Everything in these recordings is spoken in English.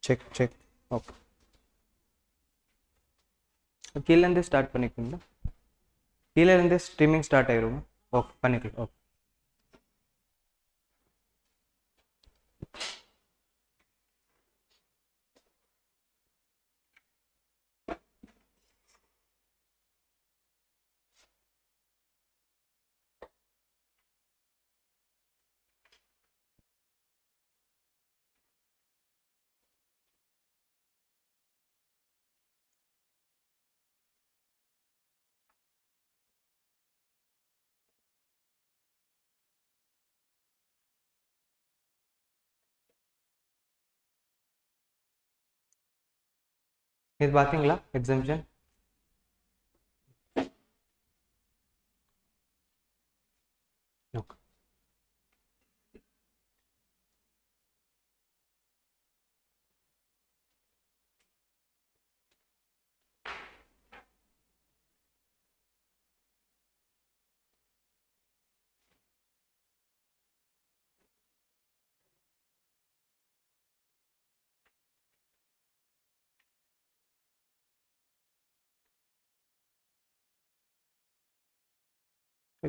check. Okay. கீழேருந்து start பண்ணிக்கோங்க. கீழேருந்து ஸ்ட்ரீமிங் ஸ்டார்ட் ஆயிரும். ஓகே பண்ணிக்கலாம். ஓகே. இது பாத்தீங்களா exemption? Okay.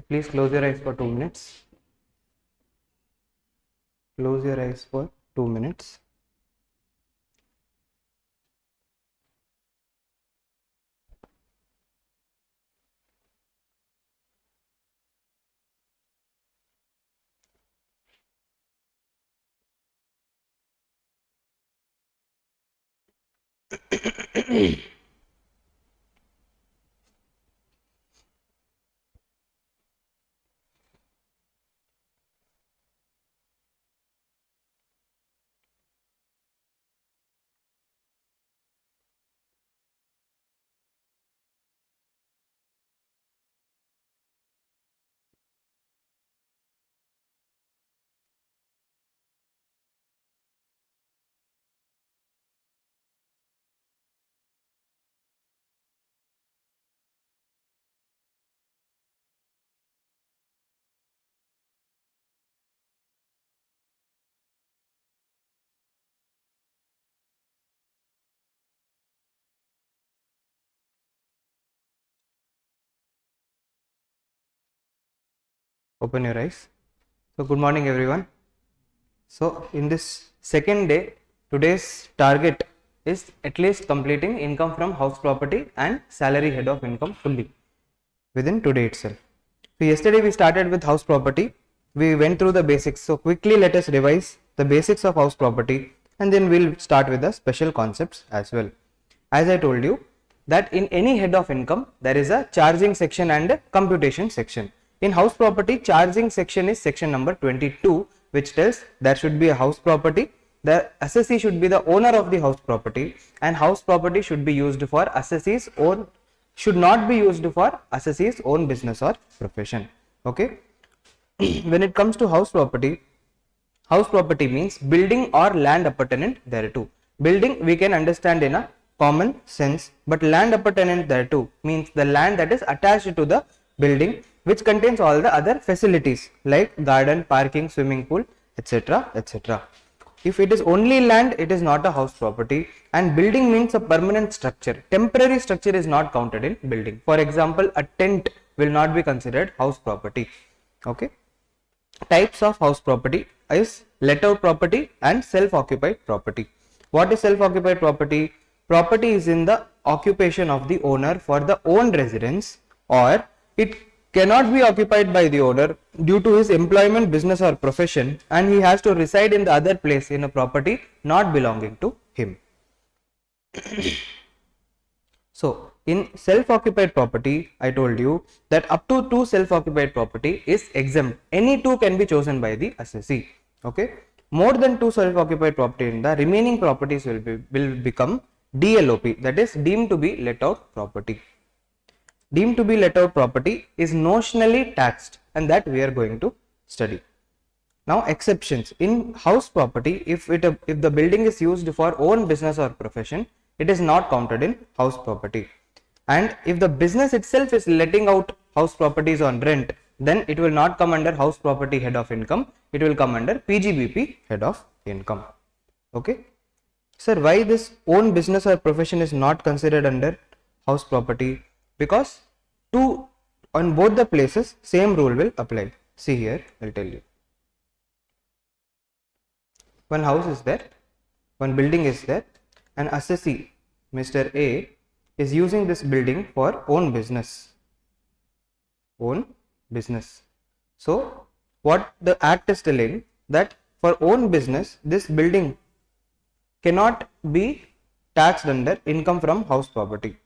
Please close your eyes for 2 minutes. Close your eyes for 2 minutes. Open your eyes. So good morning everyone. So in this second day, today's target is at least completing income from house property and salary head of income fully within today itself. So yesterday we started with house property. We went through the basics. So quickly let us revise the basics of house property and then we'll start with the special concepts as well. As I told you that in any head of income there is a charging section and a computation section. In house property, charging section is section number 22, which tells there should be a house property, the assessee should be the owner of the house property, and house property should be used for assessee's own, should not be used for assessee's own business or profession. Okay. When it comes to house property means building or land appertinent thereto. Building we can understand in a common sense, but land appertinent thereto means the land that is attached to the building, which contains all the other facilities like garden, parking, swimming pool, etc, etc. If it is only land, it is not a house property, and building means a permanent structure. Temporary structure is not counted in building. For example, a tent will not be considered house property. Okay. Types of house property is let out property and self-occupied property. What is self-occupied property? Property is in the occupation of the owner for the own residence, or it cannot be occupied by the owner due to his employment, business or profession, and he has to reside in the other place in a property not belonging to him. So in self-occupied property, I told you that up to 2 self-occupied property is exempt. Any 2 can be chosen by the assessee. Okay. More than 2 self-occupied property in the remaining properties will become DLOP, that is deemed to be let out property. Deemed to be let out property is notionally taxed, and that we are going to study. Now exceptions in house property, if the building is used for own business or profession, it is not counted in house property. And if the business itself is letting out house properties on rent, then it will not come under house property head of income, it will come under PGBP head of income. Okay. Sir, why this own business or profession is not considered under house property? Because on both the places same rule will apply. See here, I'll tell you. One house is there, one building is there, and assessee Mr. A is using this building for own business. So what the act is telling, that for own business this building cannot be taxed under income from house property.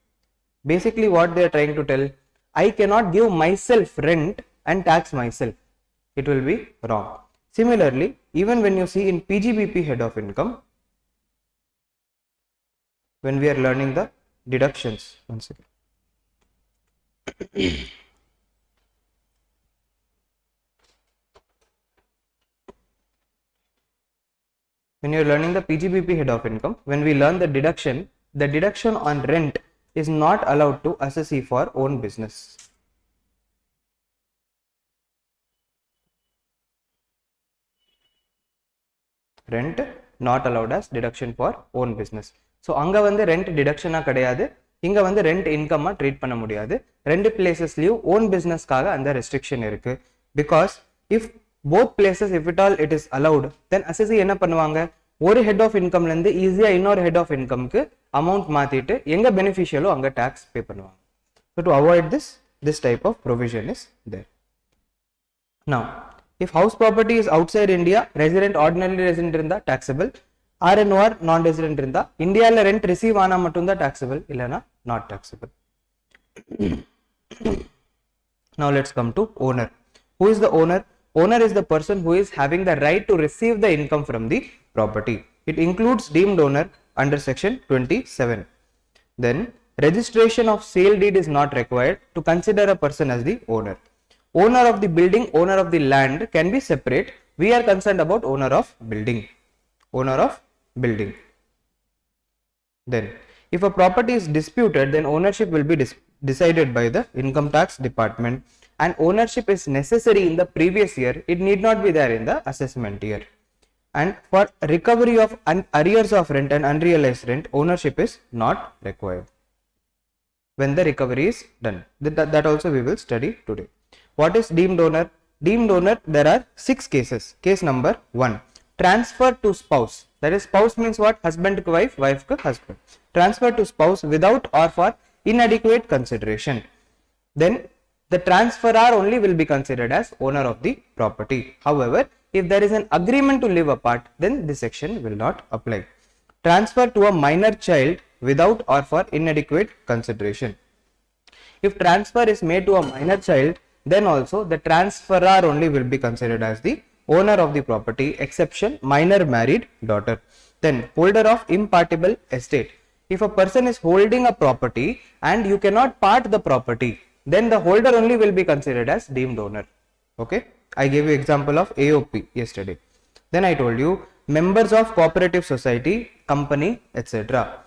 Basically what they are trying to tell, I cannot give myself rent and tax myself. It will be wrong. Similarly, even when you see in PGBP head of income, when we are learning the deductions, one second. When you are learning the PGBP head of income, when we learn the deduction on rent is not allowed to assessee for own business. Rent not allowed as deduction for own business. So அங்க வந்து rent deduction கிடையாது, இங்க வந்து rent income treat பண்ண முடியாது. ரெண்டு பிளேசஸ்லயும் own business காக அந்த restriction இருக்கு. Because if both places, if at all it is allowed, then assessee என்ன பண்ணுவாங்க, ஒரு head of income ல இருந்து ஈஸியா இன்னொரு head of income க்கு amount மாத்திட்டு எங்க beneficial அங்க tax pay பண்ணுவாங்க. So to avoid this type of provision is there. Now if house property is outside India, resident, ordinary resident இருந்தா taxable, RNOR non-resident இருந்தா இந்தியால rent receive ஆனா மட்டும்தான் taxable, இல்லனா not taxable. Now let's come to owner. Who is the owner? Owner is the person who is having the right to receive the income from the property. It includes deemed owner under section 27. Then registration of sale deed is not required to consider a person as the owner. Owner of the building, owner of the land can be separate. We are concerned about owner of building. Owner of building. Then if a property is disputed, then ownership will be decided by the income tax department, and ownership is necessary in the previous year. It need not be there in the assessment year. And for recovery of arrears of rent and unrealized rent, ownership is not required when the recovery is done. That also we will study today. What is deemed owner? Deemed owner, there are 6 cases. Case number 1, transfer to spouse. That is, spouse means what? Husband to wife, wife to husband. Transfer to spouse without or for inadequate consideration. Then the transferor only will be considered as owner of the property. However, if there is an agreement to live apart, then this section will not apply. Transfer to a minor child without or for inadequate consideration. If transfer is made to a minor child, then also the transferor only will be considered as the owner of the property, exception minor married daughter. Then holder of impartible estate. If a person is holding a property and you cannot part the property, then the holder only will be considered as deemed owner. Okay, I gave you example of AOP yesterday. Then I told you members of cooperative society, company, etc.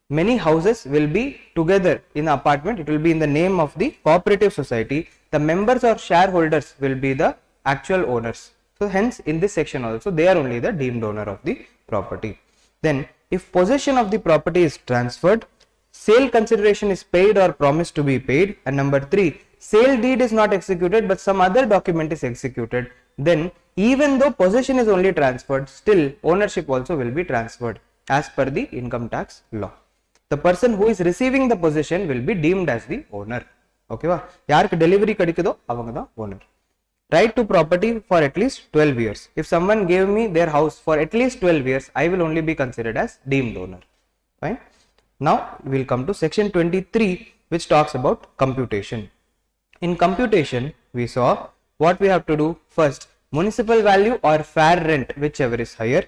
Many houses will be together in the apartment. It will be in the name of the cooperative society. The members or shareholders will be the actual owners. So hence in this section also they are only the deemed owner of the property. Then if possession of the property is transferred, sale consideration is paid or promised to be paid, and number 3, sale deed is not executed but some other document is executed, then even though possession is only transferred, still ownership also will be transferred as per the income tax law. The person who is receiving the possession will be deemed as the owner. Okay va, யாருக்கு delivery கிடைக்குதோ அவங்க தான் owner. Right to property for at least 12 years. If someone gave me their house for at least 12 years, I will only be considered as deemed owner. Fine. Now we will come to section 23, which talks about computation. In computation, we saw what we have to do. First, municipal value or fair rent, whichever is higher.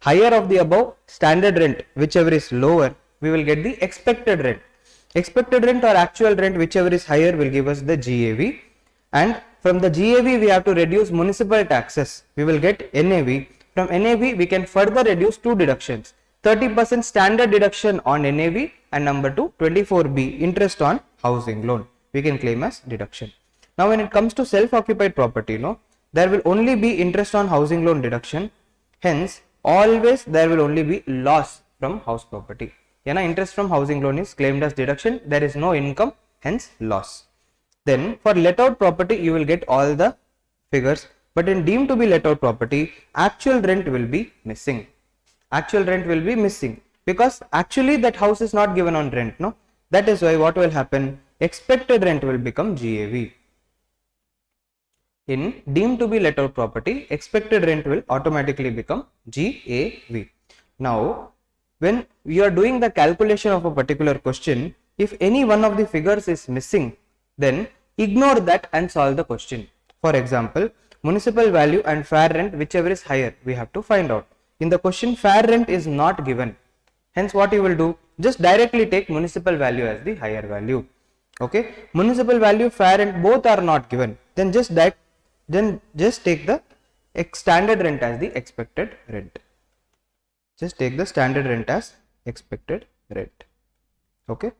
Higher of the above, standard rent, whichever is lower, we will get the expected rent. Expected rent or actual rent, whichever is higher, will give us the GAV. And from the GAV, we have to reduce municipal taxes. We will get NAV. From NAV, we can further reduce 2 deductions. 30% standard deduction on NAV, and number 2, 24B, interest on housing loan. We can claim as deduction. Now, when it comes to self-occupied property, there will only be interest on housing loan deduction. Hence, always there will only be loss from house property. Interest from housing loan is claimed as deduction, there is no income, hence loss. Then for let out property you will get all the figures, but in deemed to be let out property actual rent will be missing. Actual rent will be missing because actually that house is not given on rent, no? That is why what will happen, expected rent will become GAV. In deemed to be let out property, expected rent will automatically become GAV. Now when you are doing the calculation of a particular question, if any one of the figures is missing, then ignore that and solve the question. For example, municipal value and fair rent, whichever is higher, we have to find out. In the question, fair rent is not given. Hence what you will do, just directly take municipal value as the higher value. Okay, municipal value, fair rent both are not given. Then just take the standard rent as the expected rent. Just take the standard rent as expected rent. Okay.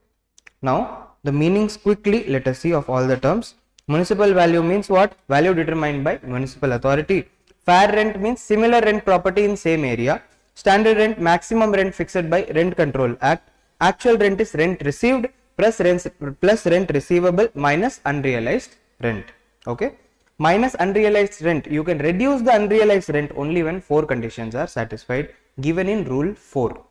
Now the meanings quickly let us see of all the terms. Municipal value means what? Value determined by municipal authority. Fair rent means similar rent property in same area. Standard rent, maximum rent fixed by Rent Control Act. Actual rent is rent received plus rent receivable minus unrealized rent. Okay. Minus unrealized rent, you can reduce the unrealized rent only when 4 conditions are satisfied given in rule 4.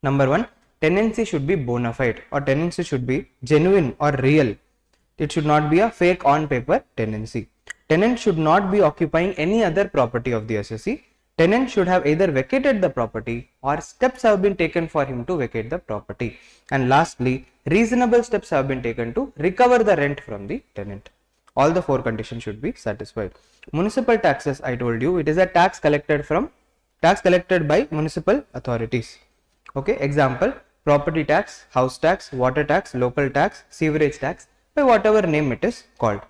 Number 1, tenancy should be bona fide or tenancy should be genuine or real. It should not be a fake on paper tenancy. Tenant should not be occupying any other property of the assessee. Tenant should have either vacated the property or steps have been taken for him to vacate the property. And lastly, reasonable steps have been taken to recover the rent from the tenant. All the 4 conditions should be satisfied. Municipal taxes, I told you, it is a tax collected by municipal authorities. Okay, example, property tax, house tax, water tax, local tax, sewerage tax, by whatever name it is called.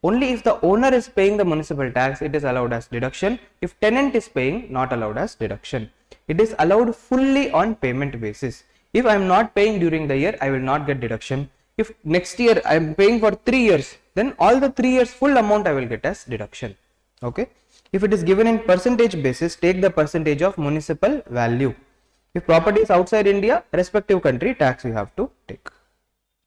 Only if the owner is paying the municipal tax, it is allowed as deduction. If tenant is paying, not allowed as deduction. It is allowed fully on payment basis. If I am not paying during the year, I will not get deduction. If next year I am paying for 3 years, then all the 3 years full amount I will get as deduction. Okay. If it is given in percentage basis, take the percentage of municipal value. If property is outside India, respective country tax you have to take.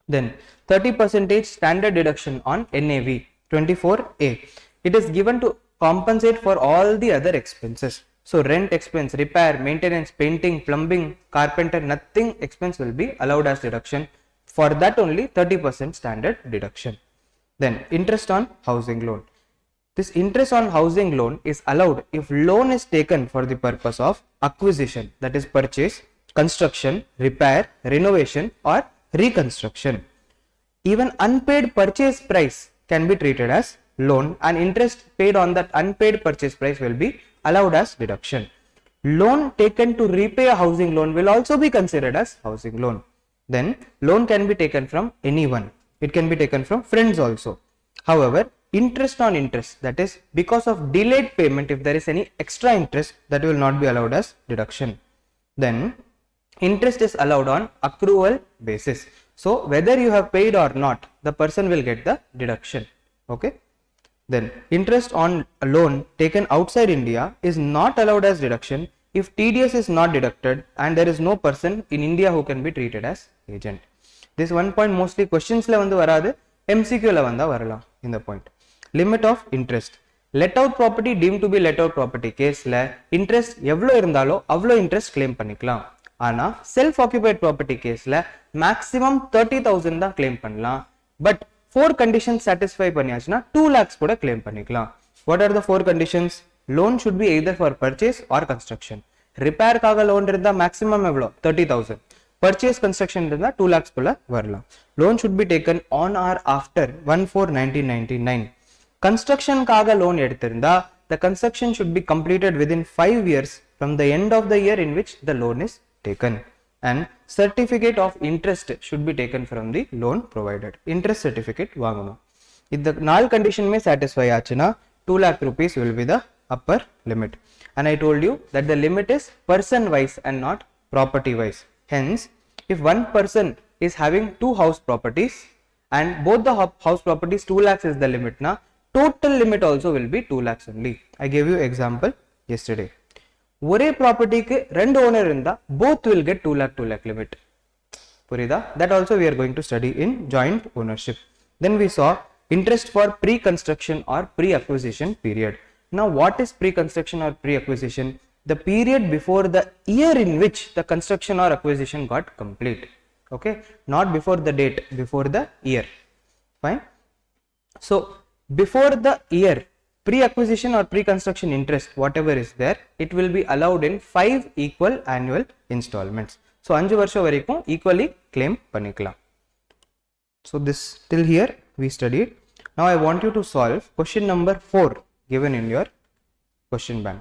Then 30% standard deduction on NAV 24A. It is given to compensate for all the other expenses. So rent expense, repair, maintenance, painting, plumbing, carpenter, nothing expense will be allowed as deduction. For that only 30% standard deduction. Then interest on housing loan. This interest on housing loan is allowed if loan is taken for the purpose of acquisition, that is purchase, construction, repair, renovation or reconstruction. Even unpaid purchase price can be treated as loan and interest paid on that unpaid purchase price will be allowed as deduction. Loan taken to repay a housing loan will also be considered as housing loan. Then loan can be taken from anyone. It can be taken from friends also. However, interest on interest, that is because of delayed payment, if there is any extra interest, that will not be allowed as deduction. Then interest is allowed on accrual basis. So whether you have paid or not, the person will get the deduction. Okay. Then interest on a loan taken outside India is not allowed as deduction if TDS is not deducted and there is no person in India who can be treated as agent. This one point mostly questions la vandu varadu, MCQ la vanda varalam in the point. Limit of interest. Let out property deemed to be let out property case la interest evlo irundalo avlo interest claim panikalam. Ana self occupied property case la maximum 30,000 da claim pannalam. But 4 conditions satisfy panniyachna 2 lakhs kuda claim panikalam. What are the 4 conditions? Loan should be either for purchase or construction. Repair kaga loan irundha maximum evlo 30,000. Purchase construction irundha 2 lakhs kulla varalam. Loan should be taken on or after 1/4/1999. Construction kaga loan eduthirundha the construction should be completed within 5 years from the end of the year in which the loan is taken. And certificate of interest should be taken from the loan provided. Interest certificate vaangano. If the null condition may satisfy achina 2 lakh rupees will be the upper limit. And I told you that the limit is person wise and not property wise. Hence, if one person is having 2 house properties and both the house properties 2 lakhs is the limit na, total limit also will be 2 lakhs only. I gave you example yesterday. ஒரே ப்ராப்பர்ட்டிக்கு ரெண்டு owner இருந்தா both will get 2 lakh 2 lakh limit. புரியுதா? That also we are going to study in joint ownership. Then we saw interest for pre-construction or pre-acquisition period. Now what is pre-construction or pre-acquisition? The period before the year in which the construction or acquisition got complete. Okay, not before the date, before the year. Fine. So before the year, pre-acquisition or pre-construction interest, whatever is there, it will be allowed in 5 equal annual installments. So 5 வருஷம் வரைக்கும் equally claim பண்ணிக்கலாம். So this till here we studied. Now I want you to solve question number 4 given in your question bank,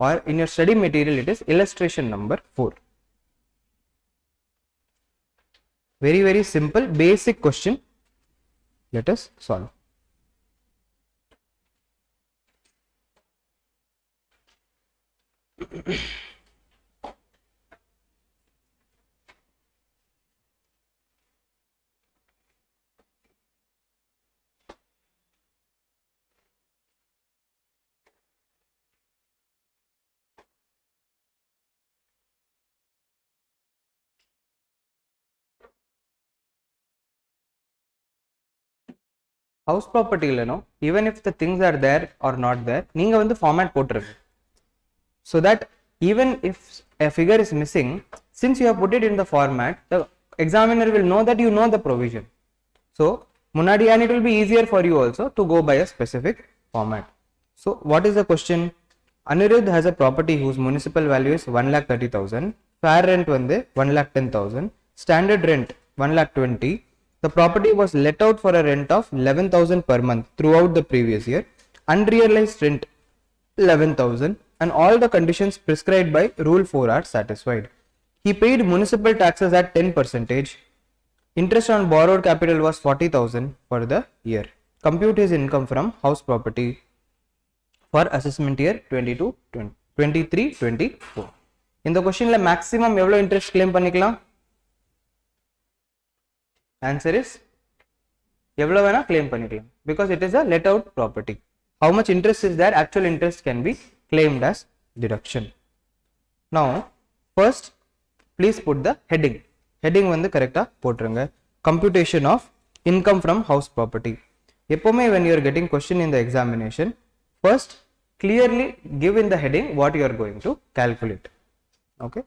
or in your study material it is illustration number 4. Very very simple basic question. Let us solve. House property இல்லனோ, even if the things are there or not there, நீங்க வந்து format போட்டுருங்க. So that even if a figure is missing, since you have put it in the format, the examiner will know that you know the provision. So munadi, and it will be easier for you also to go by a specific format. So what is the question? Anirudh has a property whose municipal value is 1,30,000, fair rent வந்து 1,10,000, standard rent 1,20,000. The property was let out for a rent of 11,000 per month throughout the previous year, unrealized rent 11,000, and all the conditions prescribed by Rule 4 are satisfied. He paid municipal taxes at 10%. Interest on borrowed capital was 40,000 for the year. Compute his income from house property for assessment year 23-24. In the question la maximum எவ்வளவு interest claim பண்ணிக்கலாம்? Answer is எவ்வளவு வேணா claim பண்ணிக்கலாம், because it is a let out property. How much interest is there? Actual interest can be claimed as deduction. Now first please put the heading. Heading வந்து கரெக்டா போட்டுருங்க. Computation of income from house property. எப்பவுமே when you are getting question in the examination, first clearly give in the heading what you are going to calculate. Okay.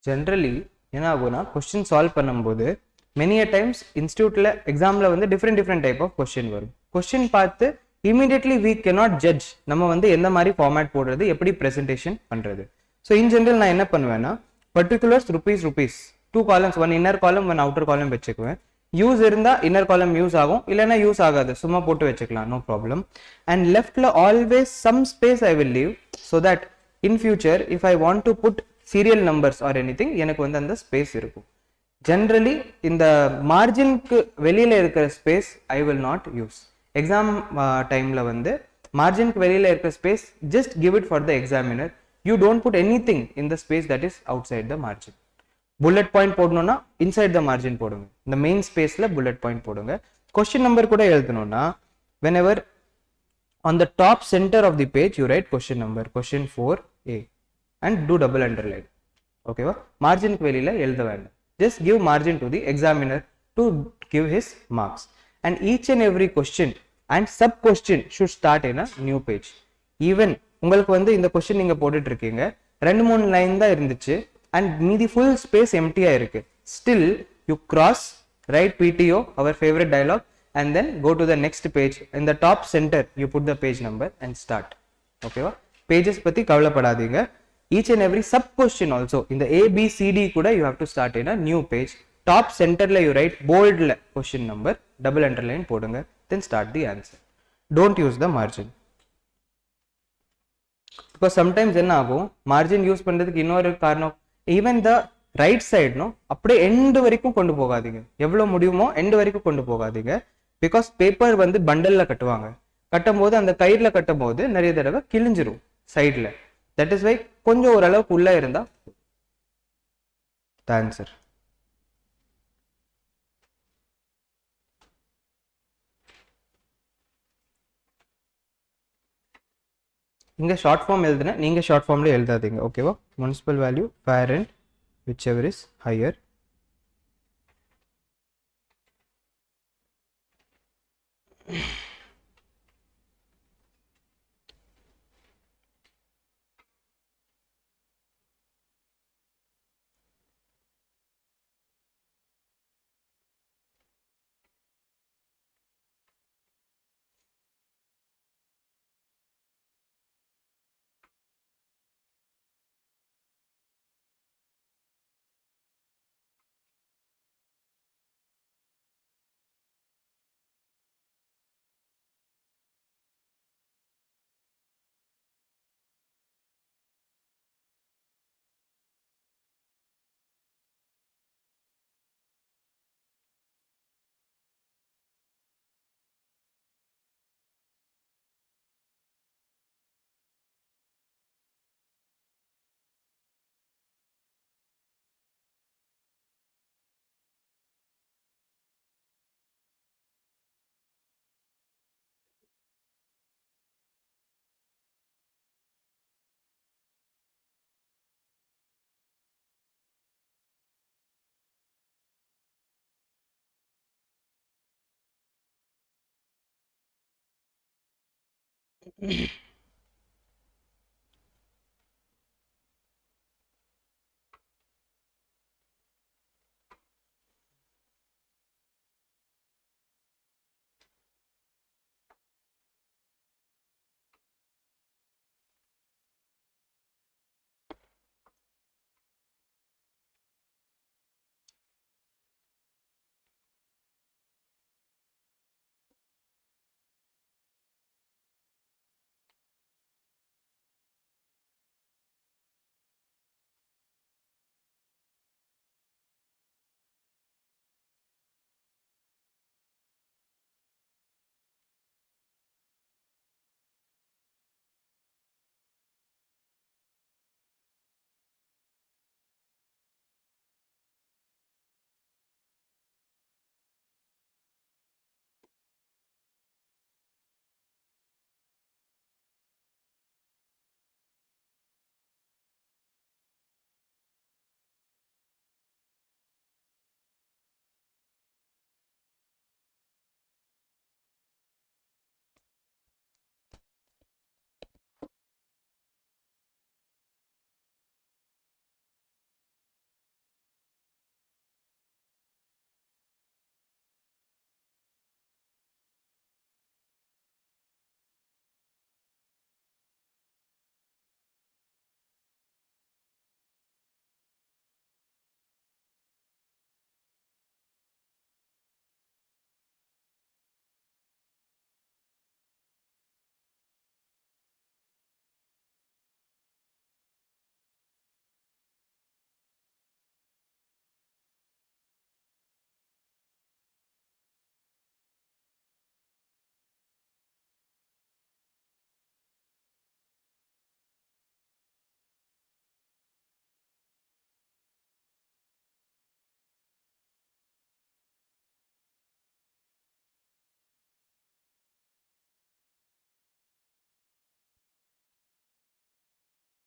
Generally என்ன ஆகும்னா question solve பண்ணும்போது many a times instituteல examல வந்து different type of question வரும். question பார்த்து immediately we cannot judge நம்ம வந்து எந்த மாதிரி format போடுறது, எப்படி presentation பண்றது. So in general நான் என்ன பண்ணுவேன்னா particulars rupees 2 columns, one inner column one outer column வச்சுக்குவேன். யூஸ் இருந்தா inner column யூஸ் ஆகும், இல்லைன்னா யூஸ் ஆகாது, சும்மா போட்டு வச்சுக்கலாம், no problem. And leftல always some space I will leave so that in future if I want to put serial numbers or anything எனக்கு வந்து அந்த ஸ்பேஸ் இருக்கும். Generally இந்த மார்ஜினுக்கு வெளியில இருக்கிற space I will not use. Exam டைம்ல வந்து மார்ஜினுக்கு வெளியில இருக்கிற space just give it for the examiner. You don't put anything in the space that is outside the margin. Bullet point போடணும்னா inside the margin போடுங்க. இந்த மெயின் ஸ்பேஸ்ல bullet point போடுங்க. question number கூட எழுதணும்னா whenever on the top center of the page you write question number, question 4A, and do double underline. Okay va? Margin க்கு வெளியில எழுத வேண்டாம். Just give margin to the examiner to give his marks. And each and every question and sub question should start in a new page. Even உங்களுக்கு வந்து இந்த question நீங்க போட்டுட்டு இருக்கீங்க, 2-3 லைன் தான் இருந்துச்சு and மீதி full space empty ஆ இருக்கு. Still you cross, write PTO, our favorite dialogue, and then go to the next page. In the top center you put the page number and start. Okay va? Pages பத்தி கவலைப்படாதீங்க. Each and every sub question also in the A, B, C, D kuda you have to start in a new page top center la you write bold la question number, double underline podunga, then start the answer. Don't use the margin. Because sometimes enna agum margin use பண்றதுக்கு இன்னொரு காரணம், even the right side no அப்படியே end வரைக்கும் கொண்டு போகாதீங்க, எவ்வளவு முடியுமோ end வரைக்கும் கொண்டு போகாதீங்க. because paper வந்து பண்டல்ல கட்டுவாங்க, கட்டும்போது அந்த கயிறுல கட்டும்போது நிறைய தடவை கிழிஞ்சிரும் சைடுல. that is why கொஞ்சம் ஓரளவுக்கு உள்ள இருந்தா the answer. இங்க ஷார்ட் ஃபார்ம் எழுதுன, நீங்க ஷார்ட் ஃபார்ம்ல எழுதாதீங்க, ஓகேவா? Municipal value fair rent whichever is higher.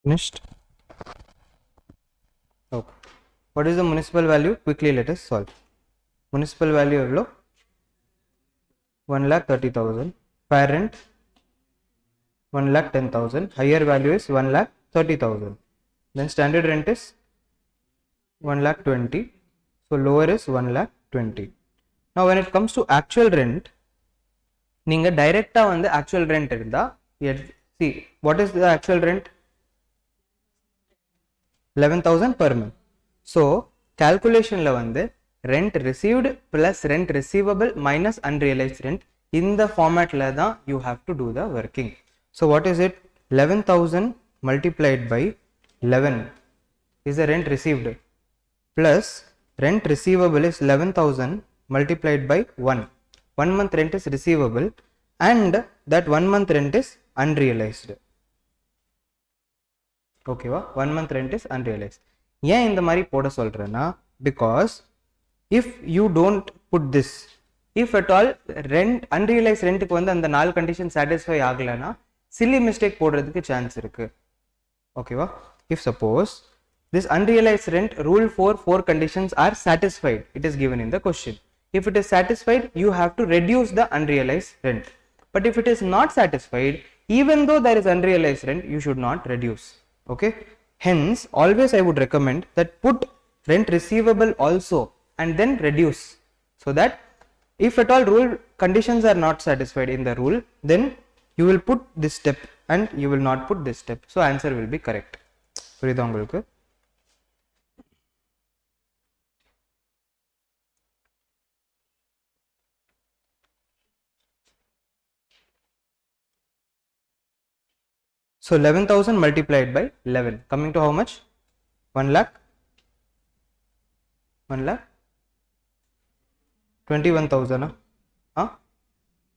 Finished? Okay. What is the municipal value? Quickly let us solve. Municipal value எவ்வளோ? 1,30,000. Fair rent 1,10,000. Higher value is 1,30,000. Then standard rent is 1,20,000. So lower is 1,20,000. Now when it comes to actual rent, நீங்க டைரக்டா வந்து actual rent இருந்தா, see what is the actual rent? 11,000 per month. So calculation la வந்து rent received plus rent receivable minus unrealized rent. In the format la da you have to do the working. So what is it? 11,000 multiplied by 11 is the rent received plus rent receivable is 11,000 multiplied by 1. 1 month rent is receivable and that 1 month rent is unrealized. Okay va? 1 month rent is unrealized. ஏன் இந்த மாதிரி போட சொல்றேன்னா, because if you don't put this, if at all rent unrealized rent க்கு வந்து அந்த 4 condition satisfy ஆகலனா silly mistake போடுறதுக்கு chance இருக்கு. ஓகேவா? If suppose this unrealized rent rule for 4 conditions are satisfied, it is given in the question. If it is satisfied, you have to reduce the unrealized rent. But if it is not satisfied, even though there is unrealized rent, you should not reduce. Okay? Hence, always I would recommend that put rent receivable also and then reduce, so that if at all rule conditions are not satisfied in the rule, then you will put this step and you will not put this step. So answer will be correct. புரியுதா உங்களுக்கு? So 11,000 multiplied by 11 coming to how much? 1 lakh 21,000.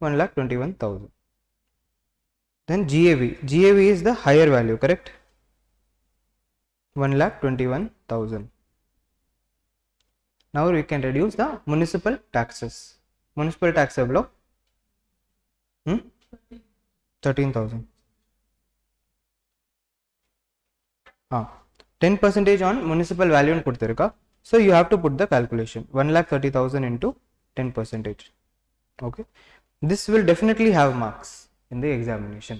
1 lakh 21,000. Then GAV is the higher value, correct? 1 lakh 21,000. Now we can reduce the municipal taxes. Municipal tax எவ்வளோ? 13,000. 10% on municipal value and கொடுத்திருக்கா. So you have to put the calculation 1,30,000 into 10%. Okay, this will definitely have marks in the examination.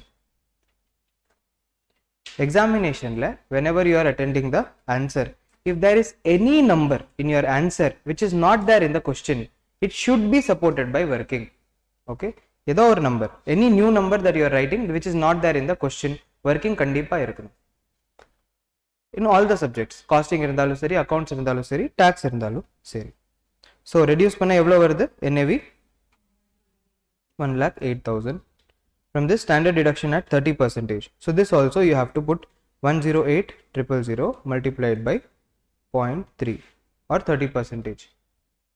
Whenever you are attending the answer, if there is any number in your answer which is not there in the question, it should be supported by working. Okay, ஏதோ ஒரு number, any new number that you are writing which is not there in the question, working கண்டிப்பா இருக்கணும். In all the subjects, costing இருந்தாலும் சரி, accounts இருந்தாலும் சரி, tax இருந்தாலும் சரி. So reduce பண்ண எவ்வளவு வருது? NAV 1,08,000. From this, standard deduction at 30%. So this also you have to put 108,000 multiplied by 0.3 or 30%.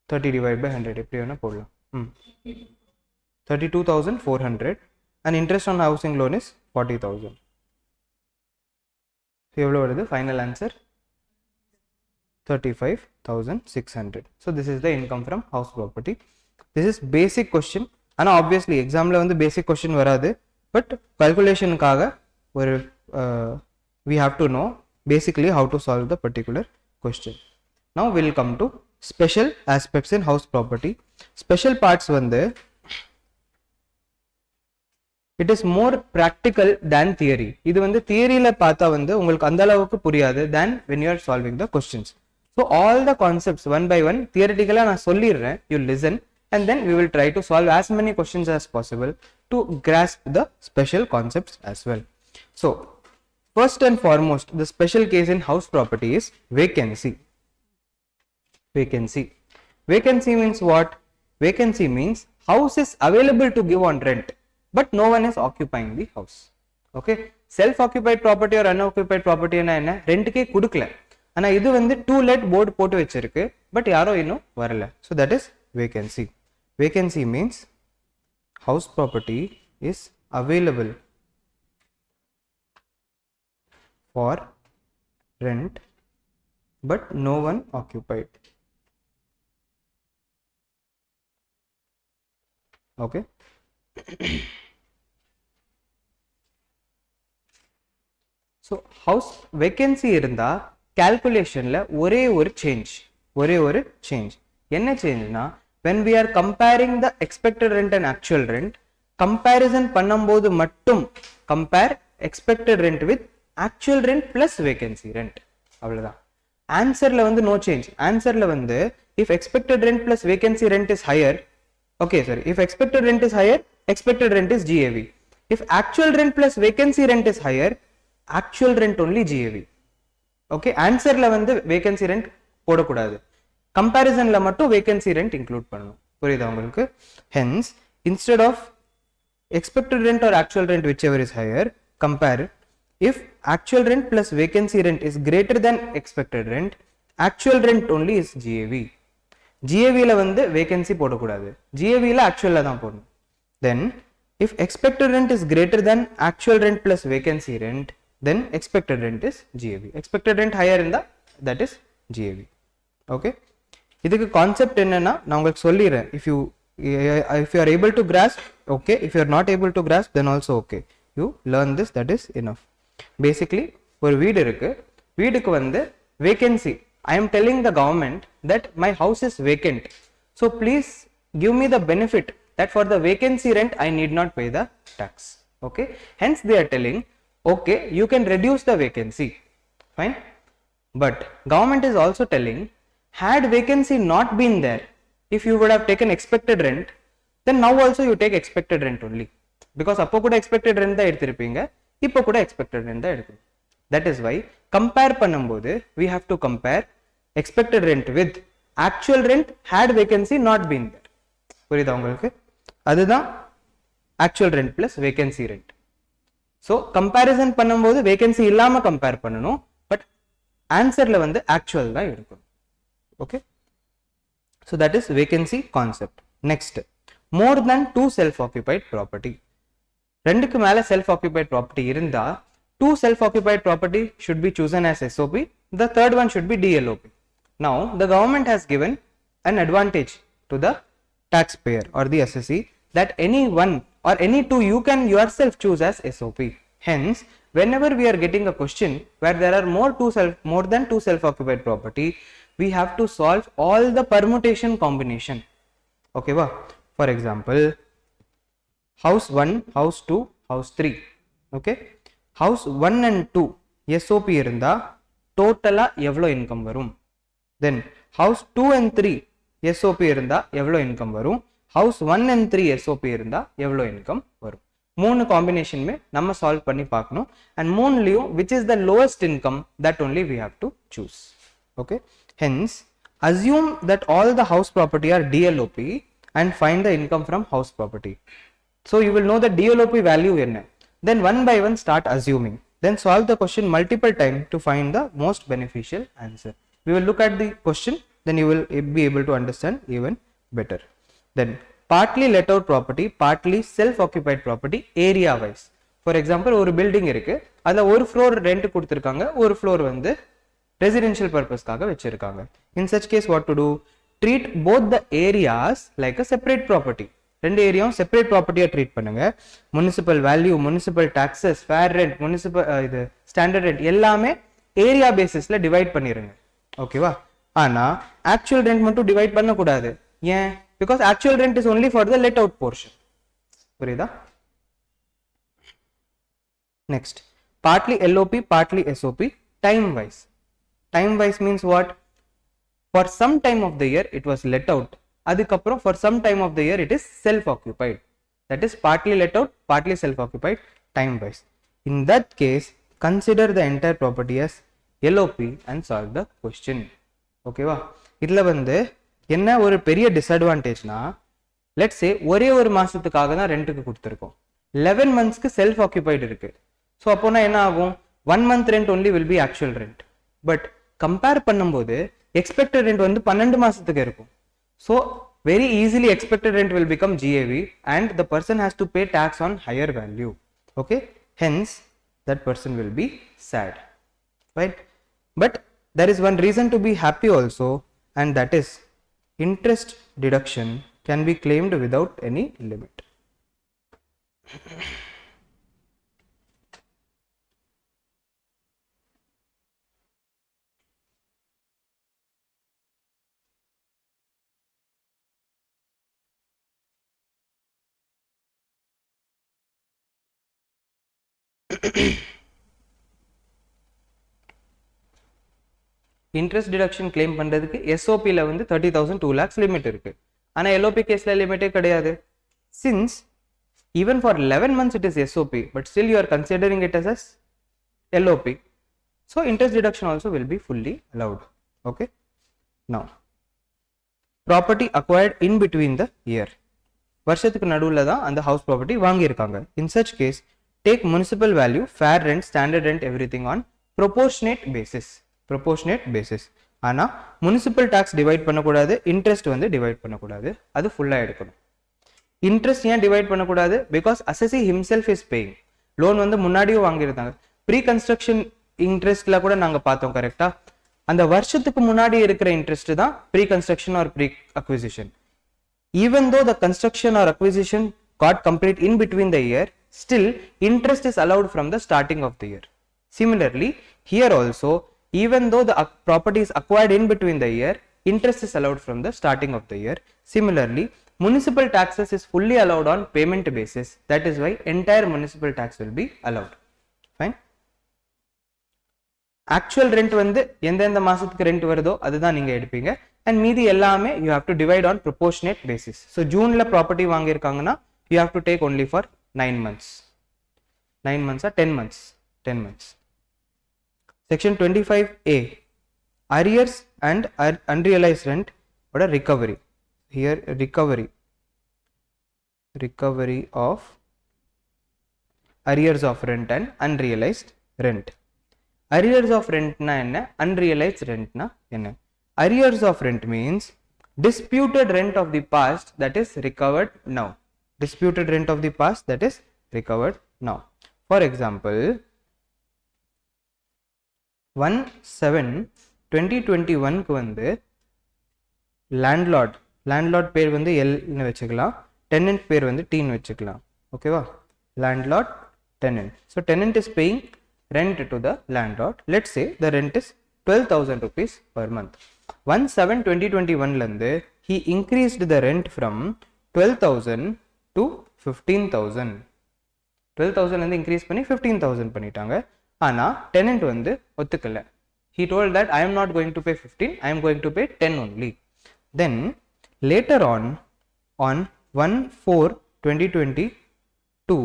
30 divided by 100. எப்படி வேணா போடலாம். 32,400 and interest on housing loan is 40,000. So எவ்வளவு வருது? Final answer 35,600. So this is the income from house property. This is basic question. ஆனா obviously examல வந்து basic question வராது, but calculation காக ஒரு we have to know basically how to solve the particular question. Now we will come to special aspects in house property. Special parts வந்து it is more practical than theory. இது வந்து தியரியில பார்த்தா வந்து உங்களுக்கு அந்த அளவுக்கு புரியாது than when you are solving the questions. So all the concepts one by one theoretically நான் சொல்லிடுறேன், you listen and then we will try to solve as many questions as possible to grasp the special concepts as well. So first and foremost, the special case in house property is vacancy. Vacancy means what? Vacancy means house is available to give on rent, but no one is occupying the house. Okay, self occupied property or unoccupied property என்ன rent K கொடுக்கல, ஆனா இது வந்து to let board போட்டு வச்சிருக்கு, but யாரோ இன்னும் வரல. So that is vacancy. Vacancy means house property is available for rent but no one occupied. Okay. So house vacancy இருந்தா calculationல ஒரே ஒரு change. என்ன changeனா, when we are comparing the expected rent and actual rent, comparison பண்ணும்போது மட்டும் compare expected rent with actual rent plus vacancy rent. அவ்வளவுதான். ஆன்சர்ல வந்து no change. ஆன்சர்ல வந்து if expected rent plus vacancy rent is higher, okay sorry, if expected rent is higher, expected rent is GAV. If actual rent plus vacancy rent is higher, actual rent only GAV. Okay, answer la வந்து vacancy rent போடக்கூடாது. கம்பேரிசன்ல மட்டும் vacancy rent include பண்ணணும். புரியுதா உங்களுக்கு? Hence instead of expected rent or actual rent, whichever is higher, compare if actual rent plus vacancy rent is greater than expected rent, actual rent only is GAV. GAV la வந்து vacancy போடக்கூடாது, GAV la actual la தான் போடணும். Then if expected rent is greater than actual rent plus vacancy rent, then expected rent is GAV. Expected rent higher in the, that is GAV. Okay, இதுக்கு concept என்னன்னா நான் உங்களுக்கு சொல்லிடுறேன். if you are able to grasp, okay. If you are not able to grasp, then also okay. You learn this, that is enough. Basically ஒரு வீடு இருக்கு, வீடுக்கு வந்து vacancy, I am telling the government that my house is vacant, so please give me the benefit that for the vacancy rent I need not pay the tax. Okay, hence they are telling, okay, you can reduce the vacancy, fine. But government is also telling, had vacancy not been there, if you would have taken expected rent, then now also you take expected rent only, because appo kuda expected rent da eduthirupinga, ipo kuda expected rent da edukkum. That is why compare பண்ணும்போது we have to compare expected rent with actual rent had vacancy not been there. புரியுதா உங்களுக்கு? அதுதான் actual rent plus vacancy rent. so comparison பண்ணும்போது vacancy இல்லாம compare பண்ணனும், but answerல வந்து actual தான் எடுக்கணும். okay, so that is vacancy concept. Next, more than 2 self occupied property. ரெண்டுக்கு மேல self occupied property இருந்தா 2 self occupied property should be chosen as SOP, the third one should be DLOP. Now the government has given an advantage to the taxpayer or the assessee that any one or any two you can yourself choose as SOP. Hence whenever we are getting a question where there are more than 2 self occupied property, we have to solve all the permutation combination. Okay va? For example, house 1, house 2, house 3. okay, house 1 and 2 SOP இருந்தா டோட்டலா எவ்வளோ income வரும்? then house 2 and 3 SOP இருந்தா எவ்வளோ income வரும்? house 1 and 3 SOP இருந்தா எவ்வளோ income வரும்? மூணு காம்பினேஷனுமே நம்ம சால்வ் பண்ணி பார்க்கணும். and மூணுலயும் which is the lowest income, that only we have to choose. okay, hence assume that all the house property are DLOP and find the income from house property. so you will know the DLOP value enna, then one by one start assuming, then solve the question multiple times to find the most beneficial answer. We will look at the question, then you will be able to understand even better. then partly let out property, partly self occupied property, area wise. for example ஒரு building இருக்கு, அதுல ஒரு floor rent கொடுத்திருக்காங்க, ஒரு floor வந்து residential purpose காக வச்சிருக்காங்க. in such case what to do? treat both the areas like a separate property. ரெண்டு ஏரியாவும் செப்பரேட் ப்ராப்பர்ட்டியா ட்ரீட் பண்ணுங்க. Municipal value, municipal taxes, fair rent, municipal இது ஸ்டாண்டர்ட் ரெண்ட் எல்லாமே ஏரியா பேசிஸ்ல டிவைட் பண்ணிருங்க. ஓகேவா? ஆனா ஆக்சுவல் ரெண்ட் மட்டும் டிவைட் பண்ண கூடாது. ஏன்? Because actual rent is only for the let out portion. புரியுதா? Next, partly LOP, partly SOP, time wise. Time wise means what? for some time of the year it was let out, adukaprom for some time of the year it is self occupied, that is partly let out, partly self occupied, time wise. in that case consider the entire property as LOP and solve the question. okay va? idla vande enna oru periya disadvantage na, let's say ஒரே ஒரு மாசத்துக்காக தான் ரெண்டுக்கு கொடுத்திருக்கோம், 11 months க்கு self occupied இருக்கு. so அப்போனா என்ன ஆகும்? 1 month rent only will be actual rent, but compare பண்ணும்போது expected rent வந்து 12 மாசத்துக்கு இருக்கும். so very easily expected rent will become GAV and the person has to pay tax on higher value. okay, hence that person will be sad, right? but there is one reason to be happy also, and that is interest deduction can be claimed without any limit. Interest deduction claim பண்றதுக்கு SOP ல வந்து 30,000 2 lakhs limit இருக்கு. ஆனா LOP கேஸ்ல லிமிட்டே கிடையாது. since even for 11 months it is SOP, but still you are considering it as LOP, so interest deduction also will be fully allowed. okay, now property acquired in between the year. வருஷத்துக்கு நடுவில் தான் அந்த house property வாங்கியிருக்காங்க. In such case take municipal value, fair rent, standard rent, everything on proportionate basis. Proportionate basis. ஆனால் municipal tax divide பண்ணக்கூடாது, interest வந்து divide பண்ணக்கூடாது, அது ஃபுல்லாக எடுக்கணும். இன்ட்ரெஸ்ட் ஏன் டிவைட் பண்ணக்கூடாது? Because assessee himself is paying. Loan வந்து முன்னாடியும் வாங்கியிருந்தாங்க. ப்ரீ கன்ஸ்ட்ரக்ஷன் இன்ட்ரெஸ்ட்ல கூட நாங்கள் பார்த்தோம் கரெக்டா. அந்த வருஷத்துக்கு முன்னாடி இருக்கிற இன்ட்ரெஸ்ட் தான் pre construction or pre acquisition. Even though the construction or acquisition got complete in between the year, still interest is allowed from the starting of the year. Similarly, here also, even though the property is acquired in between the year, interest is allowed from the starting of the year. Similarly, municipal taxes is fully allowed on payment basis. That is why entire municipal tax will be allowed. Fine. Actual rent வந்து எந்தெந்த மாசத்துக்கு rent வருதோ அதுதான் நீங்க எடுப்பீங்க. And மீதி எல்லாமே you have to divide on proportionate basis. So ஜூன்ல ப்ராப்பர்ட்டி வாங்கியிருக்காங்கன்னா you have to take only for 9 months. 9 months or 10 months? 10 months. Section 25A, arrears and unrealized rent or recovery. Here recovery of arrears of rent and unrealized rent. Arrears of rent na enna, unrealized rent na enna? Arrears of rent means disputed rent of the past that is recovered now. Disputed rent of the past that is recovered now. For example, 1/7/2021 க்கு வந்து landlord பேர் வந்து L னு வெச்சுக்கலாம், tenant பேர் வந்து T னு வெச்சுக்கலாம். ஓகேவா? Landlord, tenant. So tenant is paying rent to the landlord. Let's say the rent is 12,000 rupees per month. 1/7/2021 லந்து he increased the rent from 12,000 to 15,000. 12,000 லந்து increase பண்ணி 15,000 பண்ணிட்டாங்க. ஆனா tenant வந்து ஒத்துக்கல. He told that I am not going to pay 15, I am going to pay 10 only. Then later on 1/4/2022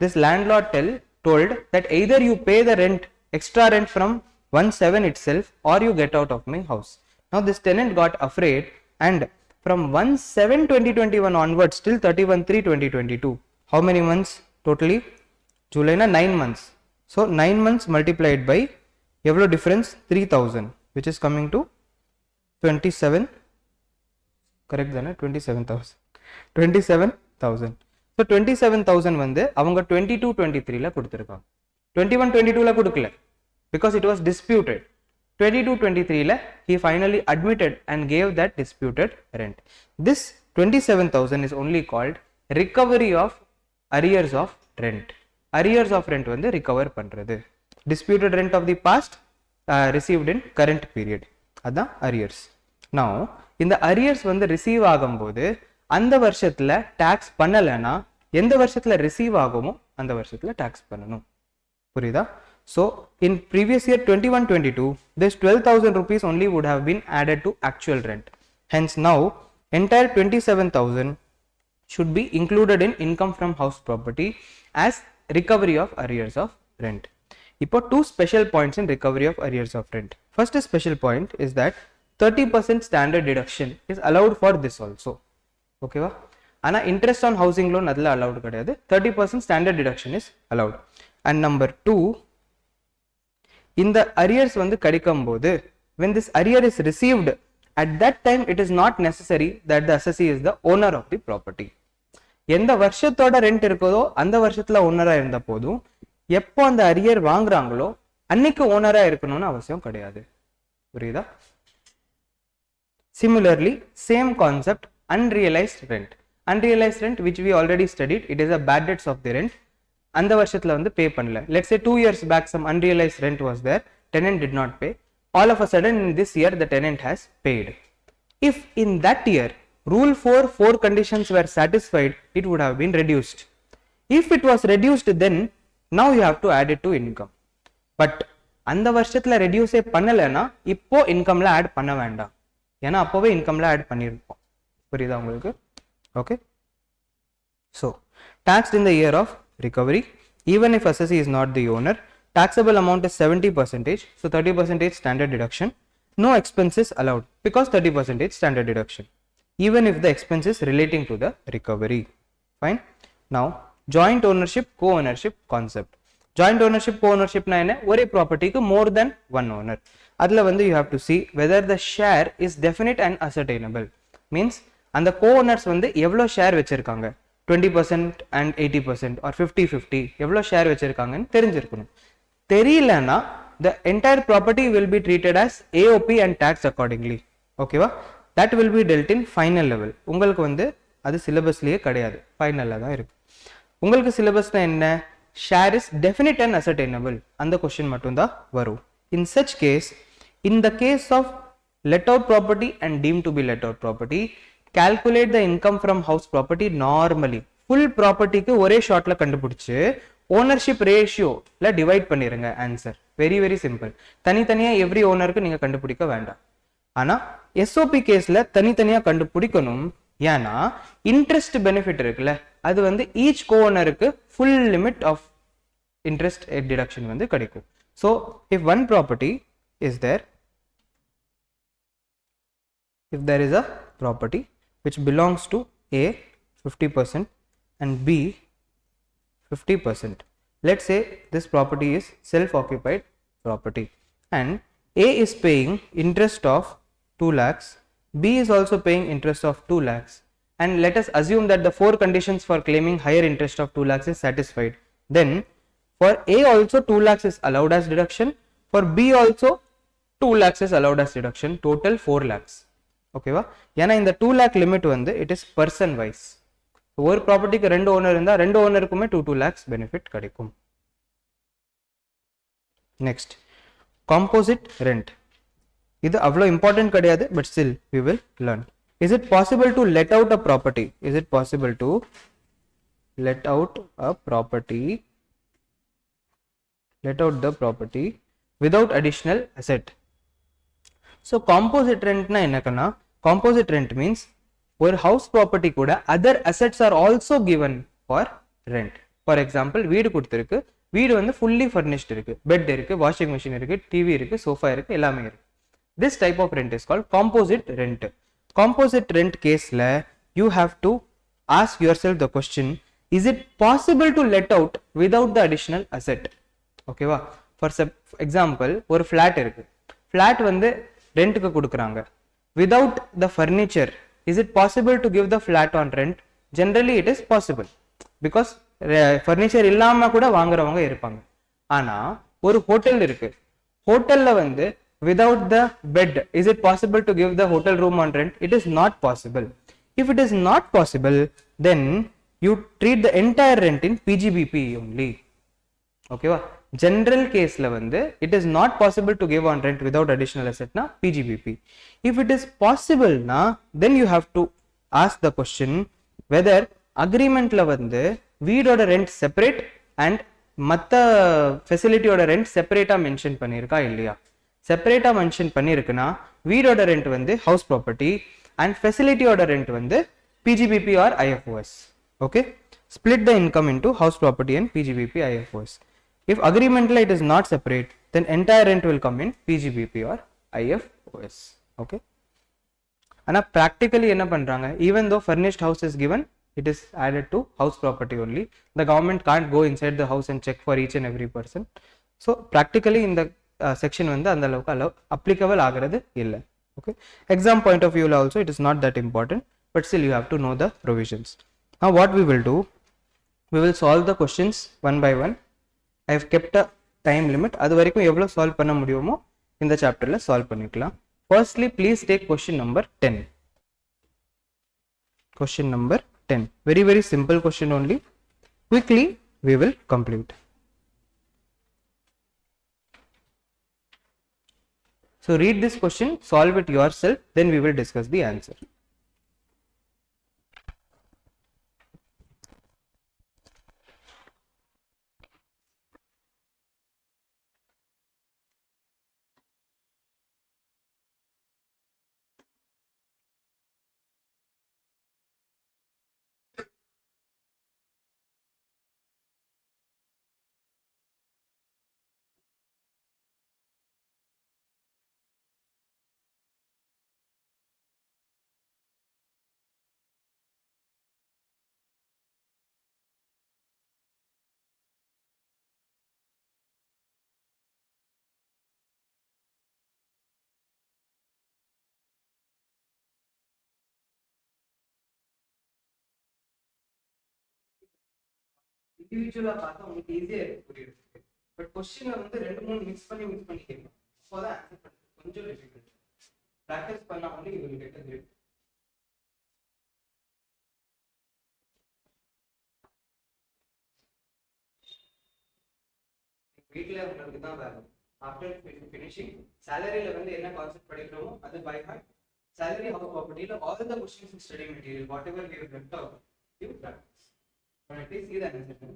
this landlord told that either you pay the rent, extra rent from 1/7 itself, or you get out of my house. Now this tenant got afraid, and from 1/7/2021 onwards till 31/3/2022, how many months totally? July na 9 months. So 9 months multiplied by evlo difference 3,000, which is coming to 27. Correct dana? 27,000. So 27,000 வந்து அவங்க 22-23 ல கொடுத்திருக்காங்க. 21-22 ல கொடுக்கல because it was disputed. 22-23 ல he finally admitted and gave that disputed rent. This 27,000 is only called recovery of arrears of rent. Arrears of rent வந்து recover பண்றது. Disputed rent of the past received in current period. அதான் arrears. Now இந்த arrears வந்து receive ஆகும்போது அந்த வருஷத்துல tax பண்ணலனா எந்த வருஷத்துல ரிசீவ் ஆகுமோ அந்த வருஷத்துல டாக்ஸ் பண்ணணும். புரியுதா? So in previous year 21-22 this 12,000 rupees only would have been added to actual rent. Hence now entire 27,000 should be included in income from house property as recovery of arrears of rent. இப்போ two special points in recovery of arrears of rent. First special point is that 30% standard deduction is allowed for this also. ஓகேவா? ஆனா interest on housing loan அதுல allowed கிடையாது. 30% standard deduction is allowed. And number 2, இந்த arrears வந்து கிடைக்கும்போது when this arrear is received at that time it is not necessary that the assessee is the owner of the property. எந்த வருஷத்தோட rent இருக்குதோ அந்த வருஷத்துல ஓனரா இருந்த போதும் எப்போ அந்த அரியர் வாங்குறாங்களோ அன்னைக்கு ஓனரா இருக்கணும்னு அவசியம் கிடையாது. புரியுதா? Similarly, same concept, unrealized rent. Unrealized rent which we already studied, it is a bad debts of the rent. அந்த வருஷத்துல வந்து பே பண்ணல. Let's say 2 years back some unrealized rent was there, tenant did not pay. All of a sudden in this year the tenant has paid. If in that year rule 4 conditions were satisfied, it would have been reduced. If it was reduced, then now you have to add it to income. But அந்த வருஷத்துல ரெடியூஸே பண்ணலனா இப்போ இன்கம்ல add பண்ண வேண்டாம். ஏன்னா அப்போவே இன்கம்ல add பண்ணிருப்போம். புரியுதா உங்களுக்கு? Okay. So taxed in the year of recovery, even if assessee is not the owner, taxable amount is 70%, so 30% standard deduction. No expenses allowed. because 30% standard deduction, even if the expense is relating to the recovery. Fine. Now joint ownership co-ownership concept. Joint ownership co-ownership na enna, ஒரே property க்கு more than one owner. அதுல வந்து you have to see whether the share is definite and ascertainable. Means அந்த co-owners வந்து எவ்வளோ share வச்சிருக்காங்க, 20% and 80% or 50-50 எவ்வளோ share வச்சிருக்காங்கன்னு தெரிஞ்சிருக்கணும். தெரியலனா the entire property will be treated as AOP and taxed accordingly. ஓகேவா? that will be dealt in final level. உங்களுக்கு வந்து அது சிலபஸ்லயே கிடையாது, ஃபைனல்ல தான் இருக்கு. உங்களுக்கு சிலபஸ்னா என்ன, share is definite and ascertainable, அந்த क्वेश्चन மட்டும் தான் வரும். in such case, in the case of let out property and deemed to be let out property, calculate the income from house property normally. full property க்கு ஒரே ஷாட்ல கண்டுபிடிச்சு ownership ரேஷியோல divide பண்ணிருங்க. Answer very very simple. தனித்தனியா every ஓனருக்கு நீங்க கண்டுபிடிக்க வேண்டாம். ஆனா எஸ்ஓபி கேஸ்ல தனித்தனியா கண்டுபிடிக்கணும். ஏன்னா இன்ட்ரெஸ்ட் பெனிஃபிட் இருக்குல்ல, அது வந்து ஈச் கோ ஓனருக்கு full limit of interest deduction வந்து கிடைக்கும். So if one property is there, if there is a property which belongs to A 50% and B 50%, let's say this property is self-occupied property and A is paying interest of 2 lakhs, B is also paying interest of 2 lakhs, and let us assume that the four conditions for claiming higher interest of 2 lakhs is satisfied. Then for A also 2 lakhs is allowed as deduction, for B also 2 lakhs is allowed as deduction, total 4 lakhs. ஓகேவா? ஏன்னா இந்த 2 lakh limit வந்து it is person wise. ஒரு ப்ராப்பர்ட்டிக்கு ரெண்டு owner இருந்தா ரெண்டு ஓனருக்குமே 2 lakhs benefit கிடைக்கும். Next composite rent. இது அவ்வளோ இம்பார்ட்டன்ட் கிடையாது, but still we will learn. Is it possible to let out a property? Is it possible to let out a property? Let out the property without additional asset. So composite rent na enakana, composite rent means ஒரு house property கூட other assets are also given for rent. For example, வீடு கொடுத்திருக்கு, வீடு வந்து fully furnished இருக்கு, bed இருக்கு, washing machine இருக்கு, TV இருக்கு, sofa இருக்கு, எல்லாமே இருக்கு. This type of rent is called composite rent. Composite rent caseல you have to ask yourself the question, is it possible to let out without the additional asset? ஓகேவா? For example, ஒரு flat இருக்கு, flat வந்து ரெண்ட்டுக்கு கொடுக்குறாங்க. without the furniture, is it possible to give the flat on rent? Generally it is possible, because furniture இல்லாம கூட வாங்குறவங்க இருப்பாங்க. ஆனா ஒரு ஹோட்டல் இருக்கு, ஹோட்டல்ல வந்து without the bed, is it possible to give the hotel room on rent? It is not possible. If it is not possible, then you treat the entire rent in PGBP only. ஓகேவா? general caseல வந்து it is not possible to give on rent without additional asset na PGBP. If it is possible na, then you have to ask the question whether agreementல வந்து வீடோட rent separate and மத்த facilityயோட rent separate-ஆ mention பண்ணிருக்கா இல்லையா? separate-ஆ mention பண்ணிருக்குனா வீடோட rent வந்து house property and facilityயோட rent வந்து PGBP or IFOS. okay, split the income into house property and PGBP IFOS. If agreement it is not separate, then entire rent will come in PGBP or IFOS. okay, ana practically enna pandranga, even though furnished house is given, it is added to house property only. The government can't go inside the house and check for each and every person. So practically in the section வந்து அந்த அளவுக்கு applicable ஆகிறது இல்ல. okay, exam point of view also it is not that important, but still you have to know the provisions. Now what we will do, we will solve the questions one by one. I have kept a time limit, அது வரைக்கும் எவ்வளவு solve பண்ண முடியுமோ இந்த சாப்டர்ல solve பண்ணிக்கலாம். Firstly, please take question number 10. Question number 10, very very simple question only, quickly we will complete. So read this question, solve it yourself, then we will discuss the answer. இண்டிவிஜுவலா பார்த்தா உங்களுக்கு ஈஸியா இருக்கு புரியுது. பட் கொஸ்டினை வந்து ரெண்டு மூணு மிக்ஸ் பண்ணி கேட்கணும். அப்போதான் ஆன்சர் பண்ணுறது கொஞ்சம் டிஃபிகல்ட். ப்ராக்டிஸ் பண்ணா வந்து you will get a grip. வீட்டில் உங்களுக்கு தான் வேலை. ஆஃப்டர் ஃபினிஷிங் சேலரியில் வந்து என்ன கான்செப்ட் படிக்கிறோமோ அது by heart. salary house property all the questions in study material whatever we have left out you practice but at least see the answer.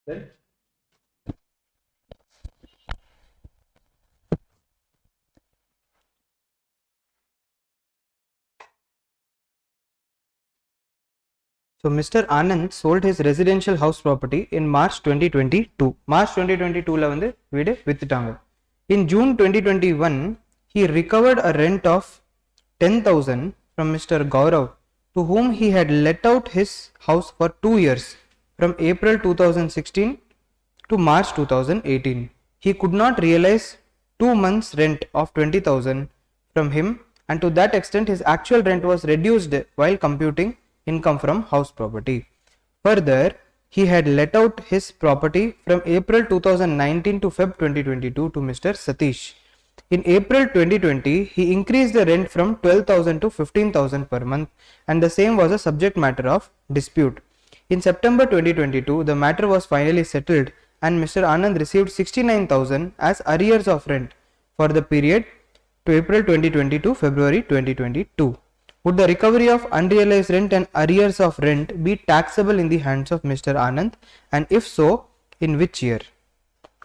Then so Mr. Anand sold his residential house property in March 2022. March 2022 வந்து வீடு வித்துட்டாங்க. In June 2021 he recovered a rent of 10,000 from Mr. Gaurav to whom he had let out his house for 2 years from April 2016 to March 2018. He could not realize 2 months rent of 20,000 from him and to that extent his actual rent was reduced while computing income from house property. Further, he had let out his property from April 2019 to Feb 2022 to Mr. Satish. In April 2020, he increased the rent from 12,000 to 15,000 per month and the same was a subject matter of dispute. In September 2022, the matter was finally settled and Mr. Anand received 69,000 as arrears of rent for the period to April 2020 to February 2022. Would the recovery of unrealized rent and arrears of rent be taxable in the hands of Mr. Anand and if so, in which year?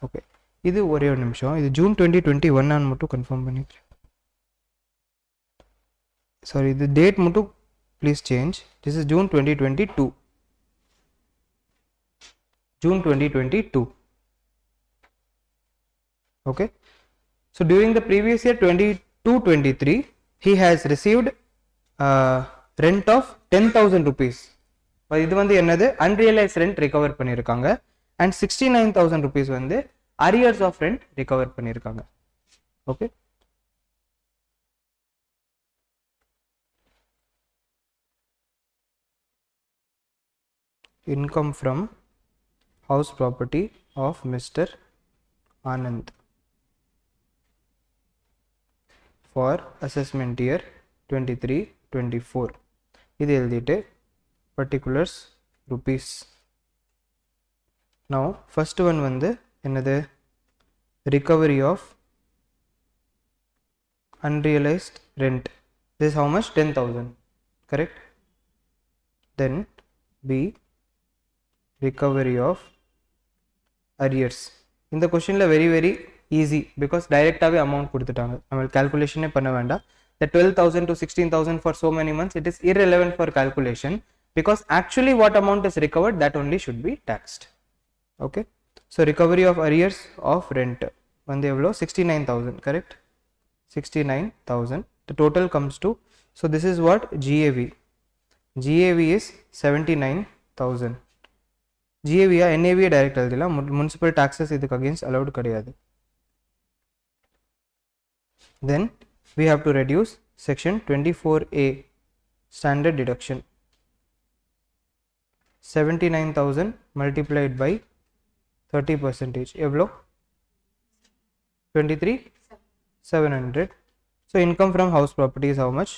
Okay. இது ஒரே ஒரு நிமிஷம் இது June 2021 நான் மட்டும் confirm பண்ணிக்கிறேன். Sorry இது date மட்டும் please change. This is June 2022. June 2022. Okay. So during the previous year 22-23 he has received rent of 10,000 rupees. இது வந்து என்னது unrealized rent recover பண்ணிருக்காங்க and 69,000 rupees வந்து arrears of rent recover பண்ணிருக்காங்க. Okay. Income from house property of Mr. Anand for assessment year 23-24. இது எழுதிட்டு particulars rupees. Now first one வந்து என்னது recovery of unrealized rent. This is how much? 10,000. Correct? Then B recovery of arrears. இந்த கொஸ்டினில் very very easy because டைரெக்டாகவே amount கொடுத்துட்டாங்க, நம்மளுக்கு calculation பண்ண வேண்டாம். The 12,000 to 16,000 for so many months, it is irrelevant for calculation because actually what amount is recovered, that only should be taxed. Okay, so recovery of arrears of rent வந்து எவ்வளோ 69,000, correct? 69,000. The total comes to, so this is what GAV. GAV is 79,000. GAV NAV direct எழுதில, municipal taxes இதுக்கு against allowed கிடையாது. Then we have to reduce section 24A standard deduction. 79,000 multiplied by 30%, எவ்வளோ 23,700. So income from house property is how much?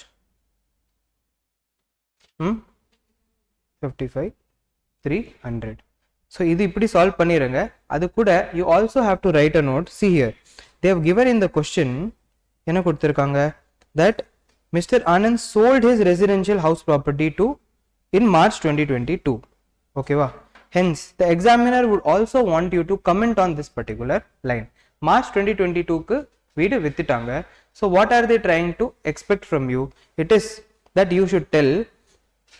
55,300. So இது இப்படி solve பண்ணிருங்க. அது கூட you also have to write a note. See here, they have given in the question என்ன கொடுத்திருக்காங்க, that Mr. Anand sold his residential house property to in March 2022. Okay va? Hence the examiner would also want you to comment on this particular line. March 2022 க்கு வீடு வித்துட்டாங்க. So what are they trying to expect from you? It is that you should tell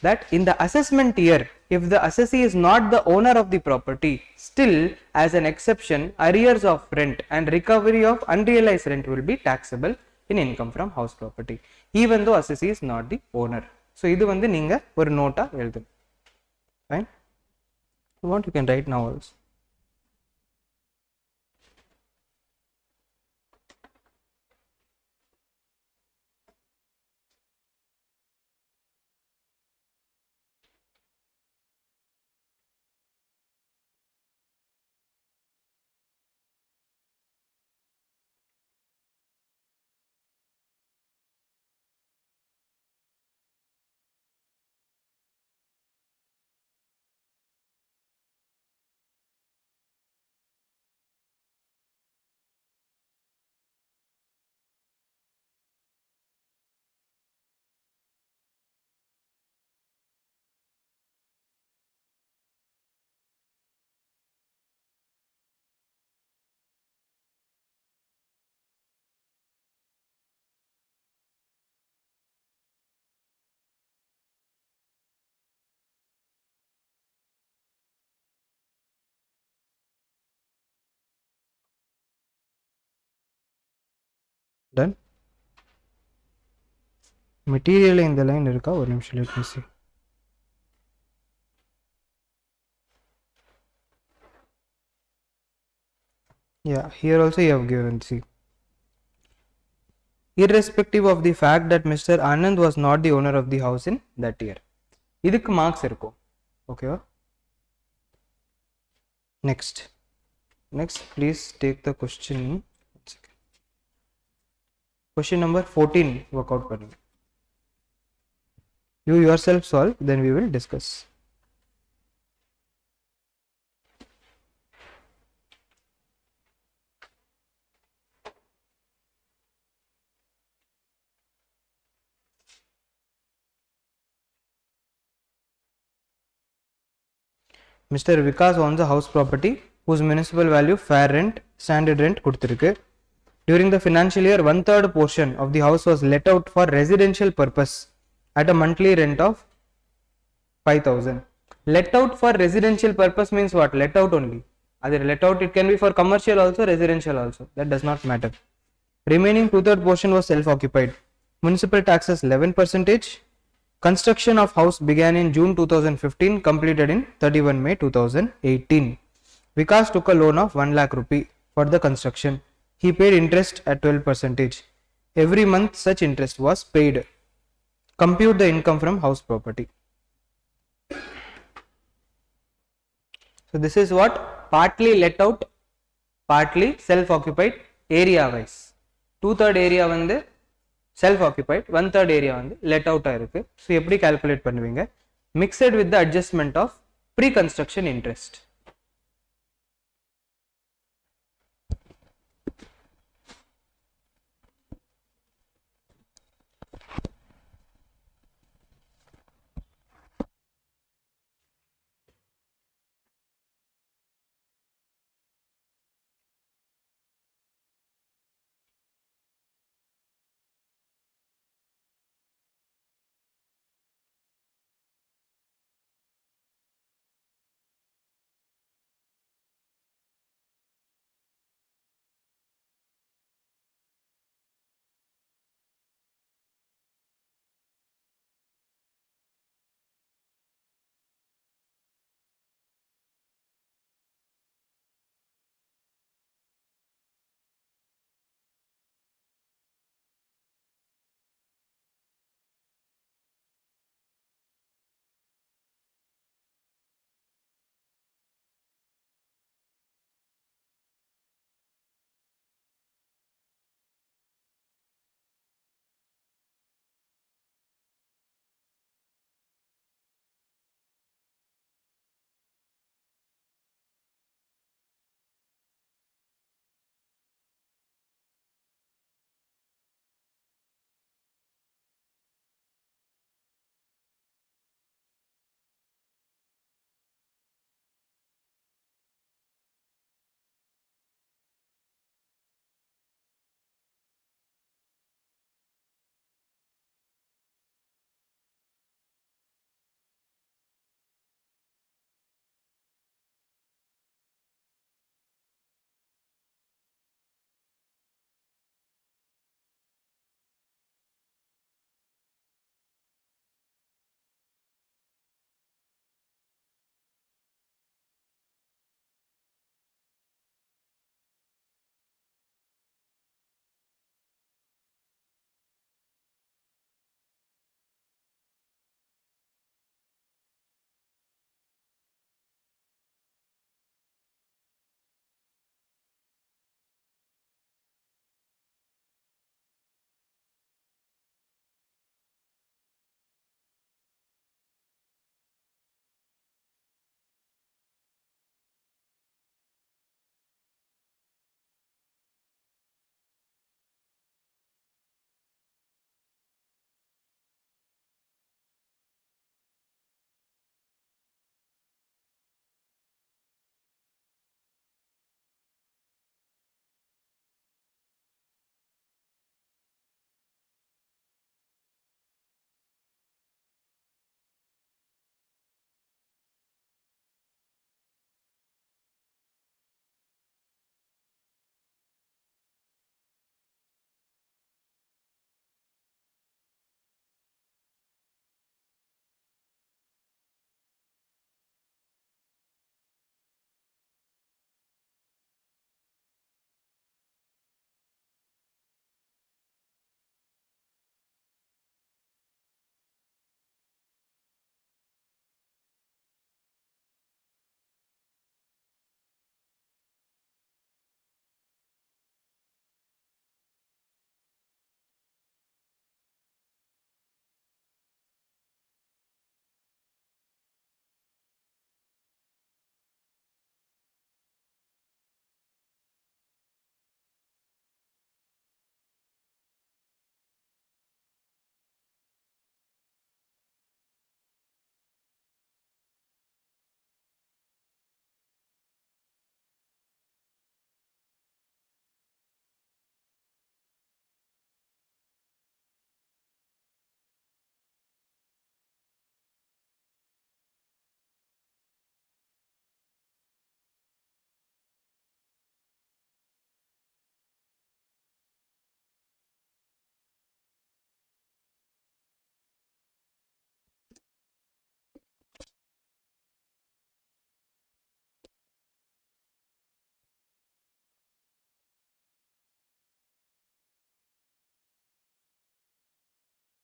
that in the assessment year, if the assessee is not the owner of the property, still as an exception, arrears of rent and recovery of unrealized rent will be taxable in income from house property, even though assessee is not the owner. So இது வந்து நீங்க ஒரு NOTA எழுதுங்க. Fine. If you want, you can write now also. Done. Material இந்த line இருக்கா, ஒரு நிமிஷம், let me see. Yeah, here also you have given, see, irrespective of the fact that Mr. Anand was not the owner of the house in that year. இதுக்கு marks இருக்கும். ஓகேவா? Next please take the question. Question number 14 work out பண்ணுங்க. You yourself solve, then we will discuss. Mr. Vikas owns a house property whose municipal value, fair rent, standard rent கொடுத்திருக்கு. During the financial year, 1/3 portion of the house was let out for residential purpose at a monthly rent of 5,000. Let out for residential purpose means what? Let out only. Other let out, it can be for commercial also, residential also. That does not matter. Remaining 2/3 portion was self-occupied. Municipal taxes 11%. Construction of house began in June 2015, completed in 31 May 2018. Vikas took a loan of 1 lakh rupee for the construction. He paid interest at 12%. Every month such interest was paid. Compute the income from house property. So this is what? Partly let out, partly self-occupied, area wise. 2/3 area வந்து self-occupied, 1/3 area வந்து let out ஆயிருக்கு. So எப்படி calculate பண்ணுவீங்க? Mixed with the adjustment of pre-construction interest.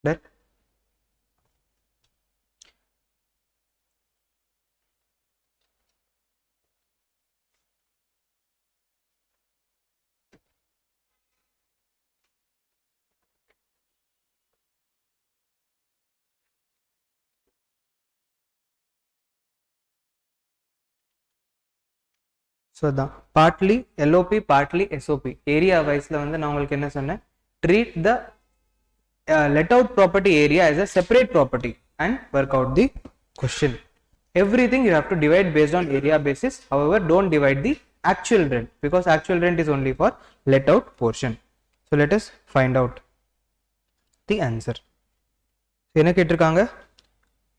Done. So தான் partly LOP partly SOP area wiseல வந்து நான் உங்களுக்கு என்ன சொன்னேன், treat the let out property area as a separate property and work out the question. Everything you have to divide based on area basis. However, don't divide the actual rent because actual rent is only for let out portion. So let us find out the answer. என்ன கேட்டிருக்காங்க,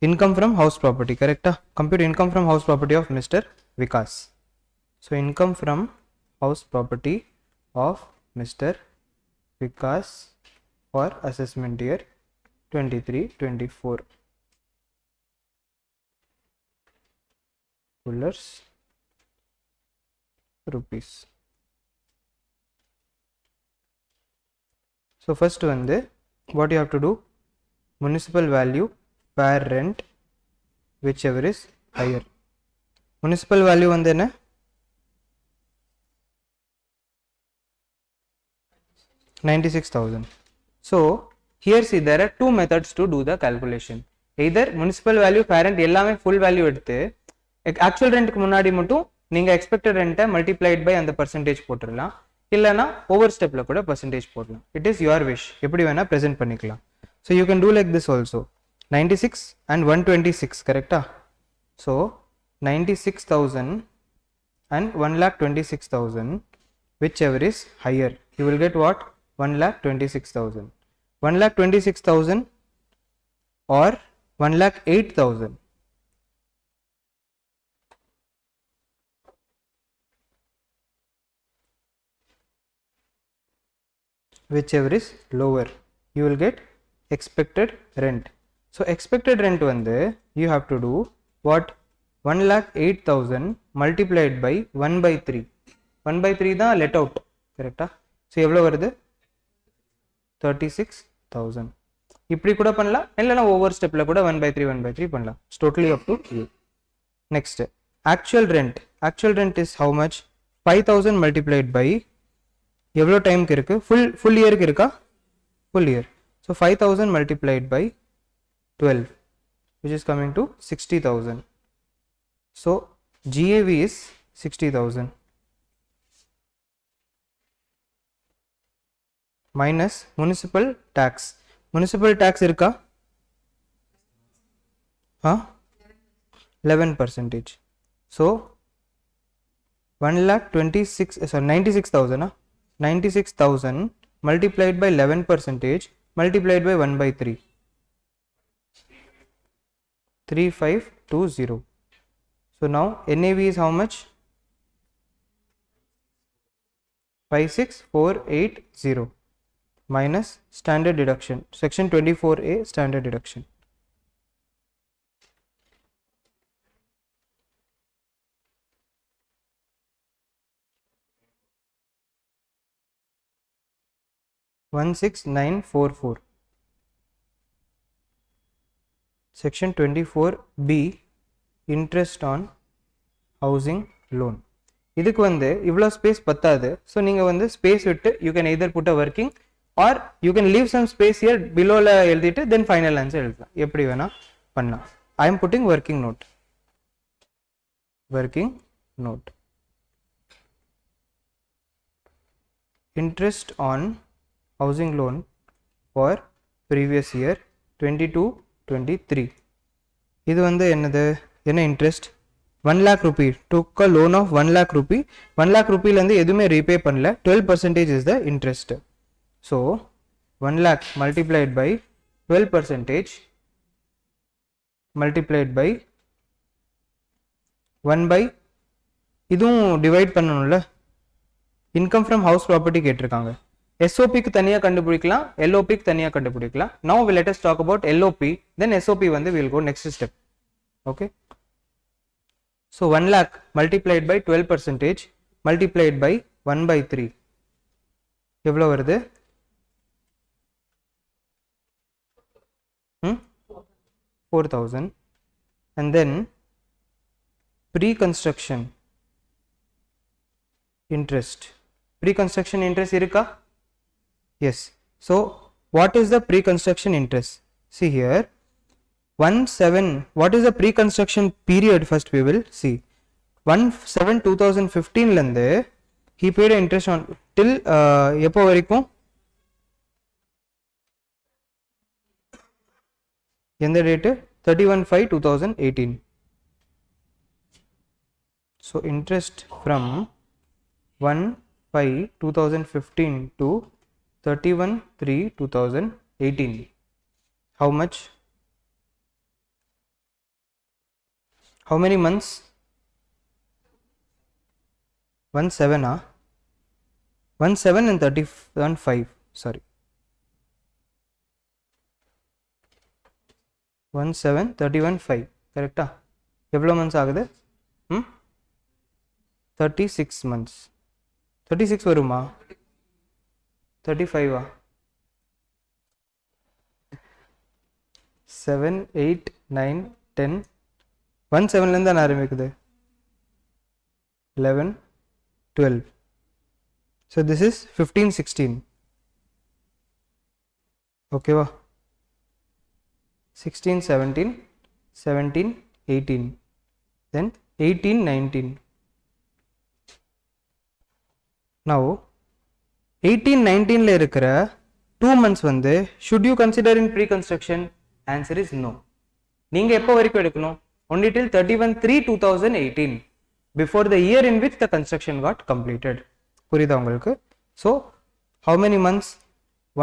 income from house property, correct? Compute income from house property of Mr. Vikas. So income from house property of Mr. Vikas for assessment year 23-24. Fullers rupees. So first one, what you have to do, municipal value per rent whichever is higher. Municipal value வந்து என்ன, 96,000. So here see there are two methods to do the calculation. Either municipal value per rent எல்லாமே full value எடுத்து actual rent க்கு முன்னாடி மட்டும் நீங்க expected rent multiplied by அந்த percentage போட்டுறலாம், இல்லனா over stepல கூட percentage போடலாம். It is your wish, எப்படி வேணா present பண்ணிக்கலாம். So you can do like this also, 96 and 126, correct? So 96,000 and 1,26,000, whichever is higher, you will get what, 1,26,000. 1,26,000 or 1,08,000. Whichever is lower, you will get expected rent. So expected rent வந்து you have to do what, 1,08,000 multiplied by 1 by 3. 1 by 3 தான் let out, correct? So எவ்வளவு வருது, 36,000. இப்படி கூட பண்ணலாம், இல்லனா over ஸ்டெப்ல கூட 1 by 3 பண்ணலாம். It's totally up to you. Next, actual rent. Actual rent is how much, 5,000 multiplied by எவ்வளோ டைம்க்கு இருக்கு, full yearக்கு இருக்கா, full year. So 5,000 multiplied by 12, which is coming to 60,000. So GAV is 60,000 minus municipal tax. Municipal tax இருக்கா, 11%. So 96,000 96,000 multiplied by 11% multiplied by 1 by 3, 3520. So now NAV is how much, 56,480 minus standard deduction, section 24A standard deduction. $16,944. Section 24B interest on housing loan. இதுக்கு வந்து இவ்வளோ space பத்தாது. So நீங்கள் வந்து space விட்டு you can either put a working or you can leave some space here பிலோவில் எழுதிட்டு then final answer எழுதலாம், எப்படி வேணால் பண்ணலாம். I am putting working note. Working note, interest on housing loan for previous year 22-23. இது வந்து என்னது, என்ன interest, 1 lakh rupee, took a loan of 1 lakh rupee. 1 lakh rupee வந்து எதுவுமே ரீபே பண்ணல, 12% is the interest. So 1 lakh multiplied by 12% multiplied by 1 by, இதுவும் divide பண்ணணும்ல, income from house property கேட்டிருக்காங்க. எஸ்ஓபிக்கு தனியாக கண்டுபிடிக்கலாம், எல்ஓபிக்கு தனியாக கண்டுபிடிக்கலாம். Now let us talk about LOP, then SOP வந்து we'll go next step. Okay, so 1 lakh multiplied by 12% multiplied by 1 by 3 எவ்வளோ வருது, 4,000 and then pre-construction interest. Pre-construction interest irukka? Yes. So what is the pre-construction interest? See here 1/7. What is the pre-construction period? First we will see 1/7/2015 lende he paid interest on till எப்போ வரைக்கும் எந்த date 31/5/2018. so interest from 1/5/2015 to 31/3/2018. how much? how many months? 1/7 1/7 and 31/5 sorry 1/7 31/5 கரெக்டா? எவ்வளோ months ஆகுது? 36 months. 36 வருமா? 35 7 8 9 10 1/7 ல இருந்து ஆரம்பிக்குது 11 12. so this is 15 16 okay va 16 17 17 18 then 18 19. now 18 19 ல இருக்கிற 2 months வந்து should you consider in pre construction? answer is no. நீங்க எப்போ வரைக்கும் எடுக்கணும்? only till 31/3/2018 before the year in which the construction got completed. புரியுதா உங்களுக்கு? so how many months?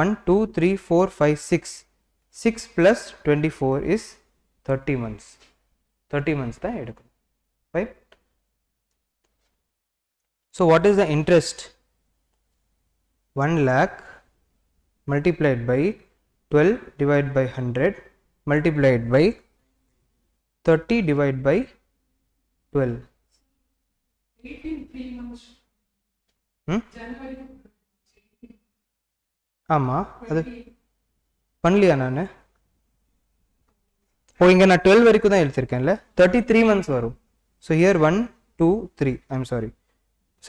1 2 3 4 5 6 6 plus 24 is 30 months. 30 months தான் எடுக்கணும். right? so what is the interest? 1 lakh multiplied by 12 divided by 100 multiplied by 30 divided by 12. 3 months. ஆமா அது பண்ணலையா நான்? ஓ இங்க நான் 12 வரைக்கும் தான் எழுதிருக்கேன்ல 33 months வரும். so here 1 2 3 I'm sorry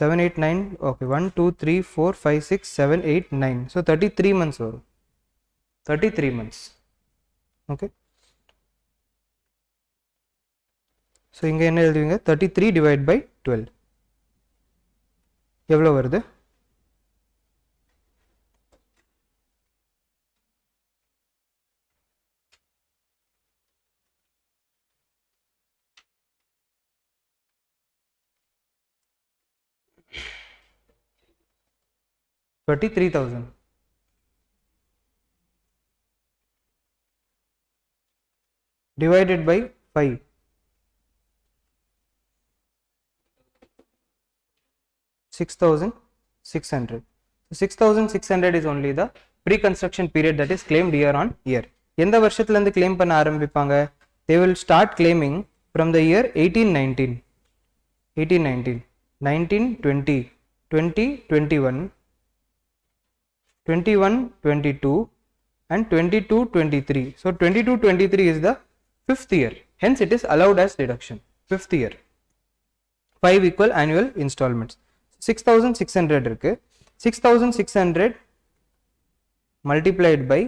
7 8 9 okay 1 2 3 4 5 6 7 8 9 so 33 months வரும். 33 months. okay so இங்க என்ன எழுதுவீங்க? 33 divided by 12 எவ்வளவு வருது? $33,000. divided by 5 6,600. 6,600 is only the pre-construction period that is claimed year on year. எந்த வருஷத்துல இருந்து claim பண்ண ஆரம்பிப்பாங்க? they will start claiming from the year 1819 1819 1920 20 21 21 22 and 22 23. so 22 23 is the 5th year, hence it is allowed as deduction. 5th year 5 equal annual installments. 6,600 இருக்கு. 6,600 multiplied by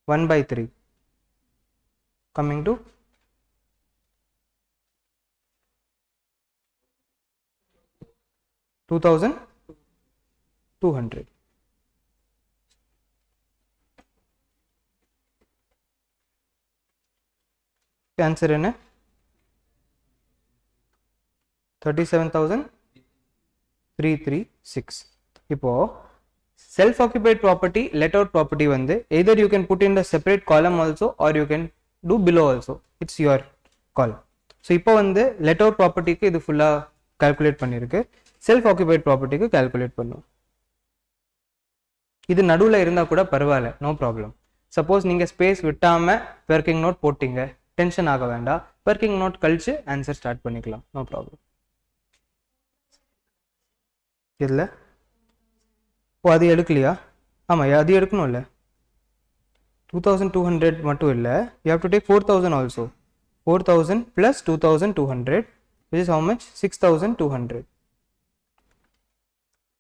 1/3 coming to 2,200. answer என்ன? 37,336. இப்போ self occupied property, let out property வந்து either you can put in the separate column also or you can do below also, it's your call. so இப்போ வந்து let out property க்கு இது ஃபுல்லா calculate பண்ணிருக்கு, self occupied property க்கு calculate பண்ணும். இது நடுவுல இருந்தா கூட பரவாயில்ல, no problem. suppose நீங்க ஸ்பேஸ் விட்டாம working note போட்டீங்க, டென்ஷன் ஆக வேண்டாம், working note கழிச்சு ஆன்சர் ஸ்டார்ட் பண்ணிக்கலாம், no problem. இல்ல ஓ அது எடுக்கலையா? ஆமா அது எடுக்கணும்ல. 2200 மட்டும் இல்லை, you have to take 4000 also. 4000 plus 2200, which is how much? 6200.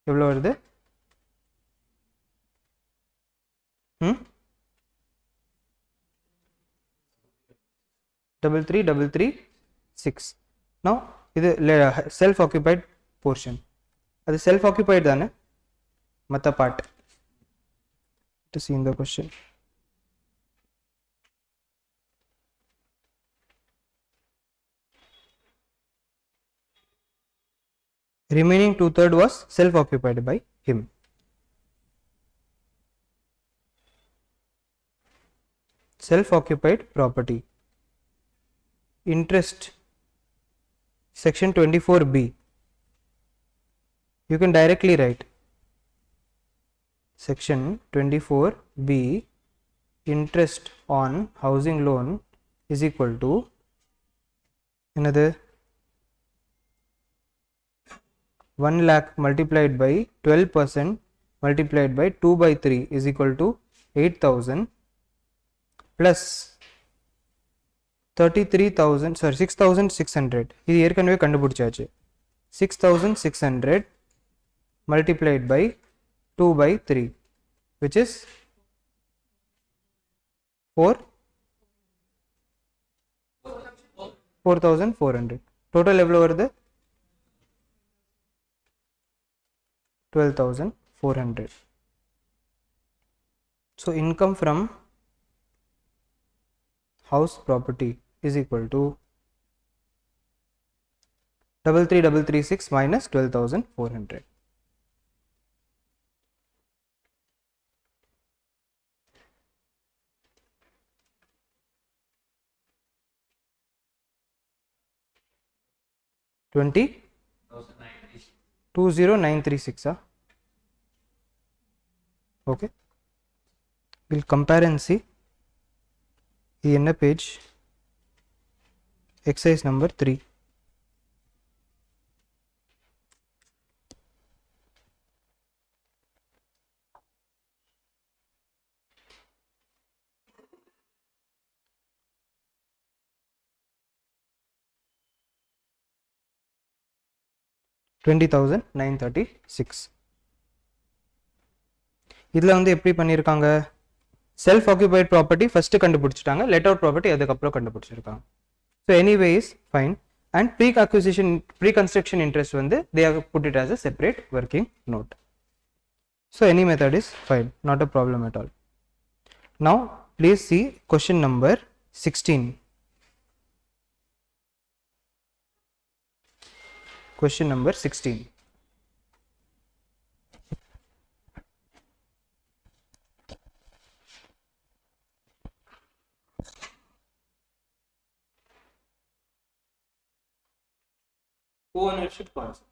எவ்வளோ வருது? Double three 6. Now இது self occupied portion. அது self occupied தானே? மற்ற part to see in the question. Remaining 2/3 was self occupied by him. Self occupied property. Interest, section 24b. You can directly write section 24b, interest on housing loan is equal to another 1 lakh multiplied by 12% multiplied by 2/3 is equal to 8000 plus 6600. இது ஏற்கனவே கண்டுபிடிச்சாச்சு. 6600 multiplied by 2/3, which is 4400. Total எவ்வளோ வருது? 12400. So income from house property is equal to 33336 minus 12400. Twenty 20936. Okay, we'll compare and see. இது என்ன page? Exercise number 3. $20,936. இதில் வந்து எப்படி பண்ணியிருக்காங்க? செல்ஃப் ஆக்குபைட் ப்ராப்பர்ட்டி ஃபர்ஸ்ட் கண்டுபிடிச்சிட்டாங்க, லெட் அவுட் ப்ராப்பர்ட்டி அதுக்கப்புறம் கண்டுபிடிச்சிருக்காங்க. So anyway is fine. And pre construction interest வந்து they have put it as a separate working note. So any method is fine, not a problem at all. Now please see question number 16. Question number 16. Co-ownership concept.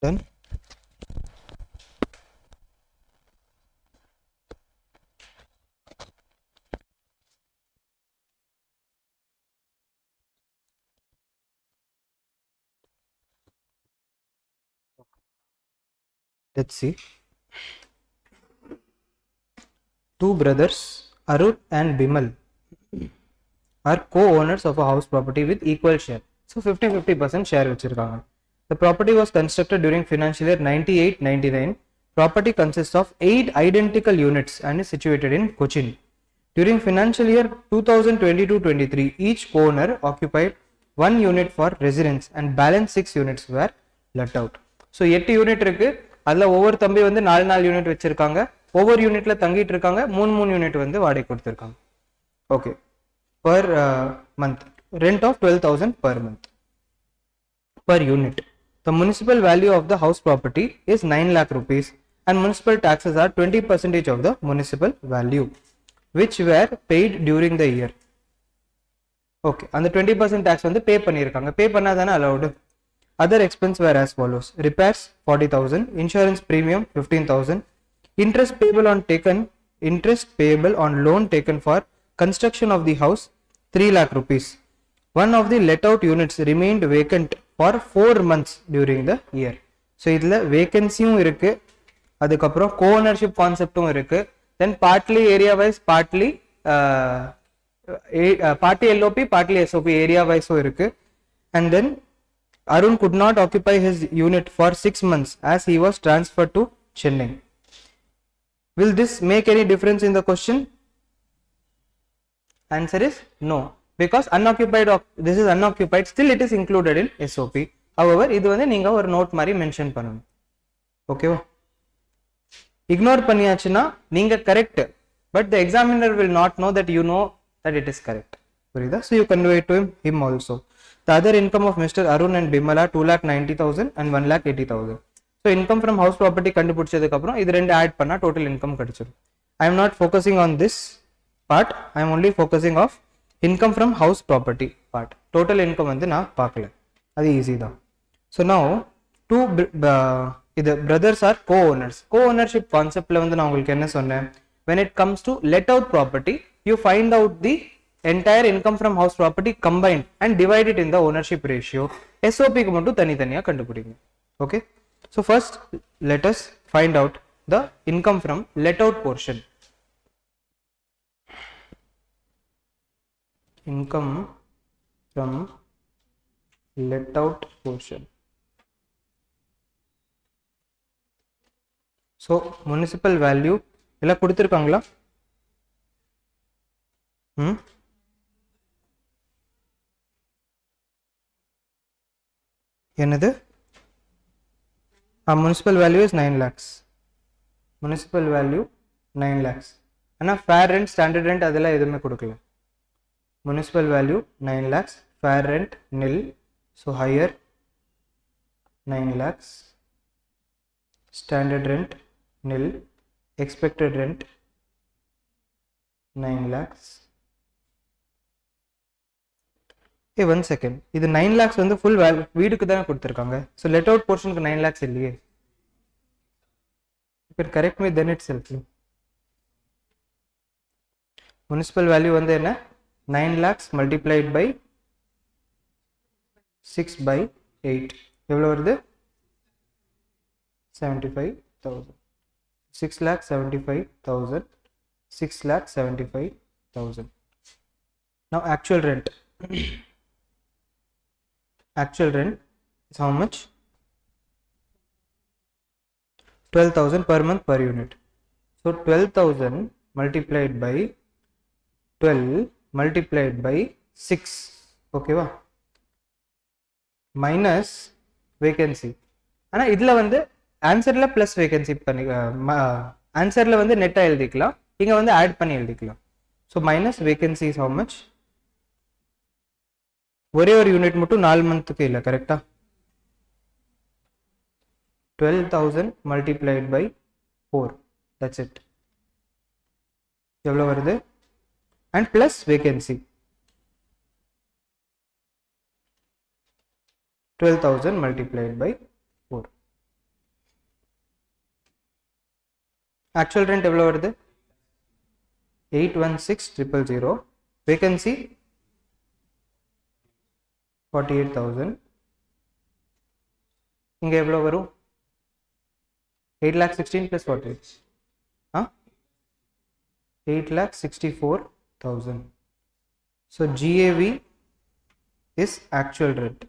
done. Let's see. Two brothers, Arun and Bimal, are co-owners of a house property with equal share. So 50-50% share vechirukanga. The property was constructed during financial year 98-99. Property consists of 8 identical units and is situated in Cochin. During financial year 2022-23, each co-owner occupied 1 unit for residence and balance 6 units were let out. So 8 unit இருக்கு. அதுல ஒவ்வொரு தம்பி வந்து 4 unit வச்சிருக்காங்க. ஒவ்வொரு யூனிட்ல தங்கிட்டு இருக்காங்க. 3 யூனிட் வந்து வாடகை கொடுத்திருக்காங்க. Okay. Per month, rent of 12,000 per month per unit. The municipal value of the house property is 9 lakh rupees and municipal taxes are 20% of the municipal value which were paid during the year. Okay, and the 20% tax வந்து pay பண்ணிருக்காங்க. pay பண்ணாதானே allowed. Other expense were as follows: repairs 40,000, insurance premium 15,000, interest payable on loan taken for construction of the house 3 lakh rupees. One of the let out units remained vacant for 4 months during the year. So இதுல வேகன்சியும் இருக்கு, அதுக்கப்புறம் co-ownership கான்செப்டும் இருக்கு, then partly area wise, partly LOP, partly SOP area wise இருக்கு. And then Arun could not occupy his unit for 6 months as he was transferred to Chennai. Will this make any difference in the question? Answer is no, because unoccupied, this is unoccupied, still it is included in SOP. However, இது வந்து நீங்க ஒரு note மாதிரி mention பண்ணணும். ஓகேவா? Ignore பண்ணியாச்சுன்னா நீங்க correct, but the examiner will not know that you know that it is correct. புரியுதா? So you convey to him also. The other income of Mr. Arun and Bimala 2,90,000 and 1,80,000. So income from house property கண்டுபிடிச்சதுக்கு அப்புறம் இது ரெண்டு add பண்ணா total income கிடைச்சிடும். I am not focusing on this part, I am only focusing of income from house property part. Total income வந்து நான் பார்க்கல, அது easy தான். So now two இது brothers are co-owners. Co-ownership conceptல வந்து நான் உங்களுக்கு என்ன சொன்னேன்? When it comes to let out property, you find out the entire income from house property combined and divide it in the ownership ratio. SOP க்கு மட்டும் தனித்தனியா கண்டுபிடிங்க. Okay, so first let us find out the income from let out portion. Income from let out portion. So municipal value எல்லாம் கொடுத்திருக்காங்களா? என்னது? municipal value is 9 lakhs. Municipal value 9 lakhs. ஆனா fair rent, standard rent அதெல்லாம் எதுவுமே கொடுக்கல. Municipal value 9 lakhs, fair rent nil, so higher 9 lakhs, standard rent nil, expected rent 9 lakhs. Hey, 1 second, இது 9 lakhs வந்து full value வீடுக்கு தானே கொடுத்திருக்காங்க. So let out portion க்கு 9 lakhs இல்லையே. You can correct me then itself. Municipal value வந்து என்ன? 9 lakhs multiplied by 6 by 8 எவ்வளவு வருது? 75,000. 6,75,000, 6,75,000. Now actual rent. Actual rent is how much? 12,000 per month per unit. So 12,000 multiplied by 12 multiplied by 6, okay va, minus vacancy. ஆனா இதுல வந்து ஆன்சர்ல plus vacancy பண்ணி ஆன்சர்ல வந்து நெட்டா எழுதிக்கலாம், இங்க வந்து ஆட் பண்ணி எழுதிக்கலாம். So minus vacancy is how much? ஒரே ஒரு யூனிட் மட்டும் 4 மந்த்துக்கு இல்லை, கரெக்டா? 12,000 multiplied by 4, that's it. எவ்வளவு வருது? and plus vacancy 12,000 multiplied by 4. actual rent எவ்வளவு வருது 816000 vacancy 48000 இங்க எவ்வளவு வரும் 8,16,000 plus 48 8,64,000 so GAV is actual rent.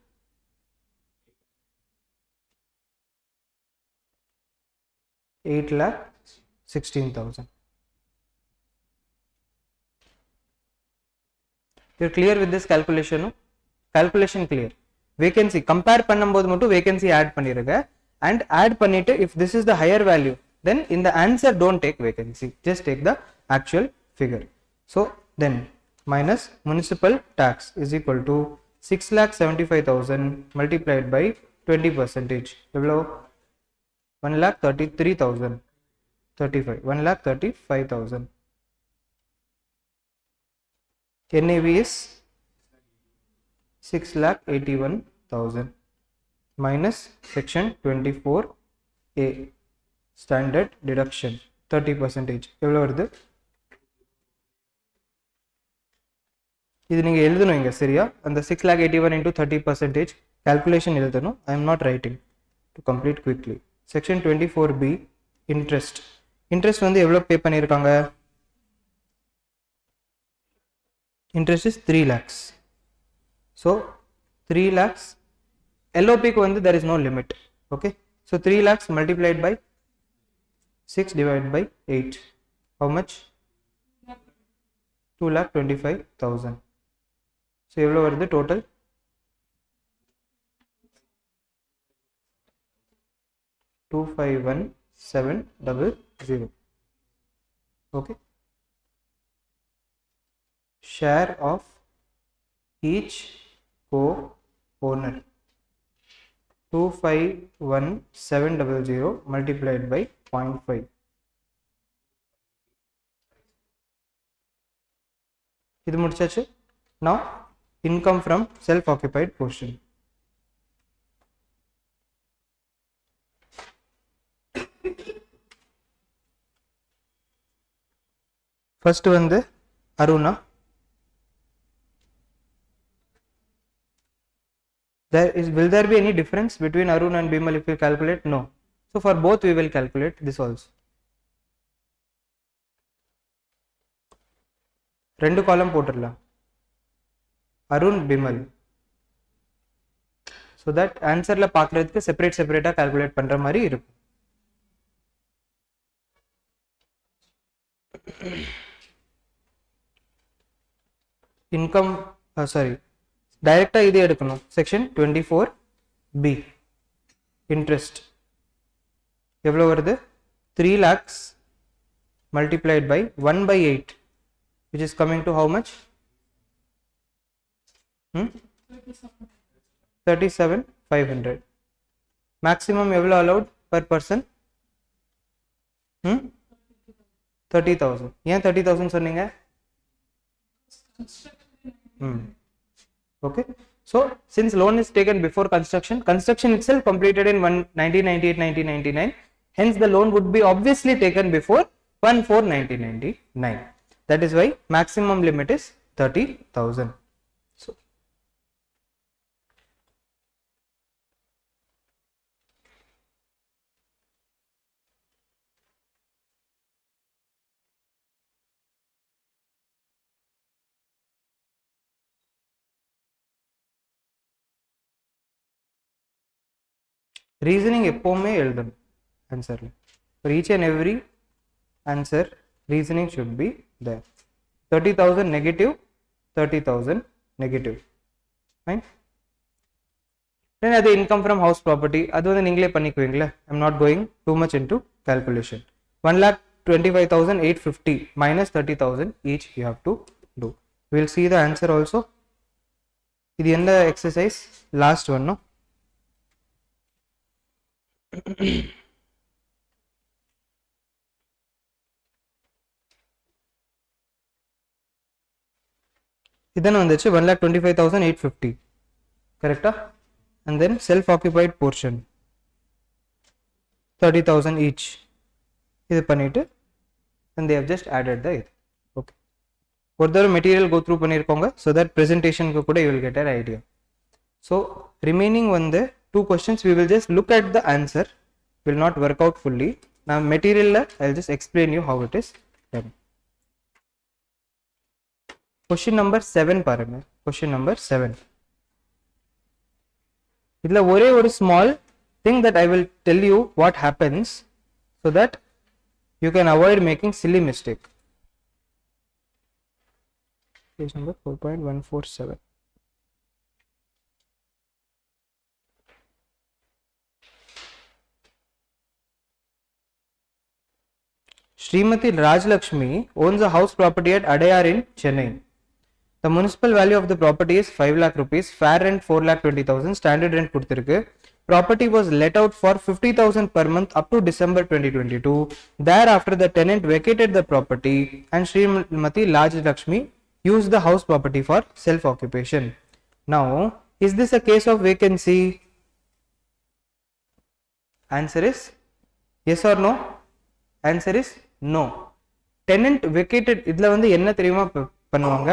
$8,16,000. You're clear with this calculation? No? Calculation clear. Vacancy compare பண்ணும்போது மட்டும் vacancy add பண்ணிருங்க and add பண்ணிட்டு if this is the higher value then in the answer don't take vacancy, just take the actual figure. So then minus municipal tax is equal to 6,75,000 multiplied by 20%. எவ்வளோ 1,33,000 35 1,35,000. NAV is 6,81,000 minus section 24A standard deduction 30%. எவ்வளவு வருது இது நீங்க எழுதணும் இங்க சரியா அந்த 6,81,000 into 30% calculation எழுதணும். I am not writing to complete quickly. Section 24B interest வந்து எவ்வளவு பே பண்ணிருக்காங்க interest is 3 lakhs. So 3 lakhs LOP க்கு வந்து there is no limit. Okay, so 3 lakhs multiplied by 6 divided by 8 how much 2,25,000. so எவ்வளவு வருது total 251,700. okay, share of each co-owner 251,700 multiplied by 0.5. இது முடிச்சாச்சு. Now income from self occupied portion. first வந்து Aruna. Will there be any difference between Arun and Bimal if we calculate? No. So for both we will calculate this also. ரெண்டு காலம் போட்டுடலாம் Arun Bimal so that answerல பார்க்கிறதுக்கு செப்பரேட்டா calculate பண்ற மாதிரி இருக்கும். income டைரக்டா இது எடுக்கணும். செக்ஷன் 24B interest எவ்வளவு வருது 3 lakhs multiplied by 1 by 8 which is coming to how much 37,500. maximum எவ்வளவு allowed per person 30,000. ஏன் 30,000 சொன்னீங்க okay, so since loan is taken before construction itself completed in 1998-1999, hence the loan would be obviously taken before 1/4/1999. that is why maximum limit is 30,000. so reasoning எப்பவுமே எழுதணும் ஆன்சர்ல. for each and every answer reasoning should be there. 30,000 negative 30,000 negative fine. then அது income from house property அது வந்து நீங்களே பண்ணிக்குவீங்களா. I am not going too much into calculation. 1,25,850 minus 30,000 each you have to do. we will see the answer also. இது என்ன exercise last one no. இதன வந்துச்சு 1,25,850 கரெக்ட்டா. and then self occupied portion 30,000 each இது பண்ணிட்டு and they have just added the இது. Okay. ஒரு தடவை material go through பண்ணியிருக்கோங்க, ஸோ தட் ப்ரெசன்டேஷனுக்கு கூட you will get an idea. So remaining வந்து 2 questions we will just look at the answer, will not work out fully. Now material I will just explain you how it is done. Question number 7 பாருங்க. Question number 7. இதுல ஒரே ஒரு small thing that I will tell you what happens so that you can avoid making silly mistake. Page number 4.147. Srimati Rajlakshmi owns a house property at Adayar in Chennai. The municipal value of the property is 5 lakh rupees, fair rent 4,20,000, standard rent கொடுத்திருக்கு. Property was let out for 50,000 per month up to December 2022. Thereafter, the tenant vacated the property and Srimati Rajlakshmi used the house property for self-occupation. Now, is this a case of vacancy? Answer is yes or no? Answer is no. Tenant vacated, idla vandu enna theriyuma பண்ணுவாங்க,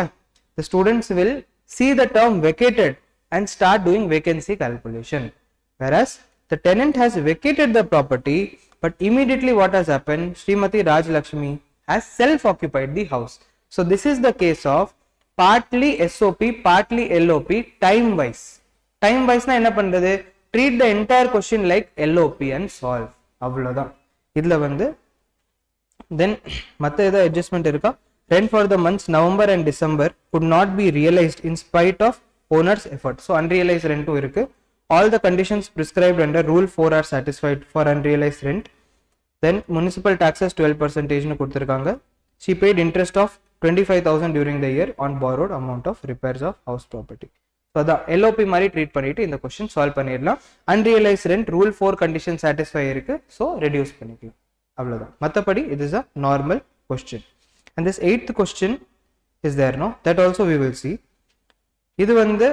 the students will see the term vacated and start doing vacancy calculation. Whereas the tenant has vacated the property, but immediately what has happened, Srimati Rajlakshmi has self-occupied the house. So this is the case of partly SOP, partly LOP, time wise. Time wise na enna pandrathu, treat the entire question like LOP and solve. அவ்வளவுதான். இதுல வந்து then மத்த ஏதோ adjustment இருக்கா? Rent for the months November and December could not be realized in spite of owner's effort. So unrealized rent இருக்கு. All the conditions prescribed under Rule 4 are satisfied for unrealized rent. Then municipal taxes 12% னு கொடுத்திருக்காங்க. She paid interest of 25,000 during the year on borrowed amount of repairs of house property. So அதான் LOP மாதிரி treat பண்ணிட்டு இந்த question solve பண்ணிடலாம். Unrealized rent Rule 4 condition satisfy இருக்கு, so reduce பண்ணிக்கலாம். அவ்வளவுதான். மற்றபடி it is a normal question. And this 8th question is there, no? That also we will see. இது வந்து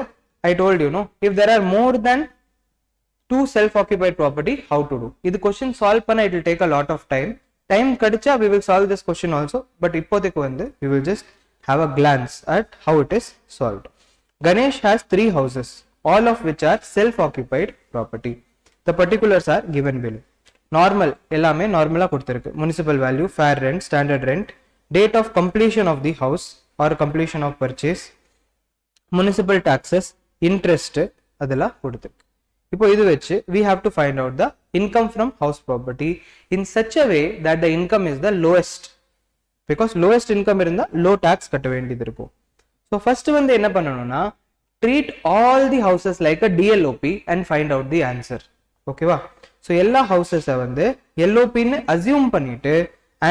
I told you, no, if there are more than 2 self-occupied property, how to do? This question solve panna it will take a lot of time. Time kadicha we will solve this question also, but ippodhikku vandu we will just have a glance at how it is solved. Ganesh has 3 houses, all of which are self-occupied property. The particulars are given below. Normal ellame normala kuduthirukku. Municipal value, fair rent, standard rent, date of completion of the house or completion of purchase, municipal taxes, interest adala கொடுத்திருக்கு. இப்போ இது வெச்சு we have to find out the income from house property in such a way that the income is the lowest, because lowest income இருந்தா low tax கட்ட வேண்டியது இருக்கும். So first வந்து என்ன பண்ணனும்னா, treat all the houses like a DLOP and find out the answer. ஓகேவா? So எல்லா houses வந்து LOP ன்னு assume பண்ணிட்டு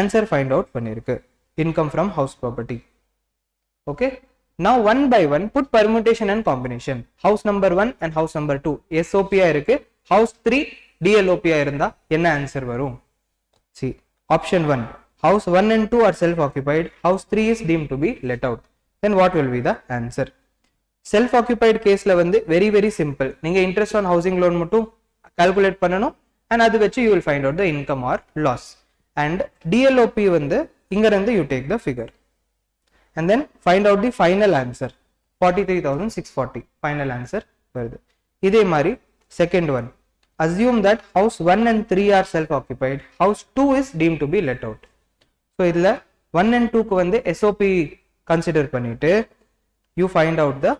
answer find out பண்ணிருக்கு, income from house property. Okay, now one by one put permutation and combination. House number 1 and house number 2 SOP ஆ இருக்கு, house 3 DLOP ஆ இருந்தா என்ன answer வரும்? See, option 1, house 1 and 2 are self occupied, house 3 is deemed to be let out. Then what will be the answer? Self occupied caseல வந்து very very simple. நீங்க interest on housing loan மட்டும் calculate பண்ணனும், and அது வெச்சு you will find out the income or loss. And DLOP வந்து இங்க இருந்து you take the figure and then find out the final answer. 43,640 final answer வருது. இதே மாதிரி second one, assume that house 1 and 3 are self occupied, house 2 is deemed to be let out. So இதுல 1 and 2 க்கு வந்து SOP consider பண்ணிட்டு you find out the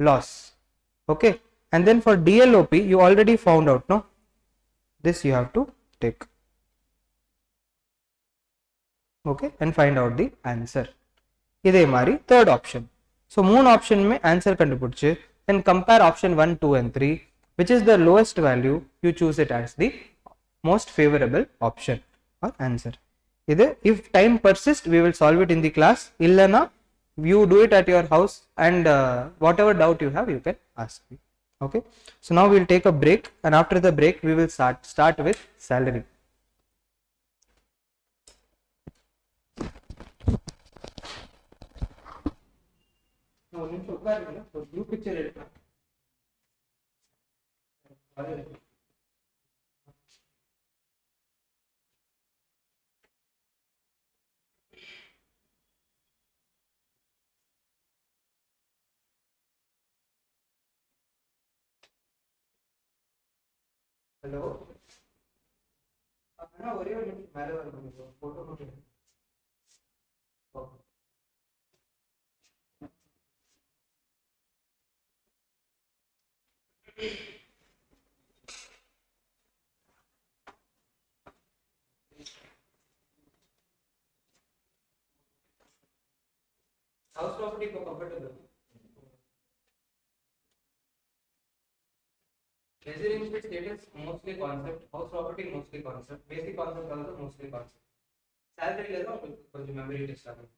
loss. Okay, and then for DLOP you already found out, no? This you have to take. Okay, and find out the answer. இதே மாதிரி third option. So மூணு ஆப்ஷனுமே answer கண்டுபிடிச்சு then compare option 1, 2 and 3, which is the lowest value, you choose it as the most favorable option or answer. இது if time persists we will solve it in the class, illana you do it at your house and whatever doubt you have you can ask me. Okay, so now we will take a break, and after the break we will start with salary. ஒரு நிமிஷம் உட்காருங்க, ஒரு group picture எடுக்கலாம். Hello அண்ணா ஒரே ஒரு நிமிஷம் மேலே வரணும் ஃபோட்டோ மட்டும் ஓகே. हाउस प्रॉपर्टी को comfortable residential status mostly concept house property mostly concept basic concept also mostly concept salary ல தான் உங்களுக்கு கொஞ்சம் மெமரி டெஸ்ட் ஆகும்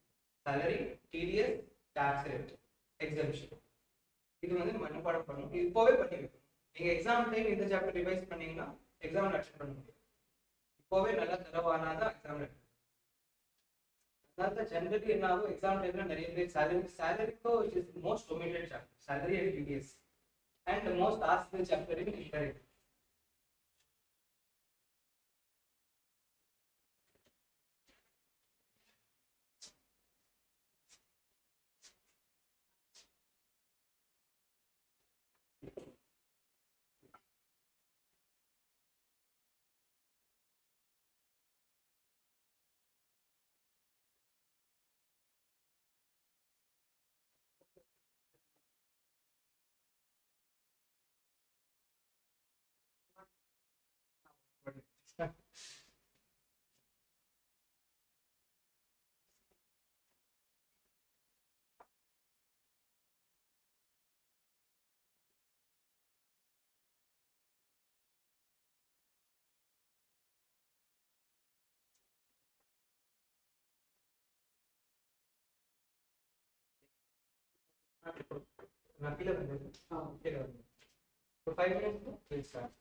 salary TDS tax rate exemption இது வந்து மனப்பாடம் பண்ணணும் இப்போவே பண்ணி வைக்கணும் நீங்க எக்ஸாம் டைம் இந்த சாப்டர் ரிவைஸ் பண்ணீங்கன்னா எக்ஸாம் அட்டெண்ட் பண்ண முடியும் இப்போவே நல்லா தரவானாதான் எக்ஸாம் அதான் ஜெனரலி என்ன ஆகும் எக்ஸாம் டைம்ல நிறைய பேர் salary which is most omitted chapter salary and TDS and the most asked chapter in indirect நான் கீழே வந்து கீழே வந்து for 5 minutes we'll start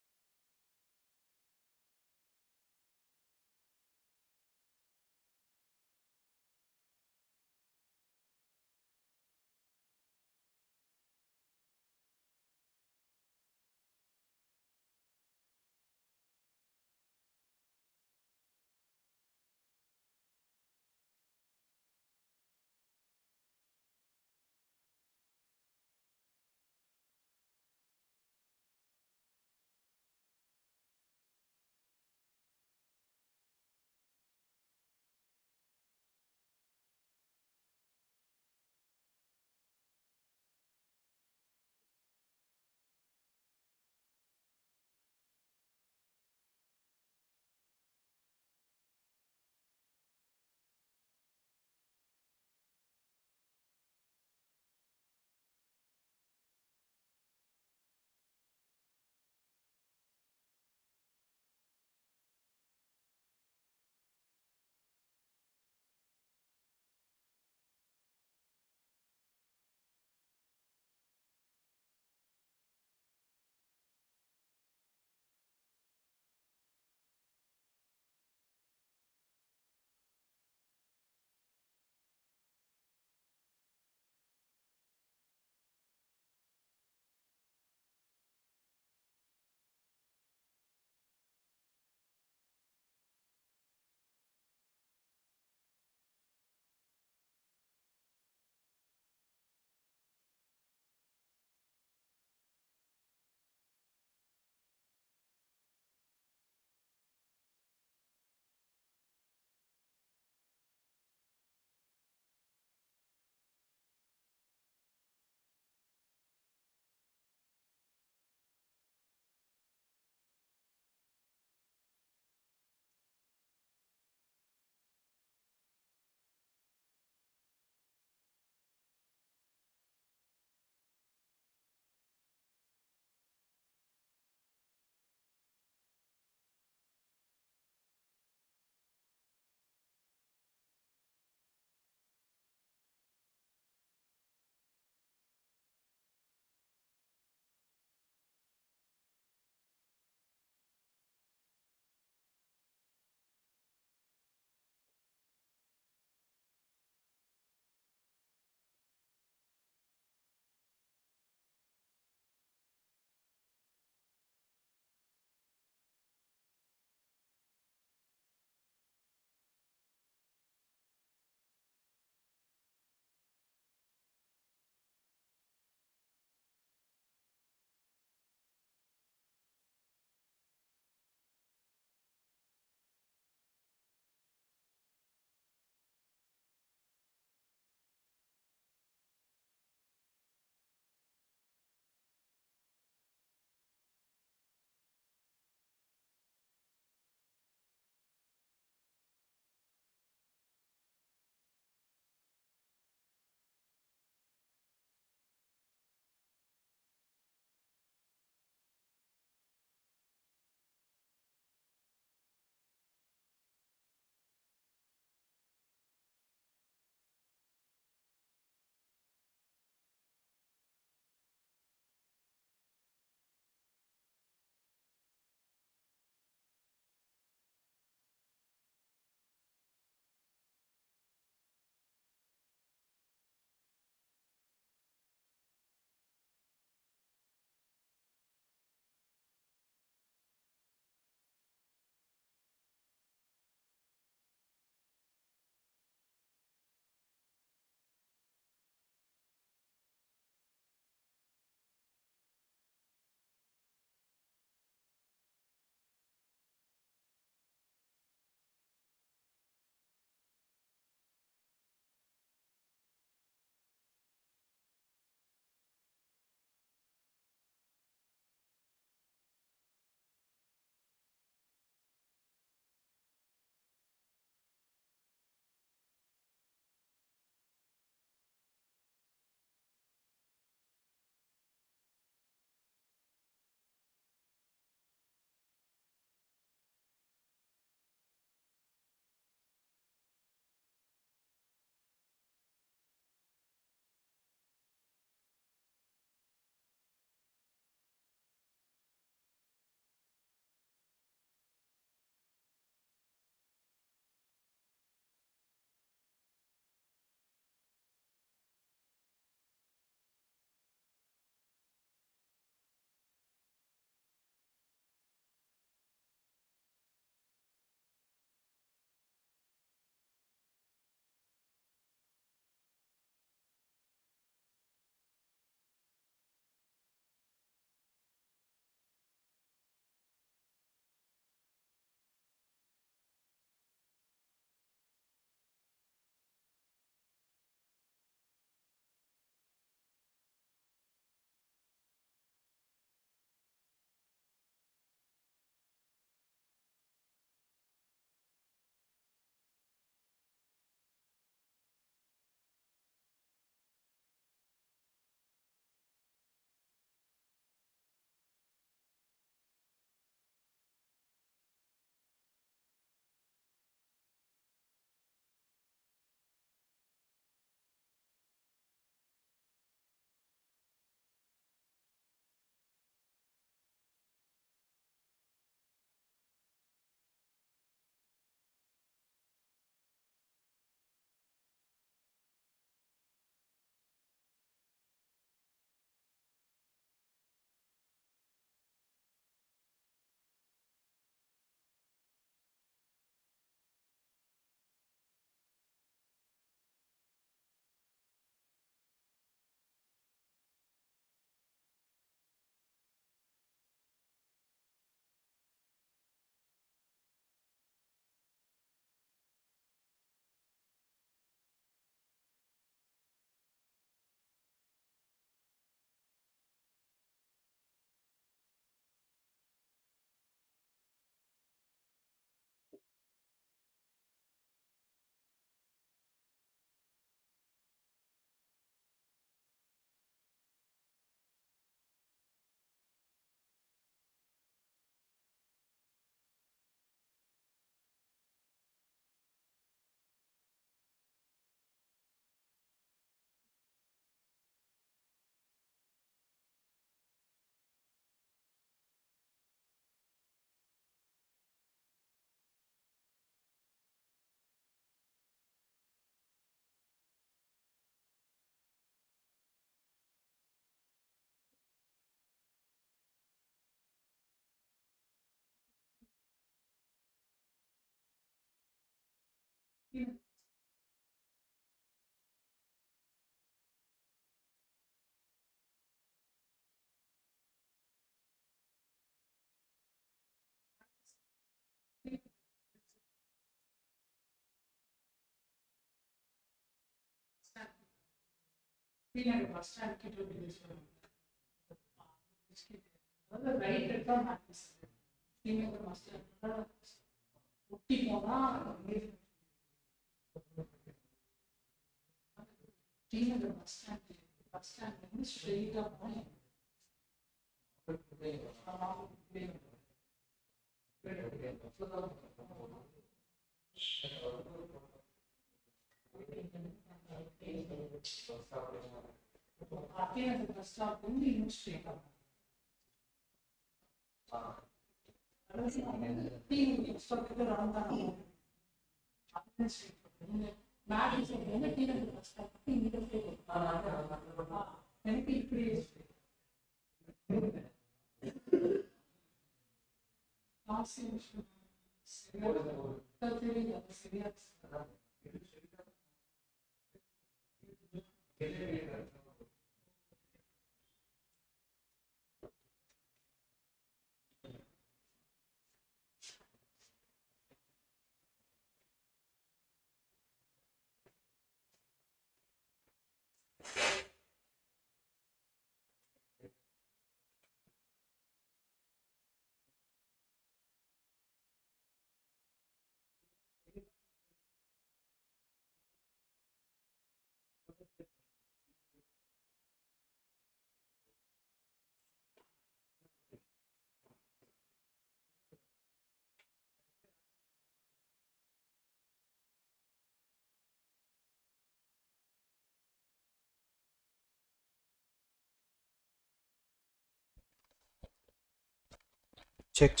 Check.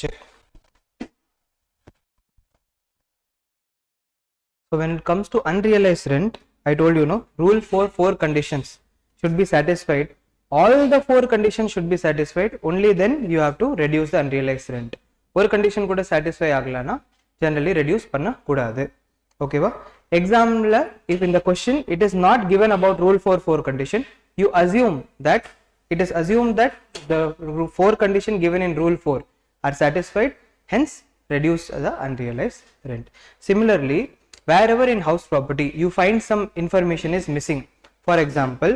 So when it comes to unrealized rent, I told you, no, rule for 4 conditions should be satisfied. All the 4 conditions should be satisfied. Only then you have to reduce the unrealized rent. ஒரு condition கூட satisfy ஆகலனா generally reduce பண்ண கூடாது. ஓகேவா? Examல if in the question it is not given about rule for 4 condition, you assume that it is assumed that the 4 condition given in rule 4 are satisfied, hence reduce the unrealized rent. Similarly, wherever in house property you find some information is missing, for example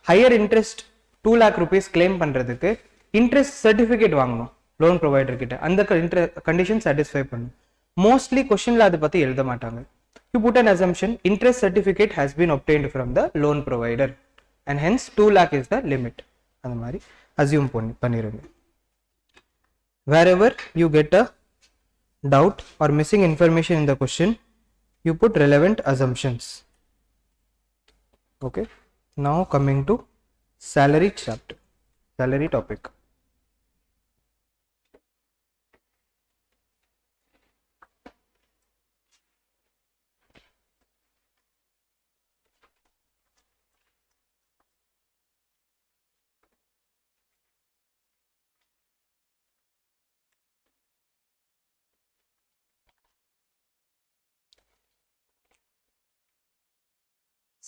higher interest 2 lakh rupees claim பண்றதுக்கு interest certificate வாங்கணும் loan provider கிட்ட, அந்த condition satisfy பண்ணும். Mostly questionல அது பத்தி எழுத மாட்டாங்க. You put an assumption interest certificate has been obtained from the loan provider and hence 2 lakh is the limit. அந்த மாதிரி assume பண்ணிருங்க. Wherever you get a doubt or missing information in the question, you put relevant assumptions. Okay, now coming to salary chapter, salary topic.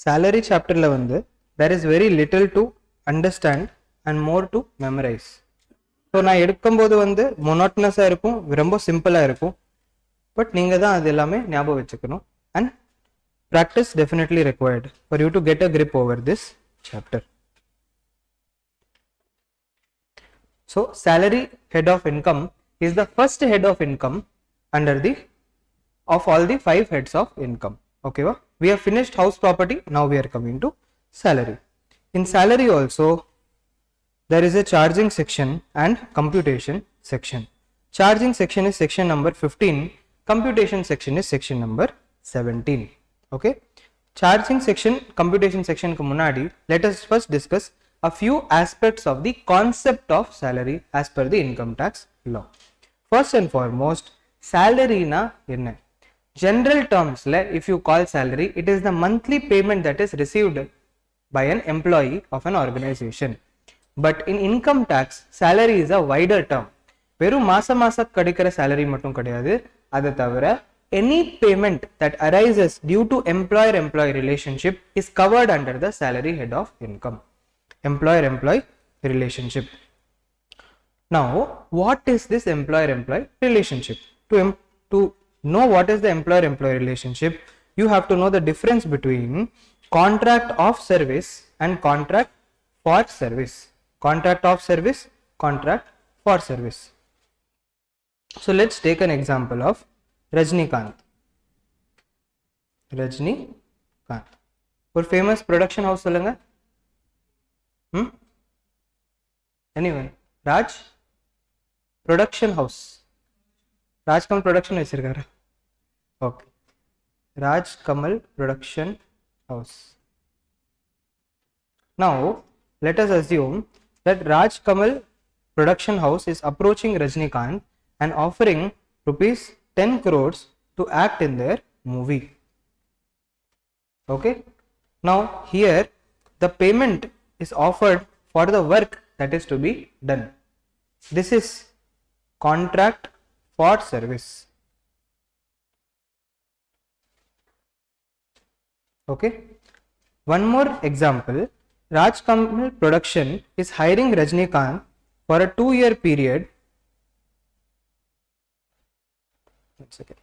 Salary chapter la vandu there is very little to understand and more to memorize. So நான் எடுக்கும்போது வந்து monotonous இருக்கும், ரொம்ப சிம்பிளா இருக்கும், but நீங்க தான் அது எல்லாமே ஞாபகம் வச்சுக்கணும் and practice definitely required for you to get a grip over this chapter. So salary head of income is the first head of income under the of all the 5 heads of income. Okay, we have finished house property, now we are coming to salary. In salary also there is a charging section and computation section. Charging section is section number 15, computation section is section number 17. Okay, charging section, computation section ku munadi let us first discuss a few aspects of the concept of salary as per the income tax law. First and foremost, salary na enna? General terms, if you call salary, it is the monthly payment that is received by an employee of an organization. But in income tax, salary is a wider term. வெறும் மாச கிடைக்கிற salary மட்டும் கிடையாது, அது தவிர any payment that arises due to employer-employee relationship is covered under the salary head of income. Employer-employee relationship. Now, what is this employer-employee relationship? To know what is the employer-employee relationship, you have to know the difference between contract of service and contract for service. Contract of service, contract for service. So let's take an example of Rajnikant. ஒரு famous production house சொல்லுங்க. Anyone? Raj? Production house. Raj Kamal production வச்சிருக்காரு. Okay. Raj Kamal production house. Now, let us assume that Raj Kamal production house is approaching Rajnikant and offering rupees 10 crores to act in their movie. Okay. Now, here the payment is offered for the work that is to be done. This is contract for service. Okay. One more example. Raj Kamal production is hiring Rajnikant for a 2-year period. One second.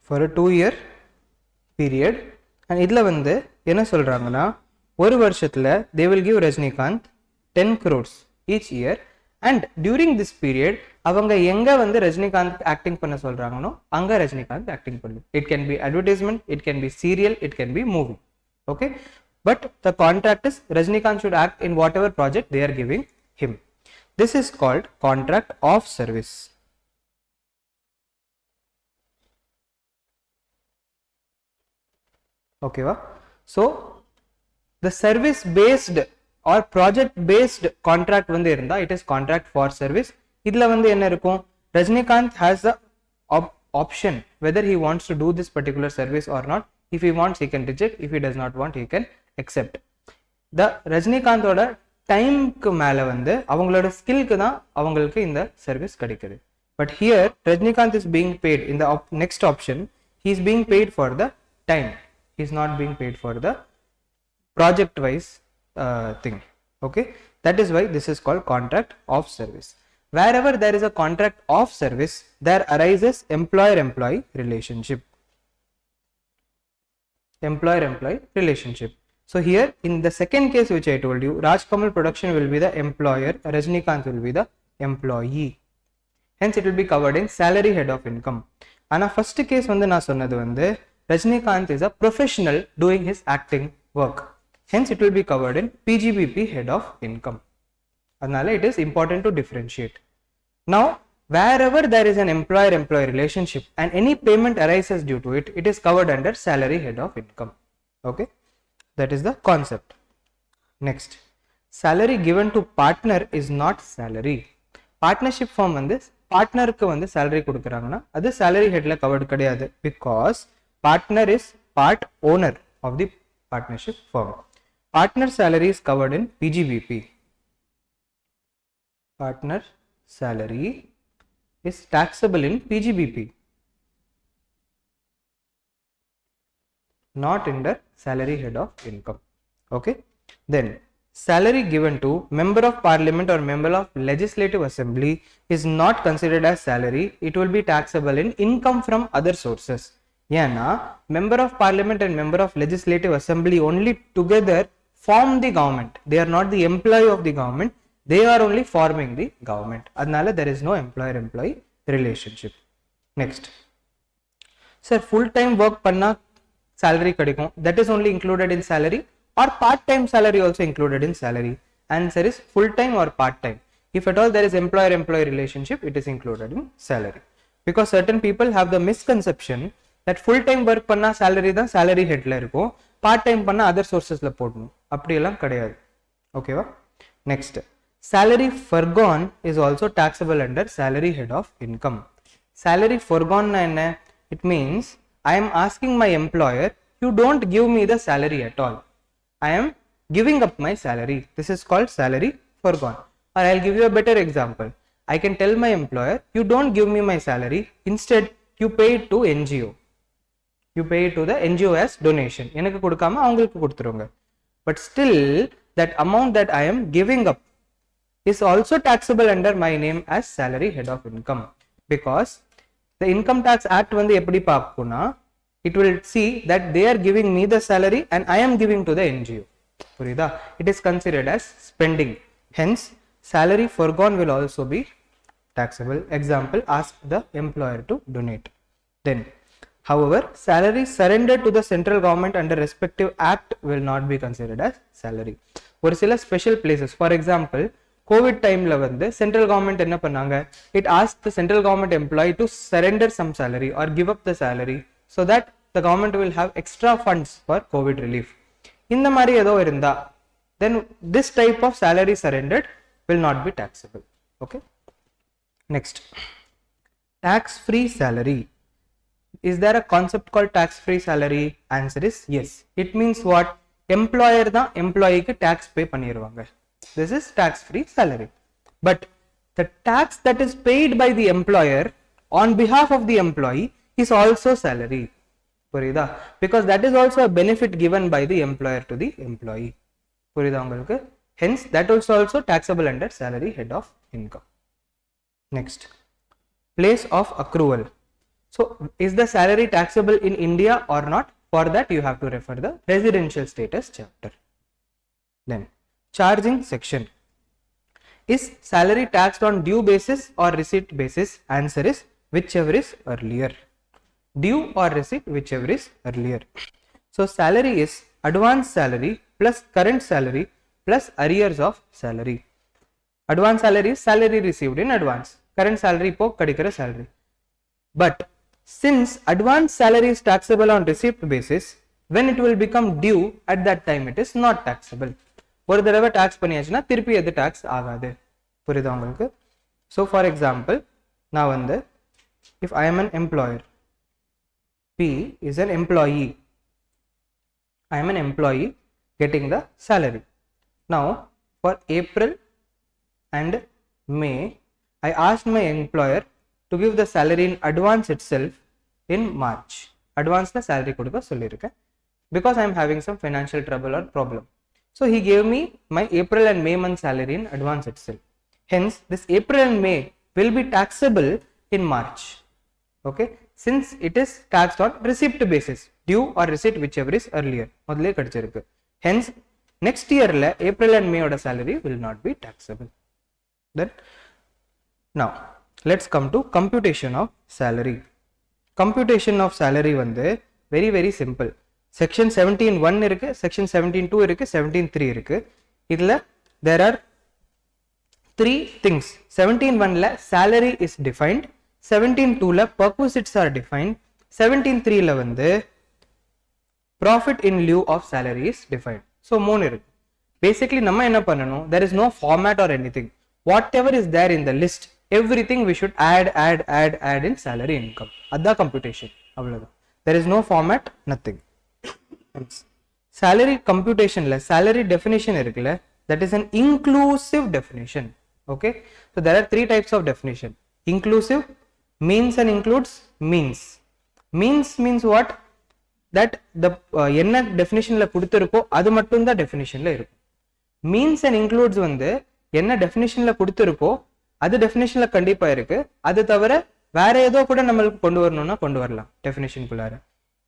For a 2-year period, and idla வந்து என்ன சொல்றாங்கன்னா ஒரு வருஷத்துல they will give Rajnikant 10 crores each year, and during this period அவங்க எங்க வந்து Rajinikanth acting பண்ண சொல்றாங்கனோ அங்க ரஜினிகாந்த் ஆக்டிங் பண்ணும். It can be advertisement, it can be serial, it can be movie. Okay, but the contract is Rajnikant should act in whatever project they are giving him. This is called contract of service. Okay va? So the service based or project based contract வந்து இருந்தா it is contract for service. இதுல வந்து என்ன இருக்கும், Rajnikant has the option whether he wants to do this particular service or not. If he wants, he can reject. If he does not want, he can accept. The Rajnikant ஓட டைம்க்கு மேல வந்து அவங்களோட ஸ்கில்க்கு தான் அவங்களுக்கு இந்த சர்வீஸ் கிடைக்குது. But here Rajnikant is being paid in the next option. He is being paid for the time. He is not being paid for the project wise thing. Okay, that is why this is called contract of service. Wherever there is a contract of service, there arises employer-employee relationship. Employer-employee relationship. So here in the second case which I told you, Raj Kamal production will be the employer, Rajnikant will be the employee. Hence it will be covered in salary head of income. Ana first case வந்து நான் சொன்னது வந்து Rajnikant is a professional doing his acting work. Hence it will be covered in PGBP head of income. Adnala it is important to differentiate. Now, wherever there is an employer-employee relationship and any payment arises due to it, it is covered under salary head of income. Okay, that is the concept. Next, salary given to partner is not salary. Partnership firm வந்து பார்ட்னருக்கு வந்து salary கொடுக்குறாங்கன்னா அது salary headல covered கிடையாது, because partner is part owner of the partnership firm. Partner salary is covered in PGBP. Partner salary is taxable in PGBP, not under salary head of income. Okay, then salary given to member of parliament or member of legislative assembly is not considered as salary. It will be taxable in income from other sources. ஏன்னா member of parliament and member of legislative assembly only together form the government. They are not the employee of the government, they are only forming the government. Adnala there is no employer-employee relationship. Next, sir, full time work panna salary kadikum, that is only included in salary, or part time salary also included in salary? Answer is full time or part time. If at all there is employer-employee relationship, it is included in salary, because certain people have the misconception that full time work panna salary தான் salary head la இருக்கும், part time panna other sources la போடணும், அப்படி எல்லாம் கிடையாது. ஓகேவா? Next, salary foregone is also taxable under salary head of income. Salary foregone na enna? It means I am asking my employer, you don't give me the salary at all. I am giving up my salary. This is called salary foregone. Or I'll give you a better example. I can tell my employer, you don't give me my salary, instead you pay it to NGO. You pay it to the NGO as donation. எனக்கு கொடுக்காம அவங்களுக்கு கொடுத்துருங்க. But still that amount that I am giving up is also taxable under my name as salary head of income, because the income tax act வந்து எப்படி பார்க்கும்னா, it will see that they are giving me the salary and I am giving to the NGO. புரியுதா? It is considered as spending. Hence salary foregone will also be taxable. Example, ask the employer to donate. Then however, salary surrendered to the central government under respective act will not be considered as salary. ஒரு சில special places, for example, COVID timeல வந்து central government என்ன பண்ணாங்க, it asked the central government employee to surrender some salary or give up the salary so that the government will have extra funds for COVID relief. இந்த மாதிரி ஏதோ இருந்தா, then this type of salary surrendered will not be taxable. Okay. Next, tax-free salary. Is there a concept called tax-free salary? Answer is yes. It means what? Employer da employee ku tax pay பண்ணிடுவாங்க. This is tax-free salary. But the tax that is paid by the employer on behalf of the employee is also salary. புரியுதா? Because that is also a benefit given by the employer to the employee. புரியுதா உங்களுக்கு? Hence that is also taxable under salary head of income. Next, place of accrual. So is the salary taxable in India or not? For that you have to refer the residential status chapter. Then charging section. Is salary taxed on due basis or receipt basis? Answer is whichever is earlier. Due or receipt, whichever is earlier. So salary is advance salary plus current salary plus arrears of salary. Advance salary is salary received in advance. Current salary po kadikira salary. But since advance salary is taxable on receipt basis, when it will become due, at that time it is not taxable. ஒரு தடவை tax பண்ணியாச்சுனா திருப்பி எது tax ஆகாது. புரியுதா உங்களுக்கு? So for example, நான் வந்து if I am an employer, P is an employee. I am an employee getting the salary. Now for April and May, I asked my employer to give the salary in advance itself in March. Advance the salary கொடுக்க சொல்லிருக்கேன், because I am having some financial trouble or problem. So he gave me my April and May month salary in advance itself. Hence this April and May will be taxable in March. Okay, since it is taxed on receipt basis, due or receipt, whichever is earlier. முதல்ல கிடைச்சிருக்கு. Hence next year la April and May oda salary will not be taxable. Then now let's come to computation of salary. Computation of salary வந்து very simple. Section 17.1 இருக்கு, section 17.2 இருக்கு, 17.3 இருக்கு. இதுல there are three things. 17.1 ல salary is defined, 17.2 ல perquisites are defined, 17.3 ல வந்து profit in lieu of salary is defined. So மூணு இருக்கு. Basically நம்ம என்ன பண்ணணும், there is no format or anything. Whatever is there in the list, everything we should add in salary income. Adha computation. அவ்வளவுதான். There is no format, nothing. Salary computation la salary definition irukla, that is an inclusive definition. Okay, so there are three types of definition. Inclusive means and includes means. Means what? That the enna definition la kuduthirukko adu mattum da definition la irukum. Means and includes வந்து என்ன definitionல கொடுத்திருக்கோ அது definitionல கண்டிப்பா இருக்கு, அது தவிர வேற ஏதோ கூட நம்மளுக்கு கொண்டு வரணும்னா கொண்டு வரலாம் definition குள்ளார.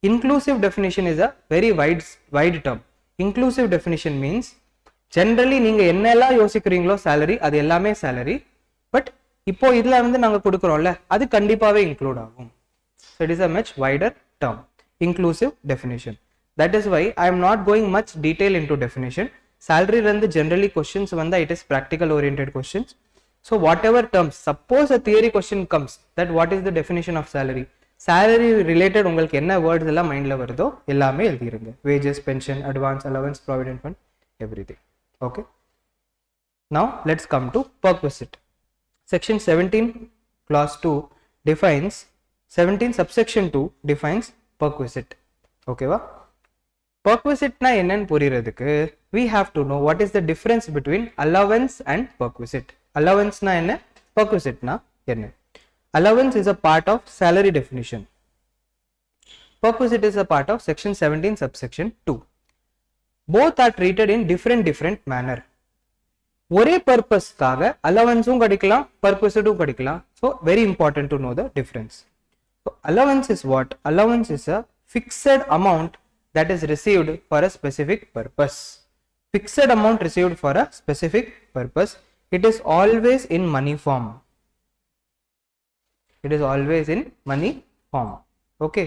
Inclusive definition is a very wide term. Inclusive definition means generally நீங்க என்னெல்லாம் யோசிக்கிறீங்களோ salary அது எல்லாமே salary, but இப்போ இதுல வந்து நாங்க கொடுக்கறோம்ல அது கண்டிப்பாவே include ஆகும். So it is a much wider term, inclusive definition. That is why I am not going much detail into definition. Salary வந்து generally questions வந்தா it is practical oriented questions. So whatever terms, suppose a theory question comes that what is the definition of salary, salary related உங்களுக்கு என்ன words எல்லாம் மைண்ட்ல வருதோ எல்லாமே எழுதிருங்க. Wages, pension, advance, allowance, provident fund, everything. Okay, now let's come to perquisite. Section 17 clause 2 defines 17 subsection 2 defines perquisite. Okay va? perquisite na என்னன்னு புரியறதுக்கு we have to know what is the difference between allowance and perquisite. Allowance na என்ன, perquisite na என்ன. Allowance is a part of salary definition. Perquisite is a part of section 17 subsection 2. Both are treated in different manner. ஒரே பர்பஸ்க்காக அலவன்ஸும் கிடைக்கலாம், பர்க்விசிட்டும் கிடைக்கலாம். So very important to know the difference. So allowance is what? Allowance is a fixed amount that is received for a specific purpose. Fixed amount received for a specific purpose. It is always in money form. It is always in money form. Okay.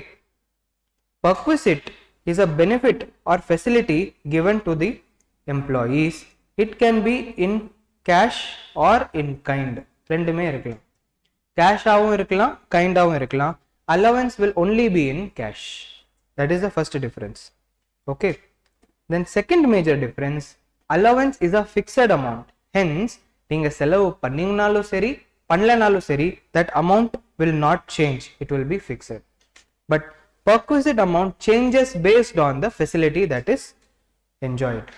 Perquisite is a benefit or facility given to the employees. It can be in cash or in kind. ரெண்டுமே இருக்கலாம். Cash ஆவும் இருக்கலாம், kind ஆவும் இருக்கலாம். Allowance will only be in cash. That is the first difference. Okay. Then second major difference, allowance is a fixed amount. Hence, நீங்க செலவு பண்ணீங்கனாலும் சரி, பண்ணலனாலும் சரி, that amount will not change. It will be fixed. But perquisite amount changes based on the facility that is enjoyed.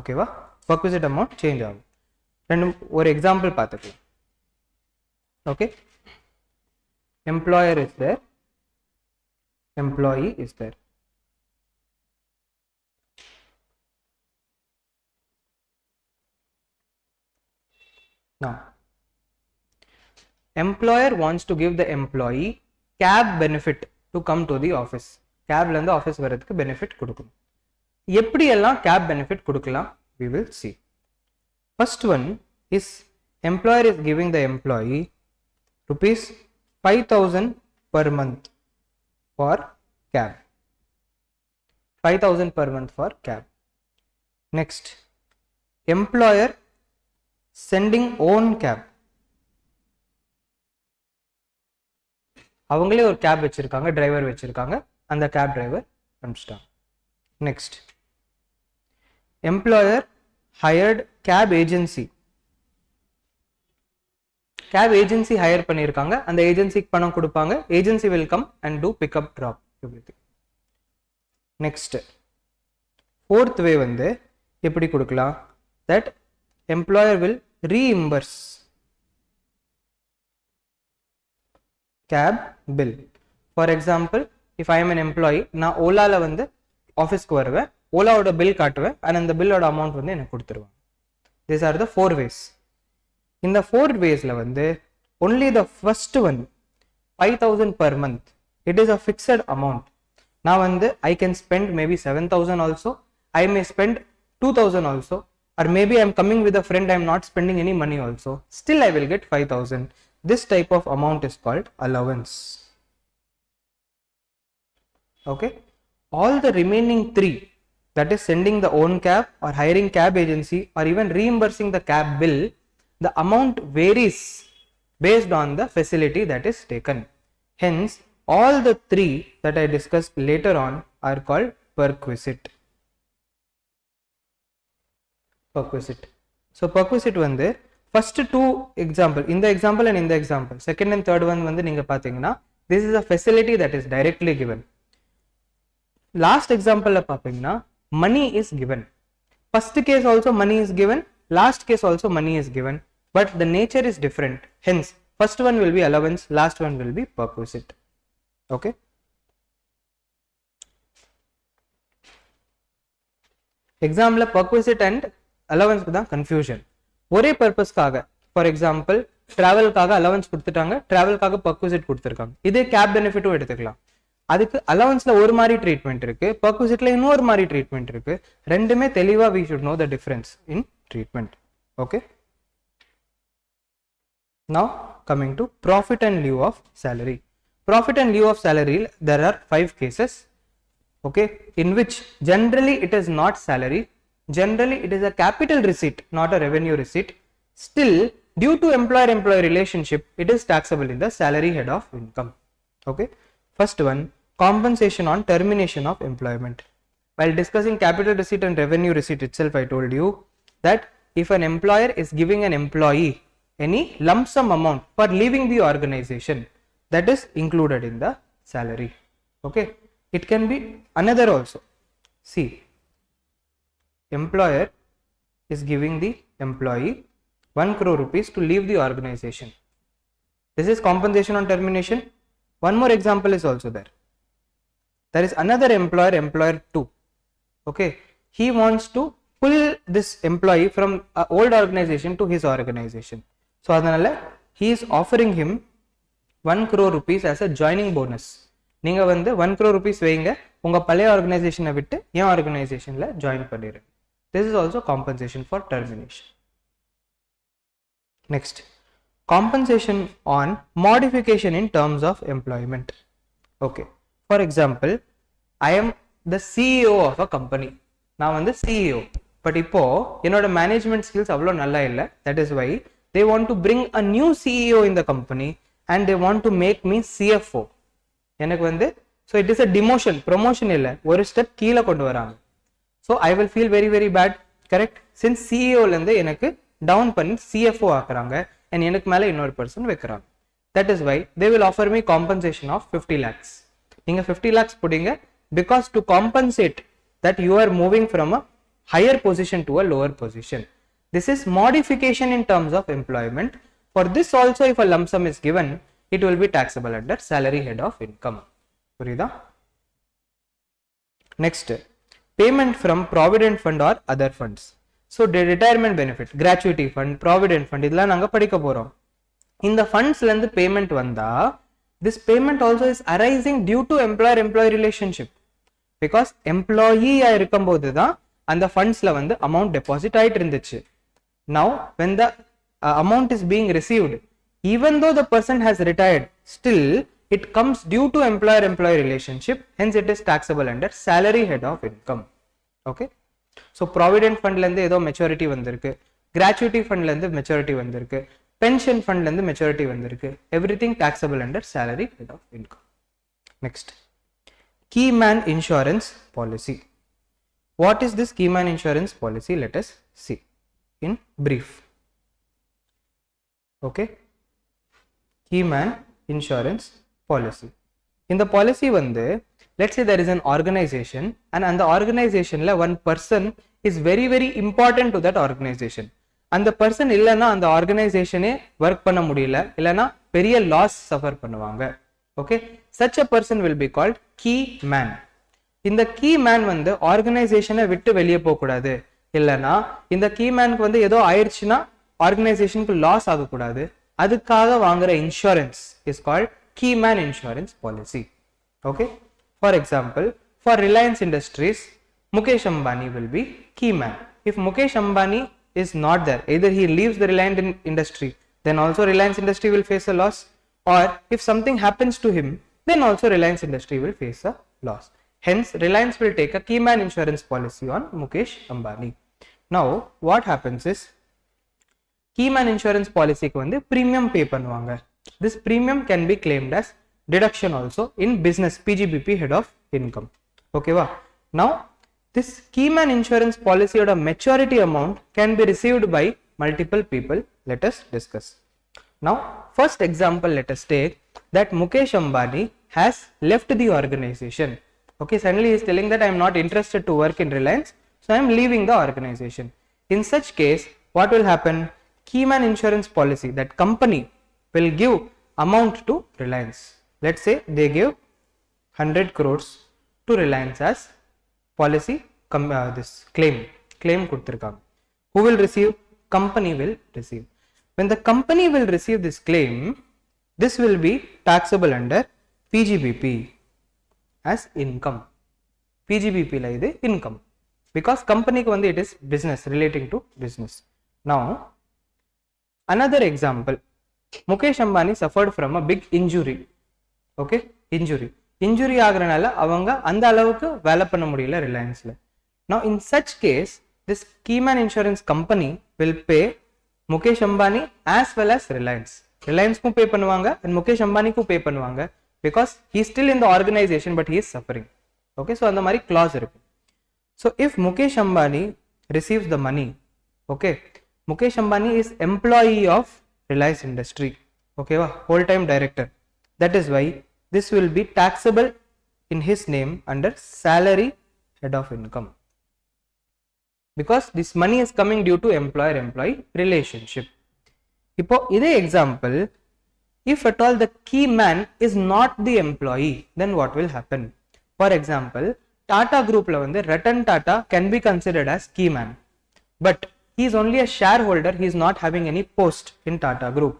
Okay va? Perquisite amount change ஆகும். ரெண்டு ஒரு example பார்த்துக்கலாம். Okay. Employer is there, employee is there. Now, employer wants to give the employee cab benefit to come to the office. Cabல இருந்து office வரதுக்கு benefit கொடுக்கணும். எப்படி எல்லாம் gap benefit கொடுக்கலாம்? We will see. First one is employer is giving the employee rupees 5,000 per month for cab. 5,000 per month for cab. Next, employer sending own cab. அவங்களே ஒரு gap வச்சிருக்காங்க, driver வச்சிருக்காங்க, அந்த கேப் டிரைவர் அனுப்பிச்சிட்டாங்க. Next, employer hired cab agency. Cab agency hire பண்ணிருக்காங்க, அந்த ஏஜென்சிக்கு பணம் கொடுப்பாங்க, agency will come and do pick up drop everything. Next, fourth way வந்து எப்படி கொடுக்கலாம்? That employer will reimburse cab bill. For example, if I am an employee, நான் ஓலால வந்து ஆஃபீஸ்க்கு வருவேன், ஓலாவோட பில் காட்டுவேன், and அந்த பில்லோட அமௌண்ட் வந்து எனக்கு கொடுத்துருவாங்க. These are the four ways. இந்த four waysல வந்து only the first one 5,000 per month, it is a fixed amount. நான் வந்து I can spend maybe 7,000 also, I may spend 2,000 also, or maybe I am coming with a friend, I am not spending any money also, still I will get 5,000. This type of amount is called allowance. Okay. All the remaining three, that is sending the own cab or hiring cab agency or even reimbursing the cab bill, the amount varies based on the facility that is taken. Hence, all the three that I discussed later on are called perquisite. Perquisite. So perquisite வந்து first two example, in the example and in the example, second and third one வந்து நீங்க பாத்தீங்கன்னா, this is a facility that is directly given. Last example la paapinga, money is given. First case also money is given, last case also money is given, but the nature is different. Hence, first one will be allowance, last one will be perquisite. Okay. Example la perquisite and allowance ku dhaan confusion. ஒரே பர்பஸ்க்காக, for example டிராவல்காக allowance கொடுத்துட்டாங்க, டிராவல்காக perquisite கொடுத்துருக்காங்க. இதே gap பெனிஃபிட்டும் எடுத்துக்கலாம். அதுக்கு அலவன்ஸ்ல ஒரு மாதிரி treatment இருக்கு, perquisiteல இன்னொரு மாதிரி ட்ரீட்மெண்ட் இருக்கு. ரெண்டுமே தெளிவா we should know the difference in treatment. Okay. Now coming to profit and lieu of salary. Profit and lieu of salary, there are 5 cases. Okay, in which generally it is not salary. Generally it is a capital receipt, not a revenue receipt. Still, due to employer-employee relationship, it is taxable in the salary head of income. Okay. First one, compensation on termination of employment. While discussing capital receipt and revenue receipt itself, I told you that if an employer is giving an employee any lump sum amount for leaving the organization, that is included in the salary. Okay. It can be another also. See, employer is giving the employee 1 crore rupees to leave the organization. This is compensation on termination. One more example is also there. There is another employer, employer 2. Okay, he wants to pull this employee from an old organization to his organization. So adanal he is offering him 1 crore rupees as a joining bonus. நீங்க வந்து 1 crore rupees வைங்க, உங்க பழைய ஆர்கனைசேஷனை விட்டு என் ஆர்கனைசேஷன்ல join பண்ணிடுங்க. This is also compensation for termination. Next, compensation on modification in terms of employment. Okay, for example, I am the CEO of a company. நான் வந்து CEO, but இப்போ என்னோட மேனேஜ்மெண்ட் ஸ்கில்ஸ் அவ்வளோ நல்லா இல்லை. That is why they want to bring a new CEO in the company and they want to make me CFO. எனக்கு வந்து so it is a demotion, promotion இல்லை, ஒரு ஸ்டெப் கீழே கொண்டு வராங்க. So I will feel very very bad, correct? Since CEO லேருந்து எனக்கு down பண்ணி CFO ஆக்குறாங்க and எனக்கு மேலே இன்னொரு பர்சன் வைக்கிறாங்க. That is why they will offer me compensation of 50 lakhs. நீங்க 50 lakhs புடிங்க, because to compensate that you are moving from a higher position to a lower position. This is modification in terms of employment. For this also, if a lump sum is given, it will be taxable under salary head of income. புரியுதா? Next, payment from provident fund or other funds. So the retirement benefit, gratuity fund, provident fund, இதெல்லாம் நாங்க படிக்க போறோம். இந்த fundsல இருந்து payment வந்தா, this payment also is arising due to employer-employee relationship. Because employee இருக்கும்போது தான் அந்த fundsல வந்து amount deposit ஆயிட்டு இருந்துச்சு. Now when the amount is being received, even though the person has retired, still it comes due to employer-employee relationship, hence it is taxable under salary head of income. Okay, so provident fund ல இருந்து ஏதோ maturity வந்திருக்கு, gratuity fund ல இருந்து maturity வந்திருக்கு, pension fund ல இருந்து maturity வந்திருக்கு, everything taxable under salary head of income. Next, key man insurance policy. What is this key man insurance policy? Let us see in brief. Okay, key man insurance policy. In the policy வந்து, let's say there is an organization and அந்த organizationல one person is very very important to that organization. அந்த person இல்லைன்னா அந்த organizationே work பண்ண முடியல, இல்லைன்னா பெரிய loss suffer பண்ணுவாங்க. Okay, such a person will be called key man. இந்த key man வந்து organizationை விட்டு வெளியே போக கூடாது, இல்லைன்னா இந்த key manக்கு வந்து ஏதோ ஆயிடுச்சுன்னா organizationக்கு loss ஆகக்கூடாது, அதுக்காக வாங்குற insurance is called key man insurance policy. Okay, for example, for Reliance Industries, Mukesh Ambani will be key man. If Mukesh Ambani is not there, either he leaves the Reliance industry, then also Reliance Industry will face a loss, or if something happens to him, then also Reliance Industry will face a loss. Hence, Reliance will take a key man insurance policy on Mukesh Ambani. Now, what happens is, key man insurance policy ku வந்து premium pay பண்ணுவாங்க. This premium can be claimed as deduction also in business PGBP head of income. Okay va? Now, this key man insurance policy oda maturity amount can be received by multiple people. Let us discuss. Now, first example, let us take that Mukesh Ambani has left the organization. Okay, suddenly he is telling that I am not interested to work in Reliance, so I am leaving the organization. In such case, what will happen? Key man insurance policy, that company will give amount to Reliance. Let's say they give 100 crores to Reliance as policy, this claim கொடுத்திருக்காங்க. Who will receive? Company will receive. When the company will receive this claim, this will be taxable under PGBP as income. PGBP la idu income, because company ku vandu it is business, relating to business. Now, another example, Mukesh Ambani suffered from a big injury. Okay, injury ஆகறனால அவங்க அந்த அளவுக்கு வேலை பண்ண முடியல ரிலையன்ஸ்ல. Now in such case, this key man insurance company will pay Mukesh Ambani as well as Reliance. Reliance க்கும் pay பண்ணுவாங்க and Mukesh Ambani க்கும் pay பண்ணுவாங்க, because he is still in the organization but he is suffering. Okay, so அந்த மாதிரி clause இருக்கு. So if Mukesh Ambani receives the money, okay, Mukesh Ambani is employee of Reliance Industry. Okay, whole time director. That is why this will be taxable in his name under salary head of income, because this money is coming due to employer-employee relationship. இப்போ இதே example, if at all the key man is not the employee, then what will happen? For example, Tata Group la வந்து Ratan Tata can be considered as key man, but he is only a shareholder, he is not having any post in Tata Group.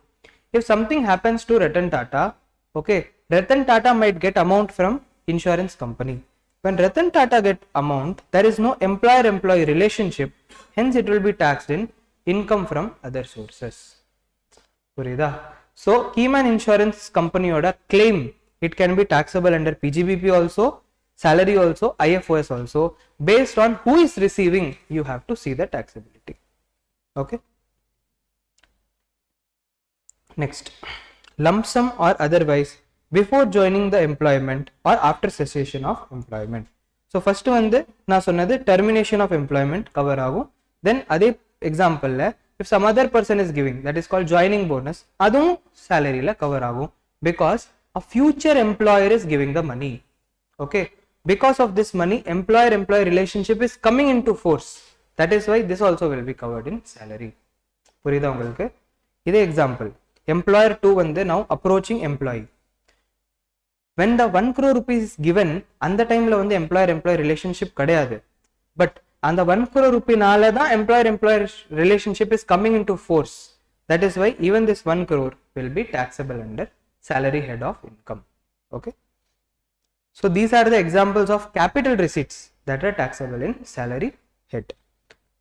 If something happens to Ratan Tata, okay, Ratan Tata might get amount from insurance company. When Ratan Tata get amount, there is no employer-employee relationship, hence it will be taxed in income from other sources. புரியுதா? So Keyman Insurance Company oda claim, it can be taxable under PGBP also, salary also, IFOS also. Based on who is receiving, you have to see the taxability. Okay. Next, lump sum or otherwise before joining the employment or after cessation of employment. So first வந்து நான் சொன்னது termination of employment cover ஆகும். Then அதே example ல if some other person is giving, that is called joining bonus, அதுவும் salary ல cover ஆகும், because a future employer is giving the money. Okay, because of this money employer-employee relationship is coming into force. That is why this also will be covered in salary. புரியுதா உங்களுக்கு? இதே example, employer 2 வந்து now approaching employee. When the 1 crore rupees is given, அந்த டைம்ல வந்து employer-employee relationship கிடையாது, but அந்த 1 crore rupee நால தான் employer-employee relationship is coming into force. That is why even this 1 crore will be taxable under salary head of income. Okay, so these are the examples of capital receipts that are taxable in salary head.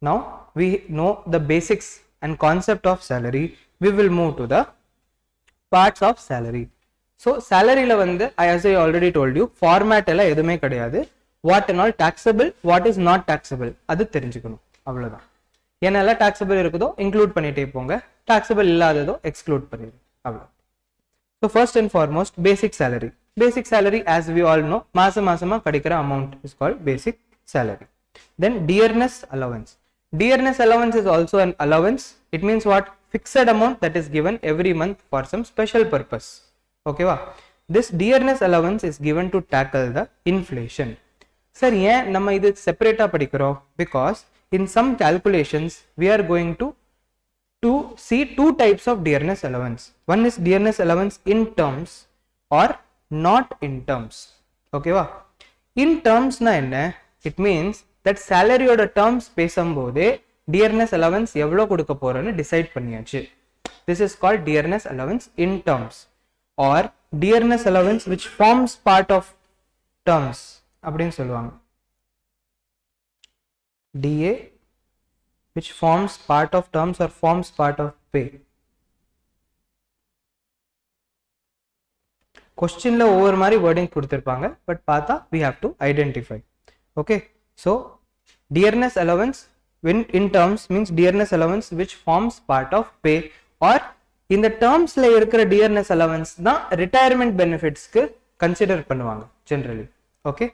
Now we know the basics and concept of salary. We will move to the parts of salary. So salary la வந்து, as I already told you, format எல்லாம் எதுவுமே கிடையாது. What and all taxable, what is not taxable, அது தெரிஞ்சுக்கணும், அவ்வளவுதான். என்னெல்லாம் taxable இருக்குதோ include பண்ணிட்டே போங்க, taxable இல்லாததோ exclude பண்ணிடுங்க, அவ்வளவு. So first and foremost, basic salary. Basic salary, as we all know, மாசமா கிடைக்கிற amount is called basic salary. Then dearness allowance. Dearness allowance is also an allowance. It means what? Fixed amount that is given every month for some special purpose. Okay va? This dearness allowance is given to tackle the inflation. Sir, ஏன் நம்ம இது செப்பரேட்டா படிக்கிறோம்? Because in some calculations we are going to see two types of dearness allowance. One is dearness allowance in terms or not in terms. Okay va? In terms na என்ன? It means that salary oda terms பேசும்போதே dearness allowance எவ்வளோ கொடுக்க போறோன்னு decide பண்ணியாச்சு. This is called dearness allowance in terms or dearness allowance which forms part of terms அப்படின்னு சொல்லுவாங்க. DA which forms part of terms or forms part of pay. Questionல ஒவ்வொரு மாதிரி wording கொடுத்திருப்பாங்க, but பார்த்தா we have to identify. Okay, so dearness allowance when in terms means dearness allowance which forms part of pay, or in the terms la இருக்கிற dearness allowance தான் retirement benefits க்கு consider பண்ணுவாங்க generally. Okay,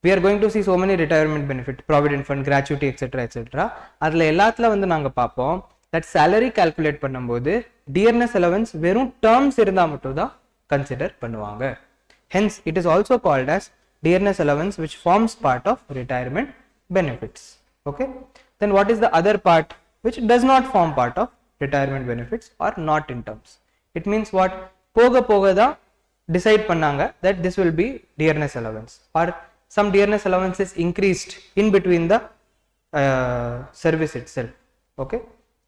we are going to see so many retirement benefit, provident fund, gratuity, etc. அதுல எல்லாத்துல வந்து நாங்க பார்ப்போம் that salary calculate பண்ணும்போது dearness allowance வெறும் terms இருந்தா மட்டும் தான் consider பண்ணுவாங்க. Hence it is also called as dearness allowance which forms part of retirement benefits. Okay, then what is the other part which does not form part of retirement benefits or not in terms? It means what? போக தான் decide பண்ணாங்க that this will be dearness allowance, or some dearness allowance is increased in between the service itself. Okay,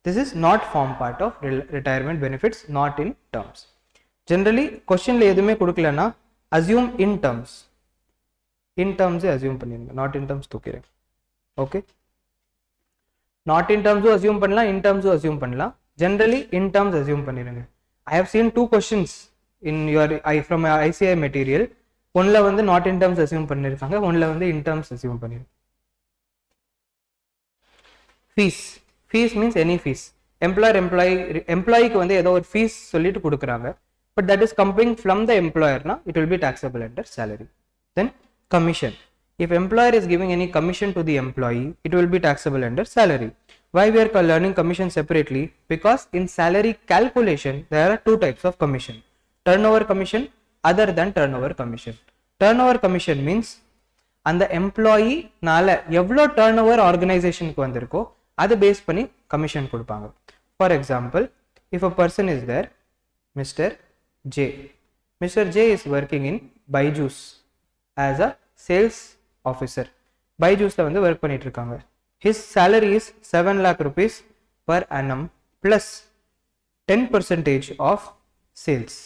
this is not form part of retirement benefits, not in terms. Generally question la எதுமே கொடுக்கலனா assume in terms. In terms assume பண்ணிருங்க, not in terms தூக்கிறேன். Okay, not in terms assume பண்ணலாம், in terms assume பண்ணலாம். Generally in terms assume பண்ணிருங்க. I have seen two questions in your from ICI material. ஒன்ல வந்து not in terms assume பண்ணிருக்காங்க, ஒன்ல வந்து in terms assume பண்ணிருக்காங்க. Fees means any fees. Employee-க்கு வந்து ஏதோ ஒரு fees சொல்லிட்டு கொடுக்குறாங்க, but that is coming from the employer na, it will be taxable under salary. Then commission. If employer is giving any commission to the employee, it will be taxable under salary. Why we are learning commission separately? Because in salary calculation there are two types of commission: turnover commission, other than turnover commission. Turnover commission means அந்த employee நால எவ்வளோ turn over ஆர்கனைசேஷனுக்கு வந்திருக்கோ அதை base பண்ணி commission கொடுப்பாங்க. For example, if a person is there, mister J. Mister J is working in Byju's as a sales officer. பைஜூஸில் வந்து work பண்ணிட்டு இருக்காங்க. His salary is 7 lakh rupees per annum plus 10% of sales.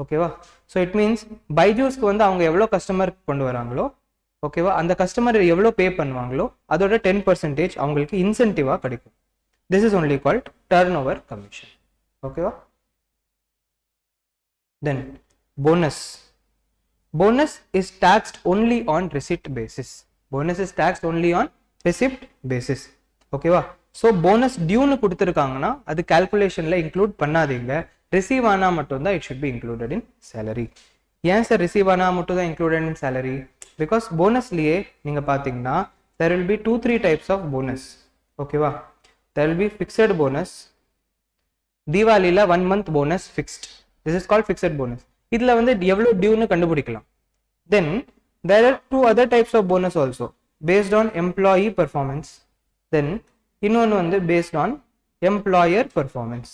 ஓகேவா? So it means பைஜூஸ்க்கு வந்து அவங்க எவ்வளோ customer கொண்டு வராங்களோ, ஓகேவா, அந்த கஸ்டமர் எவ்வளோ பே பண்ணுவாங்களோ அதோட 10% அவங்களுக்கு இன்சென்டிவாக கிடைக்கும். This is only called turn over commission. ஓகேவா? தென் bonus. Bonus is taxed only on receipt basis. Bonus is taxed only on receipt basis. ஓகேவா? ஸோ போனஸ் டியூன்னு கொடுத்துருக்காங்கன்னா அது கால்குலேஷனில் இன்க்ளூட் பண்ணாதீங்க. ரிசீவ் ஆனால் மட்டும்தான் it should be included in salary. ஏன் sir receive ஆனால் மட்டும் தான் இன்க்ளூடட் இன் சேலரி? பிகாஸ் போனஸ்லேயே நீங்கள் பார்த்தீங்கன்னா there will be 2-3 types of bonus. ஓகேவா? there will be fixed bonus. தீபாவளியில் 1 month bonus fixed. This is called fixed bonus. இதில் வந்து எவ்வளோ டியூன்னு கண்டுபிடிக்கலாம். தென் there are 2 other types of bonus also based on employee performance. தென் இன்னொன்று வந்து based on employer performance.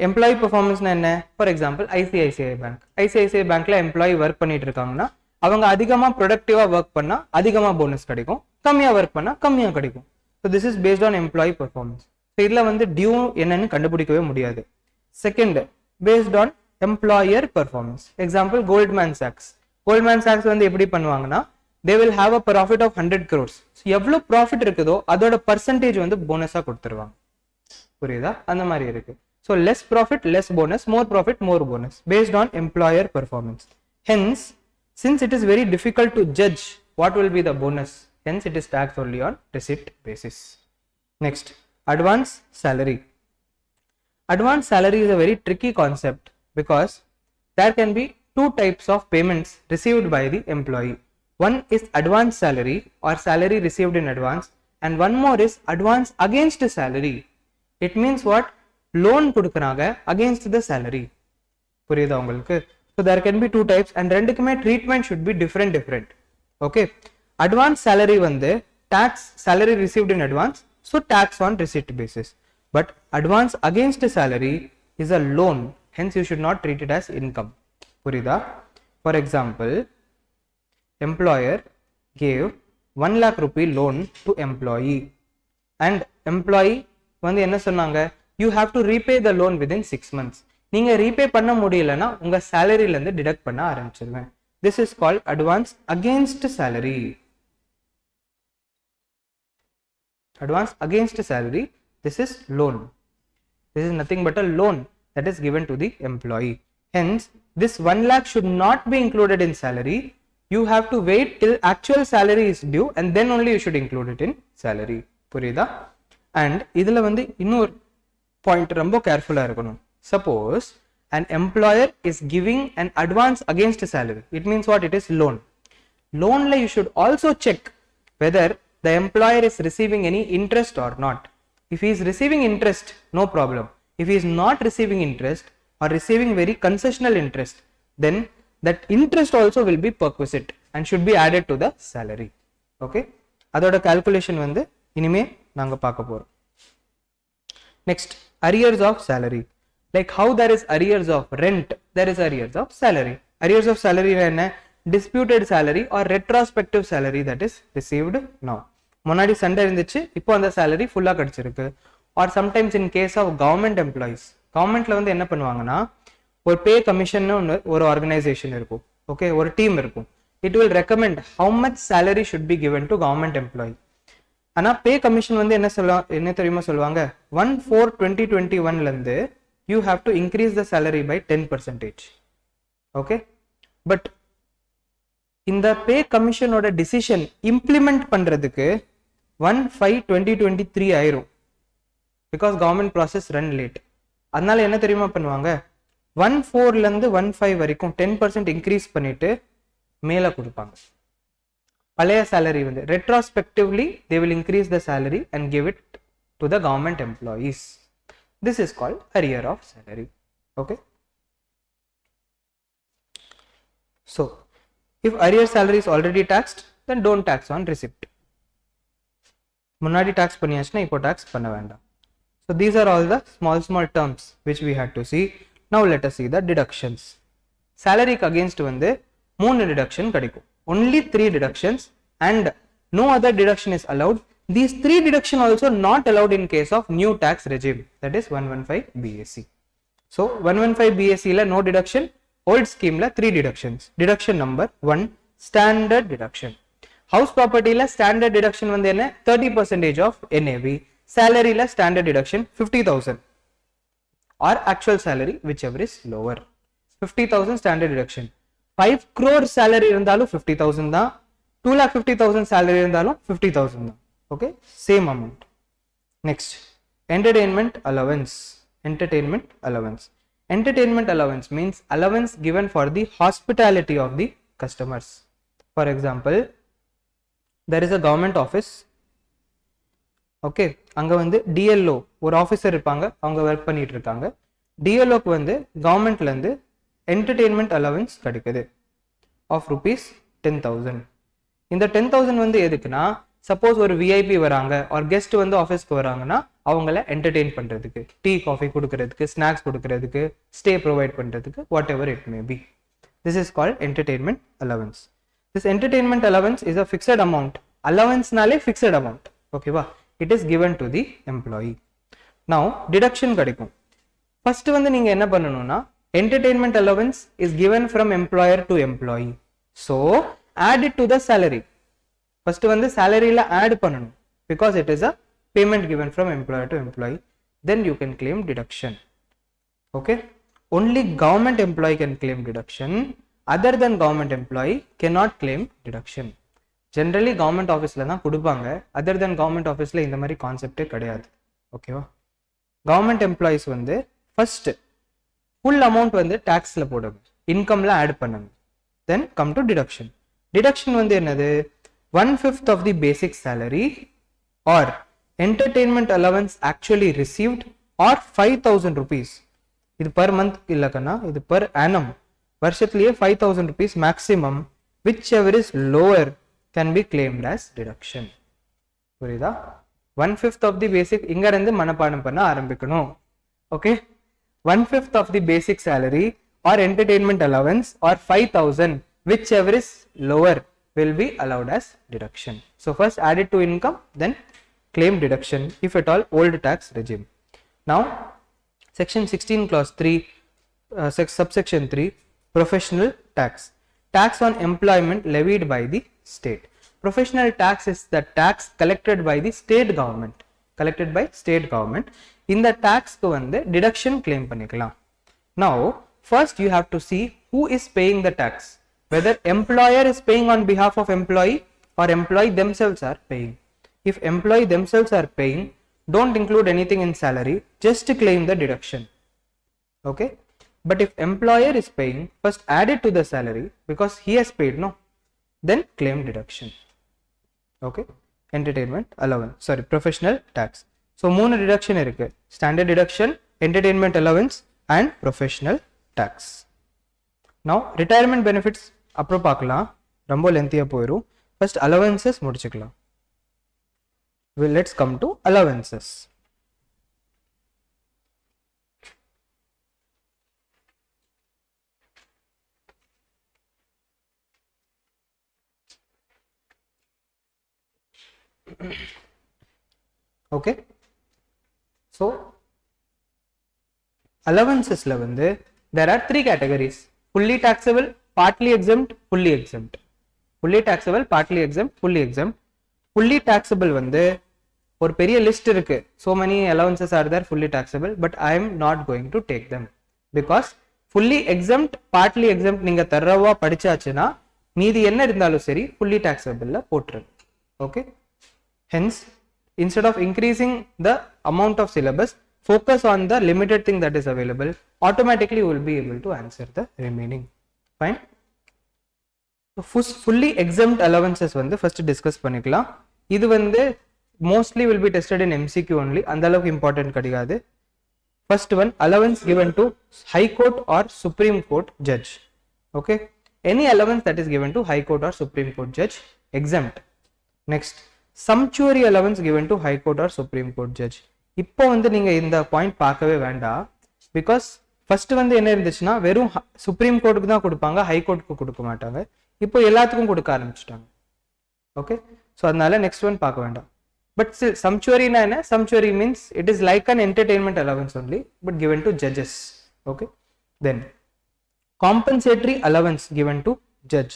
Employee பெர்ஃபார்மன்ஸ்னா என்ன? For example ICICI bank. ICICI பேங்க்ல employee work பண்ணிட்டு இருக்காங்கன்னா அவங்க அதிகமாக ப்ரொடக்டிவாக ஒர்க் பண்ணால் அதிகமாக போனஸ் கிடைக்கும், கம்மியாக ஒர்க் பண்ணால் கம்மியாக கிடைக்கும். So this is based on employee performance. So இதில் வந்து டியூ என்னன்னு கண்டுபிடிக்கவே முடியாது. Second, based on employer performance. Example Goldman socks. Goldman socks வந்து எப்படி பண்ணுவாங்கன்னா they will have a profit of 100 crores. So எவ்வளோ ப்ராஃபிட் இருக்குதோ அதோட பர்சன்டேஜ் வந்து போனஸாக கொடுத்துருவாங்க. புரியுதா? அந்த மாதிரி இருக்கு. So less profit less bonus, more profit more bonus based on employer performance. Hence since it is very difficult to judge what will be the bonus, hence it is taxed only on receipt basis. Next, advance salary. Advance salary is a very tricky concept because there can be 2 types of payments received by the employee. One is advance salary or salary received in advance, and one more is advance against salary. It means what? Loan கொடுக்கறாங்க against the salary. புரியுதா உங்களுக்கு? So there can be 2 types and ரெண்டுக்குமே treatment should be different. Okay, advance salary வந்து tax salary received in advance, so tax on receipt basis. But advance against salary is a loan, hence you should not treat it as income. புரியுதா? For example, employer gave 1 lakh rupee loan to employee and employee வந்து என்ன சொன்னாங்க? You have to repay the loan within 6 months. நீங்க repay பண்ண முடியலன்னா உங்க சேலரியில இருந்து டிடக்ட் பண்ண ஆரம்பிச்சிருவேன். This is called advance against salary. Advance against salary, this is loan. This is nothing but a loan that is given to the employee. Hence, this 1 lakh should not be included in salary. You have to wait till actual salary is due and then only you should include it in salary. புரியுதா? And இதுல வந்து இன்னொரு point ரொம்ப கேர்ஃபுல்லா இருக்கணும். Suppose an employer is giving an advance against salary. It means what? It is loan. Loan la you should also check whether the employer is receiving any interest or not. If he is receiving interest, no problem. If he is not receiving interest or receiving very concessional interest, then that interest also will be perquisite and should be added to the salary. Okay, அதோட calculation வந்து இனிமே நாங்க பார்க்க போறோம். Next, arrears of salary. Like how there is arrears of rent, there is arrears of salary. Arrears of salary என்ன? Disputed salary or retrospective salary that is received now. முன்னாடி சண்டை இருந்துச்சு, இப்போ அந்த salary ஃபுல்லா கிடைச்சிருக்கு. Or sometimes in case of government employees, கவர்மெண்ட்ல வந்து என்ன பண்ணுவாங்கன்னா ஒரு பே கமிஷன் ஒரு ஆர்கனைசேஷன் இருக்கும். ஓகே, ஒரு டீம் இருக்கும். It will recommend how much salary should be given to government employee. ஆனா பே கமிஷன் வந்து என்ன தெரியுமா சொல்லுவாங்க? 1/4/2021 ல இருந்து you have to increase the salary by 10%. Okay, but இந்த பே கமிஷனோட டிசிஷன் இம்ப்ளிமெண்ட் பண்றதுக்கு 1/5/2023 ஆயிரும். Because government process run late. அதனால என்ன தெரியுமா பண்ணுவாங்க? 1/4 ல இருந்து 1/5 வரைக்கும் 10% இன்க்ரீஸ் பண்ணிட்டு மேல கொடுப்பாங்க. பழைய salary வந்து retrospectively they will increase the salary and give it to the government employees. This is called arrear of salary. Okay, So if arrear salary is already taxed, then don't tax on receipt. முன்னாடி tax பண்ணியாச்சுனா இப்போ tax பண்ண வேண்டாம். So these are all the small terms which we had to see. Now let us see the deductions. Salary க்கு against வந்து 3 deduction கிடைக்கும். Only 3 deductions and no other deduction is allowed. These 3 deduction also not allowed in case of new tax regime, that is 115 BAC. So 115 BAC la no deduction, old scheme la 3 deductions. Deduction number 1, standard deduction. House property la standard deduction வந்து என்ன 30% of NAV. Salary la standard deduction 50,000 or actual salary whichever is lower. 50,000 standard deduction. 5 crore salary இருந்தாலும் 50,000 தான், 2,50,000 salary இருந்தாலும் 50,000 தான். Okay, same amount. Next, entertainment allowance. Entertainment allowance means allowance given for the hospitality of the customers. For example, there is a government office. Okay, அங்க வந்து DLO ஒரு officer இருப்பாங்க, அவங்க work பண்ணிட்டு இருக்காங்க. DLO க்கு வந்து கவர்மெண்ட்ல இருந்து entertainment allowance கிடைக்குது of rupees 10,000. இந்த 10,000 வந்து எதுக்குன்னா, சப்போஸ் ஒரு விஐபி வராங்க ஆர் கெஸ்ட் வந்து ஆஃபீஸ்க்கு வராங்கன்னா அவங்கள என்டர்டெயின் பண்றதுக்கு, டீ காஃபி கொடுக்கறதுக்கு, ஸ்நாக்ஸ் கொடுக்கறதுக்கு, ஸ்டே ப்ரொவைட் பண்றதுக்கு, whatever it may be. This is called entertainment allowance. This entertainment allowance is a fixed amount. அலவன்ஸ்னாலே ஃபிக்ஸட் அமௌண்ட். ஓகேவா? It is given to the employee. Now deduction கிடைக்கும். First வந்து நீங்க என்ன பண்ணணும்னா, entertainment allowance is given from employer to employee. So add it to the salary. First வந்து salaryல add பண்ணணும், because it is a payment given from employer to employee. Then you can claim deduction. Okay, only government employee can claim deduction. Other than government employee cannot claim deduction. Generally government officeல தான் கொடுப்பாங்க. Other than government officeல இந்த மாதிரி கான்செப்டே கிடையாது. ஓகேவா? government employees வந்து first full amount வந்து taxல போடுங்க, இன்கம்ல ஆட் பண்ணுங்க. Then come to deduction. Deduction வந்து என்னது? 1/5 of the basic salary or entertainment allowance actually received or 5,000 rupees. இது per month இல்லக்கனா, இது per annum. வருஷத்துலயே 5,000 rupees maximum, whichever is lower can be claimed as deduction. புரியுதா? 1/5 of the basic, இங்க இருந்து மனப்பாடம் பண்ண ஆரம்பிக்கணும். Okay, 1/5 of the basic salary or entertainment allowance or 5,000, whichever is lower will be allowed as deduction. So first add it to income, then claim deduction if at all old tax regime. Now section 16 clause 3 subsection 3, professional tax. Tax on employment levied by the state. Professional tax is the tax collected by the state government. In the tax ku வந்து deduction claim பண்ணிக்கலாம். Now first you have to see who is paying the tax, whether employer is paying on behalf of employee or employee themselves are paying. If employee themselves are paying, don't include anything in salary, just claim the deduction. Okay, but if employer is paying, first add it to the salary because he has paid, no, then claim deduction. Okay, entertainment allowance, sorry, professional tax. So மூணு deduction இருக்கு, standard deduction, entertainment allowance and professional tax. Now retirement benefits அப்புறம் பார்க்கலாம், ரொம்ப லென்த்தியா போயிடும். First allowances முடிச்சுக்கலாம். Well, let's come to allowances. Okay, so allowances la வந்து there are 3 categories: fully taxable, partly exempt, fully exempt. Fully taxable, partly exempt, fully exempt. Fully taxable வந்து ஒரு பெரிய list இருக்கு. So many allowances are there fully taxable, but I am not going to take them because fully exempt, partly exempt நீங்க தரவா படிச்சாச்சுன்னா மீதி என்ன இருந்தாலும் சரி fully taxable ல போட்டுரு. Okay, hence instead of increasing the amount of syllabus, focus on the limited thing that is available. Automatically you will be able to answer the remaining. Fine. So fully exempt allowances வந்து first discuss பண்ணிக்கலாம். இது வந்து mostly will be tested in MCQ only, அந்த அளவுக்கு important கிடையாது. First one, allowance given to high court or supreme court judge. Okay, any allowance that is given to High Court or Supreme Court judge, exempt. Next, sumptuary allowance given to High Court or Supreme Court judge. இப்போ வந்து நீங்க இந்த point பார்க்கவே வேண்டாம், because first வந்து என்ன இருந்துச்சுன்னா வெறும் சுப்ரீம் கோர்ட்டுக்கு தான் கொடுப்பாங்க, ஹை கோர்ட்டுக்கு கொடுக்க மாட்டாங்க. இப்போ எல்லாத்துக்கும் கொடுக்க ஆரம்பிச்சிட்டாங்க. ஓகே, ஸோ அதனால நெக்ஸ்ட் ஒன் பார்க்க வேண்டாம். பட் ஸ்டில் சம்ச்சுவரினா என்ன? Sumptuary means it is like an entertainment allowance only, but given to judges. Okay, then compensatory allowance given to judge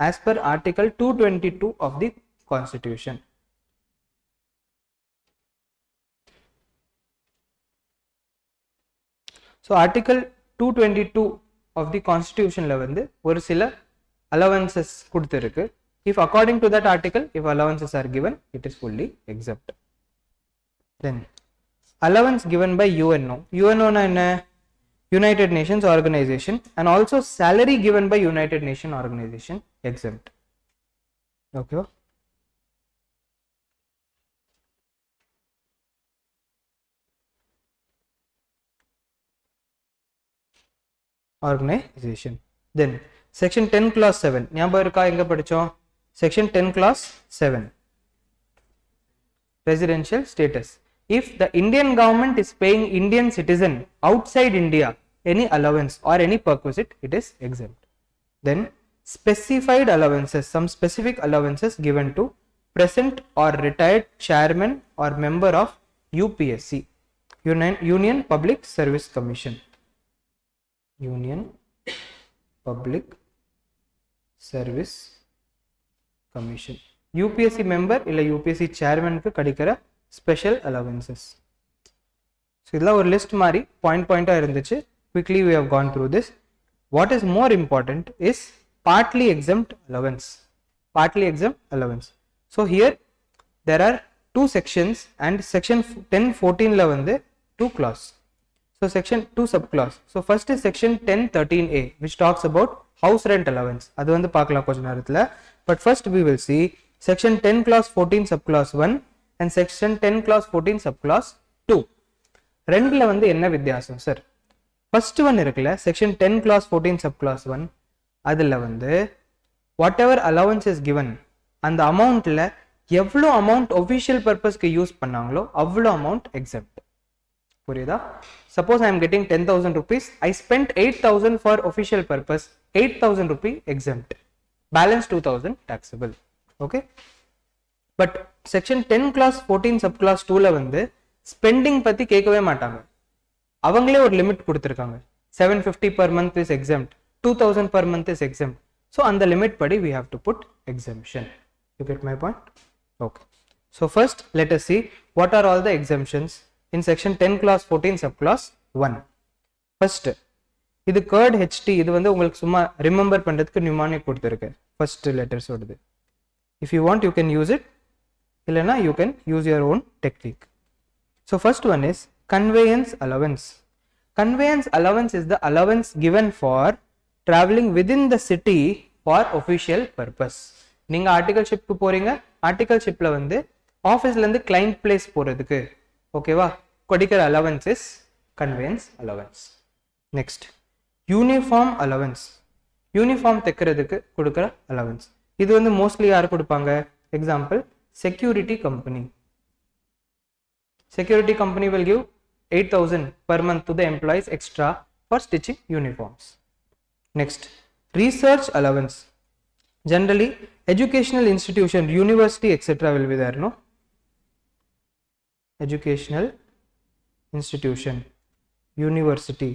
as per article 222 of the constitution. So article 222 of the constitution la வந்து ஒரு சில allowances கொடுத்திருக்கு. If according to that article, if allowances are given, it is fully exempt. Then allowance given by UNO. UNO na enna? United Nations Organization, and also salary given by United Nations Organization, exempt. Okay, organization. Then section 10 clause 7 ஞாபகம் இருக்கா? எங்க படிச்சோம்? section 10 clause 7 residential status. If the Indian government is paying Indian citizen outside India any allowance or any perquisite, it is exempt. Then specified allowances, some specific allowances given to present or retired chairman or member of UPSC, Union Public Service Commission. Union Public Service Commission. UPSC member illa UPSC chairman ku kadikara special allowances. So idla or list mari point ah irundichu. Quickly we have gone through this. What is more important is partly exempt allowance. Partly exempt allowance. So here there are two sections and section 1014 la vande two clause. So section 2 subclause. So first is section 1013A, which talks about house rent allowance. Adu vandu paakalam konja nerathila. But first we will see section 10 clause 14 subclause 1 and section 10 clause 14 subclause 2. ரெண்டுல வந்து என்ன வித்தியாசம் sir? First one இருக்குல்ல, section 10 clause 14 subclause 1, அதுல வந்து what ever allowance is given, அந்த அமௌண்ட்ல எவ்வளோ amount official பர்பஸ்க்கு யூஸ் பண்ணாங்களோ அவ்வளோ அமௌண்ட் எக்ஸெப்ட். புரியுதா? Suppose I am getting 10,000 rupees, I spent 8,000 for official purpose, 8,000 rupee exempt, balance 2,000 taxable. Okay, but section 10 clause 14 subclause 2 ல வந்து ஸ்பெண்டிங் பத்தி கேட்கவே மாட்டாங்க. அவங்களே ஒரு லிமிட் கொடுத்திருக்காங்க. 750 per month is exempt, 2,000 per month is exempt. So on the limit padi we have to put exemption. You get my point? Okay, so first let us see what are all the exemptions in section 10 clause 14 subclause 1. First, இது curd HT, இது வந்து உங்களுக்கு சும்மா remember பண்றதுக்கு நியூமானிக் கொடுத்திருக்கு. First letters ஓடுது. If you want you can use it, இல்லனா you can use your own technique. So first one is conveyance allowance. Conveyance allowance is the allowance given for traveling within the city for official purpose. நீங்க article ஷிப்க்கு போறீங்க, article ஷிப்ல வந்து ஆஃபீஸ்ல இருந்து client place போறதுக்கு ஓகேவா கொடுக்கிற allowance is conveyance allowance. Next, uniform allowance. Uniform தைக்கிறதுக்கு கொடுக்கிற allowance. இது வந்து மோஸ்ட்லி யார் கொடுப்பாங்க? Example, security company. Security company will give 8,000 per month to the employees extra for stitching uniforms. Next, research allowance. Generally, educational institution, university, etc. will be there, no? Educational institution, university.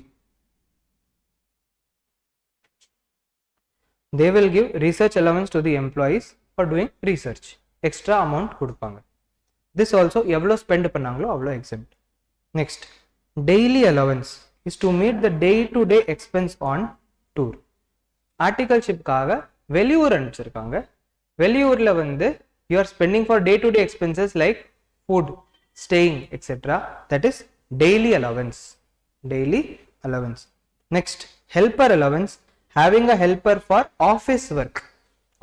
They will give research allowance to the employees for doing research. Extra amount கொடுப்பாங்க. This also எவ்வளோ spend பண்ணாங்களோ அவ்வளோ exempt. Next, daily allowance is to meet the day-to-day expense on tour. Article shipக்காக வெளியூர் அனுப்பிச்சிருக்காங்க. வெளியூர்ல வந்து you are spending for day-to-day expenses like food, staying, etc. That is daily allowance. Daily allowance. Next, helper allowance, having a helper for office work.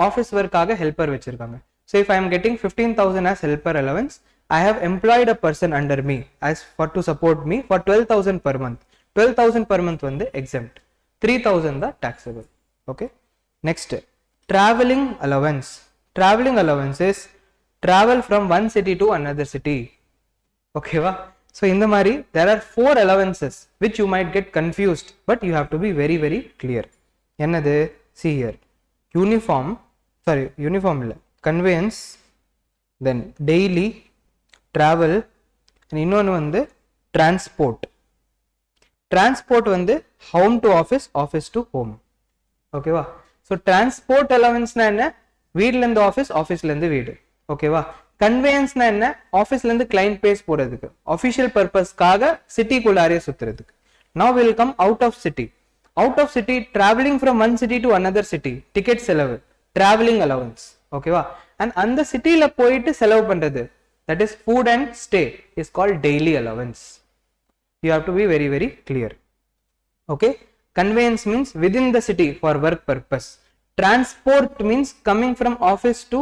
Office work ஆக helper வச்சிருக்காங்க. So if I am getting 15,000 as helper allowance, I have employed a person under me as for to support me for 12,000 per month. 12,000 per month வந்து exempt, 3,000 the taxable. Okay, Next, traveling allowance. Traveling allowance is travel from one city to another city. Okay va? So in the mari there are 4 allowances which you might get confused, but you have to be very very clear. Ennadu? See here, uniform illa, conveyance, then daily, travel, and இன்னொன்று வந்து transport. Transport வந்து home to office, office to home. Okay va? So transport allowance na enna? வீட்ல இருந்து office, ஆஃபீஸ்ல இருந்து வீடு. ஓகேவா? கன்வேயன்ஸ்னா என்ன? ஆஃபீஸ்ல இருந்து கிளைண்ட் பிளேஸ் போறதுக்கு, அஃபிஷியல் பர்பஸ்க்காக சிட்டிக்குள்ளாரே சுத்துறதுக்கு. Now we will come out of city. Out of city, traveling from one city to another city, ticket செலவு, traveling allowance. ஓகேவா? and அந்த சிட்டில போயிட்டு செலவு பண்றது, that is food and stay, is called daily allowance. You have to be very very clear. Okay? Conveyance means within the city for work purpose. Transport means coming from office to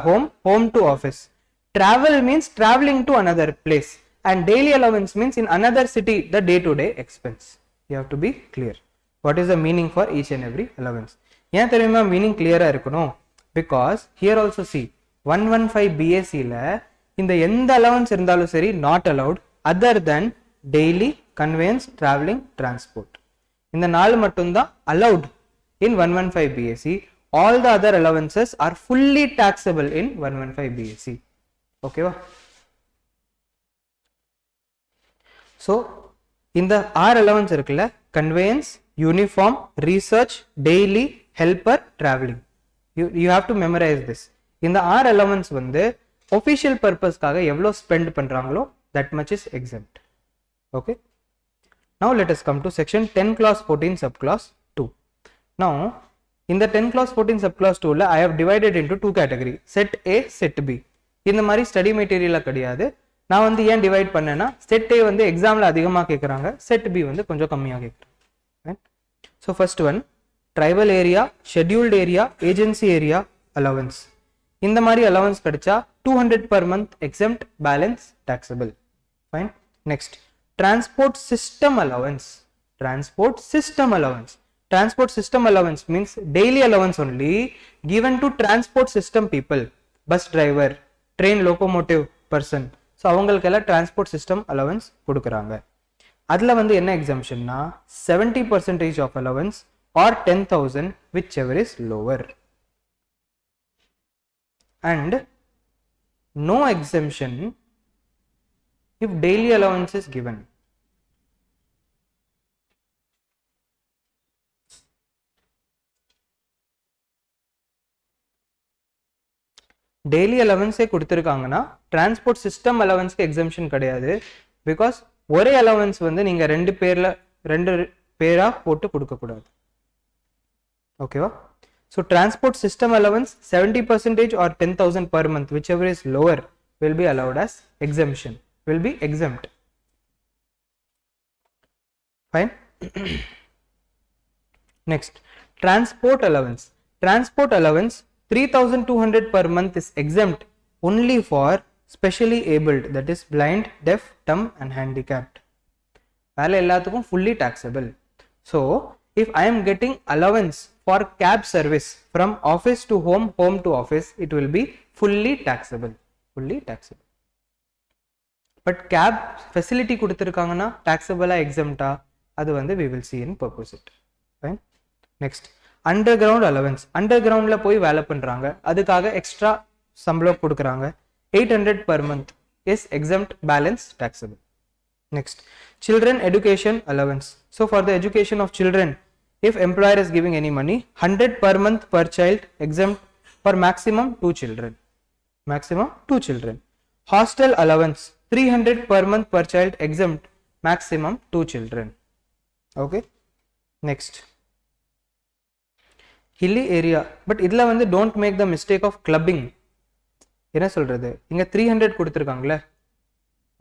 home, home to office. Travel means traveling to another place, and daily allowance means in another city, the day to day expense. You have to be clear. What is the meaning for each and every allowance? ஏன் தெரியுமா meaning clear ஆ இருக்கணும்? Because here also see 115 BSc ல இந்த எந்த allowance இருந்தாலும் சரி not allowed other than daily, conveyance, traveling, transport. இந்த நாலு மட்டும் தான் allowed in 115 BSc. All the other allowances are fully taxable in 115 BSc. Okay va? So இந்த 6 allowance இருக்குல்ல, conveyance, uniform, research, daily, helper, traveling. You have to memorize this. இந்த 6 allowance வந்து official purposeக்காக எவ்வளோ spend பண்றாங்களோ that much is exempt. Okay? Now let us come to section 10 clause 14 subclause 2. Now in the 10 clause 14 subclause 2 I have divided into two category, set A, set B. இந்த மாதிரி study மெட்டீரியலா கிடையாது. நான் வந்து ஏன் divide பண்ணேன்னா set A வந்து எக்ஸாம்ல அதிகமாக கேட்குறாங்க, செட் B வந்து கொஞ்சம் கம்மியாக கேட்குறாங்க. So first one, tribal area, scheduled area, agency area allowance. இந்த மாதிரி அலவன்ஸ் கிடைச்சா 200 per month exempt, balance taxable. Fine. Next, transport system allowance. Transport system allowance. Transport system allowance means daily allowance only given to transport system people, bus driver, train locomotive person. So அவங்களுக்கெல்லாம் transport system allowance கொடுக்குறாங்க. அதில் வந்து என்ன exemptionனா 70% of allowance or 10,000 whichever is lower, and no exemption if daily allowance is given. Daily அலவன்ஸே கொடுத்துருக்காங்கன்னா transport system அலவன்ஸ்க்கு exemption கிடையாது. Because ஒரே அலவன்ஸ் வந்து நீங்க ரெண்டு பேரா போட்டு கொடுக்கக்கூடாது. ஓகேவா? So transport system allowance 70% or 10,000 per month, whichever is lower, will be allowed as exemption, will be exempt. Fine. Next, transport allowance. Transport allowance 3,200 per month is exempt only for specially abled, that is blind, deaf, dumb and handicapped. வேலை எல்லாத்துக்கும் fully taxable. So if I am getting allowance for cab service from office to home, home to office, it will be fully taxable. Fully taxable. But cab facility கொடுத்திருக்காங்கன்னா taxable ah exempt ஆ, அது வந்து we will see in perquisite. Fine. Next, underground allowance. அண்டர்கிரவுண்ட்ல போய் வேலை பண்றாங்க, அதுக்காக extra சம்பளம் கொடுக்குறாங்க, 800 per month is exempt, balance taxable. Next, children education allowance. So for the education of children, if employer is giving any money, 100 per month per child, exempt for maximum 2 children. Maximum 2 children. Hostel allowance 300 per month per child, exempt, maximum 2 children. Okay. Next, hilly area. But இதில் வந்து don't make the mistake of clubbing. என்ன சொல்றது, இங்கே 300 கொடுத்துருக்காங்களே,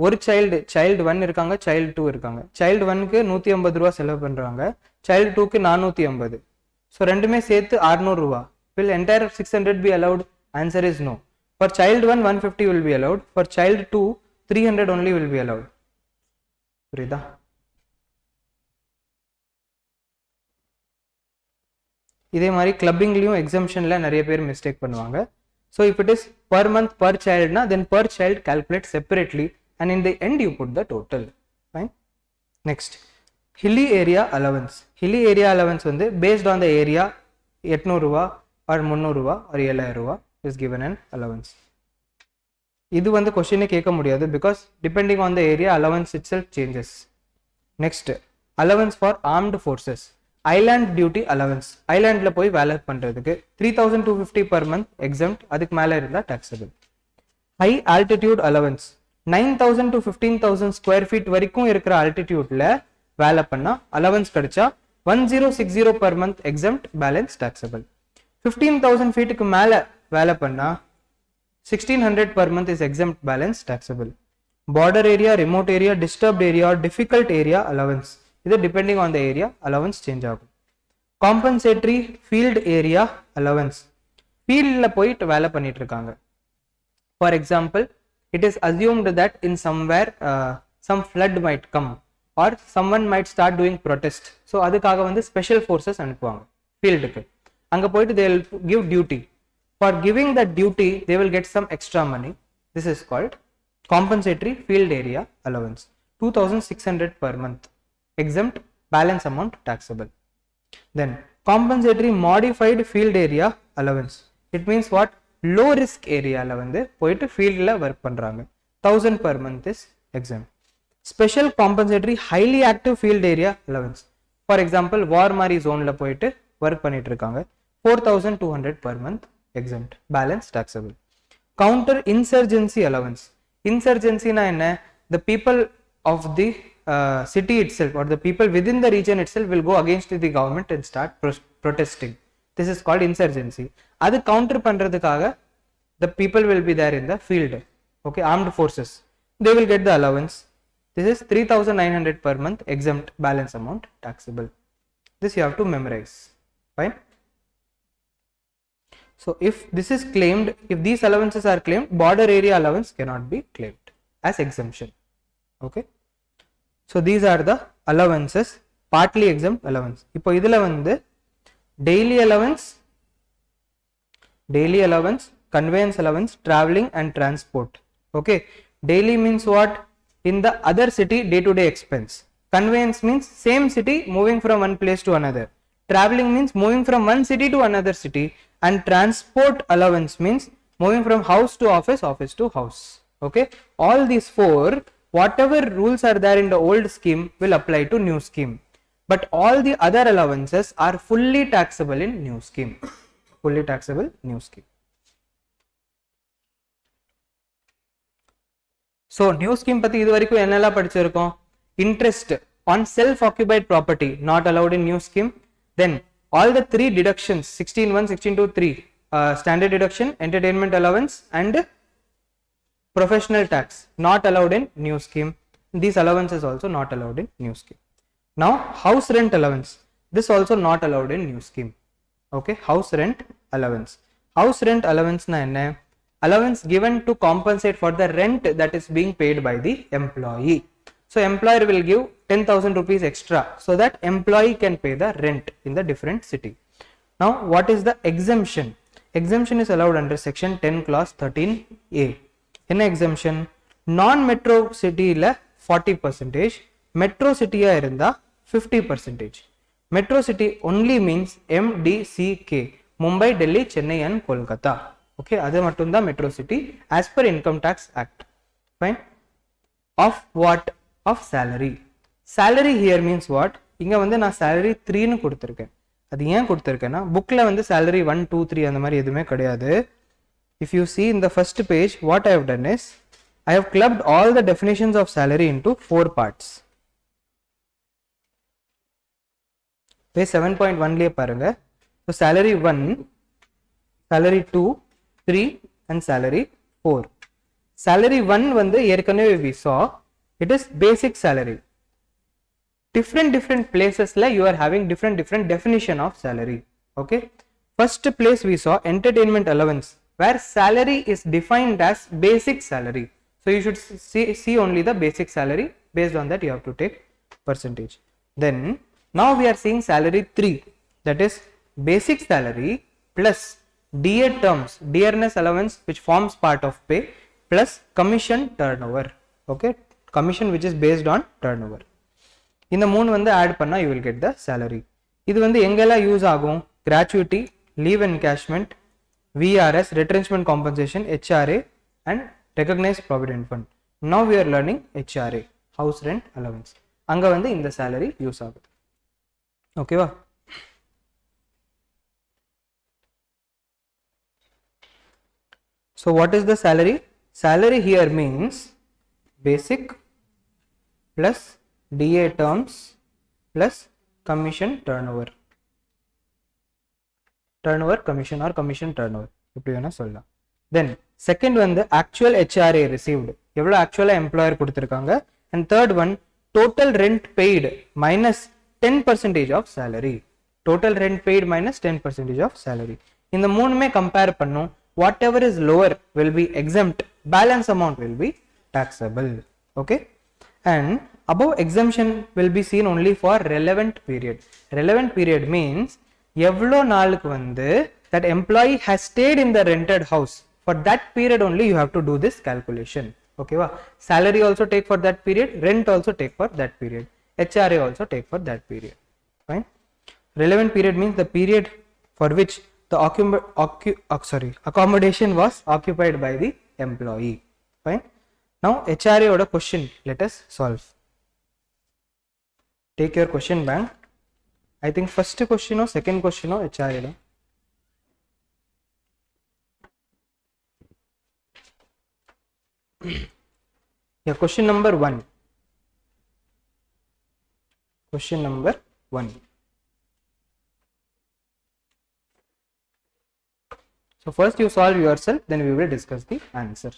ஒரு child 1 இருக்காங்க, child 2 இருக்காங்க. Child 1க்கு 150 ரூபா செலவு பண்ணுறாங்க, சைல்டு 2க்கு 450. ஸோ ரெண்டுமே சேர்த்து 600 ரூபா. Will entire 600 be allowed? Answer is no. For child 1, 150 will be allowed. For child 2, 300 only will be allowed. புரியுதா? இதே மாதிரி கிளப்பிங்லயும் எக்ஸம்ஷன்ல நிறைய பேர் மிஸ்டேக் பண்ணுவாங்க. So if it is per month per child na, then per child calculate separately and in the end you put the total. Fine. Next, hilly area allowance. Hilly area allowance வந்து based on the area 800 ரூபா or 300 ரூபா or 7000 ரூபா is given an allowance. இது வந்து question கேட்க முடியாது because depending on the area allowance itself changes. Next, allowance for armed forces. Island duty allowance. ஐலாண்டில் போய் வேலை பண்ணுறதுக்கு 3250 per month exempt, அதுக்கு மேலே இருந்தால் taxable. High altitude allowance 9000 to 15000 square feet வரைக்கும் இருக்கிற ஆல்டிடியூட்ல வேலை பண்ணால் அலவன்ஸ் கிடைச்சா 1060 per month exempt, balance taxable. 15000 ஃபீட்டுக்கு மேலே வேலை பண்ணால் 1600 per month is exempt, balance taxable. Border area, remote area, disturbed area, difficult area allowance. இது depending on the area allowance change ஆகும். Compensatory field area allowance. ஃபீல்டில் போயிட்டு வேலை பண்ணிட்டு இருக்காங்க. For example, it is assumed that in somewhere some flood might come or someone might start doing protest. So அதுக்காக வந்து special forces அனுப்புவாங்க ஃபீல்டுக்கு. அங்கே போயிட்டு they will give duty. For giving that duty, they will get some extra money. This is called compensatory field area allowance. 2600 per month. Exempt, balance amount taxable. Then compensatory modified field area allowance. It means what? Low risk area la வந்து போயிட்டு ஃபீல்ட்ல work பண்றாங்க. 1000 per month is exempt. Special compensatory highly active field area allowance. For example, war மாதிரி zone ல போயிட்டு work பண்ணிட்டு இருக்காங்க. 4200 per month exempt, balance taxable. Counter insurgency allowance. Insurgency na என்ன? The people of the city itself or the people within the region itself will go against the government and start protesting. This is called insurgency. Adu counter பண்றதுக்காக the people will be there in the field. Okay, armed forces. They will get the allowance. This is 3900 per month exempt, balance amount taxable. This you have to memorize. Fine. So if this is claimed, if these allowances are claimed, border area allowance cannot be claimed as exemption. Okay. So these are the allowances, partly exempt allowance. இப்போ இதுல வந்து daily allowance, conveyance allowance, traveling and transport. Okay, daily means what? In the other city day to day expense. Conveyance means same city moving from one place to another. Traveling means moving from one city to another city, and transport allowance means moving from house to office, office to house. Okay, all these four, whatever rules are there in the old scheme will apply to new scheme, but all the other allowances are fully taxable in new scheme. Fully taxable new scheme. So new scheme பத்தி இது வரைக்கும் என்னெல்லாம் படிச்சிருக்கோம்? Interest on self occupied property not allowed in new scheme. Then all the three deductions 16.1, 16.2, 3 standard deduction, entertainment allowance and professional tax not allowed in new scheme. These allowances also not allowed in new scheme. Now house rent allowance, this also not allowed in new scheme. Okay, house rent allowance. House rent allowance na enna? Allowance given to compensate for the rent that is being paid by the employee. So employer will give 10,000 rupees extra so that employee can pay the rent in the different city. Now what is the exemption? Exemption is allowed under section 10 clause 13a. என்ன exemption? நான் metro சிட்டியில் 40%, metro சிட்டியாக இருந்தால் 50%. Metro city only means MDCK, Mumbai, Delhi, Chennai and Kolkata. Okay, அது மட்டும்தான் metro city as per income tax act. Fine. Of what? Of salary. Salary here means what? இங்கே வந்து நான் சேலரி 3ன்னு கொடுத்துருக்கேன். அது ஏன் கொடுத்துருக்கேன்னா புக்கில் வந்து சேலரி 1, 2, 3 அந்த மாதிரி எதுவுமே கிடையாது. If you see in the first page, what I have done is I have clubbed all the definitions of salary into 4 parts. Page 7.1 liye parunga. So salary 1, salary 2, 3 and salary 4. Salary 1 வந்து ஏற்கனவே we saw, it is basic salary. Different places la you are having different definition of salary. Okay, first place we saw entertainment allowance, where salary is defined as basic salary. So you should see only the basic salary. Based on that you have to take percentage. Then now we are seeing salary 3, that is basic salary plus DA terms, dearness allowance which forms part of pay plus commission turnover. Okay, commission which is based on turnover. இந்த மூணு வந்து add பண்ணா you will get the salary. இது வந்து எங்கெல்லாம் use ஆகும்? gratuity, leave encashment, VRS, retrenchment compensation, HRA and recognized provident fund. Now we are learning HRA, house rent allowance. அங்க வந்து இந்த salary யூஸ் ஆகுது. ஓகேவா? So what is the salary? Salary here means basic plus DA terms plus commission turnover. Turnover commission or commission turnover இப்படி வேணா சொல்லலாம். Then second வந்து actual HRA received, எவ்வளவு actual employer கொடுத்திருக்காங்க. And third one total rent paid minus 10% of salary. Total rent paid minus 10% of salary. இந்த மூணுமே compare பண்ணும். Whatever is lower will be exempt, balance amount will be taxable. Okay, and above exemption will be seen only for relevant period. Relevant period means எவ்வளோ நாளுக்கு வந்து that employee has stayed in the rented house, for that period only you have to do this calculation. Okay va? Salary also take for that period, rent also take for that period, HRA also take for that period. Fine. Relevant period means the period for which the accommodation was occupied by the employee. Fine. Now HRA oda question let us solve. Take your question bank. I think first question or second question or HRA da. Yeah, question number 1. Question number 1. So first you solve yourself, then we will discuss the answer.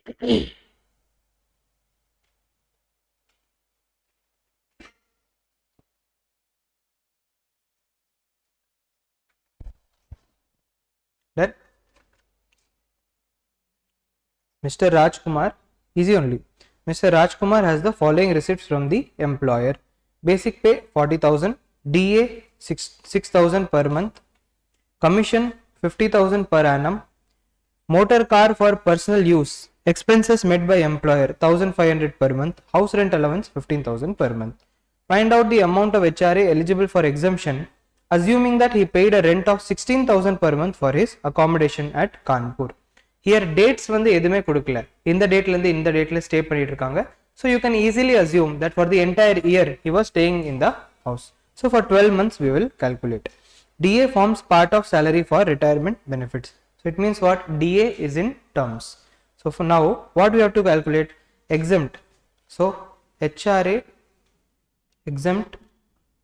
Then Mr. Rajkumar, easy only. Mr. Rajkumar has the following receipts from the employer. Basic pay 40,000, DA 6,000 per month, commission 50,000 per annum, motor car for personal use, expenses met by employer 1,500 per month, house rent allowance 15,000 per month. Find out the amount of HRA eligible for exemption, assuming that he paid a rent of 16,000 per month for his accommodation at Kanpur. Here dates வந்து எதுமே கொடுக்கல, இந்த டேட்ல இருந்து இந்த டேட்ல stay பண்ணிட்டு இருக்காங்க. So you can easily assume that for the entire year he was staying in the house. So for 12 months we will calculate. DA forms part of salary for retirement benefits. So it means what? DA is in terms. So for now what we have to calculate? Exempt. So HRA exempt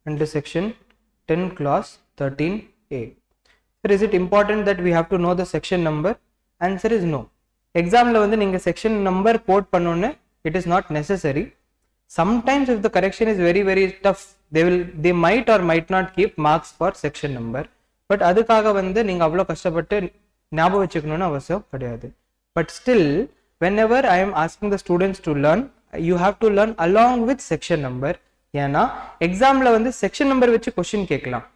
under section 10 clause 13a. So is it important that we have to know the section number? Answer is no. Exam la வந்து நீங்க section number quote பண்ணனும்னு it is not necessary. Sometimes if the correction is very tough, they might or might not keep marks for section number. But அதுக்காக வந்து நீங்க அவ்வளவு கஷ்டப்பட்டு ஞாபகம் வச்சுக்கணும்னு அவசியம் கிடையாது. But still whenever I am asking the students to learn, you have to learn along with section number. ஏனா எக்ஸாம்ல வந்து section number வச்சு क्वेश्चन கேட்கலாம்.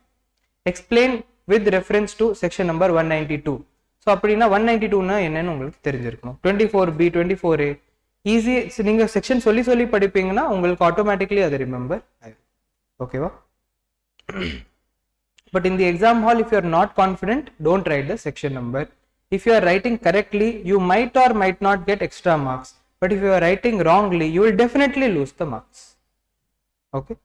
Explain with reference to section number 192. So அப்படினா 192 னா என்னன்னு உங்களுக்கு தெரிஞ்சிருக்கணும். 24b 24a easy. நீங்க செக்ஷன் சொல்லி படிப்பீங்கன்னா உங்களுக்கு ஆட்டோமேட்டிக்கலி அது ரிமெம்பர் ஆயிடும். ஓகேவா? But in the exam hall if you are not confident, don't write the section number. If you are writing correctly, you might or might not get extra marks. But if you are writing wrongly, you will definitely lose the marks. Okay?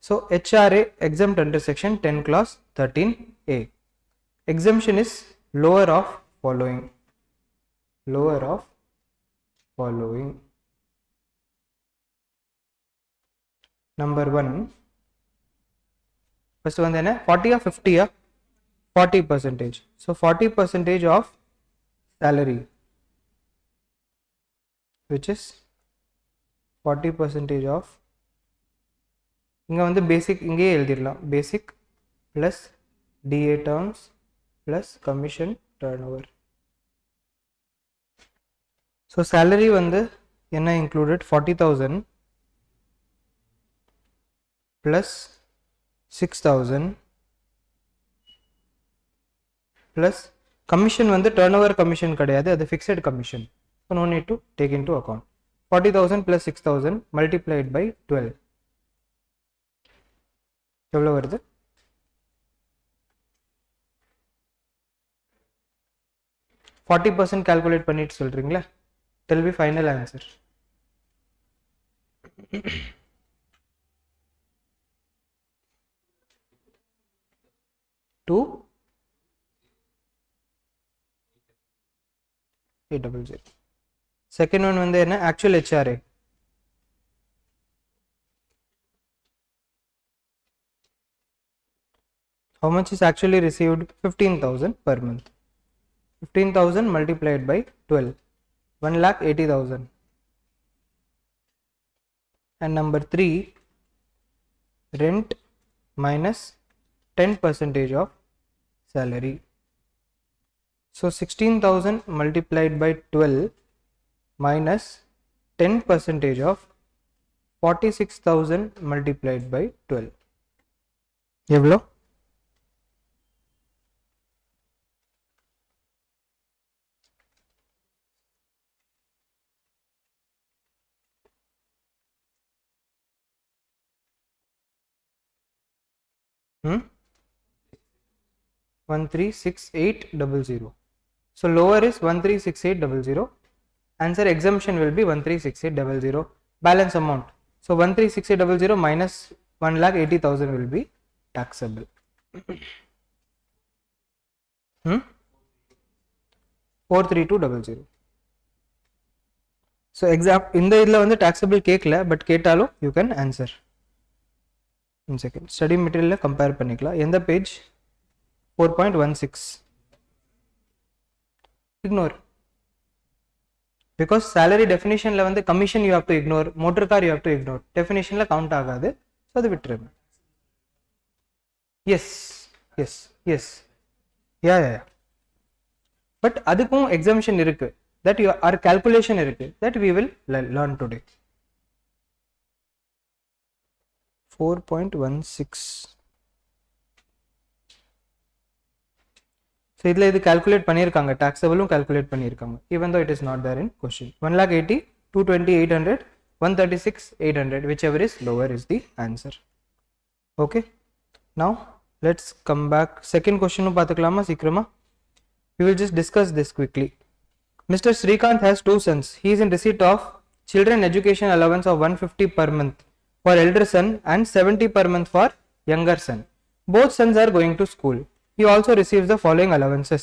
So HRA exempt under section 10 clause 13a. Exemption is lower of following. Lower of following. Number 1. First one then 40 or 50 or 40%. So 40% of salary, which is 40% of, இங்க வந்து பேசிக் இங்கே எழுதிடலாம். பேசிக் plus DA terms plus commission turnover. So salary வந்து என்ன included? 40,000 plus 6,000 plus commission வந்து turnover commission கிடையாது, அது fixed commission. So no need to take into account. 40,000 plus 6,000 multiplied by 12 எவ்வளவு வருது? 40% calculate பண்ணிட்டு சொல்றீங்களா? Tell me final answer. 2800. Second one வந்து என்ன? Actual HRA. How much is actually received? 15,000 per month. 15,000 multiplied by 12, 1,80,000. And number 3, rent minus 10% of salary. So 16,000 multiplied by 12 minus 10% of 46,000 multiplied by 12. எவ்வளோ? 136800. So lower is 136800. Answer exemption will be 136800. Balance amount. So 136800 minus 1,80,000 will be taxable. 43200. So exam இந்த இதுல வந்து taxable கேட்கல, but கேட்டாலும் you can answer. In second study material compare பண்ணிக்கலாம். எந்த page? 4.16. Ignore. because salary definition la வந்து commission you have to ignore, motor car you have to ignore, definition la count ஆகாது. So அது விட்டுருங்க. Yes, yes, yes, yeah. But அதுக்கும் exemption இருக்கு, that our calculation இருக்கு, that we will learn today. 4.16. So idla idu calculate pannirukanga, taxable calculate pannirukanga, even though it is not there in question. 1,80,000, 220, 800, 136, 800, whichever is lower is the answer. Okay, now let's come back. Second question nu paathukalama seekrama. We will just discuss this quickly. Mr. Srikanth has two sons. He is in receipt of children education allowance of 150 per month for elder son and 70 per month for younger son. Both sons are going to school. He also receives the following allowances: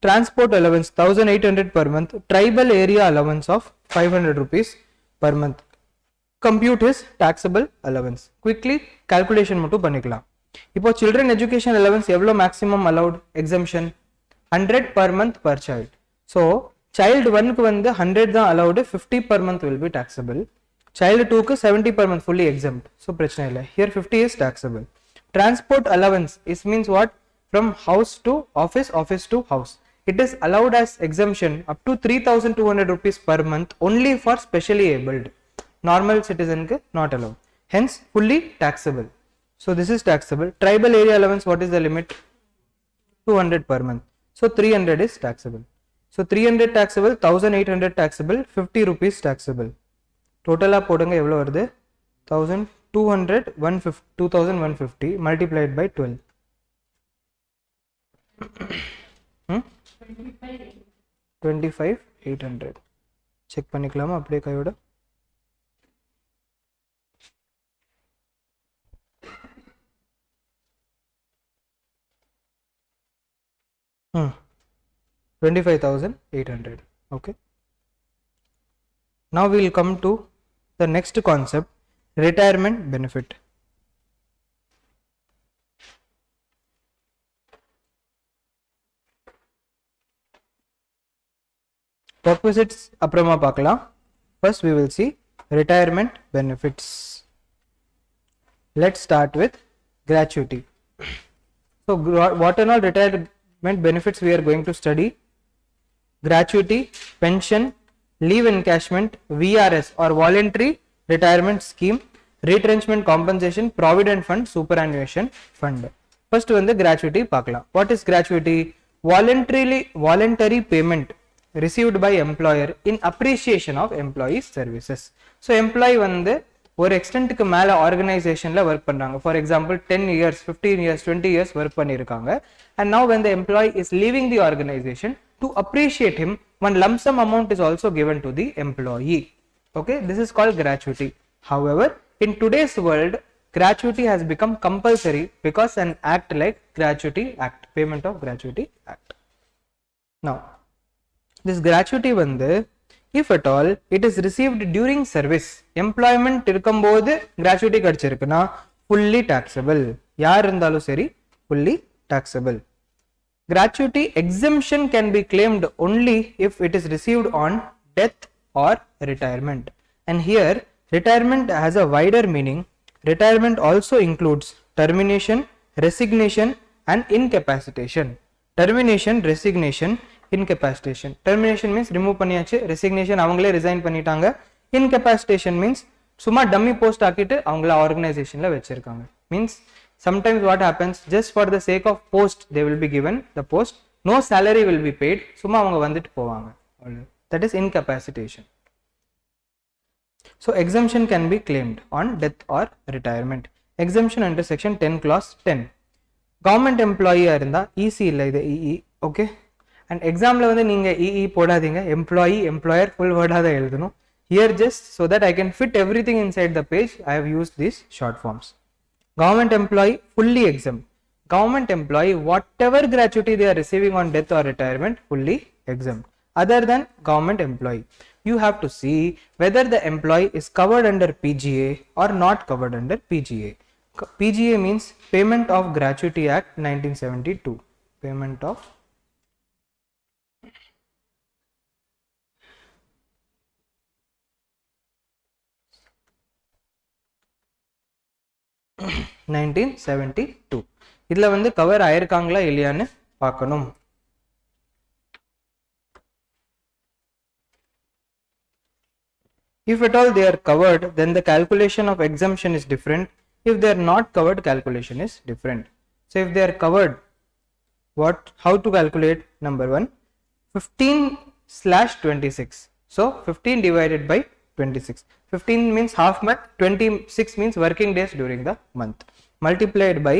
transport allowance 1800 per month, tribal area allowance of 500 rupees per month. Compute his taxable allowance. Quickly calculation மட்டும் பண்ணிக்கலாம். இப்போ children education allowance எவ்வளோ maximum allowed exemption? 100 per month per child. So child 1 க்கு வந்து 100 தான் allowed, 50 per month will be taxable. Child 2 க்கு 70 per month fully exempt. So பிரச்சனை இல்லை. Here 50 is taxable. Transport allowance is means what? From house to office, office to house. It is allowed as exemption up to 3,200 rupees per month only for specially abled. Normal citizen ku not allowed. Hence fully taxable. So this is taxable. Tribal area allowance, what is the limit? 200 per month. So 300 is taxable. So 300 taxable, 1,800 taxable, 50 rupees taxable. Total ah podunga evlo varudhu? 1,200, 2,150 multiplied by 12. 25,800. Check பண்ணிக்கலாமா அப்படியே கையோட? Hmm. 25,800. Okay. Now we will come to the next concept, retirement benefit. Requisites அப்புறமா பார்க்கலாம். First we will see retirement benefits. Let's start with gratuity. So what are all retirement benefits we are going to study? Gratuity, pension, leave encashment, VRS or voluntary retirement scheme, retrenchment compensation, provident fund, superannuation fund. First வந்து gratuity பார்க்கலாம். What is gratuity? Voluntary payment received by employer in appreciation of employees services. So employee வந்து ஒரு எக்ஸ்டென்ட்க்கு மேல ஆர்கனைசேஷன்ல work பண்றாங்க. For example 10 years, 15 years, 20 years work பண்ணிருக்காங்க. And now when the employee is leaving the organization, to appreciate him, one lump sum amount is also given to the employee. Okay, this is called gratuity. However, in today's world, gratuity has become compulsory because an act like Gratuity Act, Payment of Gratuity Act. Now this gratuity வந்து if at all it is received during service, employment இருக்கும்போது gratuity கிடைச்சிருக்குனா fully taxable. யார் இருந்தாலும் சரி fully taxable. Gratuity exemption can be claimed only if it is received on death or retirement. And here retirement has a wider meaning. Retirement also includes termination, resignation and incapacitation. Termination, resignation, incapacitation. Termination means remove பண்ணியாச்சு, resignation அவங்களே resign பண்ணிட்டாங்க, incapacitation means சும்மா dummy post ஆக்கிட்டு அவங்கள ஆர்கனைசேஷன்ல வச்சிருக்காங்க. Means sometimes what happens, just for the sake of post they will be given the post, no salary will be paid, சும்மா அவங்க வந்துட்டு போவாங்க. That is incapacitation. So exemption can be claimed on death or retirement. Exemption under section 10 clause 10. Government employee இருந்தா EC இல்ல, இது EE. Okay, and examல வந்து நீங்க EE போடாதீங்க, employee employer full word ஆ தான் எழுதணும். Here just so that I can fit everything inside the page, I have used these short forms. Government employee fully exempt. Government employee, whatever gratuity they are receiving on death or retirement, fully exempt. Other than government employee, you have to see whether the employee is covered under PGA or not covered under PGA. PGA means Payment of Gratuity Act 1972. Payment of 1972. இதில் வந்து cover ஆயிருக்காங்களா இல்லையான்னு பார்க்கணும். If at all they are covered, then the calculation of exemption is different. If they are not covered, calculation is different. So if they are covered, how to calculate? Number 1, 15/26. So 15 divided by 26. 15 means half month, 26 means working days during the month. Multiplied by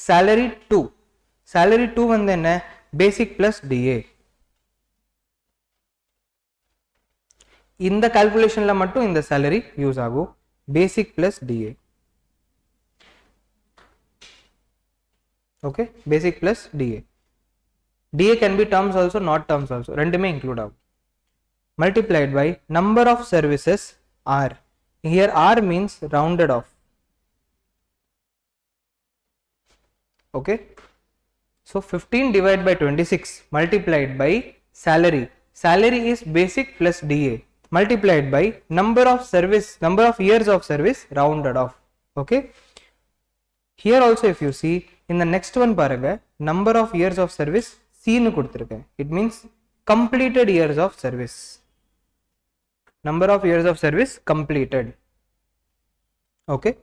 salary 2. Salary 2 வந்து என்ன? Basic plus DA. இந்த calculationல மட்டும் இந்த salary use ஆகும். Basic plus DA. Okay, basic plus DA. DA can be terms also, not terms also. ரெண்டுமே include ஆகும். Multiplied by number of services R. Here R means rounded off. Okay. So 15 divided by 26 multiplied by salary. Salary is basic plus DA multiplied by number of years of service rounded off. Okay. Here also if you see in the next one பாருங்க, number of years of service C னு கொடுத்திருக்கேன். It means completed years of service. Number of years of service completed. Okay.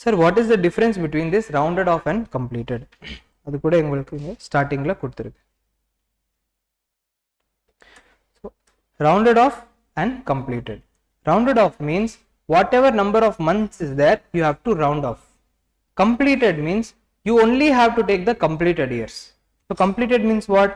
Sir, what is the difference between this rounded off and completed? அது கூட உங்களுக்கு ஸ்டார்டிங்ல கொடுத்திருக்கேன். So rounded off and completed. Rounded off means whatever number of months is there, you have to round off. Completed means you only have to take the completed years. So completed means what?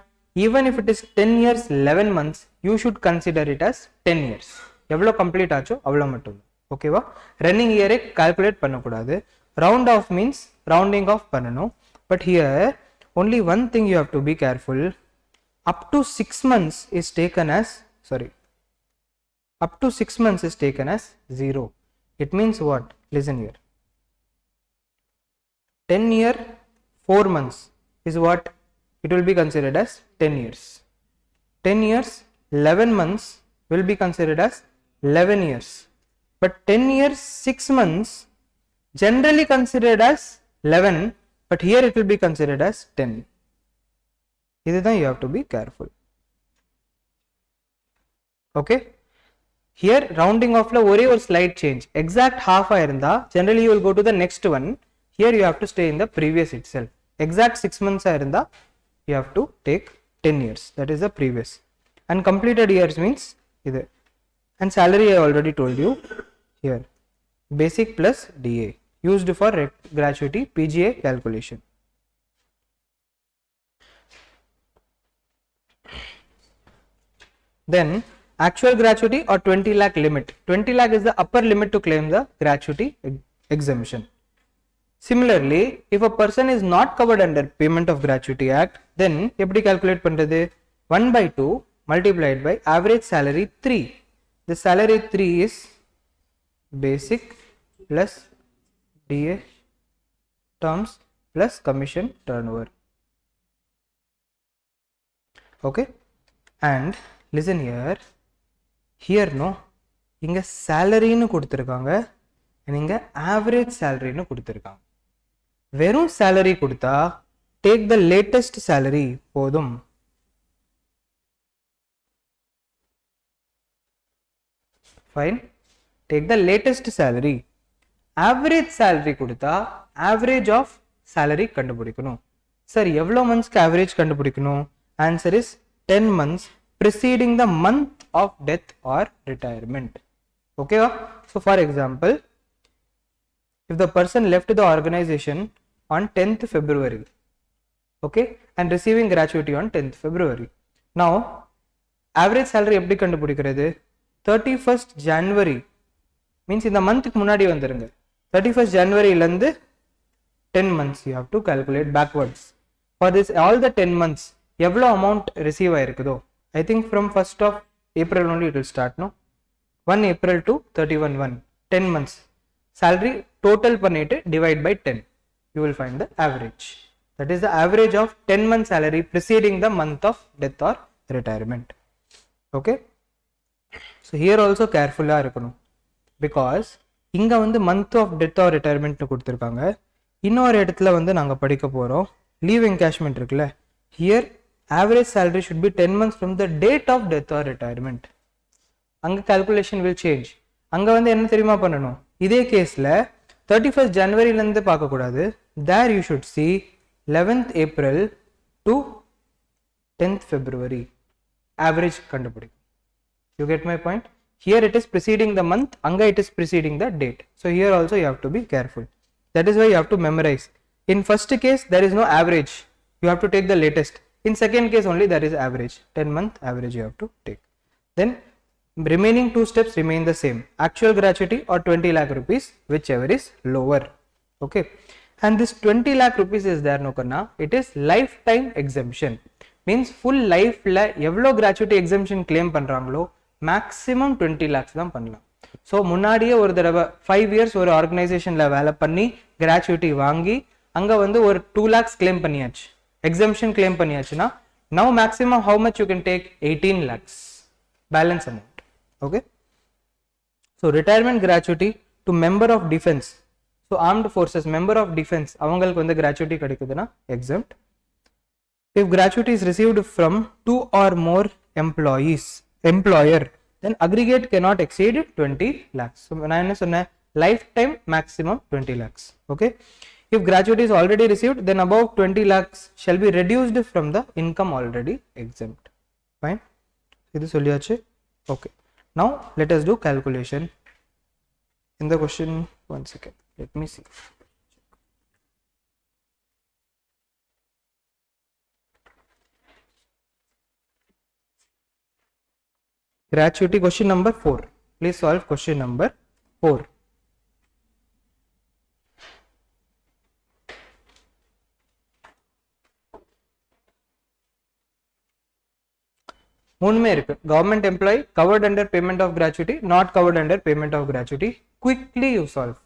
Even if it is 10 years 11 months, you should consider it as 10 years. எவ்வளோ complete ஆச்சோ அவ்வளோ மட்டும். ஓகேவா? Running இயரை calculate பண்ணக்கூடாது. Round off means rounding off பண்ணணும். But here only one thing you have to be careful. Up to 6 months is taken as, up to 6 months is taken as 0. It means what? Listen here. 10 year 4 months is what? It will be considered as 10 years. 10 years 11 months will be considered as 11 years. But 10 years 6 months generally considered as 11, but here it will be considered as 10. This is you have to be careful. Okay. Here rounding off la ore or slight change. Exact half irunda generally you will go to the next one. Here you have to stay in the previous itself. Exact 6 months irunda you have to take 10 years. That is the previous. And completed years means this. And salary I already told you here. Basic plus DA used for gratuity PGA calculation. Then actual gratuity or 20 lakh limit. 20 lakh is the upper limit to claim the gratuity exemption. Similarly, if a person is not covered under Payment of Gratuity Act, then எப்படி calculate பண்றது? 1/2 multiplied by average salary 3. The salary 3 is basic plus DA terms plus commission turnover. Okay. And listen here. Here no, இங்க salary னு கொடுத்திருக்காங்க, இங்க average salary னு கொடுத்திருக்காங்க. வெறும் salary கொடுத்தா take the latest salary போதும். Fine. Take the latest salary. Average salary கொடுத்தா average of salary கண்டுபிடிக்கணும். சார் எவ்வளோ மந்த்ஸ்க்கு average கண்டுபிடிக்கணும்? Answer is 10 months preceding the month of death or retirement. Okay. So for example, if the person left the organization on 10th February, okay, and receiving gratuity on 10th February. Now average salary எப்படி கண்டுபிடிக்கிறது? 31st January means இந்த மந்த்க்கு முன்னாடி வந்துருங்க. 31st January இருந்து 10 months you have to calculate backwards. For this all the 10 months எவ்வளோ amount receive ஆயிருக்குதோ, I think from 1st of April only it will start, no? 1 April to 31/1, 10 months salary total பண்ணிட்டு divide by 10, you will find the average. That is the average of 10 months salary preceding the month of death or retirement. Okay. So here also careful இருக்கணும், because இங்கே வந்து month of death R ரிட்டையர்மெண்ட்னு கொடுத்துருக்காங்க. இன்னொரு இடத்துல வந்து நாங்கள் படிக்க போகிறோம் லீவ் என்கேஷ்மெண்ட் இருக்குல்ல, here average salary should be 10 months from the date of death or retirement. அங்கே calculation will change. அங்கே வந்து என்ன தெரியுமா பண்ணணும், இதே கேஸில் 31st ஜனவரியிலேருந்து பார்க்கக்கூடாது. there you should see 11th April to 10th February average கண்டுபிடிக்கும். You get my point? Here it is preceding the month, anga it is preceding the date. So here also you have to be careful. That is why you have to memorize. In first case there is no average, you have to take the latest. In second case only there is average, 10-month average you have to take. Then remaining two steps remain the same, actual gratuity or 20 lakh rupees, whichever is lower. Okay, and this 20 lakh rupees is there no karna, it is lifetime exemption. Means full life la evlo gratuity exemption claim பண்றாங்களோ maximum 20 lakhs தான் பண்ணலாம். So முன்னாடியே ஒரு தடவை 5 years ஒரு ஆர்கனைசேஷனில் வேலை பண்ணி gratuity வாங்கி அங்கே வந்து ஒரு 2 lakhs கிளைம் பண்ணியாச்சு, எக்ஸம்ஷன் கிளைம் பண்ணியாச்சுன்னா now maximum how much you can take, 18 lakhs balance amount. Okay, so retirement gratuity to member of defense, so armed forces member of defense அவங்களுக்கு வந்து gratuity கிடைக்குதுன்னா exempt. If gratuity is received from 2 or more employer, then aggregate cannot exceed 20 lakhs. So நான் என்ன சொன்னேன், lifetime maximum 20 lakhs. Okay, if gratuity is already received, then above 20 lakhs shall be reduced from the income already exempt. Fine, இது சொல்லியாச்சு. Okay, now let us do calculation. In the question, one second, let me see. Gratuity question number 4. Please solve question number 4. மூணுமே இருக்கு, government employee covered under payment of gratuity, not covered under payment of gratuity. Quickly you solve.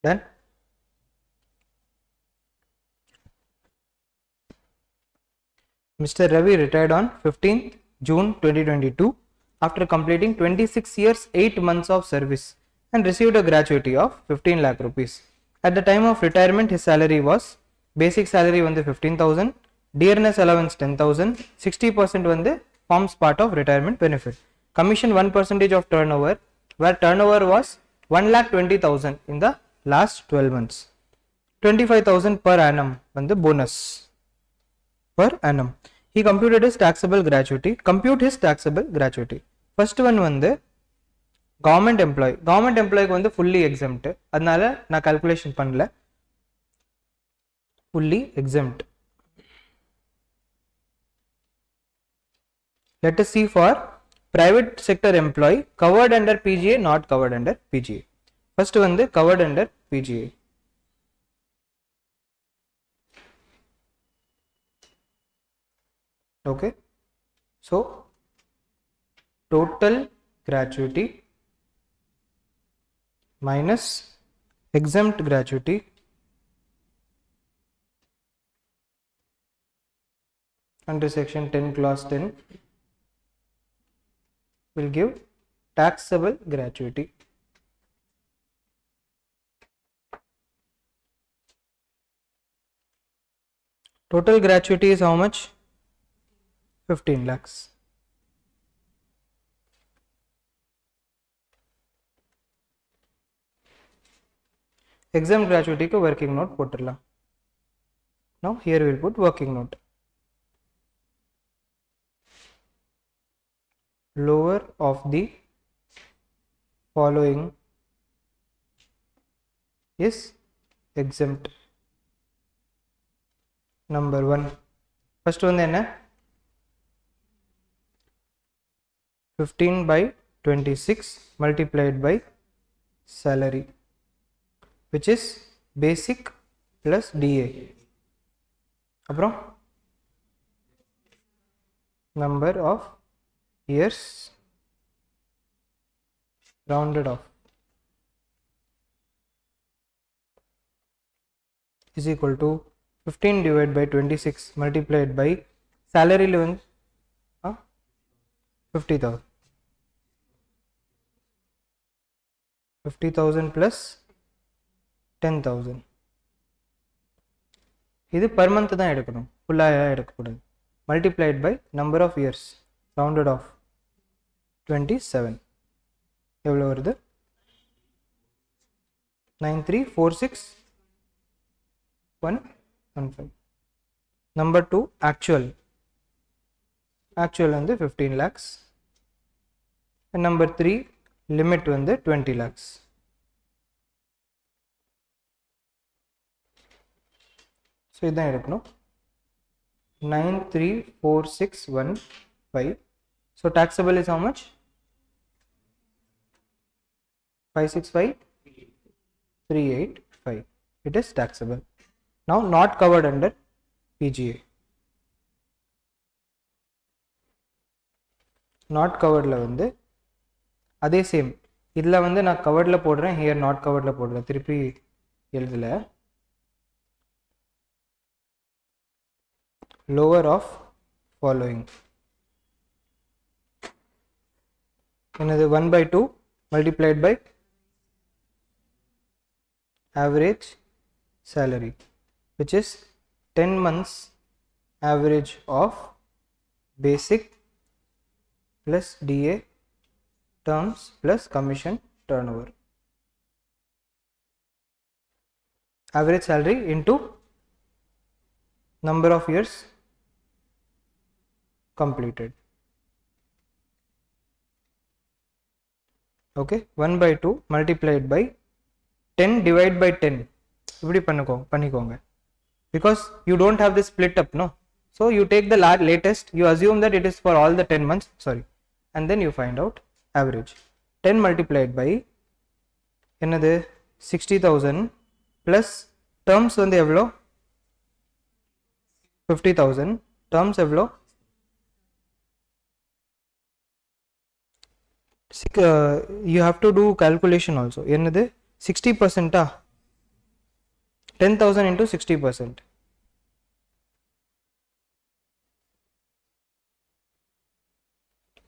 Done. Mr. Ravi retired on 15th June 2022 after completing 26 years 8 months of service and received a gratuity of 15 lakh rupees. At the time of retirement, his salary was basic salary வந்து 15,000, dearness allowance 10,000, 60% வந்து forms part of retirement benefit. Commission 1% of turnover, where turnover was 1,20,000 in the last 12 months. 25,000 per annum வந்து bonus per annum. He computed his taxable gratuity. Compute his taxable gratuity. First one வந்து government employee. Government employee வந்து fully exempt. அதனால நான் calculation பண்ணல. Fully exempt. Let us see for private sector employee covered under PGA, not covered under PGA. First வந்து covered under PGA. Okay, so total gratuity minus exempt gratuity under section 10 clause 10 will give taxable gratuity. Total gratuity is how much? 15 lakhs. Exempt gratuity को working note போட்டுடலாம். Now here we will put working note. Lower of the following is exempt. Number 1. First one என்ன? 15 by 26 multiplied by salary, which is basic plus DA. அப்புறம் number of years rounded off is equal to 15 divided by 26 multiplied by salary level 50,000. 50,000 plus 10,000. இது per month தான் எடுக்கணும், ஃபுல்லா எடுக்கக்கூடாது. Multiplied by number of years rounded off 27. எவ்வளவு வருது? 9346,115. Number 2 actual வந்து 15 lakhs. And number 3 limit வந்து 20 lakhs. So இதான் எடுக்கணும். 934615. So taxable is how much? 565,385. It is taxable. Now not covered under PGA. Not covered ல வந்து அதே சேம். இதுல வந்து நான் coveredல போடுறேன், here not coveredல போடுறேன். திருப்பி எழுதல. Lower of following. என்னது 1/2 multiplied by average salary, which is 10 months average of basic plus DA terms plus commission turnover. Average salary into number of years completed. Okay, 1/2 multiplied by 10 divided by 10. இப்படி பண்ணிக்கோங்க. Because you don't have this split up, no? So you take the latest, you assume that it is for all the 10 months, sorry, and then you find out average. 10 multiplied by என்னது 60,000 plus terms வந்து எவ்வளோ? 50,000. terms எவ்வளோ? You have to do calculation also. என்னது 60%? 10,000 into 60%.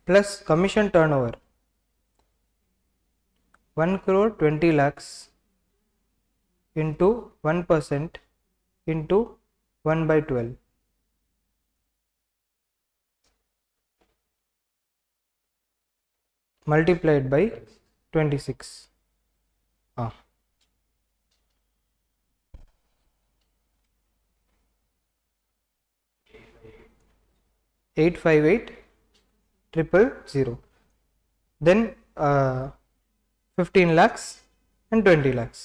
Plus commission turnover 1 crore 20 lakhs into 1% into 1 by 12 multiplied by 26. 858,000. Then 15 lakhs and 20 lakhs.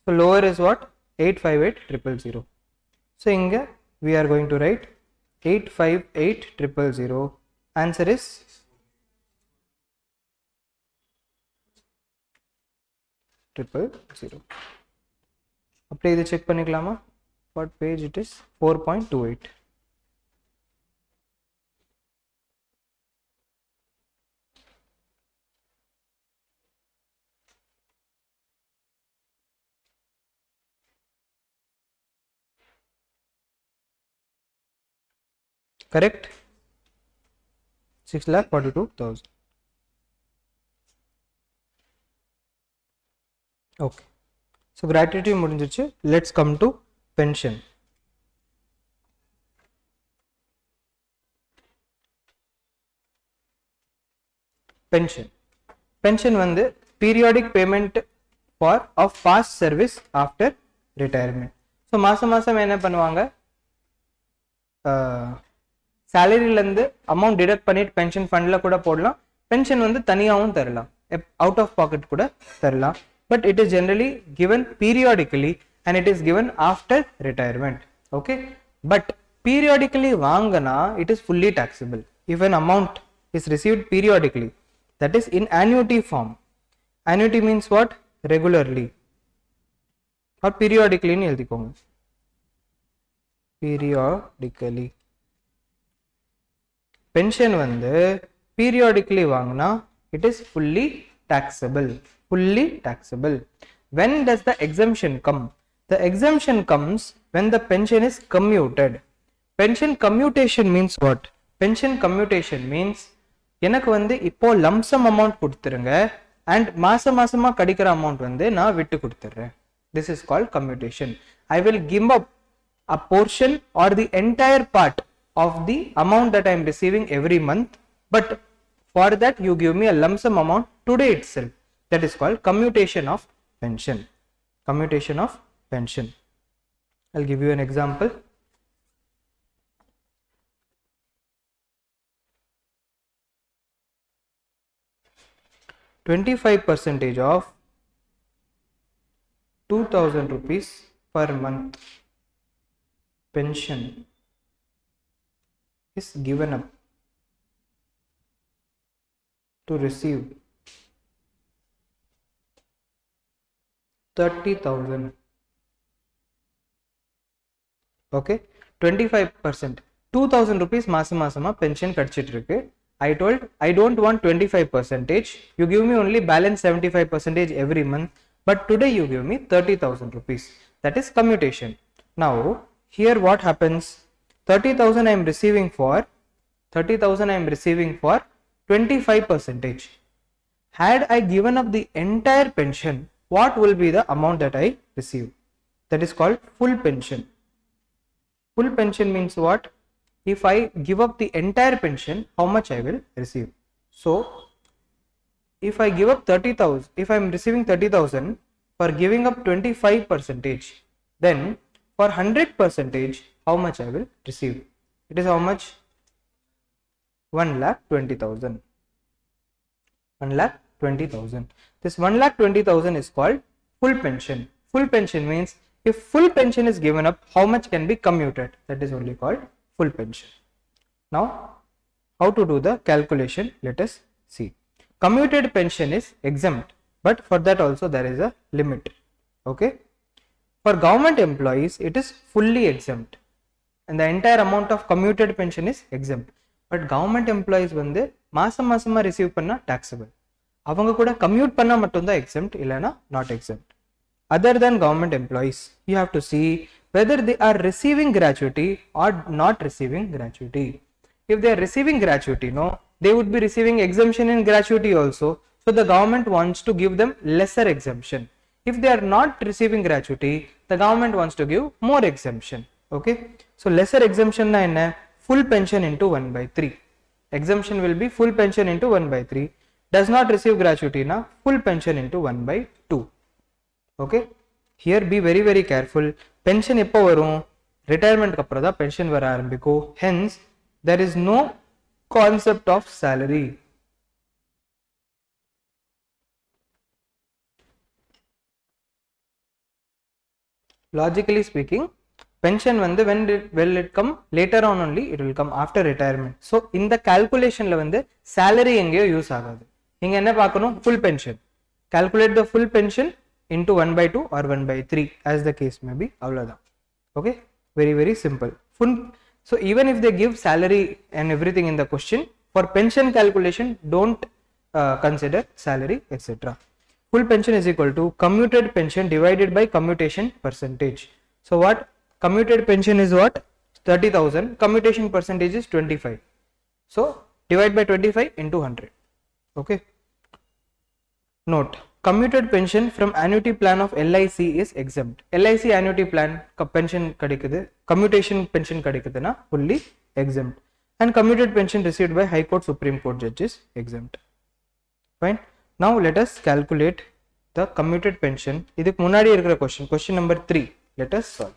So lower is what? 858,000. So inga we are going to write 858,000. Answer is triple zero. Apply the check paniklama. What page it is? 4.28. Correct? 6,42,000. Okay. So gratuity முடிஞ்சிருச்சு. Let's come to pension. Pension வந்து periodic payment of past service after retirement. So மாசம் மாசம் என்ன பண்ணுவாங்க? சேலரியிலேருந்து amount detect பண்ணிட்டு pension ஃபண்டில் கூட போடலாம். பென்ஷன் வந்து தனியாகவும் தரலாம், அவுட் ஆஃப் பாக்கெட் கூட தரலாம். But it is generally given periodically and it is given after retirement. Okay, but periodically வாங்கினா it is fully taxable if an amount is received periodically, that is in annuity form. annuity means what? Regularly or பீரியாடிக்கலின்னு எழுதிக்கோங்க. Periodically. Pension வந்து periodically வாங்கினா it is fully taxable. When does the exemption come? The exemption comes when the pension is commuted. Pension commutation means what? Pension commutation means எனக்கு வந்து இப்போ lump sum amount கொடுத்துருங்க and மாசமா கிடைக்கிற அமௌண்ட் வந்து நான் விட்டு கொடுத்துறேன். This is called commutation. I will give up a portion or the entire part of the amount that I am receiving every month, but for that you give me a lump sum amount today itself. That is called commutation of pension. I'll give you an example. %25 of 2,000 rupees per month pension is given up to receive 30,000. Okay, 25%, 2,000 rupees மாசமா pension கடிச்சிட்டு இருக்கு. I told I don't want 25%. You give me only balance 75% every month, but today you give me 30,000 rupees. That is commutation. Now here what happens? 30,000 I am receiving for 25%. Had I given up the entire pension, what will be the amount that I receive? That is called full pension. Full pension means what? If I give up the entire pension, how much I will receive? So if I give up 30,000, if I am receiving 30,000 for giving up 25%, then for 100%, how much I will receive? It is how much? 1,20,000. 1,20,000. This 1,20,000 is called full pension. Full pension means if full pension is given up, how much can be commuted? That is only called full pension. Now how to do the calculation? Let us see. Commuted pension is exempt, but for that also there is a limit. Okay, for government employees it is fully exempt and the entire amount of commuted pension is exempt. But government employees வந்து மாசமா receive பண்ணா taxable. அவங்க கூட commute பண்ணா மட்டும் தான் exempt, இல்லனா not exempt. other than government employees. You have to see whether they are receiving gratuity or not receiving gratuity. If they are receiving gratuity, no, they would be receiving exemption in gratuity also. So the government wants to give them lesser exemption. If they are not receiving gratuity, the government wants to give more exemption. Okay. So lesser exemption na enna? Full pension into 1 by 3. Exemption will be full pension into 1 by 3. Does not receive gratuity na? Full pension into 1 by 2. Okay. Here be very careful. Pension eppo varum? Retirement kappra da pension vara arambikku. Hence, there is no concept of salary. Logically speaking, pension வந்து will it come later on only, it will come after retirement. So in the calculation la வந்து salary எங்கேயோ use ஆகாது. நீங்க என்ன பார்க்கணும்? Full pension. Calculate the full pension into 1 by 2 or 1 by 3 as the case may be. அவ்வளவுதான். Okay, very simple. Full. So even if they give salary and everything in the question, for pension calculation don't consider salary etc. Full pension is equal to commuted pension divided by commutation percentage. So what? Commuted pension is what? 30,000. Commutation percentage is 25. So divide by 25 into 100. Okay. Note, commuted pension from annuity plan of LIC is exempt. LIC annuity plan pension kadikudhu, commutation pension kadikuduna fully exempt. And commuted pension received by High Court, Supreme Court judges exempt. Fine. Now let us calculate the commuted pension. Idhukku munadi irukra question number 3. Let us solve.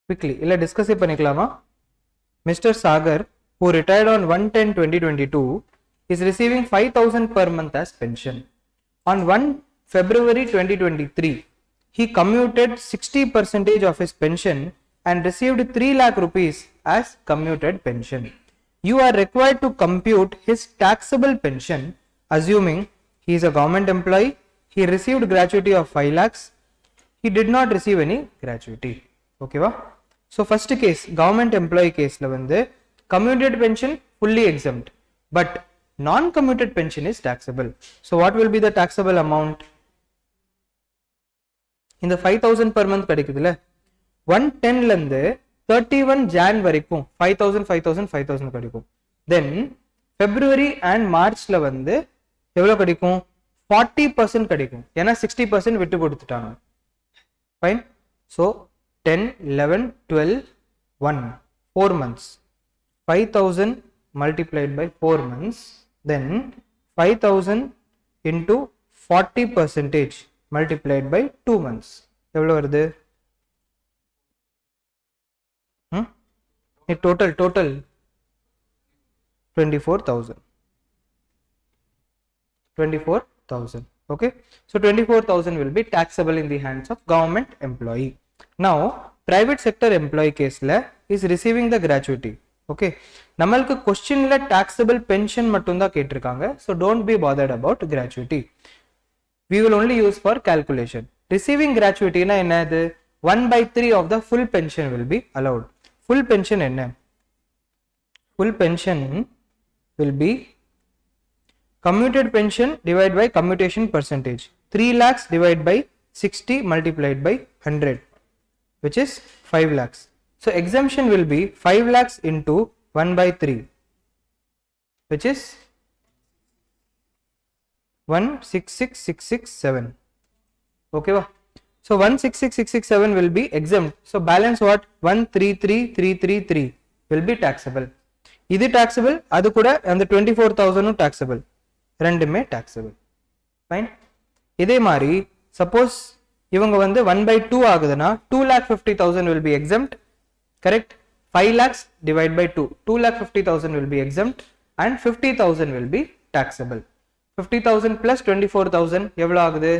Quickly, illa discuss panikalama. Mr. Sagar, who retired on 1/10/2022, is receiving 5,000 per month as pension. On 1 February 2023, he commuted 60% of his pension and received 3 lakh rupees as commuted pension. You are required to compute his taxable pension, assuming he is a government employee, he received gratuity of 5 lakhs, he did not receive any gratuity. Okay va? So first case, government employee case la vande commuted pension fully exempt, but non-commuted pension is taxable. So what will be the taxable amount? In the 5,000 per month kadikudula, 110 lande 31 Jan varaikum 5,000 kadikum. Then February and March la vande evlo kadikum? 40% kadikum. Ena 60% vittu kodutitaanga. Fine. So 10, 11, 12, 1, 4 months. 5,000 multiplied by 4 months. Then 5,000 into 40% multiplied by 2 months. எவ்வளோ வருது? Total 24,000. 24,000. Okay. So 24,000 will be taxable in the hands of government employee. Now private sector employee case la is receiving the gratuity. Okay, namalku question la taxable pension mattum da ketirukanga, so don't be bothered about gratuity. We will only use for calculation. Receiving gratuity na enna idu? 1/3 of the full pension will be allowed. Full pension enna? Full pension will be commuted pension divided by commutation percentage. 3 lakhs divided by 60 multiplied by 100, which is 5 lakhs. So exemption will be 5 lakhs into 1/3, which is 166,667. Okay va? So 166,667 will be exempt. So balance what? 133,333 will be taxable. Idu taxable, adu kuda and the 24,000 taxable. Rendume taxable. Fine. Idhe mari suppose இவங்க வந்து 1/2 ஆகுதுன்னா 2,50,000 will be exempt. Correct? 5 lakhs divide by 2. 2,50,000 will be exempt and 50,000 will be taxable. 50,000 plus 24,000 எவ்வளவு ஆகுது?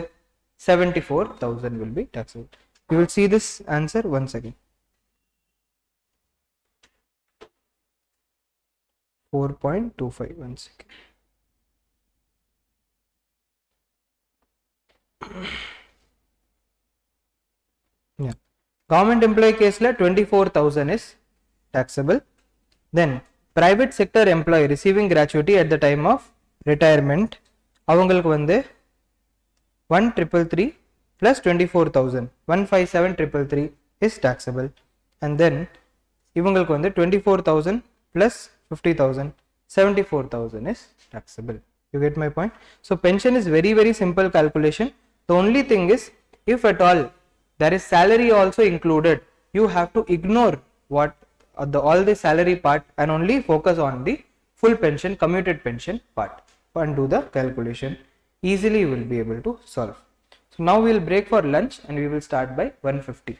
74,000 will be taxable. You will see this answer once again. 4.25. 1 second. Yeah. Government employee case la 24,000 is taxable. Then private sector employee receiving gratuity at the time of retirement, அவங்களுக்கு வந்து 1,333 plus 24,000, 157,333 is taxable. And then இவங்களுக்கு வந்து 24,000 plus 50,000, 74,000 is taxable. You get my point? So pension is very very simple calculation. The only thing is, if at all there is salary also included, you have to ignore what all the salary part and only focus on the full pension, commuted pension part, and do the calculation. Easily you will be able to solve. So now we will break for lunch and we will start by 1:50.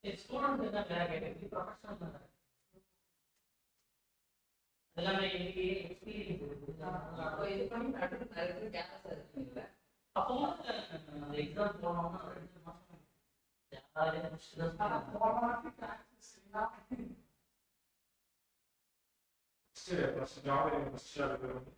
Student என்ன வேற category professional தான் எல்லாமே இன்னைக்கு experience இருக்கு அப்போ இது பண்ணி நடந்து கேம்பஸ் இருக்குல்ல அப்போ அந்த எக்ஸாம் போனோம்னா 2 மாசம் ஜாலியா முடிச்சுட்டு போனோம்னா கிளாஸஸ் எல்லாம் first job first job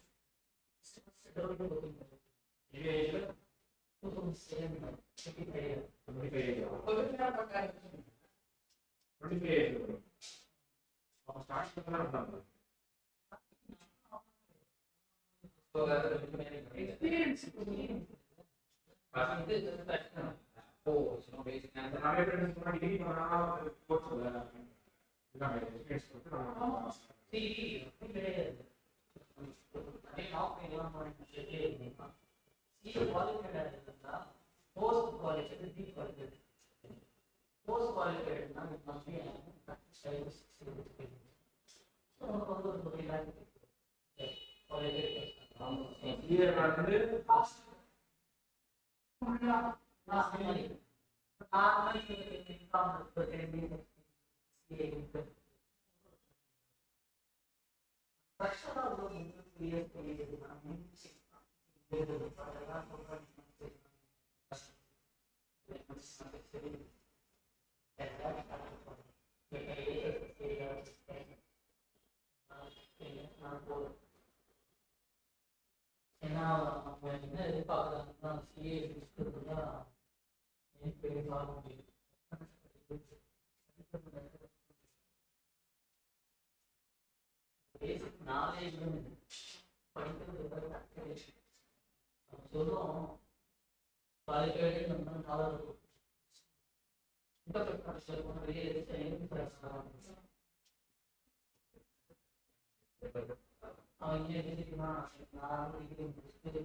post qualified deep qualified post qualified na must be service so ஒரு புரியல qualified clear வந்து last மாதிரி normally income percentage CA personal ஒரு கிளியர் பண்ணிடுறாங்க ஏன்னா அவங்க என்ன எதிர்பார்க்குறாங்கன்னா சிஏ முடிச்சுருந்தா பெரிய பார்க்க முடியும் பேசிக் நாலேஜ் படிக்கிறது சொல்லுவோம் qualified நம்ம நாளா இருக்கும் இப்ப படிச்சவங்க வெளியே அவங்க எதுக்குமா நான் டிகிரி முடிச்சுட்டு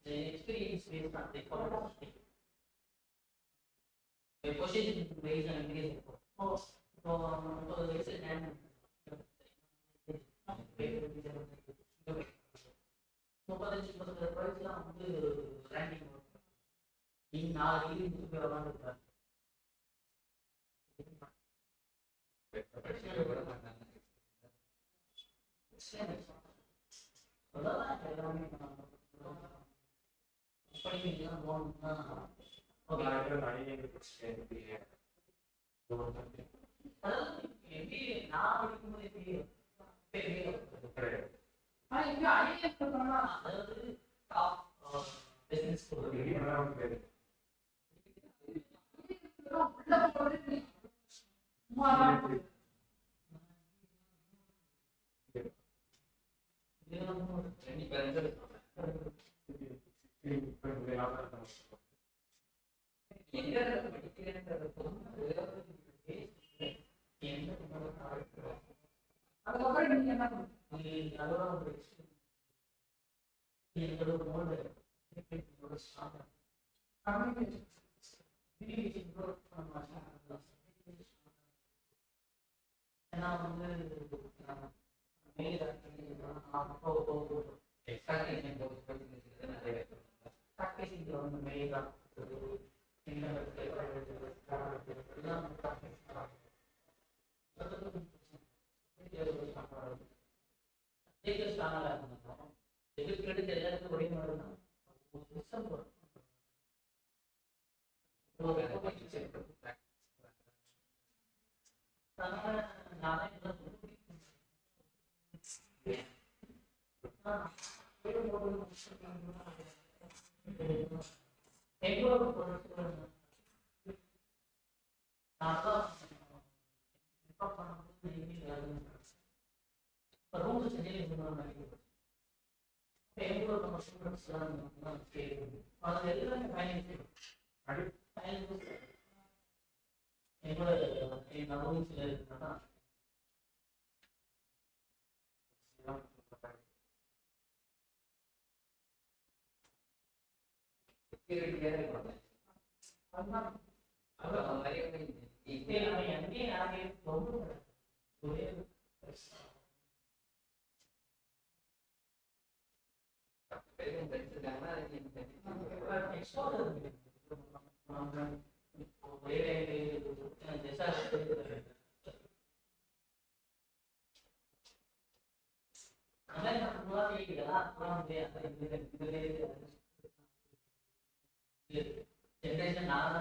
the experience based on the quality the position based on engagement so it's an முப்பத்தஞ்சு பிரைஸ்லாம் வந்து ரேங்கிங் நீங்க 4 டிகிரி முடிச்சு விளாண்டுருக்காரு நான் படிக்கும்போது அதாவது டாப் பிசினஸ் அதுக்கப்புறம் நீங்க என்ன அதோட ஏன்னா வந்து எதிர்க்கிறது எல்லாருக்கும் ஒரே மாதிரி தான் ரூம் சென்னையில் அது எல்லாமே பயணிச்சு எங்களோட ரூம்ஸ்ல இருக்குன்னா generation நான்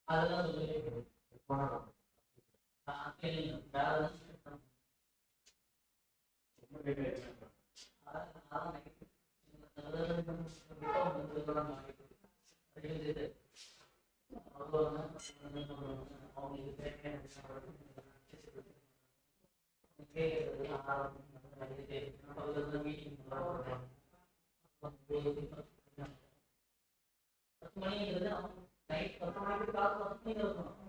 அதெல்லாம் மணிங்கிறது நைட் 10 மணிக்கு கால் 10 மணிக்கு இருக்கணும்.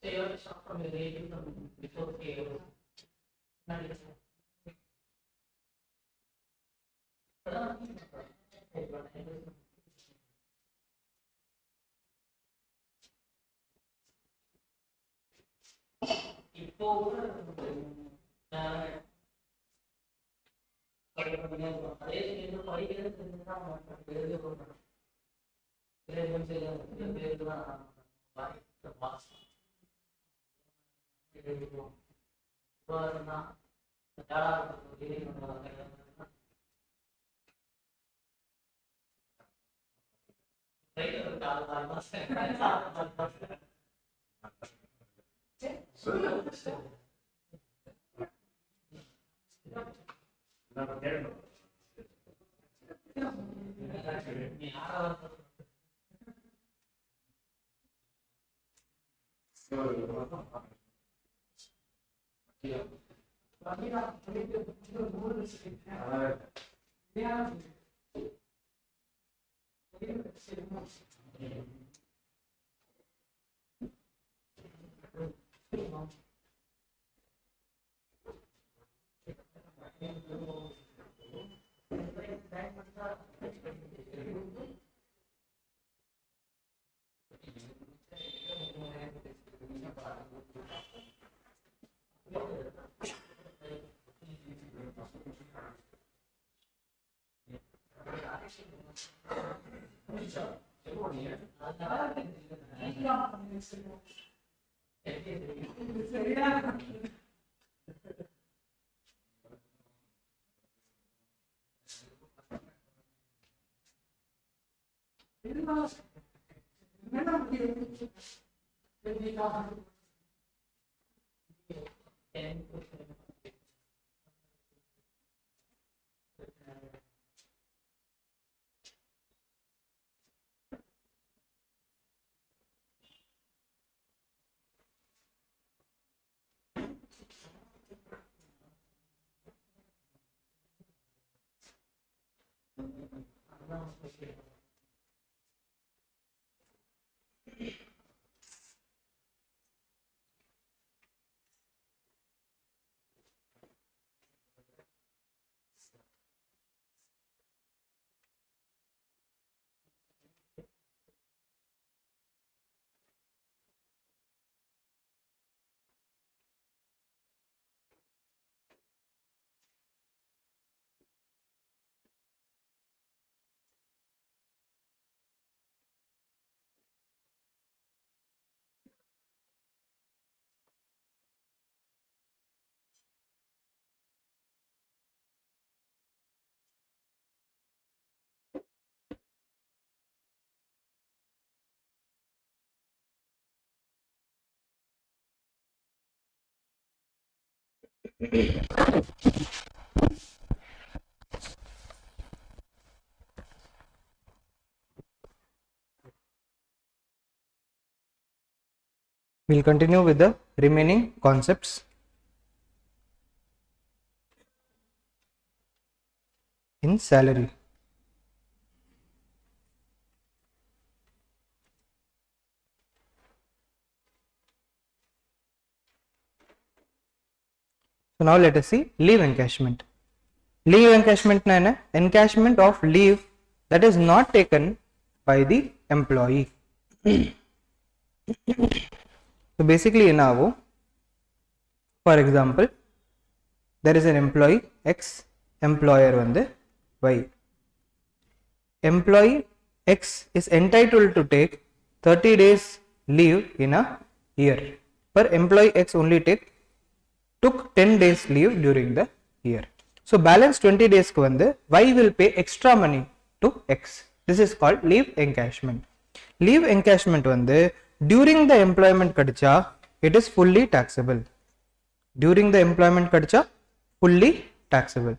So you have to start from your rating from before KO. இப்போ அதே படிக்கிறது We'll continue with the remaining concepts. In salary. So now let us see leave encashment. Leave encashment na hai, encashment of leave that is not taken by the employee. So basically now, for example, there is an employee X, employer vande Y. Employee X is entitled to take 30 days leave in a year. But employee X only took 10 days leave during the year. So balance 20 days ku vande Y will pay extra money to X. This is called leave encashment. Leave encashment vande during the employment kadicha, it is fully taxable. During the employment kadicha, fully taxable.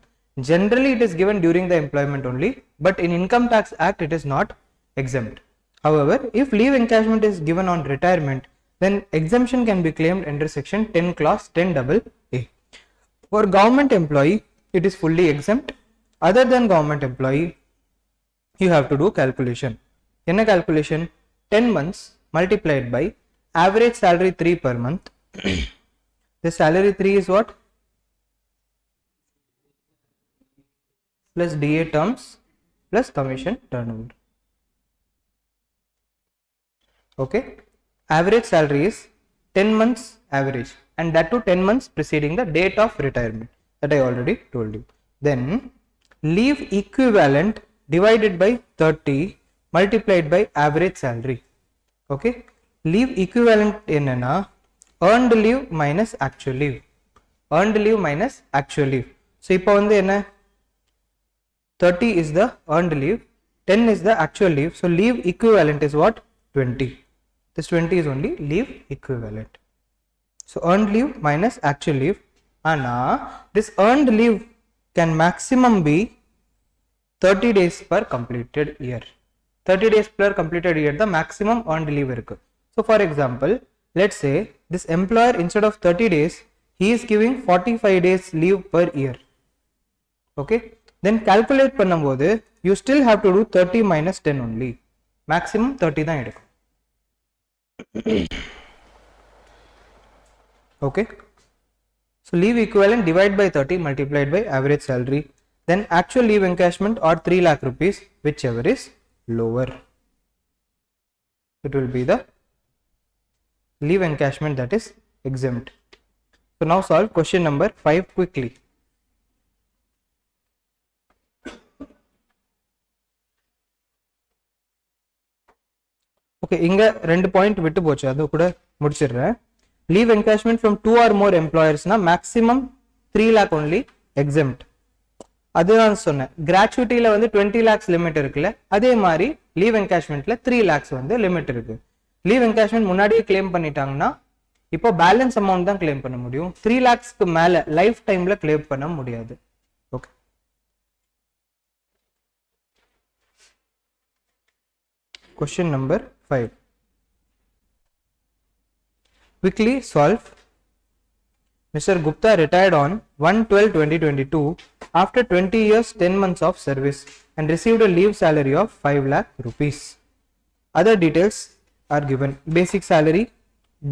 Generally it is given during the employment only, but in Income Tax Act it is not exempt. However, if leave encashment is given on retirement, then exemption can be claimed under section 10 clause 10AA. For government employee, it is fully exempt. Other than government employee, you have to do calculation. In a calculation, 10 months multiplied by average salary 3 per month. The salary 3 is what? Plus DA terms plus commission turnover. Okay. Average salary is 10 months average, and that to 10 months preceding the date of retirement, that I already told you. Then leave equivalent divided by 30 multiplied by average salary. Okay. Leave equivalent enna earned leave minus actual leave. Earned leave minus actual leave. So ipo vande enna 30 is the earned leave, 10 is the actual leave. So leave equivalent is what? 20. This 20 is only leave equivalent. So earned leave minus actual leave. And this earned leave can maximum be 30 days per completed year. 30 days per completed year, the maximum earned leave irukku. So for example, let's say this employer instead of 30 days, he is giving 45 days leave per year. Okay. Then calculate பண்ணும்போது, you still have to do 30 minus 10 only. Maximum 30 தான் எடுக்கும். Okay. So leave equivalent divide by 30 multiplied by average salary. Then actual leave encashment or 3 lakh rupees, whichever is lower. It will be the leave encashment that is exempt. So now solve question number 5 quickly. Okay, inga rendu point vittu pochu, adu kuda mudichirren. Leave encashment from 2 or more employers na maximum 3 lakh only exempt. அதுதான் சொன்னேன். கிராச்சுவிட்டியில வந்து 20 lakhs limit இருக்குல்ல, அதே மாதிரி leave என்கேஷ்மெண்ட்ல 3 lakhs வந்து limit இருக்கு. Leave encashment முன்னாடியே claim பண்ணிட்டாங்கன்னா இப்போ பேலன்ஸ் அமௌண்ட் தான் கிளைம் பண்ண முடியும். 3 lakhsக்கு மேல லைஃப் டைம்ல கிளைம் பண்ண முடியாது. Okay. Question number 5. Quickly solve. Mr. Gupta retired on 1/12/2022 after 20 years 10 months of service and received a leave salary of 5 lakh rupees. Other details are given. Basic salary,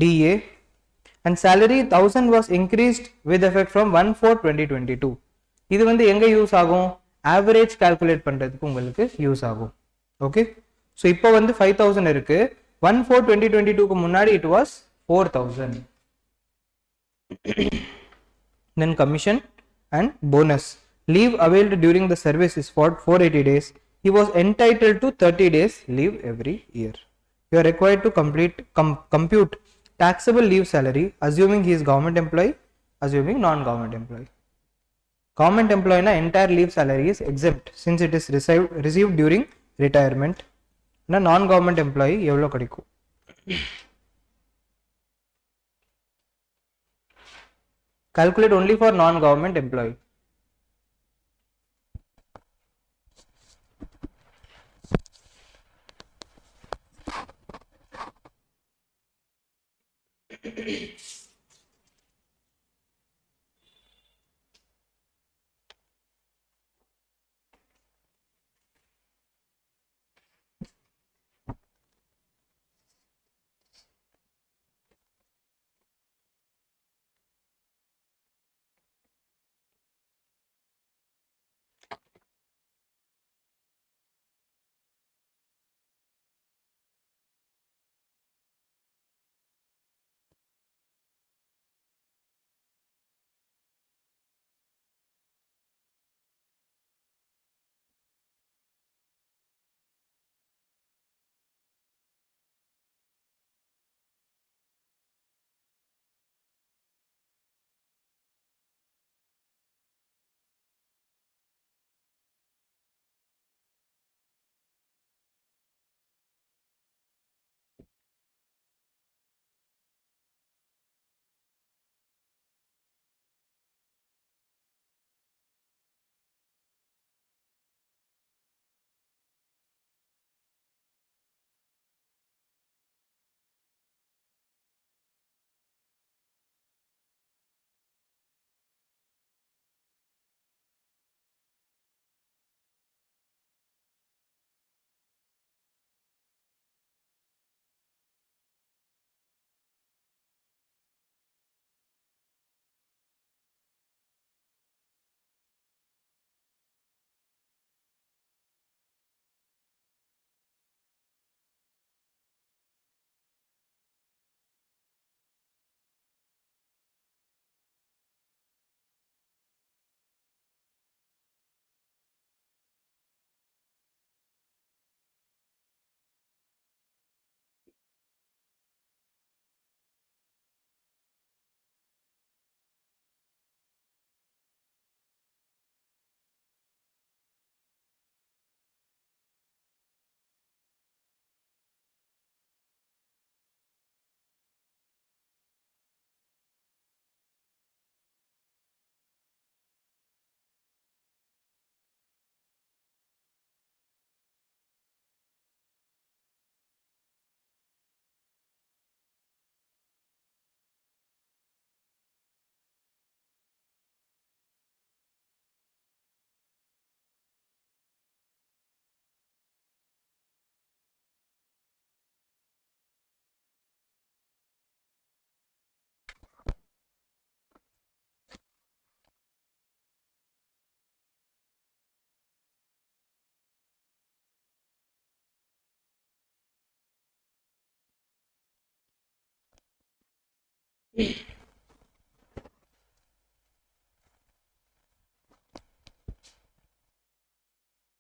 DA, and salary 1000 was increased with effect from 1/4/2022. இது வந்து எங்க use ஆகும்? Average calculate பண்றதுக்கு உங்களுக்கு use ஆகும். Okay. So இப்போ வந்து 5000 இருக்கு. 1/4/2022க்கு முன்னாடி it was 4000. Then commission and bonus. Leave availed during the service is for 480 days. He was entitled to 30 days leave every year. You are required to compute taxable leave salary assuming he is government employee, assuming non-government employee. Government employee na entire leave salary is exempt since it is received during retirement. Na non-government employee evlo kadikum? Calculate only for non-government employee.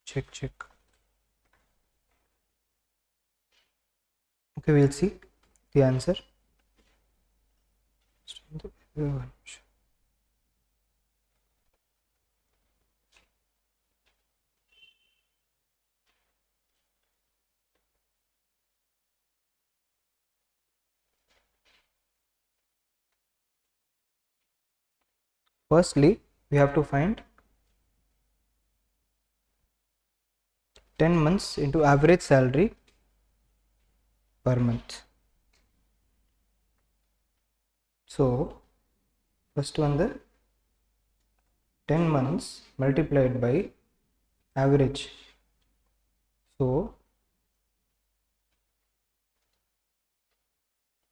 Check. Okay, we'll see the answer. Firstly, we have to find 10 months into average salary per month. So, first one, the 10 months multiplied by average. So,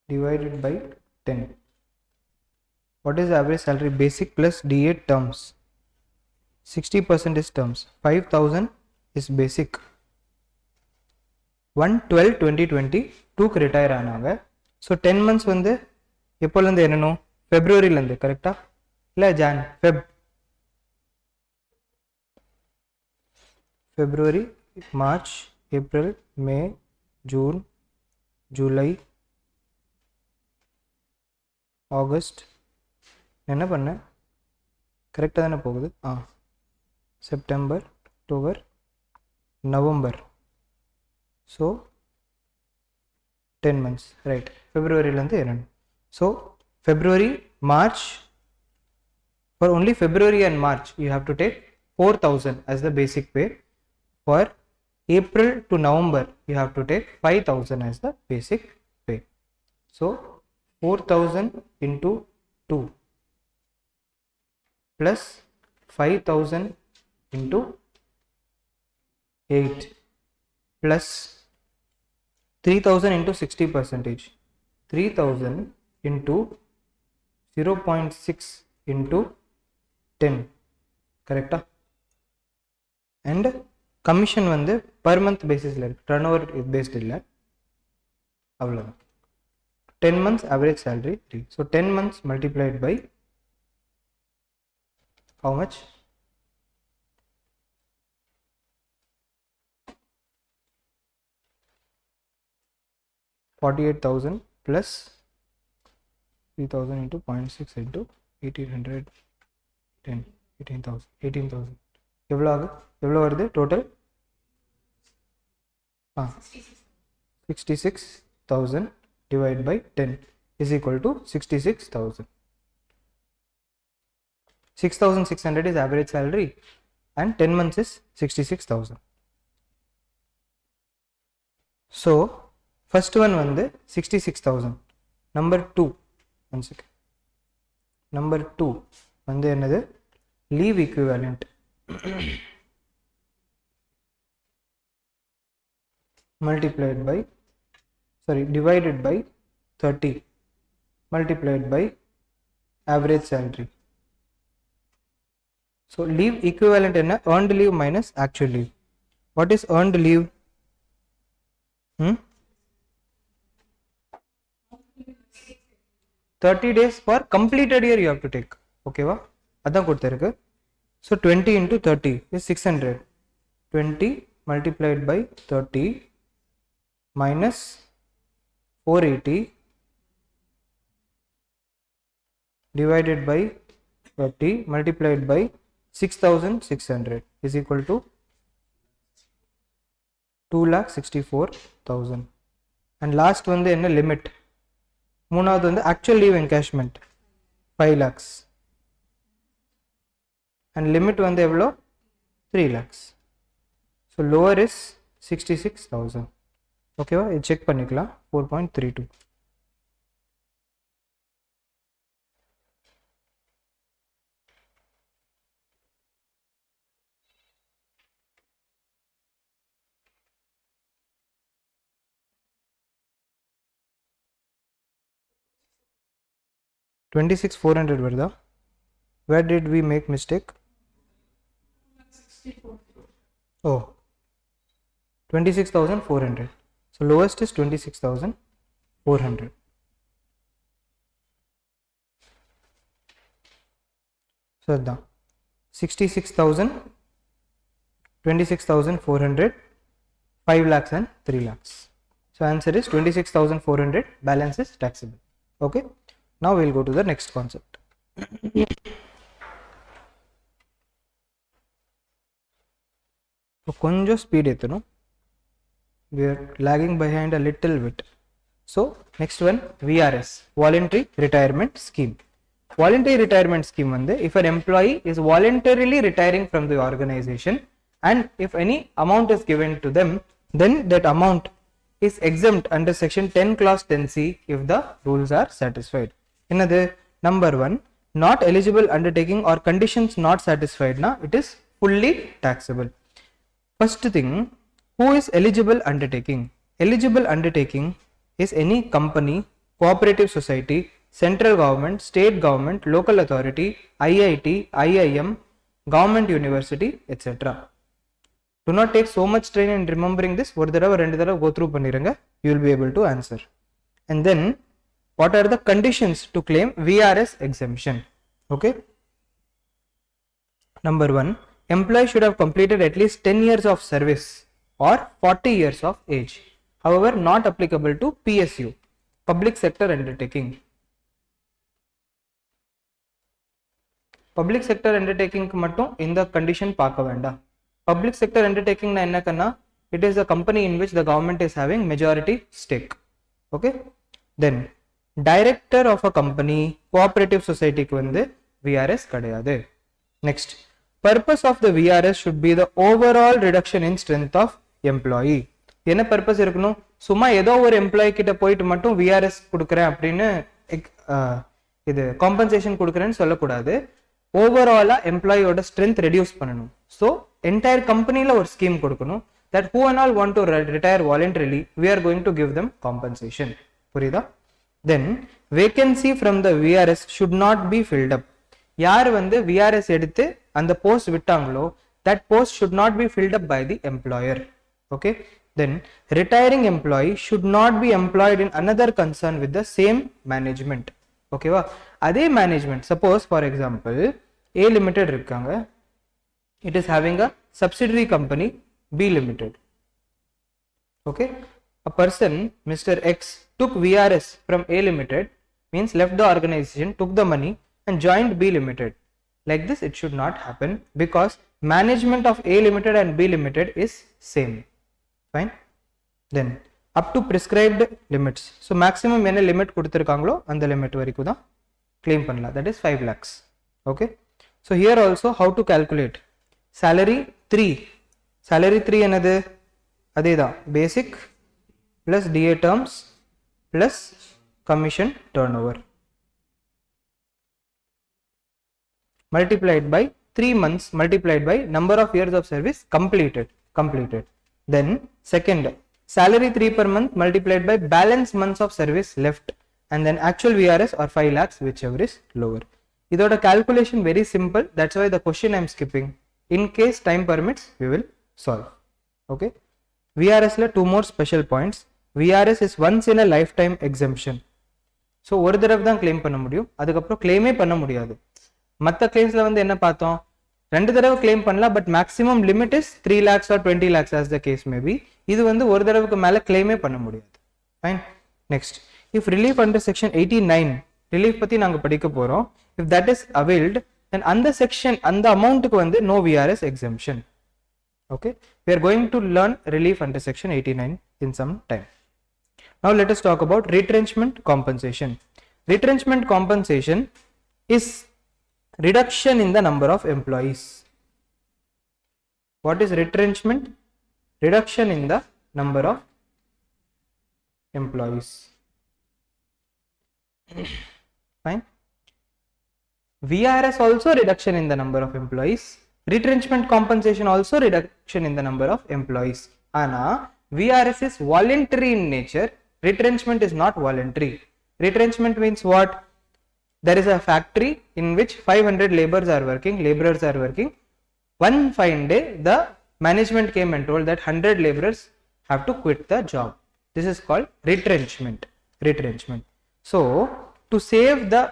divided by 10. What is average salary? Basic plus D8 terms. 60% is terms. 5,000 is basic. 1/12/2020 டூக்கு retire ஆனாங்க. So 10 months வந்து எப்போலேருந்து என்னணும்? ஃபெப்ரவரியிலேருந்து, correct? இல்லை February, March, April, May, June, July, August. என்ன பண்ணேன்? கரெக்டாக தானே போகுது? September, October, November. So 10 months, right. ஃபெப்ரவரியிலேருந்து என்னணும்? So February, March, For only February and March, you have to take 4,000 as the basic pay. For April to November, you have to take 5,000 as the basic pay. So 4,000 into 2 plus 5,000 into 8 plus 3,000 into 60%, 3,000 into 0.6 into 10, correct? And commission வந்து per month basis ல இருக்கு, turnover based இல்ல, அவ்வளவுதான். 10 months average salary 3. So 10 months multiplied by how much? 48,000 plus 3,000 into 0.6 into 1,800, 10, 18,000, 18,000. எவ்வளோ வருது total? 66,000 divided by 10 is equal to 66,000. 6,600 is average salary and 10 months is 66,000. So first one வந்து 66,000. Number 2, one second. Number 2 வந்து என்னது? Leave equivalent. Multiplied by, divided by 30 multiplied by average salary. So leave equivalent என்ன? Earned leave minus actual leave. What is earned leave? 30 days for completed year you have to take. Okay va? அதான் கொடுத்திருக்கு. So 20 into 30 is 600. 20 multiplied by 30 minus 480 divided by 30 multiplied by 6,600 is equal to 2,64,000. And last one the limit. மூணாவது வந்து actual leave encashment 5 lakhs. And limit வந்து எவ்வளோ? 3 lakhs. So lower is 66,000. ஓகேவா? இது check பண்ணிக்கலாம். 4.32. $26,400 வருதா? Where did we make mistake? 64. Oh, 26,400. So lowest is 26,400. So that's 66,000, 26,400, 5 lakhs and 3 lakhs. So answer is 26,400. Balance is taxable. Okay. Now we'll go to the next concept. So konjo speed etano. We are lagging behind a little bit. So next one, VRS, voluntary retirement scheme. Voluntary retirement scheme வந்து if an employee is voluntarily retiring from the organization and if any amount is given to them, then that amount is exempt under section 10 clause 10c if the rules are satisfied. Another number 1, not eligible undertaking or conditions not satisfied na, it is fully taxable. First thing, who is eligible undertaking? Eligible undertaking is any company, cooperative society, central government, state government, local authority, IIT, IIM, government university, etc. Do not take so much strain in remembering this. ஒரு தடவை ரெண்டு தடவை go through பண்ணிருங்க. You will be able to answer. And then what are the conditions to claim VRS exemption? Okay. Number 1, employee should have completed at least 10 years of service or 40 years of age. However, not applicable to PSU, public sector undertaking. Public sector undertaking மட்டும் இந்த condition பார்க்க வேண்டாம். Public sector undertaking na enna kanna, it is a company in which the government is having majority stake. Okay. Then director of a company, cooperative society ku வந்து VRS கிடையாது. Next, purpose of the VRS should be the overall reduction in strength of employee. என்ன purpose இருக்கணும்? சும்மா ஏதோ ஒரு employee கிட்ட போயிட்டு மட்டும் VRS கொடுக்குறேன் அப்படின்னு இது காம்பன்சேஷன் கொடுக்குறேன்னு சொல்லக்கூடாது. ஓவராலா எம்ப்ளாயியோட ஸ்ட்ரென்த் ரெடியூஸ் பண்ணணும். ஸோ என்டையர் கம்பெனில ஒரு ஸ்கீம் கொடுக்கணும். that who and all want to retire voluntarily, we are going to give them compensation. புரியுதா? Then vacancy from the VRS should not be filled up. யார் வந்து VRS எடுத்து அந்த post விட்டாங்களோ that post should not be filled up by the employer. Okay. Then retiring employee should not be employed in another concern with the same management. Okay va? அதே management, suppose for example A limited இருக்காங்க, it is having a subsidiary company B limited. Okay, a person Mr. X took VRS from A limited, means left the organization, took the money and joined B limited. Like this it should not happen because management of A limited and B limited is same. Fine. Then up to prescribed limits. So maximum என்ன limit கொடுத்திருக்காங்களோ அந்த limit வரைக்கும் தான் claim பண்ணலாம். That is 5 lakhs. Okay. So here also how to calculate salary 3. Salary 3 என்னது? அதேதான் basic plus DA terms plus commission turnover multiplied by 3 months multiplied by number of years of service completed. Then second, salary 3 per month multiplied by balance months of service left, and then actual VRS or 5 lakhs, whichever is lower. Idoda calculation very simple. That's why the question I am skipping. In case time permits, we will solve. Okay. VRS la 2 more special points. VRS is once in a lifetime exemption. So ஒரு தடவை தான் claim பண்ண முடியும், அதுக்கப்புறம் claimே பண்ண முடியாது. மற்ற claimsல வந்து என்ன பார்த்தோம், 2 தடவை claim பண்ணலாம், but maximum limit is 3 lakhs or 20 lakhs as the case may be. இது வந்து ஒரு தடவைக்கு மேல claimே பண்ண முடியாது. Fine. Next, if relief under section 89, relief பத்தி நாங்க படிக்க போறோம், if that is availed, then அந்த section அந்த amountக்கு வந்து no VRS exemption. Okay, we are going to learn relief under section 89 in some time. Now let us talk about retrenchment compensation. Retrenchment compensation is reduction in the number of employees. What is retrenchment? Reduction in the number of employees. Fine. VRS also reduction in the number of employees. Retrenchment compensation also reduction in the number of employees. Ana VRS is voluntary in nature. Retrenchment is not voluntary. Retrenchment means what? There is a factory in which 500 laborers are working. One fine day, the management came and told that 100 laborers have to quit the job. This is called retrenchment. So, to save the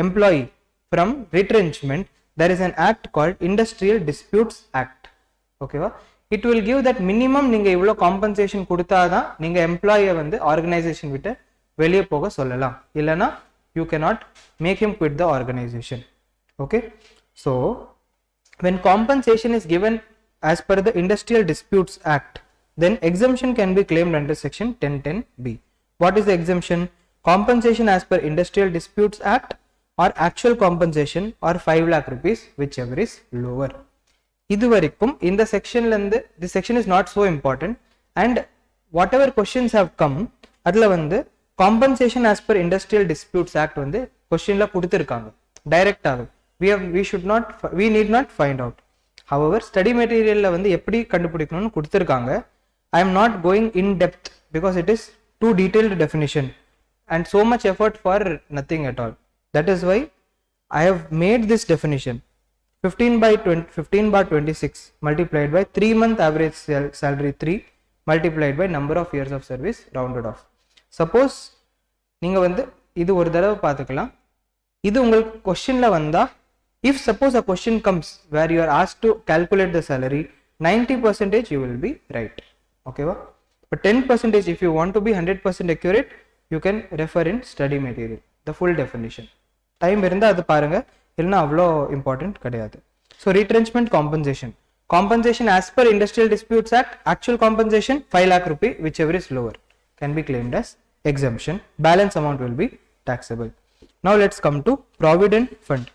employee from retrenchment, there is an act called Industrial Disputes Act. Okay, va? It will give that minimum நீங்க இவ்வளோ compensation கொடுத்தாதான் நீங்க employee வந்து organization விட்டு வெளியே போக சொல்லலாம், இல்லனா you cannot make him quit the organization. Okay, so when compensation is given as per the Industrial Disputes Act, then exemption can be claimed under section 1010B. What is the exemption? Compensation as per Industrial Disputes Act or actual compensation or 5 lakh rupees, whichever is lower. இது வரைக்கும் இந்த செக்ஷன்ல இருந்து this section is not so important, and whatever questions have come அதுல வந்து compensation as per Industrial Disputes Act வந்து questionல கொடுத்திருக்காங்க டைரக்டாவே. we need not find out. However, study materialல வந்து எப்படி கண்டுபிடிக்கணும்னு கொடுத்திருக்காங்க. I am not going in depth because it is too detailed definition and so much effort for nothing at all. That is why I have made this definition. 15/26 multiplied by 3-month average salary 3 multiplied by number of years of service rounded off. Suppose நீங்க வந்து இது ஒரு தடவை பார்த்துக்கலாம். இது உங்களுக்கு क्वेश्चनல வந்தா, if suppose a question comes where you are asked to calculate the salary, 90% you will be right. Okay va? But 10% if you want to be 100% accurate, you can refer in study material the full definition. Time இருந்தா அது பாருங்க, இல்லனா அவ்வளோ important கிடையாது. So retrenchment compensation as per Industrial Disputes Act, actual compensation 5 lakh rupee, whichever is lower, can be claimed as exemption. Balance amount will be taxable. Now let's come to provident fund.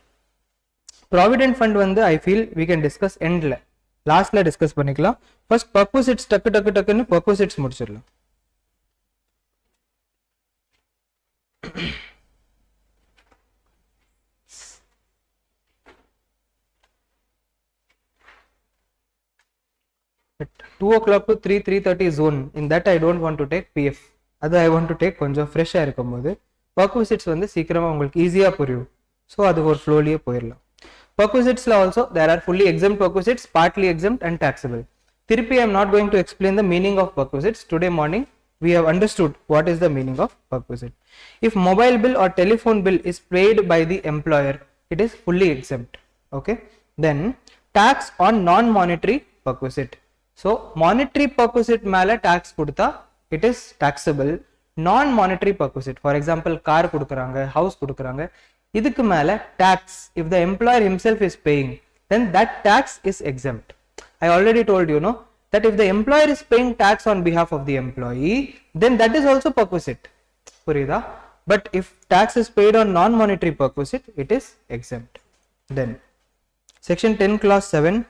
Provident fund வந்து I feel we can discuss எண்ட்ல லாஸ்ட்ல discuss பண்ணிக்கலாம். First பர்க்விசிட்ஸ் டக்குன்னு பர்க்விசிட்ஸ் முடிச்சிடலாம். At 2 o'clock to 3:30 zone, in that I don't want to take PF. அது I want to take கொஞ்சம் ஃப்ரெஷ்ஷாக இருக்கும்போது பர்க்விசிட்ஸ் வந்து சீக்கிரமாக உங்களுக்கு ஈஸியாக புரியும். ஸோ அது ஒரு ஃப்ளோலியே போயிடலாம். Perquisites also there are fully exempt perquisites, partly exempt and taxable. Tiruppi I am not going to explain the meaning of perquisites. Today morning we have understood what is the meaning of perquisite. If mobile bill or telephone bill is paid by the employer, it is fully exempt. Okay. Then tax on non-monetary perquisite. So monetary perquisite mala tax kudutha it is taxable. Non-monetary perquisite, for example car kudukranga, house kudukranga, idukku mela tax if the employer himself is paying, then that tax is exempt. I already told you no that if the employer is paying tax on behalf of the employee, then that is also perquisite. Purida. But if tax is paid on non-monetary perquisite, it is exempt. Then section 10 clause 7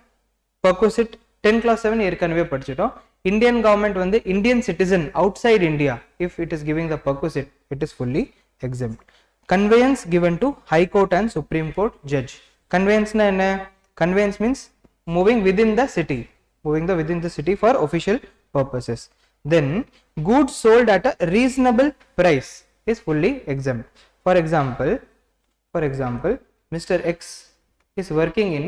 perquisite 10 clause 7 ஏற்கனவே படிச்சிட்டோம். Indian government வந்து Indian citizen outside India, if it is giving the perquisite, it is fully exempt. Conveyance given to High Court and Supreme Court judge. Conveyance na enna? Conveyance means moving within the city, within the city for official purposes. Then goods sold at a reasonable price is fully exempt. For example, Mr. X is working in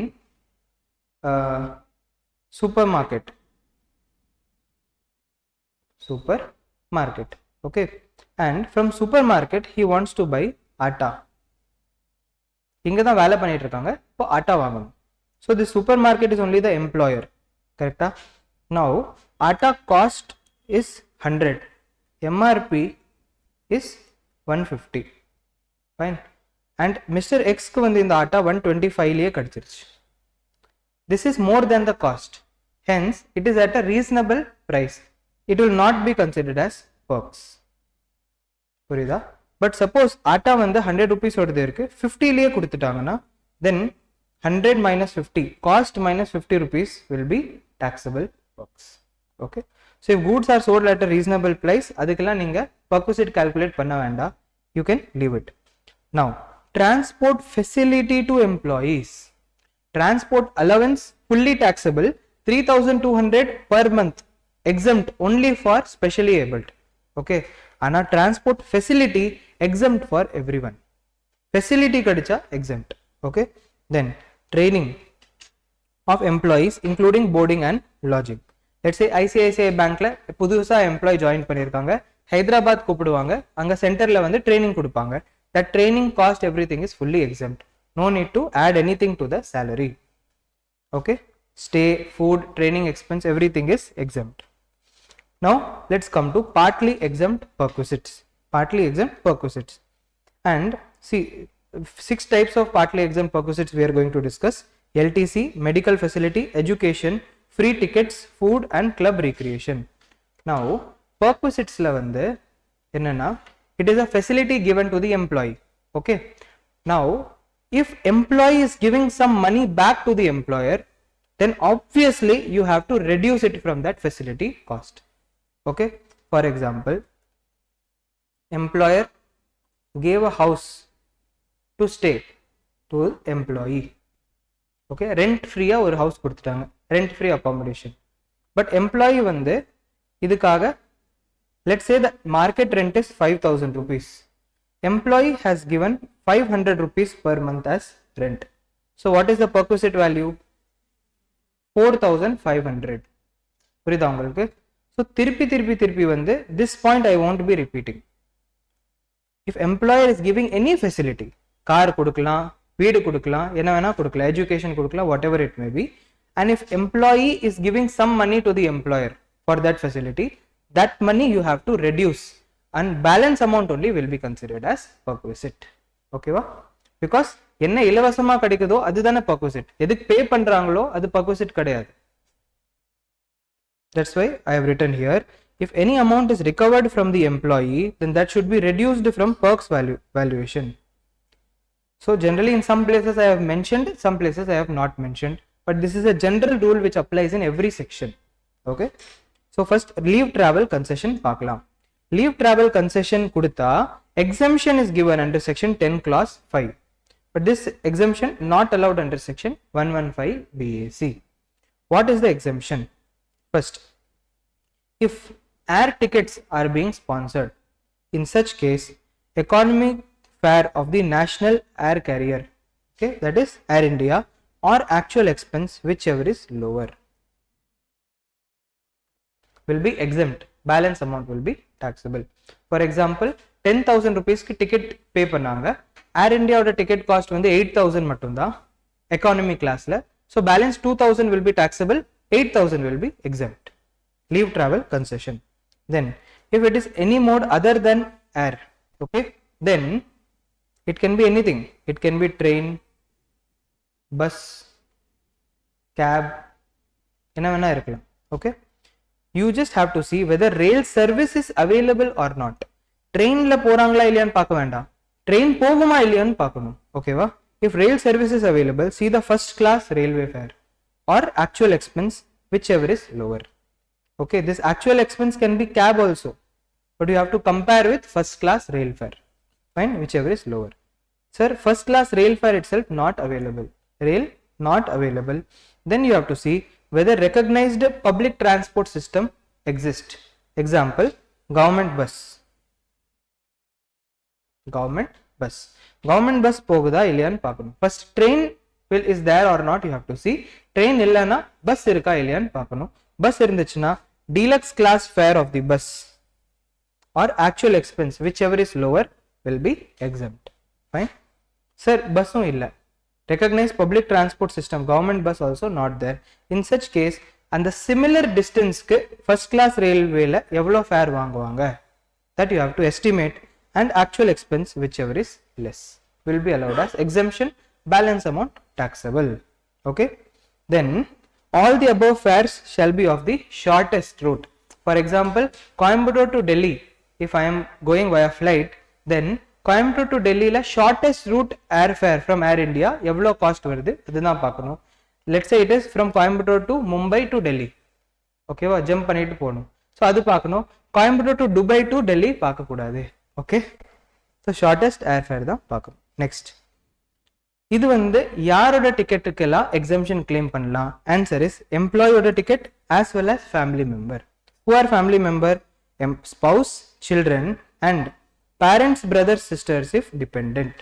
supermarket, okay, and from supermarket he wants to buy atta. இங்க தான் வேலை பண்ணிட்டு இருக்காங்க, இப்போ ஆட்டா வாங்கணும். So the supermarket is only the employer, correct? Now atta cost is 100, MRP is 150, fine, and Mr. X க்கு வந்து இந்த ஆட்டா 125 லயே கிடைச்சிருச்சு. This is more than the cost, hence it is at a reasonable price. It will not be considered as perks. புரியுதா? But suppose atta வந்து 100 rupees ஓடது இருக்கு, 50 லயே கொடுத்துட்டாங்கன்னா then 100 minus 50, cost minus 50 rupees will be taxable perks. Okay. So if goods are sold at a reasonable price, அதுக்கெல்லாம் நீங்க perquisite calculate பண்ண வேண்டாம், you can leave it. Now transport facility to employees, transport allowance fully taxable, 3200 per month, exempt only for specially abled. Okay. Ana transport facility exempt for everyone. Facility kadicha exempt. Okay. Then training of employees including boarding and lodging. Let's say ICICI bank la புதுசா employee join பண்ணிருக்காங்க, ஹைதராபாத் கூப்பிடுவாங்க, அங்க சென்டர்ல வந்து training கொடுப்பாங்க. That training cost everything is fully exempt. No need to add anything to the salary. Okay. Stay, food, training expense, everything is exempt. Now let's come to partly exempt perquisites. And see 6 types of partly exempt perquisites we are going to discuss. LTC, medical facility, education, free tickets, food and club recreation. Now perquisites la வந்து என்னன்னா it is a facility given to the employee. Okay. Now if employee is giving some money back to the employer, then obviously you have to reduce it from that facility cost. Okay. For example, employer gave a house to stay to employee. Okay, rent free ஒரு house கொடுத்துட்டாங்க, rent free accommodation. But employee வந்து இதுக்காக let's say the market rent is 5000 rupees. Employee has given 500 rupees per month as rent. So what is the perquisite value? 4500. புரியுதா உங்களுக்கு? So திருப்பி வந்து this point I won't be repeating. If employer is giving any facility, car கொடுக்கலாம், வீடு கொடுக்கலாம், என்ன வேணா கொடுக்கலாம், education கொடுக்கலாம், whatever it may be, and if employee is giving some money to the employer for that facility, that money you have to reduce and balance amount only will be considered as perquisite. Okay va? Because என்ன இலவசமா கிடைக்குதோ அதுதானே perquisite, எதுக்கு பே பண்றாங்களோ அது perquisite கிடையாது. That's why I have written here, if any amount is recovered from the employee, then that should be reduced from perks valuation. So generally in some places I have mentioned, some places I have not mentioned, but this is a general rule which applies in every section. Okay, so first leave travel concession paakalam. Leave travel concession kudutha exemption is given under section 10 clause 5, but this exemption not allowed under section 115 BAC. What is the exemption? First, if air tickets are being sponsored, in such case economy fare of the national air carrier, okay, that is Air India, or actual expense whichever is lower, will be exempt. Balance amount will be taxable. For example, 10,000 rupees ki ticket pay பண்ணாங்க, Air India oda ticket cost வந்து 8,000 மட்டும் தான் economy class la, so balance 2,000 will be taxable, 8,000 will be exempt. Leave travel concession. Then if it is any mode other than air, okay, then it can be anything. It can be train, bus, cab, என்ன வேணா இருக்கலாம். Okay, you just have to see whether rail service is available or not. Train la போறாங்களா இல்லையான்னு பார்க்க வேண்டாம், train போகுமா இல்லையான்னு பார்க்கணும். ஓகேவா? If rail service is available, see the first class railway fare or actual expense whichever is lower. Okay, this actual expense can be cab also, but you have to compare with first class rail fare. Fine, whichever is lower. Sir, first class rail fare itself not available, rail not available, then you have to see whether recognized public transport system exists. Example, government bus. Government bus போகுதா இல்லையான்னு பார்க்கணும். First train will is there or not, you have to see. Train இல்லனா bus இருக்கா இல்லையான்னு பார்க்கணும். Bus இருந்துச்சுன்னா deluxe class fare of the bus or actual expense whichever is lower will be exempt. Fine. Sir, busum illa, recognized public transport system, government bus also not there. In such case, and the similar distance ku first class railway la evlo fare vaanguvaanga, that you have to estimate, and actual expense whichever is less will be allowed as exemption, balance amount taxable. Okay, then all the above fares shall be of the shortest route. For example, Coimbatore to Delhi, if I am going via flight, then Coimbatore to Delhi la shortest route airfare from Air India evlo cost varudhu aduna paakano. Let's say it is from Coimbatore to Mumbai to Delhi, okay va, jump pannittu ponom, so adu paakano. Coimbatore to Dubai to Delhi paaka koodadhu. Okay, so shortest airfare da paakano. Next, இது வந்து யாரோட டிக்கெட்டுக்கெல்லாம் exemption claim பண்ணலாம்? Answer is employee oda ticket as well as family member. Who are family member? Spouse, children, and parents, brothers, sisters if dependent.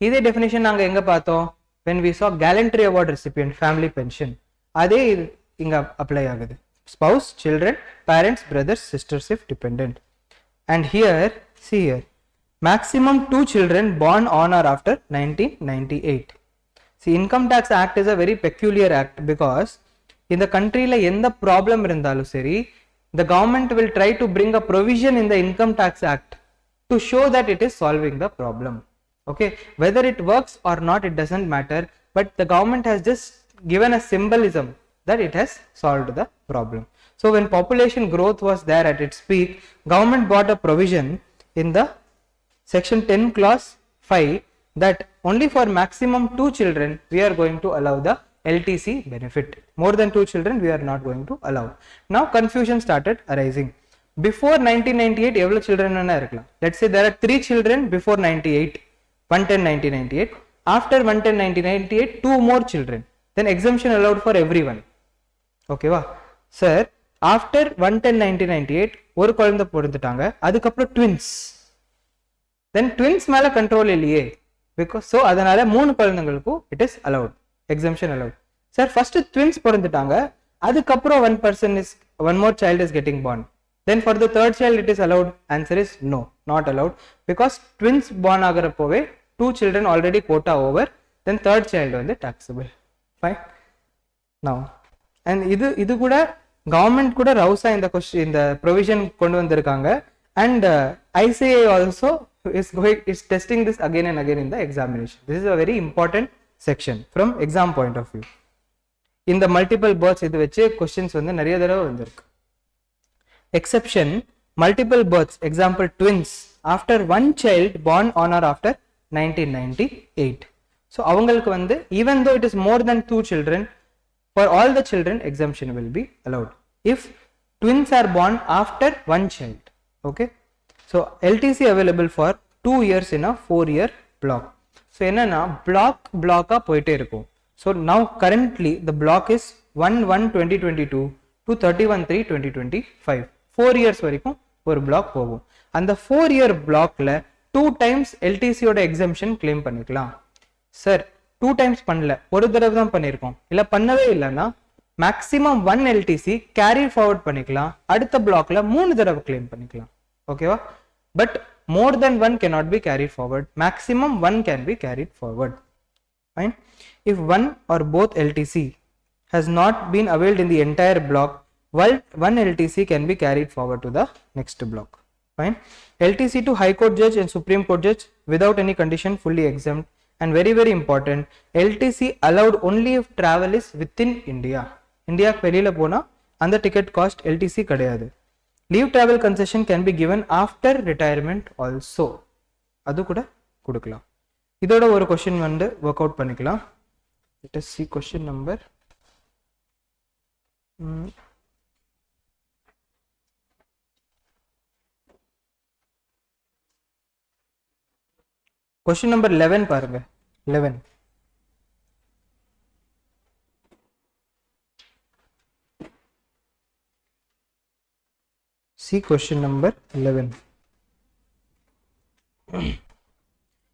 இதே definition நாங்க எங்க பார்த்தோம்? When we saw gallantry award recipient, family pension, அதே இங்க apply ஆகுது. Spouse, children, parents, brothers, sisters if dependent. And here, see here, maximum 2 children born on or after 1998. See, Income Tax Act is a very peculiar act because in the country la endha problem irundhalu seri, the government will try to bring a provision in the Income Tax Act to show that it is solving the problem. Okay, whether it works or not, it doesn't matter, but the government has just given a symbolism that it has solved the problem. So when population growth was there at its peak, government brought a provision in the section 10 clause 5 that only for maximum 2 children we are going to allow the LTC benefit. More than 2 children we are not going to allow. Now confusion started arising. Before 1998 evlo children ana irukla. Let's say there are 3 children before 98, 110/1998. After 110/1998 2 more children, then exemption allowed for everyone. Okay va sir, after 110/1998 ஒரு குழந்தை பிறந்துட்டாங்க, அதுக்கு அப்புறம் twins, then twins மேல control இல்லையே, because so அதனால 3 குழந்தைகளுக்கு it is allowed, exemption allowed. Sir, first twins பிறந்துட்டாங்க, அதுக்கு அப்புறம் one more child is getting born, then for the third child it is allowed. Answer is no, not allowed, because twins born ஆகறப்போவே 2 children already quota over, then third child வந்து taxable. Fine. Now, and இது கூட government கூட ரவுசா இந்த provision கொண்டு வந்திருக்காங்க, and ICAI also is testing this again and again in the examination. This is a very important section from exam point of view. In the multiple births இது வச்சு questions வந்து நிறைய தடவை வந்திருக்கு. Exception, multiple births, example twins, after one child born on or after 1998. So அவங்களுக்கு வந்து even though it is more than 2 children, for all the children exemption will be allowed if twins are born after one child. Okay, so LTC available for 2 years in a 4-year block. So என்னன்னா block போயிட்டே இருக்கும். So now currently the block is 1/1/2022 to 31/3/2025. 4 years வரைக்கும் ஒரு block போகும். அந்த 4-year blockல 2 times LTC ஓட exemption claim பண்ணிக்கலாம். Sir 2 times பண்ணல, ஒரு தடவை தான் பண்ணியிருக்கோம், இல்லை பண்ணவே இல்லைன்னா மேக்ஸிமம் 1 LTC கேரி ஃபார்வர்ட் பண்ணிக்கலாம், அடுத்த பிளாக்ல 3 தடவை கிளைம் பண்ணிக்கலாம். ஓகேவா? But more than 1 cannot be carried forward. Maximum 1 can be carried forward. Fine. If one or both LTC has not been availed in the entire block, while 1 LTC can be carried forward to the next block. Fine. LTC to High Court judge and Supreme Court judge without any condition fully exempt. And very important, LTC allowed only if travel is within India. India வெளியில போனா அந்த ticket cost LTC கிடையாது. Leave travel concession can be given after retirement also. அது கூட கொடுக்கலாம். இதோட ஒரு question வந்து work out பண்ணிக்கலாம். Let us see question number. Question number 11 பாருங்க. 11. See question number 11.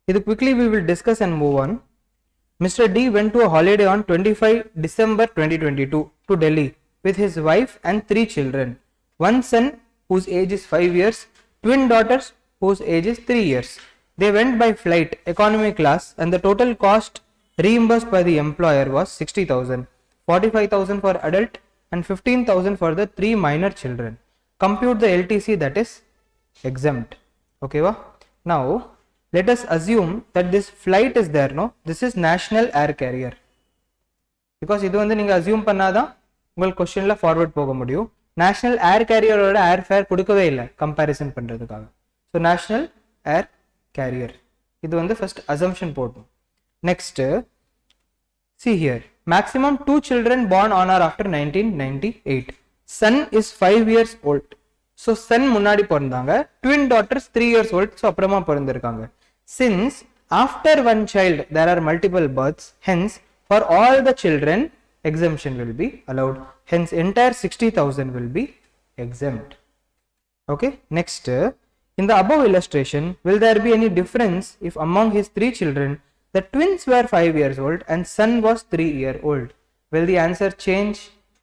This quickly we will discuss and move on. Mr. D went to a holiday on 25 December 2022 to Delhi with his wife and 3 children. One son whose age is 5 years, twin daughters whose age is 3 years. They went by flight economy class and the total cost reimbursed by the employer was 60,000, 45,000 for adult and 15,000 for the 3 minor children. Compute the LTC that is exempt. Okay va? Now let us assume that this flight is there, no? This is national air carrier. Because இது வந்து நீங்க assume பண்ணாதான் உங்களுக்கு questionல forward போக முடியும். National air carrier ஓட air fare கொடுக்கவே இல்லை comparison பண்றதுக்காக. So national air carrier. இது வந்து first assumption போடணும். Next, see here, maximum 2 children born on or after 1998. Son is 5 years old. So son முன்னாடி பிறந்தாங்க, twin daughters 3 years old, so அப்புறமா பிறந்திருக்காங்க. Since after one child there are multiple births, hence for all the children exemption will be allowed. Hence entire 60,000 will be exempt. Okay, next, in the above illustration, will there be any difference if among his 3 children the twins were 5 years old and son was 3 years old? Will the answer change?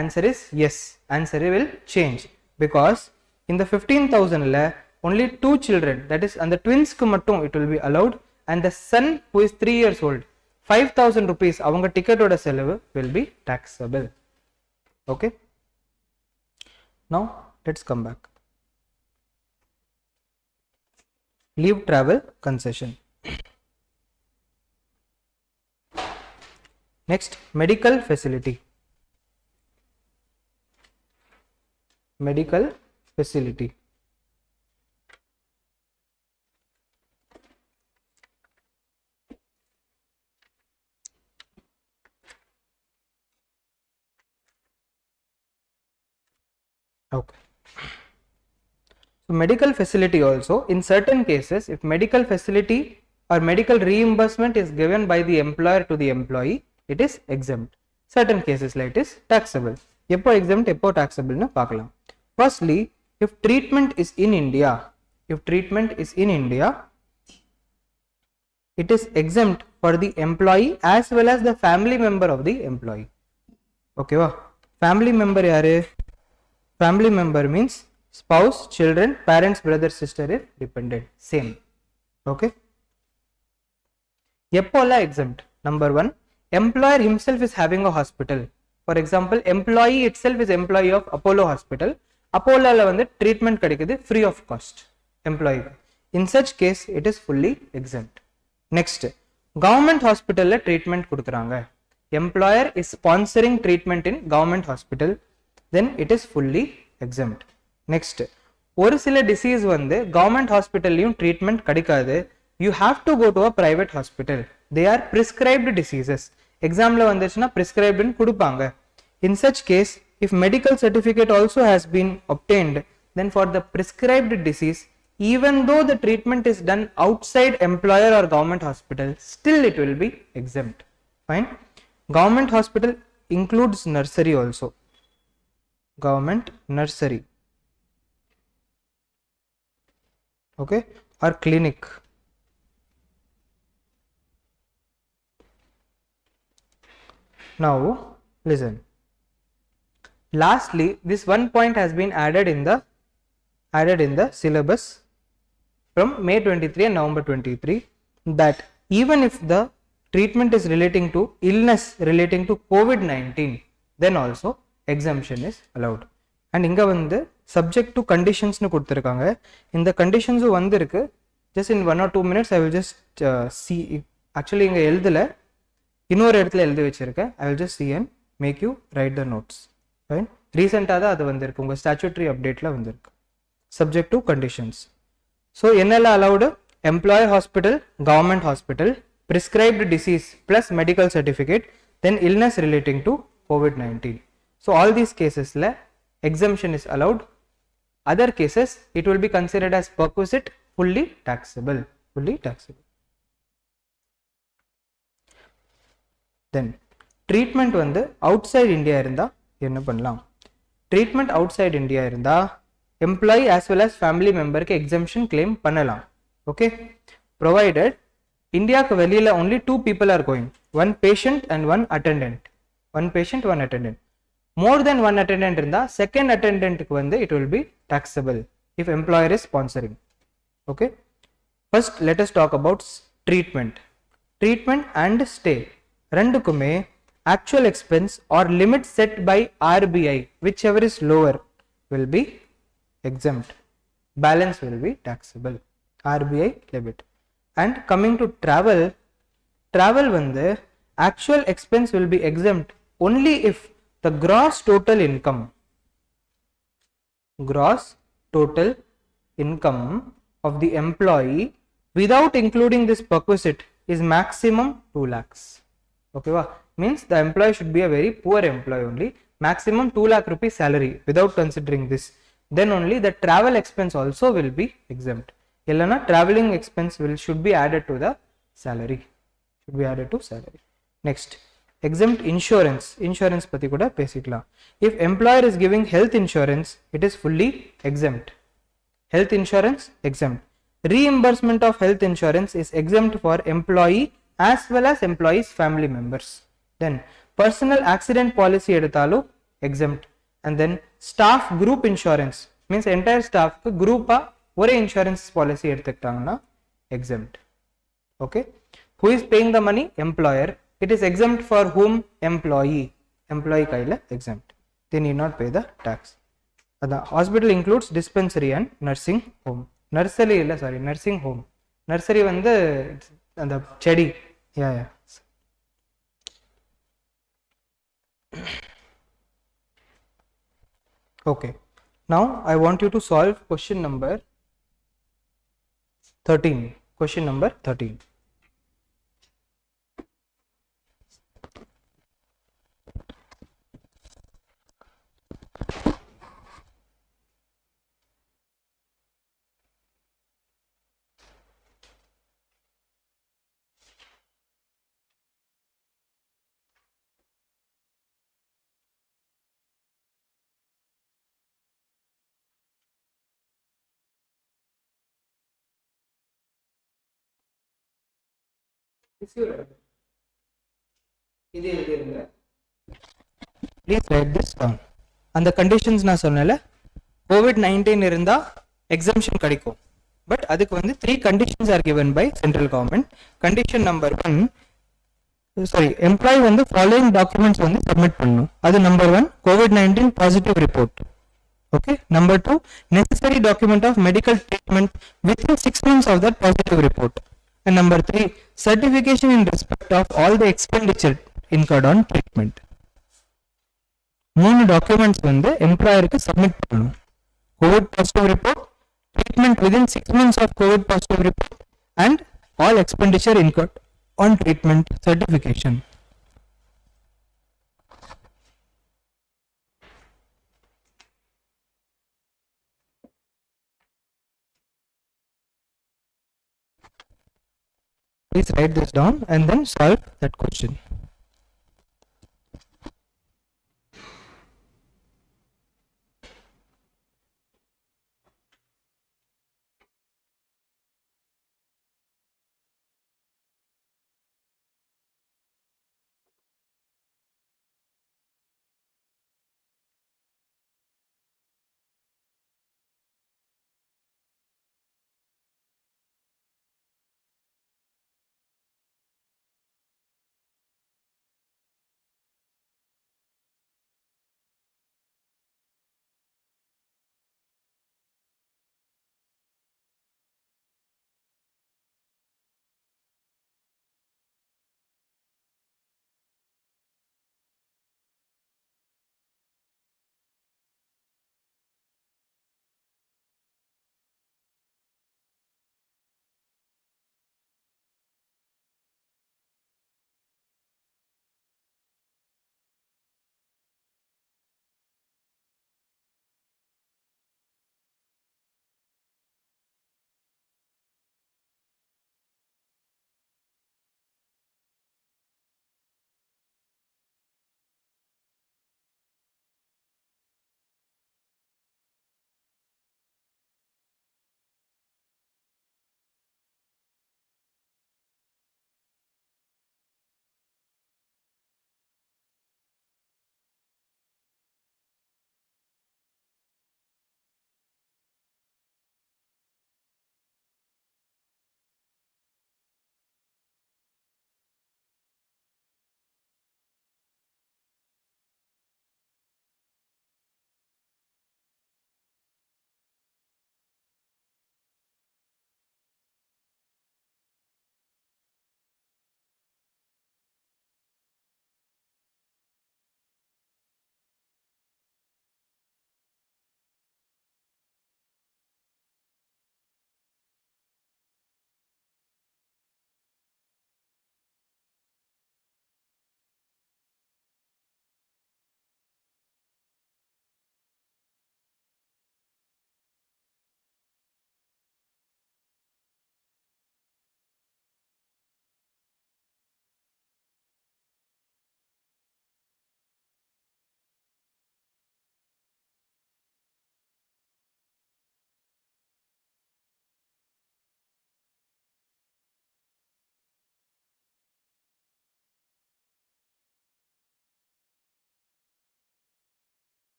Answer is yes. Answer will change because in the 15,000 la only 2 children, that is and the twins ku mattum it will be allowed, and the son who is 3 years old 5,000 rupees avanga ticket oda selavu will be taxable. Okay, now let's come back. Leave travel concession. Next, medical facility. Medical facility. Okay. So medical facility also, in certain cases, if medical facility or medical reimbursement is given by the employer to the employee, it is exempt. Certain cases like it is taxable. Eppo exempt, eppo taxable na paakalam. Firstly, if treatment is in India, it is exempt for the employee as well as the family member of the employee. Okay va? Family member yaru? Family member means spouse, children, parents, brother, sister if dependent, same. Okay. Eppola exempt. Number 1, employer himself is having a hospital. For example, employee itself is employee of Apollo Hospital. Apollo la vandu treatment kadikudhu free of cost employee. In such case, it is fully exempt. Next, government hospital la treatment kudukranga. Employer is sponsoring treatment in government hospital, then it is fully exempt. Next, ஒரு சில disease வந்து government hospital லையும் treatment கிடைக்காது, you have to go to a private hospital. They are prescribed diseases. Exam la vanduchna prescribed nu kudupanga. In such case, if medical certificate also has been obtained, then for the prescribed disease, even though the treatment is done outside employer or government hospital, still it will be exempt. Fine. Government hospital includes nursery also. Government nursery. Okay, or clinic. Now listen. Lastly, this one point has been added in the syllabus from May 23 and November 23, that even if the treatment is relating to illness relating to COVID-19, then also exemption is allowed. And inga vandu subject to conditions nu kuduthirukanga. In the conditions vandirukku, just in 1 or 2 minutes I will just see. Actually inga eludala, இன்னொரு இடத்துல எழுதி வச்சிருக்கேன். I will just see and make you write the notes. Fine. ரீசெண்டாக தான் அது வந்திருக்கு, உங்கள் statutory அப்டேட்டில் வந்திருக்கு. Subject to conditions. ஸோ என்னெல்லாம் allowed? Employer hospital, government hospital, prescribed disease plus medical certificate, then illness relating to COVID-19. So all these cases la exemption is allowed. Other cases it will be considered as perquisite, fully taxable. Then treatment வந்து outside India இருந்தா என்ன பண்ணலாம்? Treatment outside India இருந்தா employee as well as family member க்கு exemption claim பண்ணலாம். Okay, provided இந்தியாக்கு வெளியில only 2 people are going, one patient and one attendant. More than one attendant இருந்தா second attendant க்கு வந்து it will be taxable if employer is sponsoring. Okay, first let us talk about treatment and stay. ரெண்டுக்குமே actual expense or limit set by RBI, whichever is lower, will be exempt. Balance will be taxable. RBI limit. And coming to travel வந்து actual expense will be exempt only if the gross total income of the employee without including this perquisite is maximum 2 lakhs. Okay, means the employee should be a very poor employee only, maximum 2 lakh rupees salary without considering this, then only the travel expense also will be exempt. Illana traveling expense should be added to the salary. Next, exempt insurance பத்தி கூட பேசிக்கலாம். If employer is giving health insurance, it is fully exempt. Health insurance exempt. Reimbursement of health insurance is exempt for employee as well as employees family members. Then personal accident policy eduthalu exempt. And then staff group insurance means entire staff ku group a ore insurance policy eduthuktaanga exempt. Okay, who is paying the money? Employer. It is exempt for whom? Employee kaila exempt, they need not pay the tax. The hospital includes dispensary and nursing home. Nursing home. Nursery வந்து அந்த செடி. Yeah. Okay, now I want you to solve question number 13. Please write this down. And the conditions நான் சொன்னேன்ல, COVID-19 இருந்தா exemption கிடைக்கும். But அதுக்கு வந்து 3 conditions are given by central government. Condition number 1, employee வந்து following documents வந்து submit பண்ணணும். அது number 1, COVID-19 positive report. Okay, number 2, necessary document of medical treatment within 6 months of that positive report. And number 3, certification in respect of all the expenditure incurred on treatment. 3 documents வந்து எம்ப்ளாயருக்கு submit பண்ணணும். COVID positive report, treatment within 6 months of COVID positive report, and all expenditure incurred on treatment certification. Please write this down and then solve that question.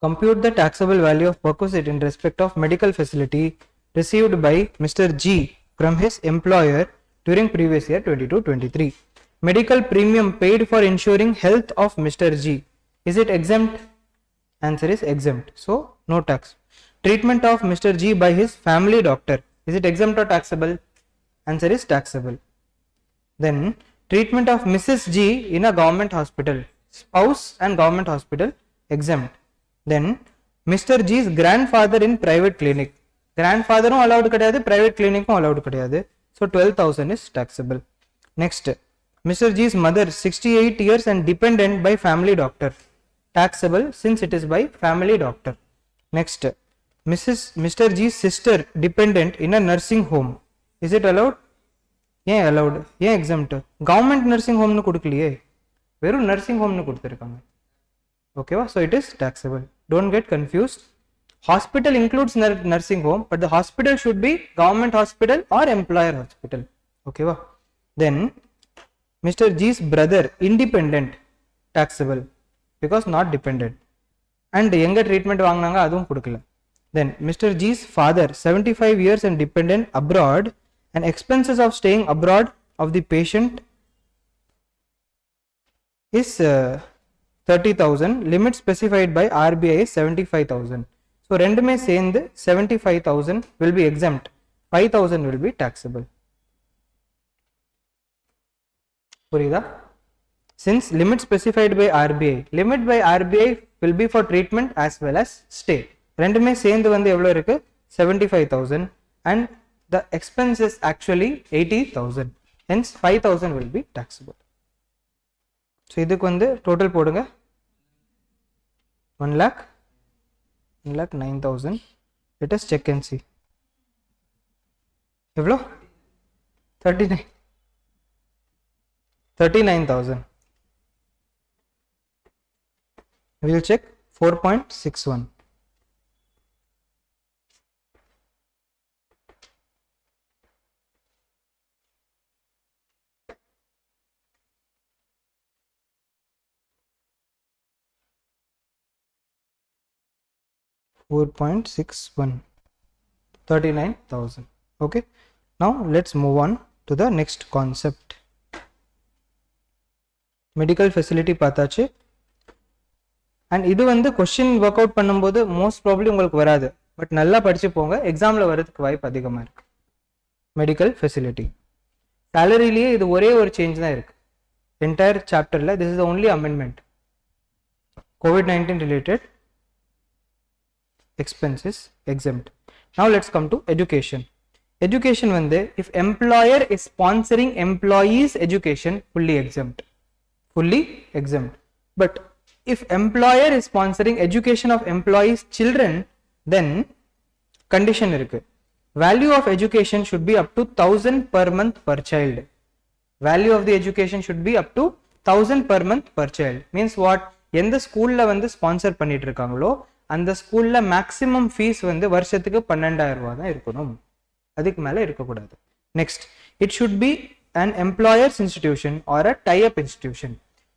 Compute the taxable value of perquisite in respect of medical facility received by Mr. G from his employer during previous year 22-23. Medical premium paid for ensuring health of Mr. G. Is it exempt? Answer is exempt. So, no tax. Treatment of Mr. G by his family doctor. Is it exempt or taxable? Answer is taxable. Then, treatment of Mrs. G in a government hospital. Spouse and government hospital exempt. Then, Mr. G's grandfather in private clinic. Grandfather allowed kadayadu, private clinic allowed kadayadu. So, 12,000 is taxable. Next, Mr. G's mother 68 years and dependent by family doctor. Taxable since it is by family doctor. Next, Mr. G's sister dependent in a nursing home. Is it allowed? Yeah, allowed. Yeah, exempt. Government nursing home nu kudukliye. Veru nursing home nu kuduthirukanga. Okay, so it is taxable. Don't get confused. Hospital includes nursing home, but the hospital should be government hospital or employer hospital. Okay, then Mr. G's brother independent, taxable because not dependent, and younger treatment vaangnanga adum kudukala. Then Mr. G's father 75 years and dependent abroad, and expenses of staying abroad of the patient is 30,000. Limit specified by RBI is 75,000. So rendume சேர்ந்து 75,000 will be exempt, 5,000 will be taxable. புரியுதா? Since limit specified by RBI, limit by RBI will be for treatment as well as stay. ரெண்டுமே சேர்ந்து வந்து எவ்வளவு இருக்கு? 75,000 and the expense is actually 80,000. Hence 5,000 will be taxable. So இதுக்கு வந்து total போடுங்க. 1,09,000. Let us check and see. எவ்வளோ? 39,000. We will check 4.61. $4.61, 39,000. Okay, now let's move on to the next concept. Medical facility பார்த்தாச்சு. And இது வந்து question work out பண்ணும்போது most probably உங்களுக்கு வராது, பட் நல்லா படிச்சு போங்க, எக்ஸாம்ல வரதுக்கு வாய்ப்பு அதிகமா இருக்கு. மெடிக்கல் ஃபெசிலிட்டி சாலரியிலேயே இது ஒரே ஒரு சேஞ்ச் தான் இருக்கு என்டையர் சாப்டர்ல. This is the only amendment. COVID-19 related expenses exempt. Now let's come to education. Education வந்து if employer is sponsoring employees education, fully exempt. But if employer is sponsoring education of employees children, then condition இருக்கு. Value of education should be up to 1,000 per month per child. Value of the education should be up to 1,000 per month per child. Means what? எந்த ஸ்கூல்ல வந்து sponsor பண்ணிட்டு இருக்காங்களோ அந்த ஸ்கூல்ல maximum fees வந்து வருஷத்துக்கு 12,000 ரூபாய் தான் இருக்கணும், அதுக்கு மேல இருக்கக்கூடாது. Next, it should be an employer's institution or a tie-up institution.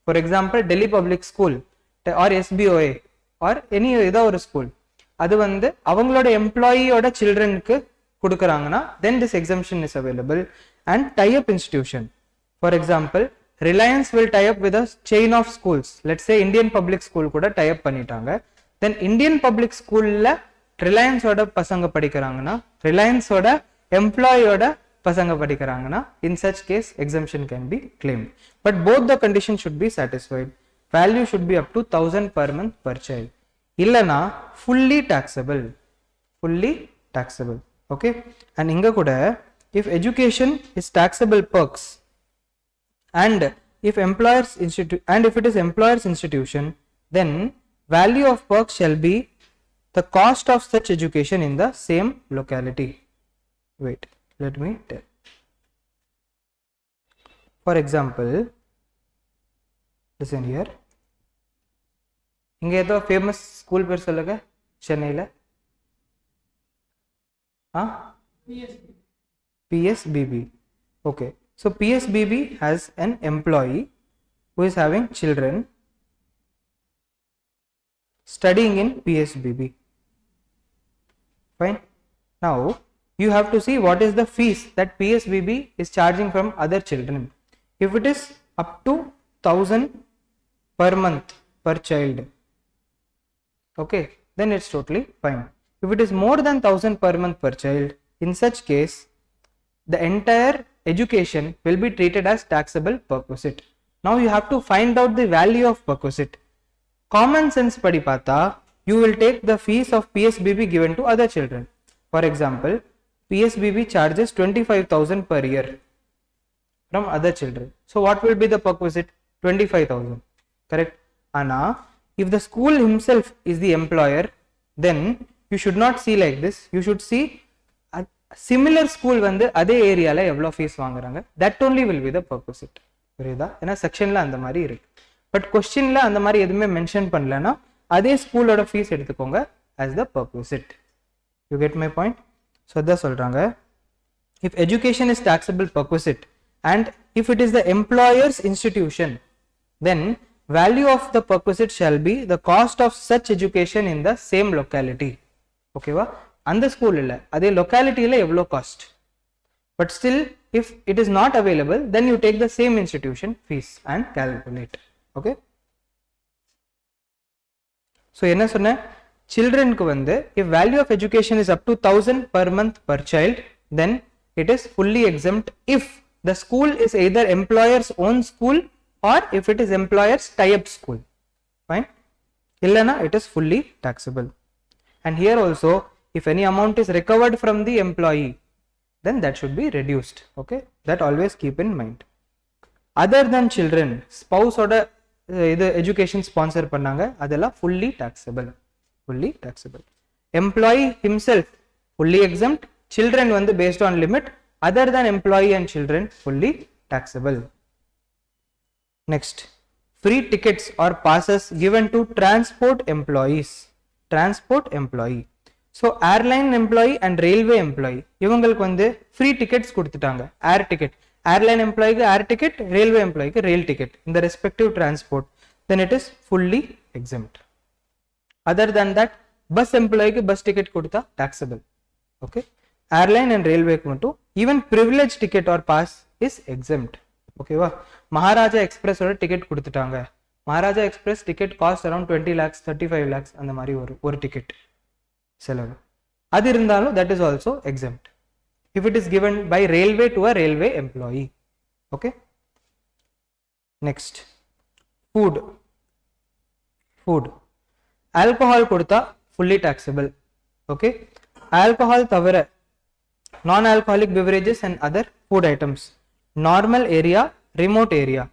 For example, Delhi Public School or SBOA or any ஏதோ ஒரு ஸ்கூல், அது வந்து அவங்களோட எம்ப்ளாயியோட சில்ட்ரனுக்கு கொடுக்குறாங்கன்னா then this exemption is available. And tie-up institution, for example, Reliance will tie up with a chain of schools. Let's say Indian Public School கூட tie up பண்ணிட்டாங்க. Then Indian Public School ல Reliance ஓட பசங்க படிக்கிறாங்கன்னா Reliance ஓட employee ஓட பசங்க படிக்கிறாங்கன்னா in such case exemption can be claimed. But both the conditions should be satisfied. Value should be up to 1,000 per month per child. இல்லனா fully taxable. Okay. And இங்க கூட if education is taxable perks and if it is employer's institution, then value of perks shall be the cost of such education in the same locality. Wait, let me tell. For example, listen here. இங்க ஏதோ famous school பேர் சொல்லுங்க சென்னையில. PSBB. Okay, so PSBB has an employee who is having children studying in PSBB. Fine. Now you have to see what is the fees that PSBB is charging from other children. If it is up to 1000 per month per child, okay, then it's totally fine. If it is more than 1000 per month per child, in such case the entire education will be treated as taxable perquisite. Now you have to find out the value of perquisite. Common sense padi pata, you will take the fees of PSBB given to other children. For example, PSBB charges 25,000 per year from other children. So what will be the perquisite? 25,000. Correct? Ana, if the school himself is the employer, then you should not see like this. You should see a similar school வந்து அதே ஏரியால எவ்வளவு fees வாங்குறாங்க, that only will be the perquisite. புரியுதா? ஏன்னா செக்ஷன்ல அந்த மாதிரி இருக்கு. பட் क्वेश्चनல அந்த மாதிரி எதுவுமே மென்ஷன் பண்ணலனா அதே ஸ்கூலோட ஃபீஸ் எடுத்துக்கோங்க as the perquisite. You get my point? So அதான் சொல்றாங்க, if education is taxable perquisite and if it is the employer's institution, then value of the perquisite shall be the cost of such education in the same locality. Okay va? அந்த school இல்ல அதே லொகாலிட்டியில எவ்வளவு cost. But still if it is not available, then you take the same institution fees and calculate. Okay? So என்ன சொன்ன, childrenக்கு வந்து if value of education is up to 1000 per month per child, then it is fully exempt if the school is either employer's own school or if it is employer's tie-up school. Fine? Illana it is fully taxable. And here also, if any amount is recovered from the employee, then that should be reduced. Okay, that always keep in mind. Other than children, spouse oda idu education sponsor pannanga, adella fully taxable. Fully taxable. Employee himself fully exempt, children vandu based on limit, other than employee and children fully taxable. Next, free tickets or passes given to transport employees. Transport employee. So airline employee and railway employee இவங்களுக்கு வந்து free tickets கொடுத்துட்டாங்க. Air ticket, airline employee க்கு air ticket, railway employee க்கு rail ticket in the respective transport, then it is fully exempt. Other than that, bus employee க்கு bus ticket கொடுத்தா taxable. Okay, airline and railway க்கு மட்டும் even privilege ticket or pass is exempt. Okay வா? Maharaja express ஓட ticket கொடுத்துட்டாங்க. Maharaja express ticket cost around 20 lakhs 35 lakhs அந்த மாதிரி ஒரு டிக்கெட் செலவு. அது இருந்தாலும் that is also exempt if it is given by railway to a railway employee. Okay? Next, food. Alcohol கொடுத்தா fully taxable. Okay? Alcohol தவிர non alcoholic beverages and other food items, normal area, remote area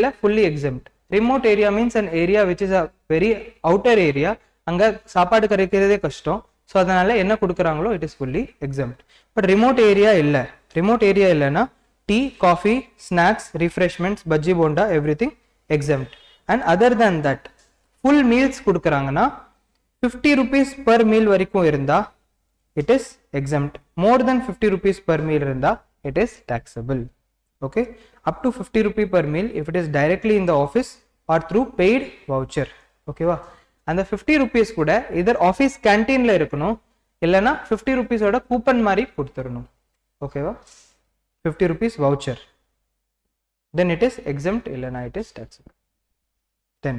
ல fully exempt. Remote area means an area which is a very outer area, அங்க சாப்பாடு கிடைக்கிறதே கஷ்டம். So அதனால என்ன கொடுக்குறாங்களோ it is fully exempt. But remote area இல்லை. Remote area இல்லைன்னா tea, coffee, snacks, refreshments, bajji bonda everything exempt. And other than that full meals கொடுக்குறாங்கன்னா 50 rupees per meal வரைக்கும் இருந்தா it is exempt. More than 50 rupees per meal இருந்தா it is taxable. Okay, up to 50 rupees per meal if it is directly in the office or through paid voucher. Okay வா? அந்த 50 rupees கூட either office canteen-ல இருக்கணும் இல்லனா 50 rupees ஓட coupon மாதிரி கொடுத்துறணும். ஓகேவா? 50 rupees voucher, then it is exempt, illana it is taxable. Then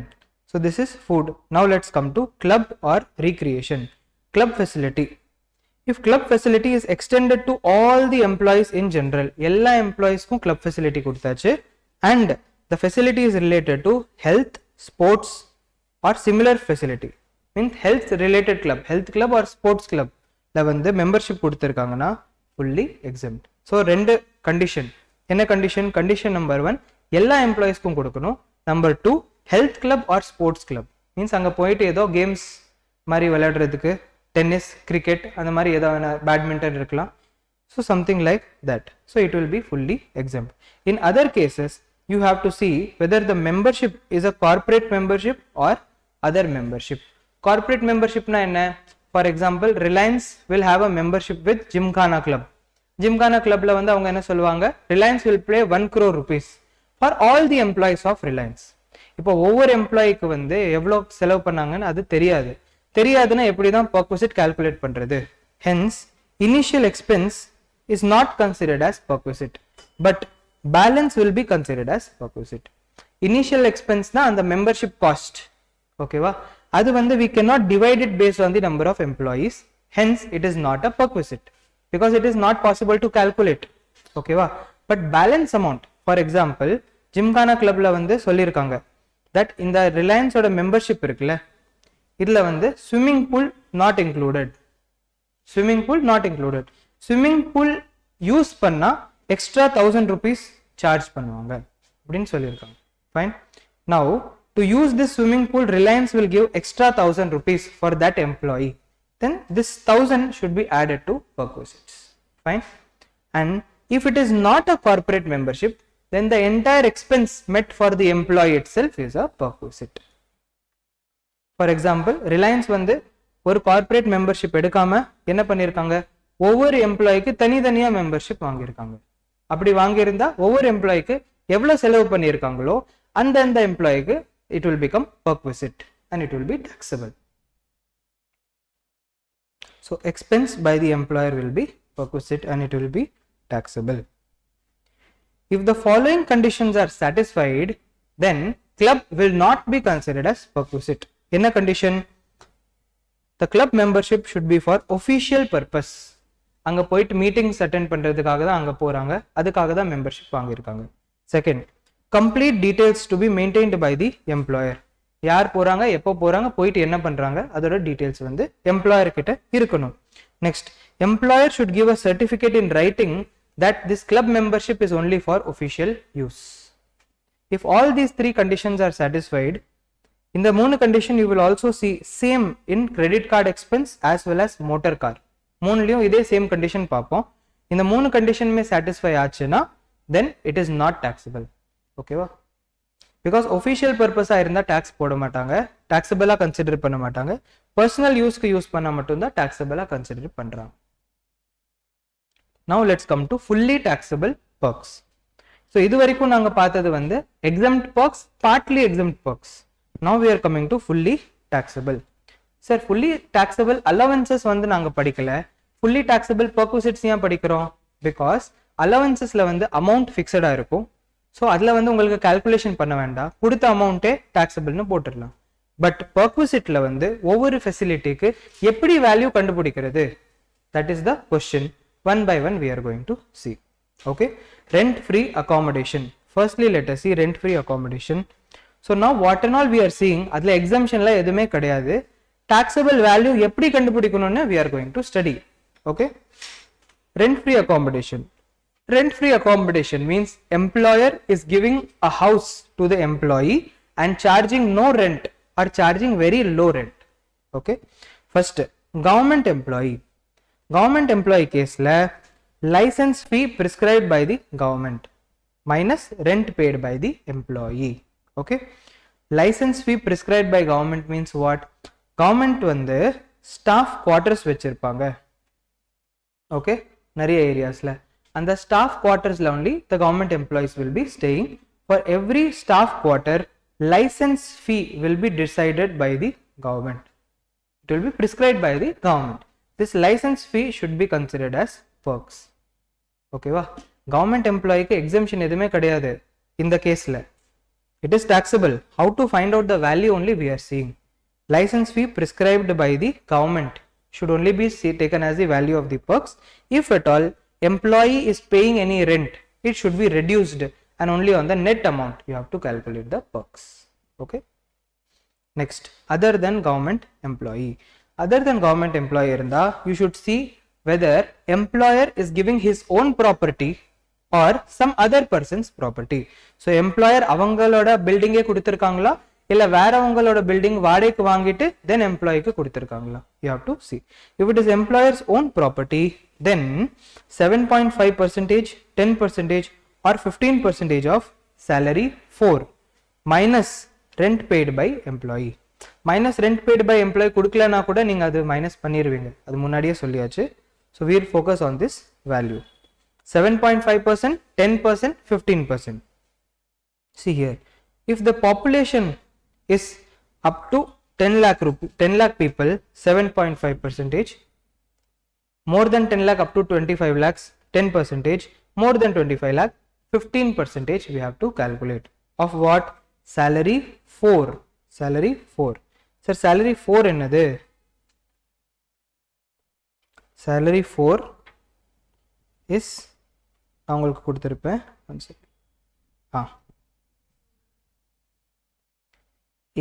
so this is food. Now let's come to club or recreation. Club facility. If club facility is extended to all the employees in general, எல்லா employees-க்கும் club facility கொடுத்தாச்சு, and the facility is related to health, sports or similar facility, means health related club or sports club ல வந்து membership கொடுத்திருக்காங்கன்னா fully exempt. So ரெண்டு condition. என்ன condition? Condition number 1, எல்லா employees-க்கும் கொடுக்கணும். Number 2, health club or sports club, means அங்க போயிட்டு ஏதோ games மாதிரி விளையாடுறதுக்கு tennis, cricket அந்த மாதிரி ஏதாவது badminton இருக்கலாம். So something like that. So it will be fully exempt. In other cases, you have to see whether the membership is a corporate membership or other membership. Corporate membership na enna? For example, Reliance will have a membership with Gymkhana Club. Gymkhana Club la வந்து அவங்க என்ன சொல்லுவாங்க, Reliance will pay 1 crore rupees for all the employees of Reliance. இப்போ ஒவ்வொரு எம்ப்ளாய்க்கு வந்து எவ்வளோ செலவு பண்ணாங்கன்னு அது தெரியாதுன்னா எப்படி தான் perquisite calculate பண்றது? Hence initial expense is not considered as perquisite, but balance will be considered as perquisite. Initial expense na and the membership cost, ஓகேவா? அது வந்து we cannot divide it based on the number of employees, hence it is not a perquisite because it is not possible to calculate, ஓகேவா? But balance amount, for example gymkhana கிளப்ல வந்து சொல்லியிருக்காங்க that இந்த Reliance ஓட membership இருக்குல்ல, இதுல வந்து swimming pool not included, swimming pool use பண்ணா எக்ஸ்ட்ரா 1000 rupees சார்ஜ் பண்ணுவாங்க அப்படின்னு சொல்லியிருக்காங்க. Fine. Now to use this swimming pool Reliance will give extra 1000 rupees for that employee, then this 1000 should be added to perquisites. Fine. And if it is not a corporate membership, then the entire expense met for the employee itself is a perquisite. For example, Reliance வந்து ஒரு corporate membership எடுக்காம என்ன பண்ணிருக்காங்க, ஒவ்வொரு எம்ப்ளாய்க்கு தனித்தனியா membership வாங்கியிருக்காங்க. அப்படி வாங்கியிருந்தா ஒவ்வொரு எம்ப்ளாய்க்கு எவ்வளவு செலவு பண்ணியிருக்காங்களோ அந்த எம்ப்ளாய்க்கு it will become perquisite and it will be taxable. So expense by the employer will be perquisite and it will be taxable. If the following conditions are satisfied, then club will not be considered as perquisite. In a condition, the club membership should be for official purpose. அங்க போயிட்டு meetings attend பண்றதுக்காக தான் அங்க போறாங்க, அதுக்காக தான் membership வாங்கியிருக்காங்க. Second, complete details to be maintained by the employer. யார் போறாங்க, எப்போ போறாங்க, போயிட்டு என்ன பண்றாங்க, அதோட டீடைல்ஸ் வந்து எம்ப்ளாயர் கிட்ட இருக்கணும். Next, employer should give a certificate in writing that this club membership is only for official use. If all these three conditions are satisfied, in the மூணு condition you will also see same in credit card expense as well as motor car. மூணுலயும் இதே same condition பார்ப்போம். இந்த மூணு கண்டிஷனுமே satisfy ஆச்சுன்னா then it is not taxable. ஓகேவா? Because official பர்பஸா இருந்தா tax போட மாட்டாங்க, டாக்ஸபிளா கன்சிடர் பண்ண மாட்டாங்க. பர்சனல் யூஸ்க்கு யூஸ் பண்ணா மட்டும்தான் டாக்ஸபிளா கன்சிடர் பண்றாங்க. Now let's come to fully taxable perks. So இது வரைக்கும் நாங்க பார்த்தது வந்து exempt perks, partly exempt perks. Now we are coming to fully taxable. Sir, fully taxable allowances வந்து நாங்க படிக்கல, fully taxable perquisites ஏன் படிக்கிறோம்? Because allowancesல வந்து amount fixed ஆ இருக்கும். ஸோ அதில் வந்து உங்களுக்கு கால்குலேஷன் பண்ண வேண்டாம், கொடுத்த அமௌண்ட்டே டாக்ஸபிள்னு போட்டுடலாம். பட் பர்க்விசிட்ல வந்து ஒவ்வொரு ஃபெசிலிட்டிக்கு எப்படி வேல்யூ கண்டுபிடிக்கிறது, that is the question. One by one we are going to see. Okay, rent free accommodation. Firstly let us see rent free accommodation. So now what and all we are seeing, அதில் எக்ஸம்ஷன்ல எதுவுமே கிடையாது. Taxable value எப்படி கண்டுபிடிக்கணும்னு we are going to study. Okay, rent free accommodation. Rent free accommodation means employer is giving a house to the employee and charging no rent or charging very low rent. Okay, first government employee case la license fee prescribed by the government minus rent paid by the employee. Okay, license fee prescribed by government means what? Government வந்து staff quarters வச்சிருப்பாங்க. Okay, நிறைய ஏரியாஸ்ல and the staff quarters only the government employees will be staying. For every staff quarter, license fee will be decided by the government. It will be prescribed by the government. This license fee should be considered as perks. Okay va? Government employee ku exemption edume kadiyadu in the case la. It is taxable. How to find out the value only we are seeing. License fee prescribed by the government should only be taken as the value of the perks. If at all employee is paying any rent, it should be reduced and only on the net amount you have to calculate the perks. Okay, next, other than government employee irundha you should see whether employer is giving his own property or some other person's property. So employer avangaloda building e kuduthirukangala illa vera avangaloda building vaadhaiku vaangittu then employee ku kuduthirukangala, you have to see. If it is employer's own property, then 7.5%, 10% or 15% of salary 4 minus rent paid by employee. Minus rent paid by employee kudukalana kuda neenga adu minus panniruveenga, adu munnadiye solliyaachu. So we will focus on this value. 7.5%, 10%, 15%. See here, if the population is up to 10 lakh people, 7.5 percentage, more than 10 lakh up to 25 lakhs, 10 percentage, more than 25 lakh, 15 percentage we have to calculate. Of what? Salary 4. Salary 4. Sir, salary 4 என்னது? Salary 4 is நான் உங்களுக்கு கொடுத்திருப்பேன். one second.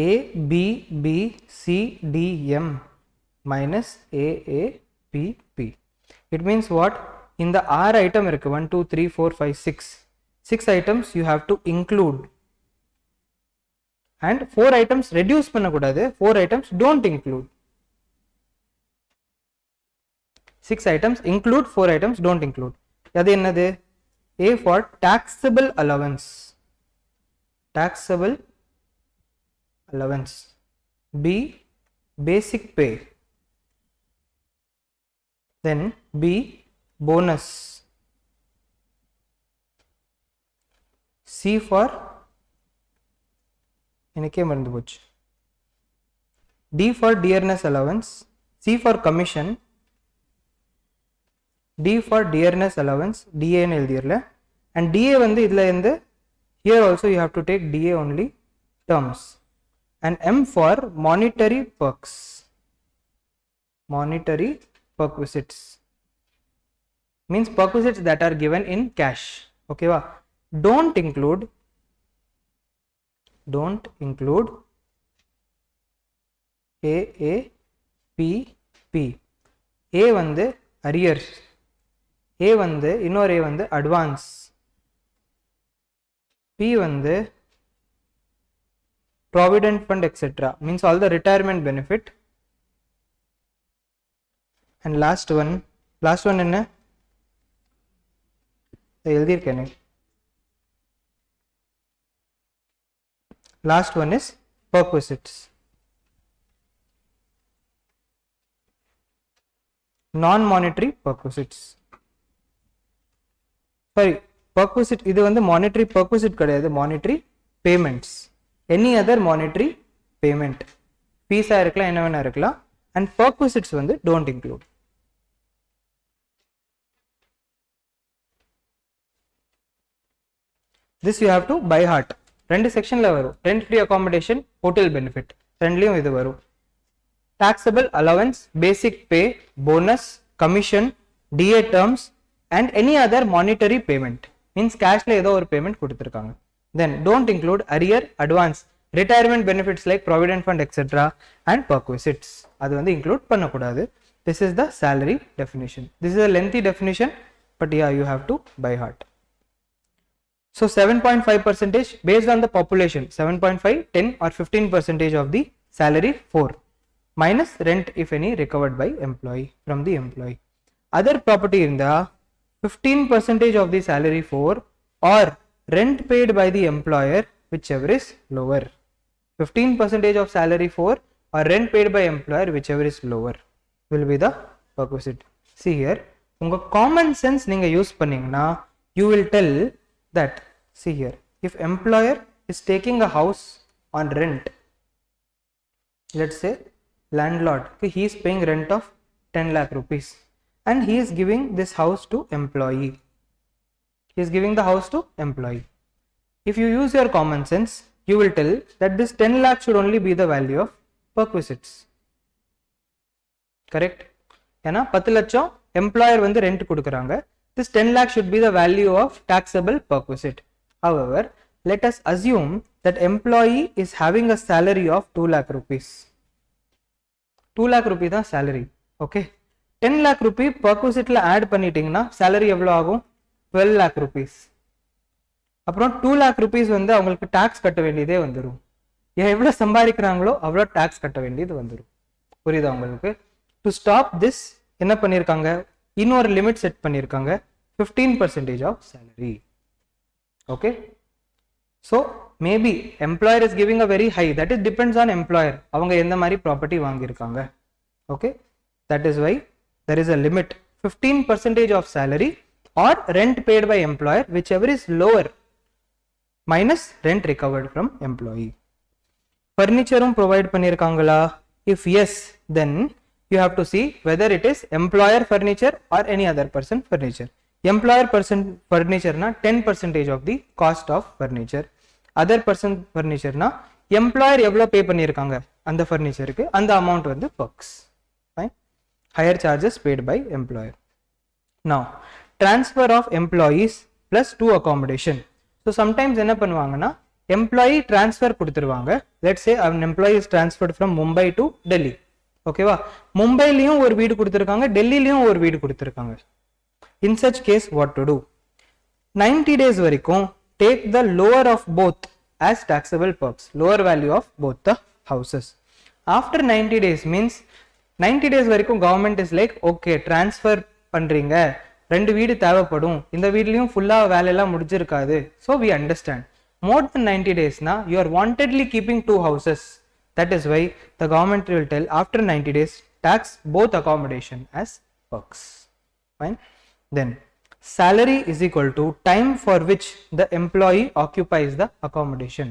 A B B C D M minus A A P P. It means what? In the R item irukku 1 2 3 4 5 6 items you have to include, and 4 items reduce panna kudadu, 4 items don't include. 6 items include, 4 items don't include. Adu ennadu? A for taxable allowance, taxable allowance. B basic pay, then B bonus. C for எனக்கே மறந்து போச்சு. D for dearness allowance, C for commission, D for dearness allowance, DA ன்னு எழுதிரல, and DA வந்து இதுல இருந்து here also you have to take DA only terms, and M for monetary perks, monetary perquisites means perquisites that are given in cash. Okay va? Don't include A A P P. A வந்து arrears, A வந்து இன்னொரு A வந்து advance, P வந்து provident fund etc. means all the retirement benefit, and last one என்ன எழுதியிருக்கேனே, last one is perquisites, non-monetary perquisites. Sorry, perquisite இது வந்து monetary perquisite கிடையாது, monetary payments, any other monetary payment, fees இருக்கலாம், என்ன வேணா இருக்கலாம், and perquisites வந்து don't include. This you have to by heart. ரெண்டு செக்ஷன்ல வரும், rent free accommodation, hotel benefit, ரெண்டுலயும் இது வரும். Taxable allowance, basic pay, bonus, commission, DA terms, and any other monetary payment means cashல ஏதோ ஒரு payment கொடுத்திருக்காங்க. Then don't include arrear, advance, retirement benefits like provident fund etc. and perquisites. அது வந்து include பண்ணக்கூடாது. This is the salary definition. This is a lengthy definition, but yeah, you have to by heart. So 7.5 percentage based on the population, 7.5, 10 or 15 percentage of the salary 4 minus rent if any recovered by employee from the employee. Other property in the 15 percentage of the salary 4 or rent paid by the employer, whichever is lower. 15 percentage of salary 4 or rent paid by employer, whichever is lower, will be the perquisite. See here, unga common sense neenga use panningna, you will tell that, see here, if employer is taking a house on rent, let's say landlord, he is paying rent of 10 lakh rupees and he is giving this house to employee, he is giving the house to employee. If you use your common sense, you will tell that this 10 lakh should only be the value of perquisites. Correct? ஏன்னா 10 லட்சம் employer வந்து rent கொடுக்குறாங்க, this 10 lakh should be the value of taxable perquisite. However, let us assume that employee is having a salary of 2 lakh rupees. 2 lakh rupee தான் salary. Okay, 10 lakh rupee perquisite ல add பண்ணிட்டீங்கன்னா salary எவ்வளவு ஆகும்? 12 lakh rupees. அப்புறம் 2 lakh rupees வந்து அவங்களுக்கு tax கட்ட வேண்டியதே வந்துடும். எவ்வளவு சம்பாதிக்கிறாங்களோ அவ்வளோ டாக்ஸ் கட்ட வேண்டியது வந்துடும். புரியுதா உங்களுக்கு? டு ஸ்டாப் திஸ் என்ன பண்ணியிருக்காங்க, இன்னொரு லிமிட் செட் பண்ணியிருக்காங்க, 15% of salary. Okay, so maybe employer is giving a very high, that is depends on employer, அவங்க எந்த மாதிரி ப்ராப்பர்ட்டி வாங்கியிருக்காங்க. Okay, that is why there is a limit, 15% of salary or rent paid by employer, whichever is lower, minus rent recovered from employee. Furniture provide பண்ணிருக்காங்களா? If yes, then you have to see whether it is employer furniture or any other person furniture. Employer person furniture na 10% of the cost of furniture. Other person furniture na employer எவ்வளோ பே பண்ணிருக்காங்க அந்த furnitureக்கு அந்த amount வந்து perks. Fine. Higher charges paid by employer. Now transfer of employees plus to accommodation. So sometimes என்ன பண்ணுவாங்கன்னா employee transfer கொடுத்துருவாங்க. Let's say an employee is transferred from Mumbai to Delhi. ஓகேவா, மும்பைலையும் ஒரு வீடு கொடுத்துருக்காங்க, டெல்லிலையும் ஒரு வீடு கொடுத்துருக்காங்க. In such case what to do? 90 days வரைக்கும் take the lower of both as taxable perks, lower value of both the houses. After 90 days means 90 days வரைக்கும் government is like okay transfer பண்றீங்க, ரெண்டு வீடு தேவைப்படும், இந்த வீட்லயும் ஃபுல்லா வேலையெல்லாம் முடிஞ்சிருக்காது, so we understand. More than 90 days na you are wantedly keeping two houses. That is why the government will tell after 90 days tax both accommodation as perks. Fine. Then salary is equal to time for which the employee occupies the accommodation.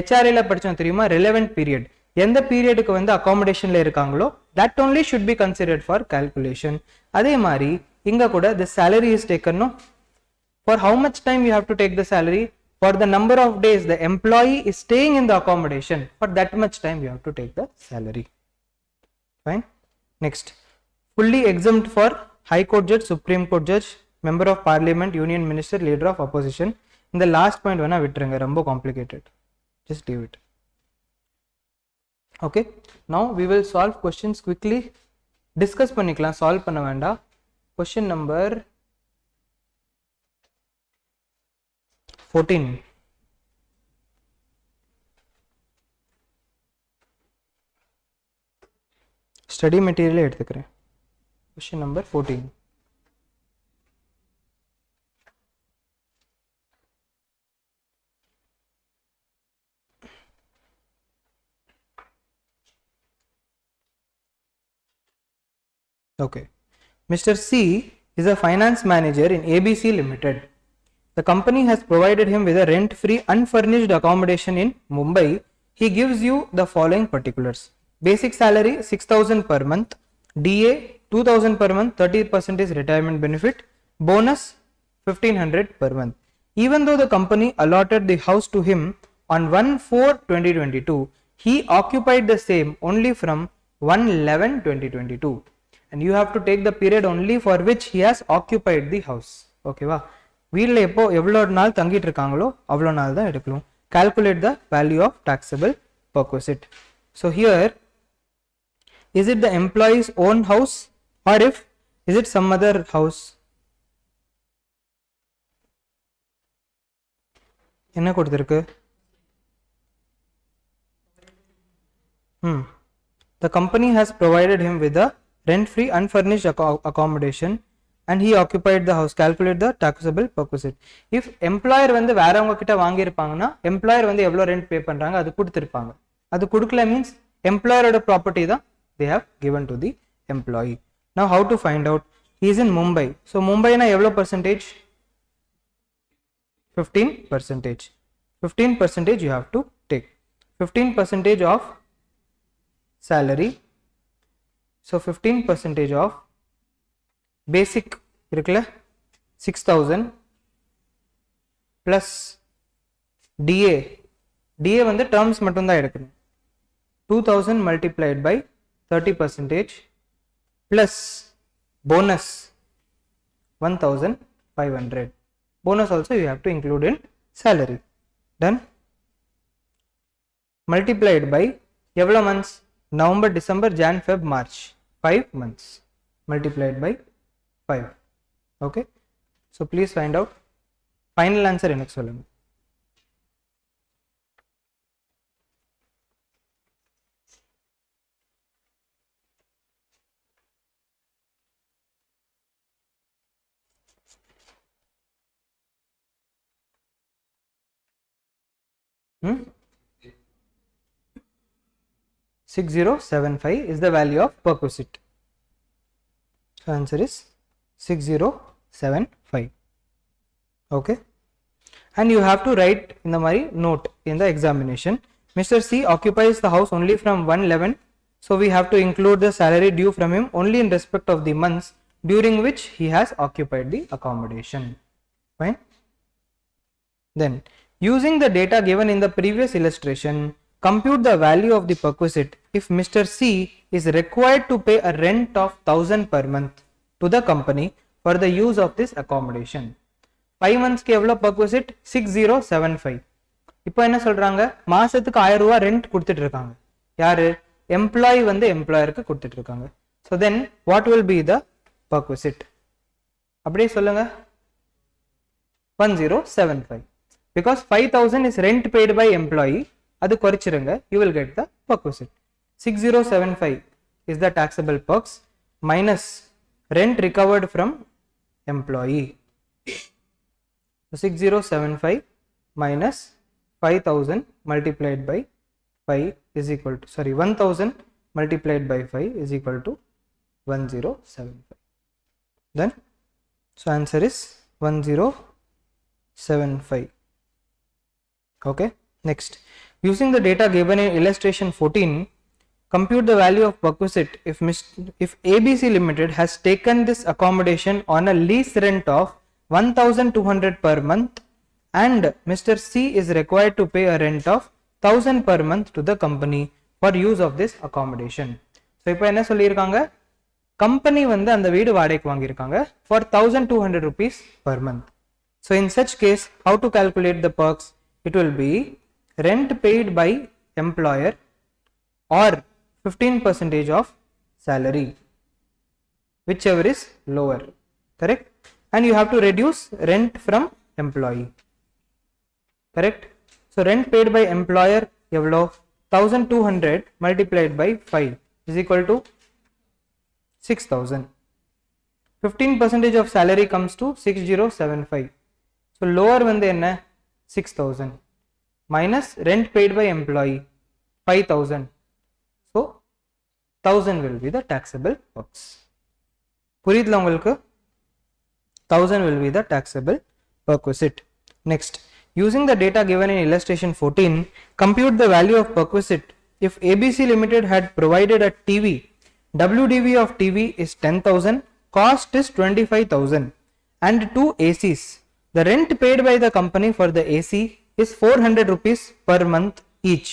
HRA la படிச்சோம் தெரியுமா, relevant period. எந்த பீரியடுக்கு வந்து accommodationல இருக்காங்களோ that only should be considered for calculation. அதே மாதிரி இங்க கூட the salary is taken, no? For how much time you have to take the salary? For the number of days the employee is staying in the accommodation, for that much time you have to take the salary. Fine. Next, fully exempt for High Court judge, Supreme Court judge, member of parliament, union minister, leader of opposition. In the last point வேணா விட்டுருங்க, ரொம்ப complicated, just leave it. Okay, now we will solve questions quickly. Discuss பண்ணிக்கலாம், solve பண்ண வேண்டாம். Question number 14. Study material எடுத்துக்கிறேன். Question number 14. Okay. Mr. C is a finance manager in ABC Limited. The company has provided him with a rent-free unfurnished accommodation in Mumbai. He gives you the following particulars. Basic salary 6,000 per month, DA 2,000 per month, 30% is retirement benefit, bonus 1,500 per month. Even though the company allotted the house to him on 1/4/2022, he occupied the same only from 1/11/2022, and you have to take the period only for which he has occupied the house. Okay va, வீட்டில் எப்போ எவ்வளோ நாள் தங்கிட்டு இருக்காங்களோ அவ்வளோ நாள் தான் எடுக்கணும். Calculate the value of taxable perquisite. So here, is it the employee's own house or is it some other house? என்ன கொடுத்திருக்கு? The company has provided him with a rent-free unfurnished accommodation and he occupied the house. Calculate the taxable perquisite. If employer வந்து வேறவங்க கிட்ட வாங்கி இருப்பாங்கன்னா employer வந்து எவ்வளவு rent pay பண்றாங்க அது கொடுத்திருப்பாங்க. அது கொடுக்கல means employer ஓட property தான் they have given to the employee. Now how to find out? He is in Mumbai. So Mumbai na எவ்வளவு percentage? 15%. 15% you have to take. 15% of salary. So 15% of basic இருக்குல்ல 6,000 plus DA வந்து terms மட்டும் தான் எடுக்கணும். 2,000 multiplied by 30% plus bonus 1,500. Bonus also you have to include in salary. Done. Multiplied by எவ்வளோ months? November, December, Jan, Feb, March. 5 months. Multiplied by 5. Okay. So please find out. Final answer எனக்கு சொல்லுங்க. Hmm? 6075 is the value of perquisite. So answer is 6075. Okay. and you have to write in the mari note in the examination. Mr. C occupies the house only from 1/11, so we have to include the salary due from him only in respect of the months during which he has occupied the accommodation. Fine. Then, using the data given in the previous illustration, compute the value of the perquisite if Mr. C is required to pay a rent of 1000 per month to the company for the use of this accommodation. 5 months க்கு எவ்வளவு perquisite? 6075. இப்போ என்ன சொல்றாங்க, மாசத்துக்கு 1000 ரூபாய் rent கொடுத்துட்டு இருக்காங்க. யாரு? எம்ப்ளாயி வந்து எம்ப்ளாயருக்கு கொடுத்துட்டு இருக்காங்க. So then what will be the perquisite? அப்படியே சொல்லுங்க. 1075. Because 5000 is rent paid by employee, அது குறைச்சிருங்க, you will get the perquisite. 6075 is the taxable perks minus rent recovered from employee. So 6075 minus 5000 multiplied by 5 is equal to, sorry, 1000 multiplied by 5 is equal to 1075. Then, so answer is 1075. Okay. Next, using the data given in illustration 14, compute the value of perquisite if ABC Limited has taken this accommodation on a lease rent of 1200 per month and Mr. C is required to pay a rent of 1000 per month to the company for use of this accommodation. So இப்போ என்ன சொல்லியிருக்காங்க, company வந்து அந்த வீடு வாடகைக்கு வாங்கியிருக்காங்க for 1200 rupees per month. So in such case, how to calculate the perks? It will be rent paid by employer or 15% of salary, whichever is lower, correct? And you have to reduce rent from employee, correct? So rent paid by employer evlo 1200 multiplied by 5 is equal to 6000. 15% of salary comes to 6075. So lower வந்து என்ன, 6000 minus rent paid by employee 5000. So 1000 will be the taxable perks. புரியுதுல உங்களுக்கு? 1000 will be the taxable perquisite. Next, using the data given in illustration 14, compute the value of perquisite if ABC Limited had provided a TV. WDV of TV is 10,000, cost is 25,000 and 2 ACs. The rent paid by the company for the AC is 400 rupees per month each.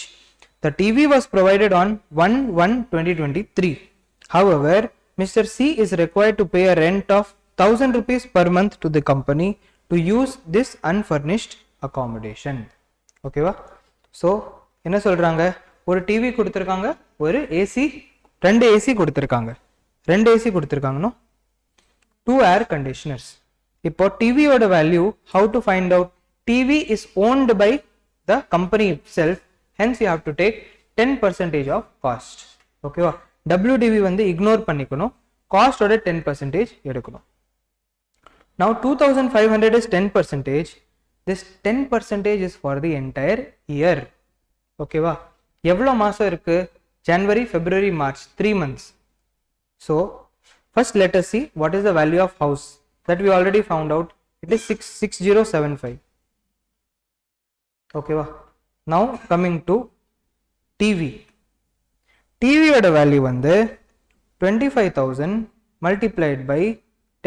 The TV was provided on 1/1/2023. However, Mr. C is required to pay a rent of 1000 rupees per month to the company to use this unfurnished accommodation. ஓகேவா? So என்ன சொல்றாங்க, ஒரு TV கொடுத்துருக்காங்க, ஒரு AC, 2 AC கொடுத்துருக்காங்க, 2 AC கொடுத்துருக்காங்கன்னு 2 ஏர் conditioners. இப்போ டிவியோட value, how to find out? TV is owned by the company itself, hence you have to take 10% of cost. ஓகேவா? WDV வந்து இக்னோர் பண்ணிக்கணும், காஸ்டோட 10% எடுக்கணும். Now 2500 is 10%. This 10% is for the entire year. ஓகேவா? எவ்வளோ மாசம் இருக்கு? January, February, March, 3 months. So first let us see what is the value of house that we already found out. It is 6075. ஓகேவா? Now coming to TV. TV ஓட value வந்து 25000 multiplied by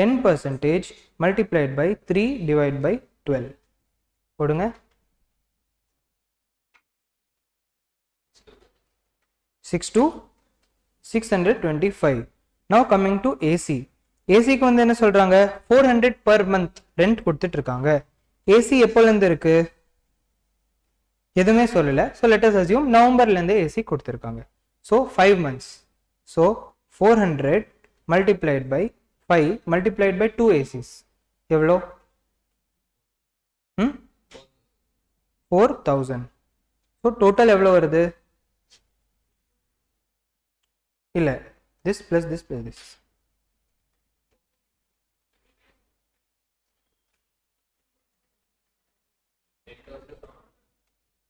10% multiplied by 3 divided by 12. போடுங்க. 625. Now coming to AC. AC க்கு வந்து என்ன சொல்றாங்க, 400 per month rent கொடுத்துட்டு இருக்காங்க. AC எப்போல இருந்து இருக்கு? எதுவுமே சொல்லல. So let us assume நவம்பர்ல இருந்து AC கொடுத்துருக்காங்க. So 5 months. So 400 multiplied by 5 multiplied by 2 ACs எவ்வளோ? 4000. So total எவ்வளோ வருது? இல்ல, this plus this plus this.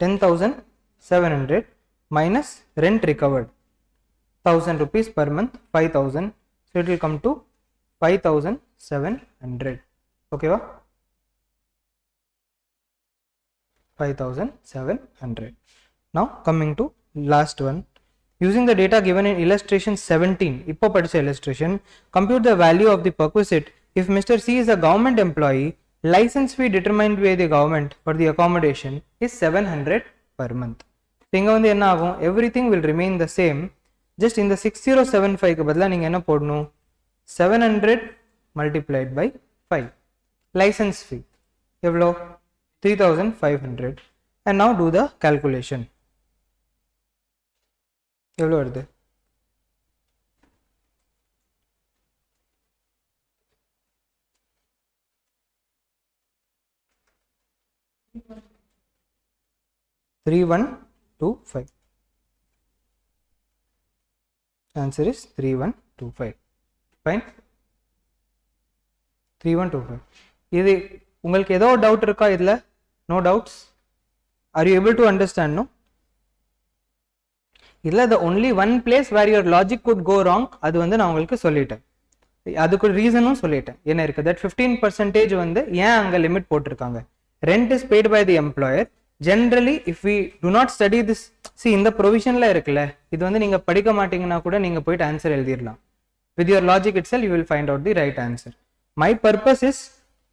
$10,700 minus rent recovered 1000 rupees per month, 5000. So it will come to 5700. Okay va? 5700. Now coming to last one, using the data given in illustration 17, ipo padicha illustration, compute the value of the perquisite if Mr. C is a government employee, license fee determined by the government for the accommodation is 700 per month. இங்க வந்து என்ன ஆகும், everything will remain the same, just in the 6075 க்கு பதிலா நீங்க என்ன போடணும், 700 multiplied by 5. License fee எவ்வளோ, 3500, and now do the calculation. எவ்வளோ வருது, three one 2.5. Answer is 3125. Fine. 3125. இது உங்களுக்கு ஏதோ டவுட் இருக்கா இதுல? No doubts? Are you able to understand? No. இதுல the only one place where your logic could go wrong, அது வந்து நான் உங்களுக்கு சொல்லிட்டேன். அதுக்கு ரீசனும் சொல்லிட்டேன். என்ன இருக்கு, that 15% வந்து ஏன் அங்க லிமிட் போட்டிருக்காங்க. Rent is paid by the employer. Generally if we do not study this, see இந்த provisionல இருக்குல்ல, இது வந்து நீங்க படிக்க மாட்டீங்கன்னா கூட நீங்க போயிட்டு ஆன்சர் எழுதிடலாம். With your logic itself you will find out the right answer. My purpose is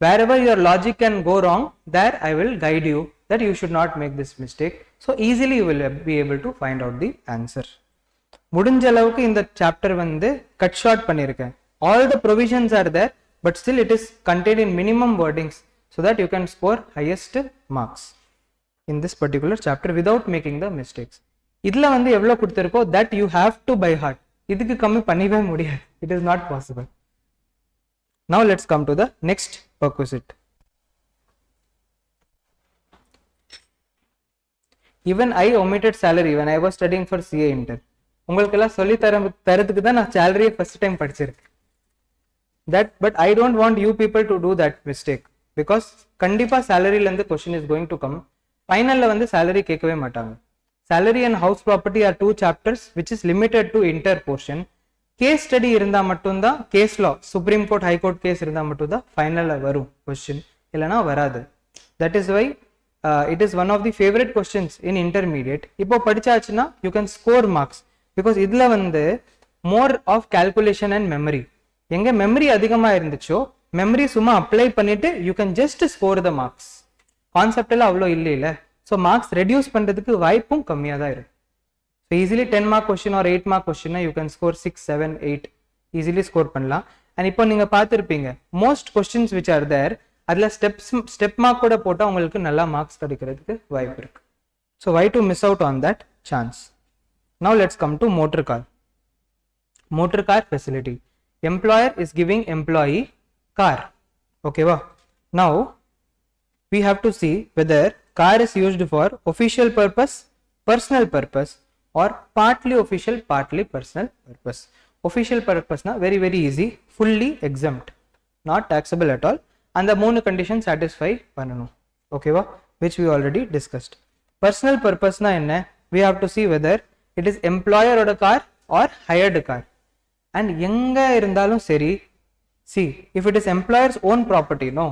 wherever your logic can go wrong, there I will guide you that you should not make this mistake. So easily you will be able to find out the answer. முடிஞ்ச அளவுக்கு இந்த chapter வந்து cut short பண்ணியிருக்கேன். All the provisions are there, but still it is contained in minimum wordings so that you can score highest marks in this particular chapter without making the mistakes. இதுல வந்து எவ்வளவு கொடுத்திருக்கோ that you have to by heart. இதுக்கு கம்மி பண்ணவே முடியாது. It is not possible. Now let's come to the next perquisite. Even I omitted salary when I was studying for CA Inter. உங்களுக்கு எல்லாம் சொல்லி தரதுக்கு தான் நான் salary first time படிச்சிருக்கேன். But I don't want you people to do that mistake, because கண்டிப்பா salary ல இருந்து question is going to come. ஃபைனல்ல வந்து salary கேட்கவே மாட்டாங்க. Salary and house property are two chapters which is limited to inter portion. Case study இருந்தா மட்டும்தான், case law, Supreme Court, High Court case இருந்தா மட்டும்தான் ஃபைனல்ல வரும் question, இல்லனா வராது. That is why it is one of the favorite questions in intermediate. இப்போ படிச்சாச்சுன்னா you can score marks, because இதுல வந்து more of calculation and memory. எங்க memory அதிகமா இருந்துச்சோ memory சும்மா apply பண்ணிட்டு you can just score the marks. Concept எல்லாம் அவ்வளோ இல்ல. ஸோ மார்க்ஸ் ரெடியூஸ் பண்றதுக்கு வாய்ப்பும் கம்மியாக தான் இருக்கு. So easily 10 mark question or 8 mark question you can score 6, 7, 8 easily score பண்ணலாம். அண்ட் இப்போ நீங்க பார்த்துருப்பீங்க most questions which are there, அதுல ஸ்டெப் மார்க் கூட போட்டால் உங்களுக்கு நல்லா மார்க்ஸ் கிடைக்கிறதுக்கு வாய்ப்பு இருக்கு. So why to miss out on that chance. Now let's come to motor car. Motor car facility. Employer is giving employee car. ஓகேவா? Now we have to see whether car is used for official purpose, personal purpose, or partly official, partly personal purpose. Official purpose na very easy, fully exempt, not taxable at all, and the மூணு conditions satisfy பண்ணனும். Okay va, which we already discussed. Personal purpose na என்ன, we have to see whether it is employer oda car or hired car. And எங்க இருந்தாலும் சரி, see if it is employer's own property, no,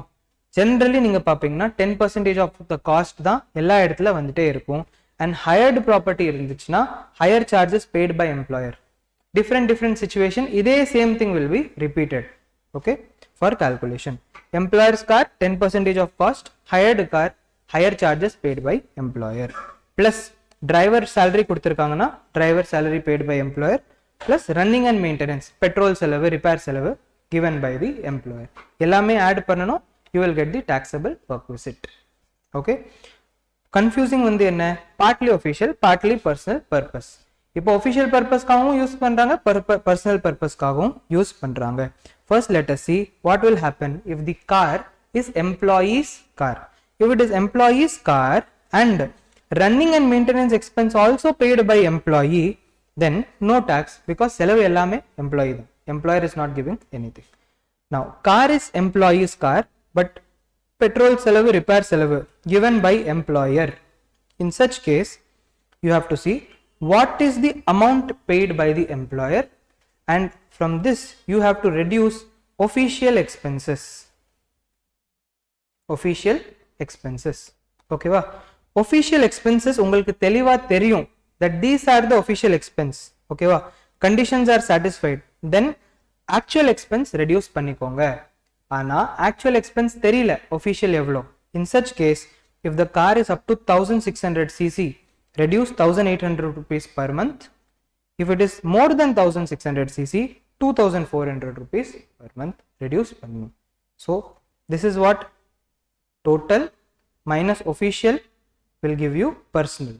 generally நீங்க பாப்பீங்கன்னா 10% of the cost தான் எல்லா இடத்துல வந்துட்டே இருக்கும். அண்ட் ஹையர்டு ப்ராப்பர்ட்டி இருந்துச்சுன்னா hire charges paid by employer. Different situation இதே same thing will be repeated. Okay, for calculation employers car 10% of cost, hired car hire charges paid by employer, plus driver salary கொடுத்துருக்காங்கன்னா driver salary paid by employer, plus running and maintenance petrol செலவு, repair செலவு given by the employer. எல்லாமே add பண்ணணும். You will get the taxable perquisite. Okay, confusing வந்து என்ன, partly official, partly personal purpose. இப்போ official purpose காகவும் use பண்றாங்க, personal purpose காகவும் use பண்றாங்க. First let us see what will happen if the car is employee's car. If it is employee's car and running and maintenance expense also paid by employee, then no tax, because செலவு எல்லாமே employee தான். Employer is not giving anything. Now car is employee's car, but petrol செலவு, repair செலவு given by employer. In such case you have to see what is the amount paid by the employer, and from this you have to reduce official expenses. Okay va, official expenses உங்களுக்கு தெளிவா தெரியும் that these are the official expense, ஓகேவா, conditions are satisfied, then actual expense reduce பண்ணிக்கோங்க. ஆனா actual expense தெரியல official எவ்வளோ. In such case, if the car is up to 1600 cc, reduce 1800 rupees per month. If it is more than 1600 cc, 2400 rupees per month reduce பண்ணணும். So this is what total minus official will give you personal.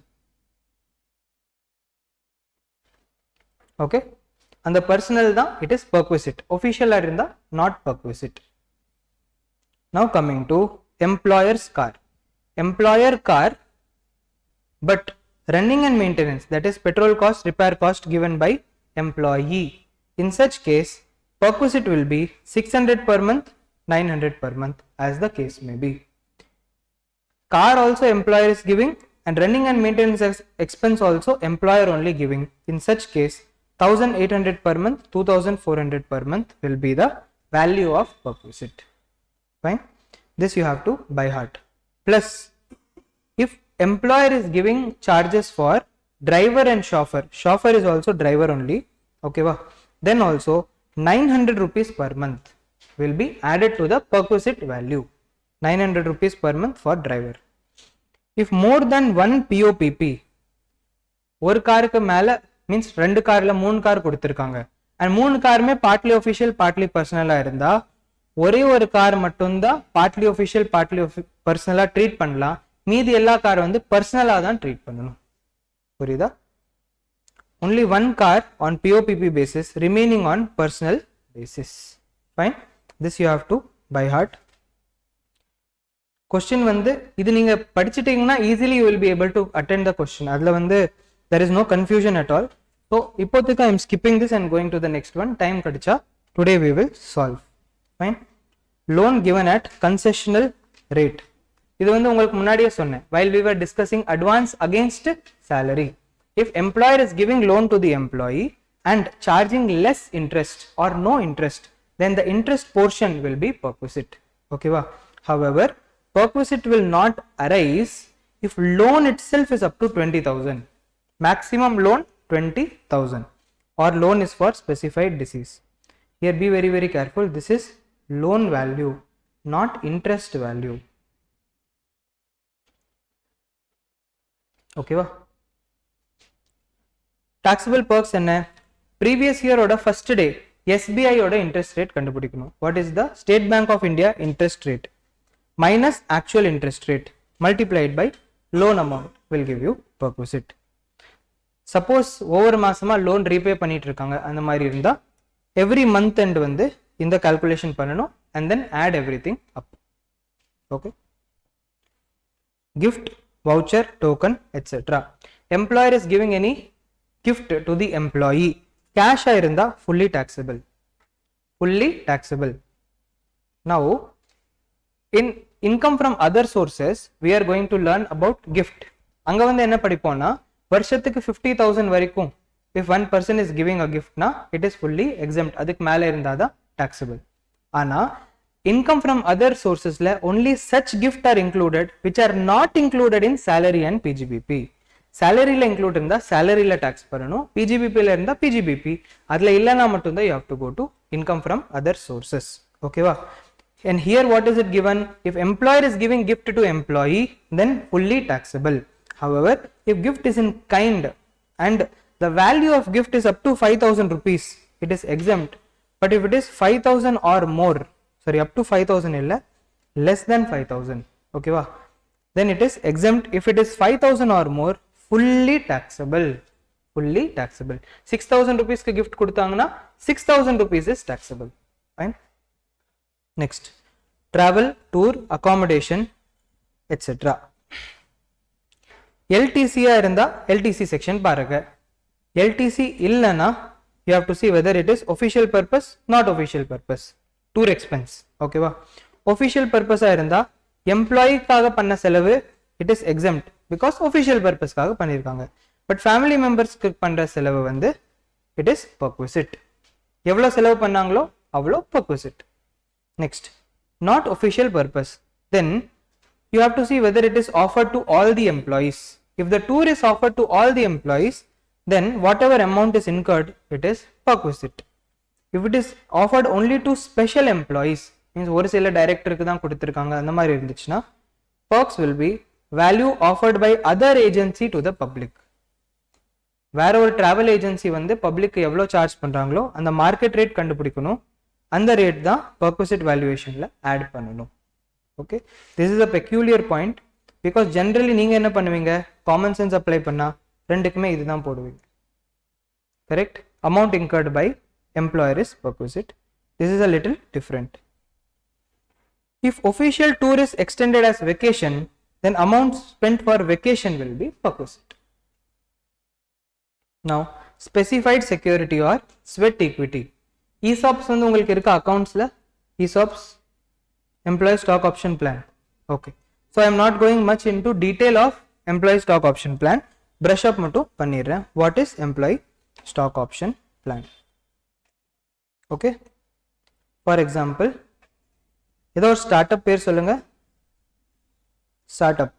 Okay, and the personal da it is perquisite, official are in the not perquisite. Now coming to employer's car. Employer car but running and maintenance, that is petrol cost, repair cost given by employee. In such case, perquisite will be 600 per month, 900 per month as the case may be. Car also employer is giving and running and maintenance expense also employer only giving. In such case, 1800 per month, 2400 per month will be the value of perquisite. Fine, this you have to by heart. Plus, if employer is giving charges for driver and chauffeur, chauffeur is also driver only, okay va, then also 900 rupees per month will be added to the perquisite value, 900 rupees per month for driver. If more than one POPP, ஒரு காருக்கு மேல means ரெண்டு கார்ல 3 car கொடுத்திருக்காங்க and 3 காருமே partly official partly பர்சனலா இருந்தா ஒரே ஒரு கார் மட்டும்தான் பார்ட்லி official பார்ட்லி பர்சனலா ட்ரீட் பண்ணலாம், மீதி எல்லா கார் வந்து பர்சனலா தான் ட்ரீட் பண்ணணும். புரியுதா? only one car on POPP basis, remaining on personal basis. Fine, this you have to by heart. Question வந்து இது நீங்க படிச்சிட்டீங்கன்னா easily you will be able to attend the question. அதுல வந்து there is no confusion at all. So இப்போதைக்கு I am skipping this and going to the next one. Time கடிச்சா today we will solve. Fine, loan given at concessional rate. இது வந்து உங்களுக்கு முன்னாடியே சொன்னேன் while we were discussing advance against salary. If employer is giving loan to the employee and charging less interest or no interest, then the interest portion will be perquisite. Okay va? However, perquisite will not arise if loan itself is up to 20,000. Maximum loan 20,000 or loan is for specified disease. Here be very very careful. This is loan value, not interest value. Okay va? Taxable perks என்ன? Previous year oda first day SBI oda interest rate கண்டுபிடிக்கணும். What is the State Bank of India interest rate minus actual interest rate multiplied by loan amount will give you perquisite. Suppose ஒவ்வொரு மாசமா loan repay பண்ணிட்டு இருக்காங்க, அந்த மாதிரி இருந்தா every month end வந்து இந்த calculation பண்ணணும் and then add everything up. Okay, gift, voucher, token, etc. Employer is giving any gift to the employee, cash இருந்தா fully taxable, fully taxable. Now in income from other sources we are going to learn about gift. அங்க வந்து என்ன படிப்போம்னா வருஷத்துக்கு 50,000 வரைக்கும் if one person is giving a gift na it is fully exempt, அதுக்கு மேல இருந்தாதான் taxable. ஆனா income from other sources la only such gift are included which are not included in salary and PGBP. salary la include இருந்தா salary la tax பண்ணனும், PGBP la இருந்தா PGBP, அதுல இல்லனா மட்டும் தான் you have to go to income from other sources. Okay va? And here what is it given? If employer is giving gift to employee, then fully taxable. However, if gift is in kind and the value of gift is up to 5,000 rupees, it is exempt. But if it is 5,000 or more, sorry, up to 5,000 illa, less than 5,000, okay va? Then it is exempt. If it is 5,000 or more, fully taxable, fully taxable. 6,000 rupees ke gift kudutangna 6,000 rupees is taxable. Fine. Next, travel, tour, accommodation, etc. LTC இருந்தா LTC section பாருங்க. LTC இல்லனா you have to see whether it is official purpose, not official purpose. Tour expense, okay va? Official purpose இருந்தா employee காக பண்ண செலவு it is exempt because official purpose காக பண்ணிருக்காங்க. But family members க்கு பண்ற செலவு வந்து it is perquisite. எவ்வளவு செலவு பண்ணாங்களோ அவ்வளோ perquisite. Next, not official purpose, then you have to see whether it is offered to all the employees. If the tour is offered to all the employees, then whatever amount is incurred, it is perquisite. If it is offered only to special employees, means ஒரு சில டைரக்டருக்கு தான் கொடுத்திருக்காங்க அந்த மாதிரி இருந்துச்சுன்னா, perks will be value offered by other agency to the public. வேற ஒரு டிராவல் ஏஜென்சி வந்து பப்ளிக் எவ்வளோ சார்ஜ் பண்றாங்களோ அந்த மார்க்கெட் ரேட் கண்டுபிடிக்கணும், அந்த ரேட் தான் perquisite valuationல ஆட் பண்ணணும். Okay, this is a peculiar point because generally நீங்க என்ன பண்ணுவீங்க, common sense apply பண்ணா ரெண்டுக்குமே இதுதான் போடுவீங்க. Correct? Amount incurred by employer is perquisite. This is a little different. If official tour is extended as vacation, then amount spent for vacation will be perquisite. Now, specified security or sweat equity. ESOPs வந்து உங்களுக்கு இருக்க accountsல, ESOPs employee stock option plan. Okay, so I am not going much into detail of employee stock option plan. Brush up மட்டும் பண்ணிடுறேன். What is employee stock option plan? Okay, for example, ஏதோ ஒரு startup பேர் சொல்லுங்க. Startup,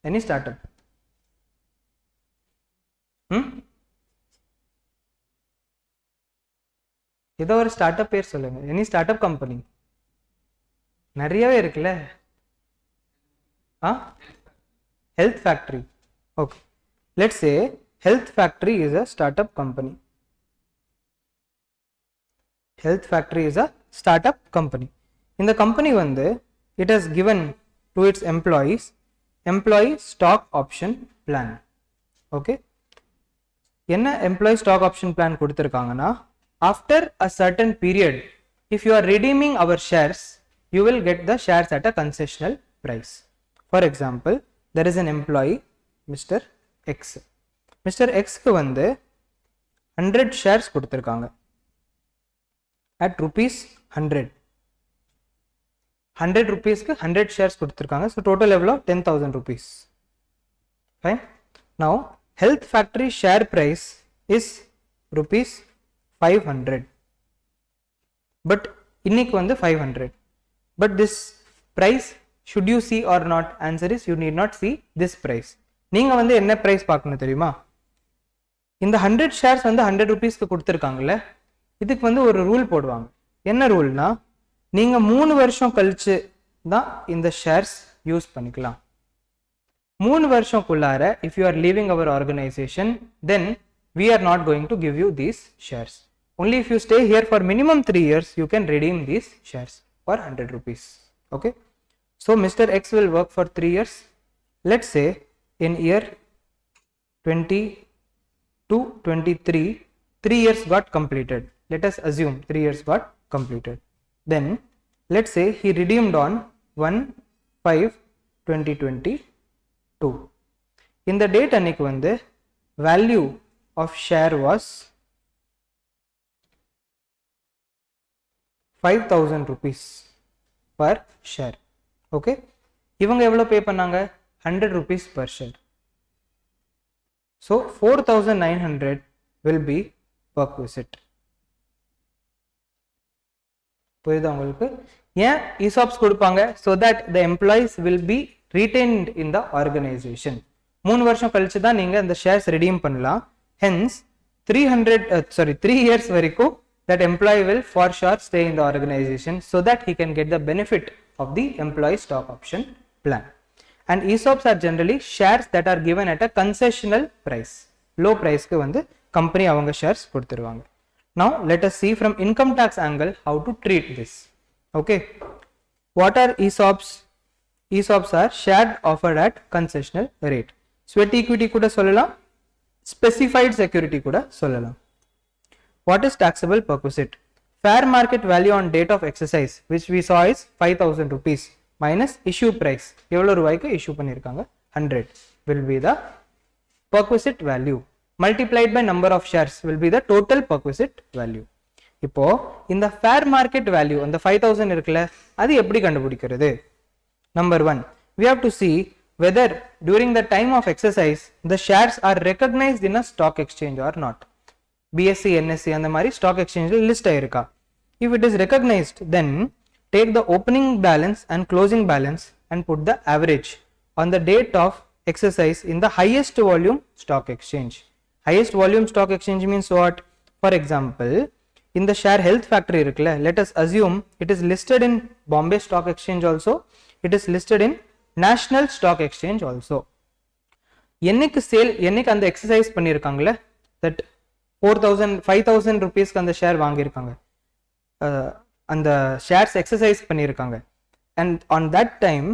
any startup? ஏதோ ஒரு startup பேர் சொல்லுங்க. எனி ஸ்டார்ட்அப் கம்பெனி நிறையவே இருக்குல்ல. Health factory. Okay, let's say health factory is a startup company. Health factory is a startup company. இந்த கம்பெனி வந்து it has given to its employees employee stock option plan. Okay, என்ன employee stock option plan கொடுத்துருக்காங்கன்னா, after a certain period, if you are redeeming our shares, you will get the shares at a concessional price. For example, there is an employee Mr. X. Mr. X க்கு வந்து 100 shares கொடுத்திருக்காங்க at rupees 100. 100 rupees க்கு 100 shares கொடுத்திருக்காங்க. So total எவ்வளோ? 10,000 rupees. Fine. Now, health factory share price is rupees 500, but இன்னைக்கு வந்து 500. But this price should you see or not? Answer is you need not see this price. நீங்க வந்து என்ன price பார்க்கணும் தெரியுமா? இந்த 100 shares வந்து 100 rupeesக்கு கொடுத்திருக்காங்கல்ல, இதுக்கு வந்து ஒரு ரூல் போடுவாங்க. என்ன ரூல்னா, நீங்க 3 வருஷம் கழிச்சு தான் இந்த shares யூஸ் பண்ணிக்கலாம். 3 வருஷம்க்குள்ளார if you are leaving our organization, then we are not going to give you these shares. Only if you stay here for minimum 3 years, you can redeem these shares for 100 rupees. Okay, so Mr. X will work for 3 years. Let's say in year 22-23, 3 years got completed. Let us assume 3 years got completed. Then let's say he redeemed on 1/5/2022. In the date அன்னைக்கு வந்து value of share was 5,000 rupees per share. Okay, இவங்க எவ்வளோ பே பண்ணாங்க? 100 rupees per share. So 4,900 will be perquisite. புரியுதா உங்களுக்கு? ஏன் ESOPs கொடுப்பாங்க? So that the employees will be retained in the organization. 3 வருஷம் கழிச்சு தான் நீங்க இந்த shares redeem பண்ணலாம். Hence 3 years வரைக்கும் that employee will for sure stay in the organization so that he can get the benefit of the employee stock option plan. And ESOPs are generally shares that are given at a concessional price. Low price க்கு வந்து company அவங்க shares கொடுத்துருவாங்க. Now let us see from income tax angle how to treat this. Okay, what are ESOPs? ESOPs are shared offered at concessional rate. Sweat equity கூட சொல்லலாம், specified security கூட சொல்லலாம். What is taxable perquisite? Fair market value on date of exercise, which we saw is 5,000 rupees minus issue price. எவ்வளோ ரூபாய்க்கு issue பண்ணியிருக்காங்க? 100 will be the perquisite value. Multiplied by number of shares will be the total perquisite value. இப்போ இந்த fair market value அந்த 5,000 இருக்குல்ல, அது எப்படி கண்டுபிடிக்கிறது? Number 1, we have to see whether during the time of exercise the shares are recognized in a stock exchange or not. BSc, NSC அந்த மாதிரி stock exchange ல list ஆயிருக்கா? If it is recognized, then take the opening balance and closing balance and put the average on the date of exercise in the highest volume stock exchange. Highest volume stock exchange means what? For example, in the share health factory irukla, let us assume it is listed in Bombay Stock Exchange also, it is listed in National Stock Exchange also. என்னைக்கு sale, என்னைக்கு அந்த exercise பண்ணியிருக்காங்களே, that 4000 5000 ருபீஸ்க்கு அந்த share வாங்கியிருக்காங்க, அந்த shares exercise பண்ணியிருக்காங்க, and on that time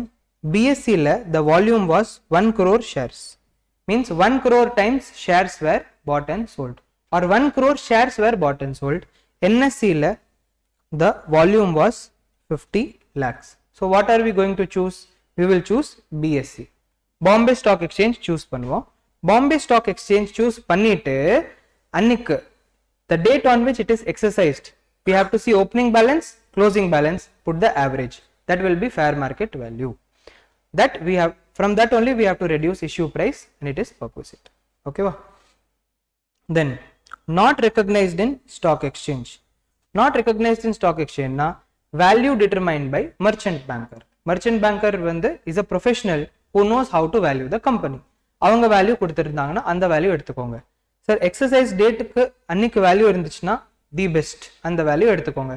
BSE ல the volume was 1 crore shares, means 1 crore times shares were bought and sold, or 1 crore shares were bought and sold. NSE ல the volume was 50 lakhs. So what are we going to choose? We will choose BSE, Bombay Stock Exchange choose பண்ணுவோம். Bombay Stock Exchange choose பண்ணிட்டு அன்னைக்கு the date on which it is exercised, we have to see opening balance, closing balance, put the average, that will be fair market value. That we have, from that only we have to reduce issue price and it is perquisite. Okay va? Then not recognized in stock exchange. Not recognized in stock exchange na value determined by merchant banker. Merchant banker வந்து is a professional who knows how to value the company. அவங்க value கொடுத்துருந்தாங்கன்னா அந்த value எடுத்துக்கோங்க. Sir exercise டேட்டுக்கு அன்னைக்கு value இருந்துச்சுன்னா the best, அந்த value எடுத்துக்கோங்க.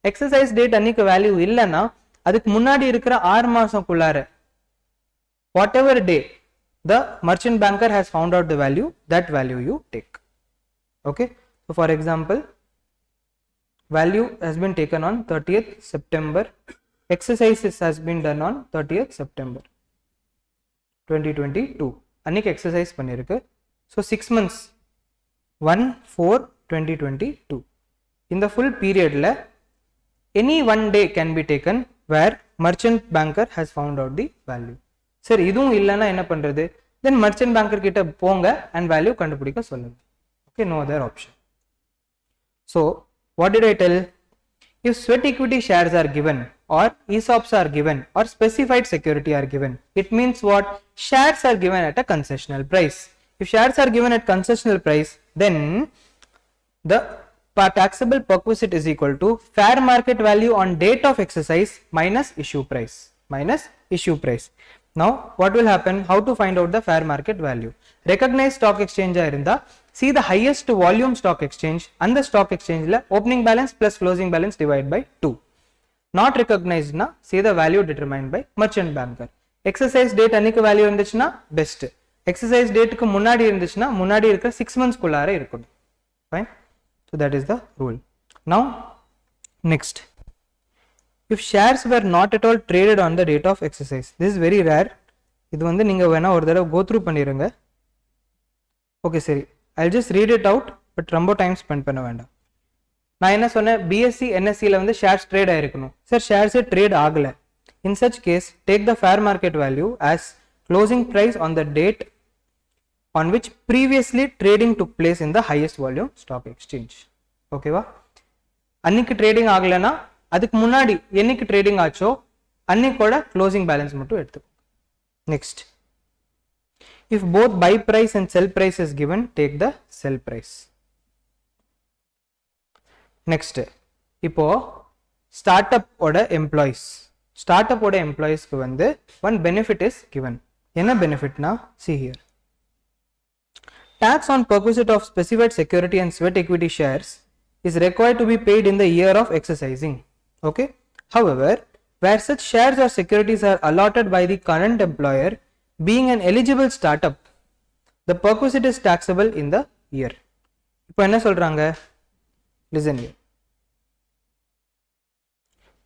எக்ஸசைஸ் டேட் அன்னைக்கு வேல்யூ இல்லைன்னா அதுக்கு முன்னாடி இருக்கிற 6 மாசம்க்குள்ளார whatever day the merchant banker has found out the value, that value you take. Okay, so for example, value has been taken on 30th September, exercises has been done on 30th September 2022, அன்னைக்கு exercise பண்ணிருக்கு. So 6 months 1/4/2022. in the full period la any one day can be taken where merchant banker has found out the value. சரி இதுவும் இல்லைன்னா என்ன பண்றது? then merchant banker கிட்ட போங்க and value கண்டுபிடிக்க சொல்லுங்க. okay, no other option. So what did I tell? If sweat equity shares are given or ESOPs are given or specified security are given, it means what? Shares are given at a concessional price. If shares are given at concessional price, then the taxable perquisite is equal to fair market value on date of exercise minus issue price. Minus issue price. Now what will happen? How to find out the fair market value? Recognized stock exchange irunda, see the highest volume stock exchange and the stock exchange la opening balance plus closing balance divided by 2. Not recognized na, see the value determined by merchant banker. Exercise date அன்னைக்கு value இருந்துச்சுன்னா best. Exercise dateக்கு முன்னாடி இருந்துச்சுன்னா முன்னாடி இருக்கிற 6 months குள்ளார இருக்கணும். Fine. So that is the rule. Now next, if shares were not at all traded on the date of exercise, this is very rare. இது வந்து நீங்க வேணா ஒரு தடவை go through பண்ணிருங்க. ஓகே சரி, I'll just read it out, but ரொம்ப time spend பண்ண வேண்டாம். நான் என்ன சொன்னேன்? பிஎஸ்சி என்எஸ்சியில் வந்து ஷேர்ஸ் ட்ரேட் ஆயிருக்கணும். சார் ஷேர்ஸே ட்ரேட் ஆகலை. In such case take the fair market value as closing price on the date on which previously trading took place in the highest volume stock exchange. ஓகேவா? அன்னைக்கு trading ஆகலைன்னா அதுக்கு முன்னாடி என்னைக்கு trading ஆச்சோ அன்னைக்கோட க்ளோசிங் பேலன்ஸ் மட்டும் எடுத்துக்கோ. Next, if both buy price and sell price is given, take the sell price. Next, இப்போ ஸ்டார்ட் அப் ஓட எம்ப்ளாயிஸ், ஸ்டார்ட் அப் ஓட எம்ப்ளாயிஸ்க்கு வந்து one benefit is given. என்ன பெனிஃபிட்னா, see here, tax on perquisite of specified security and sweat equity shares is required to be paid in the year of exercising. Okay, however, where such shares or securities are allotted by the current employer, being an eligible startup, the perquisite is taxable in the year. இப்போ என்ன சொல்றாங்க? Listen here.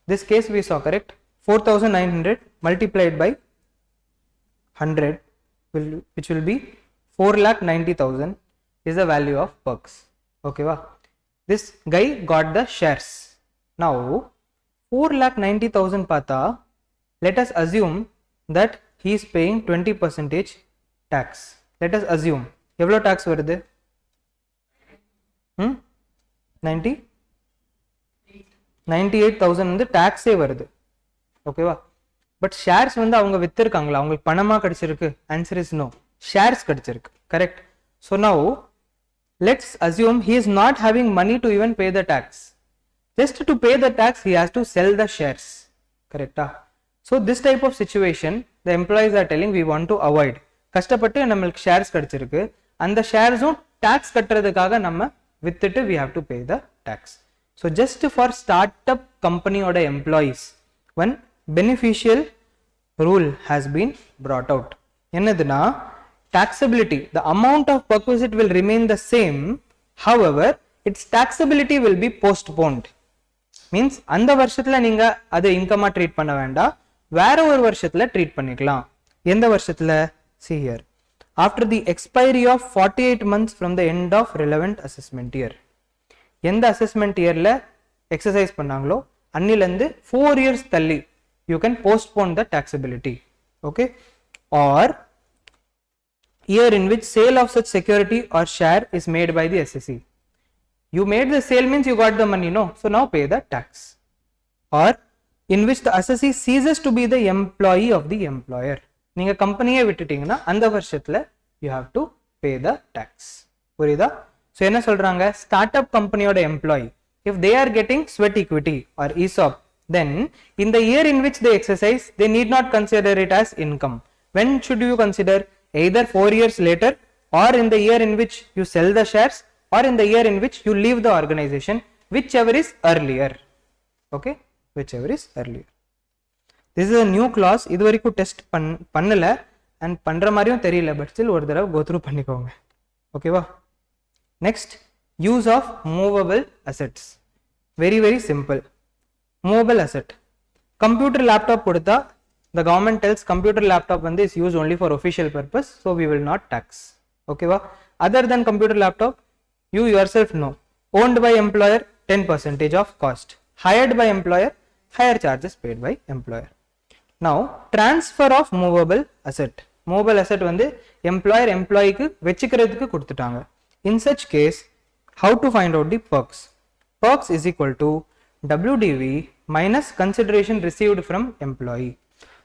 This case we saw, correct? 4,900 multiplied by 100 which will be 4,90,000 is the value of perks. Okay va? This guy got the shares. Now 4,90,000 pata, let us assume that he is paying 20% tax. Let us assume evlo tax varudhu? 98,000 வந்து tax வருது. ஓகேவா? But shares வந்து அவங்க வித்திருக்காங்களா, அவங்களுக்கு பணமா கிடைச்சிருக்கு? Answer is no, shares கிடைச்சிருக்கு. Correct. So now let's assume he is not having money to even pay the tax. Just to pay the tax, he has to sell the shares. Correct? So this type of situation, the employees are telling we want to avoid. கஷ்டப்பட்டு நம்மளுக்கு shares கிடைச்சிருக்கு, அந்த ஷேர்ஸும் tax கட்டுறதுக்காக நம்ம வித்துட்டு we have to pay the tax. So just for startup company oda employees, one beneficial rule has been brought out. என்னதுன்னா taxability, the amount of perquisite will remain the same, however its taxability will be postponed. Means அந்த வருஷத்துல நீங்க அதை இன்கமா treat பண்ண வேண்டாம், வேற ஒரு வருஷத்துல ட்ரீட் பண்ணிக்கலாம். எந்த வருஷத்துல? See here, after the expiry of 48 months from the end of relevant assessment year. எந்த அசஸ்மெண்ட் இயர்ல எக்ஸசைஸ் பண்ணாங்களோ அன்னிலிருந்து 4 years தள்ளி you can postpone the taxability. Okay, or year in which sale of such security or share is made by the SSE. You made the sale means you got the money, no? So now pay the tax. Or in which the assessee ceases to be the employee of the employer. நீங்க கம்பெனியே விட்டுட்டீங்கன்னா அந்த வருஷத்துல you have to pay the tax. புரியுதா? So என்ன சொல்றாங்க, startup கம்பெனியோட employee if they are getting sweat equity or ESOP, then in the year in which they exercise they need not consider it as income. When should you consider? Either 4 years later, or in the year in which you sell the shares, or in the year in which you leave the organization, whichever is earlier. Okay, whichever is earlier. This is a new clause. இது வரைக்கும் test பண்ணல and பண்ற மாதிரியும் தெரியல, but still ஒரு தடவை go through பண்ணிக்கோங்க. ஓகேவா? Next, use of movable assets. Very very simple. Movable asset, computer laptop கொடுத்தா the government tells computer laptop வந்து is used only for official purpose, so we will not tax. ஓகேவா? Other than computer laptop, you yourself know, owned by employer 10% of cost, hired by employer higher charges paid by employer. Now transfer of movable asset. Movable asset வந்து employer employeeக்கு வெச்சிக்கிறதுக்கு கொடுத்துட்டாங்க. In such case, how to find out the perks? Perks is equal to WDV minus consideration received from employee.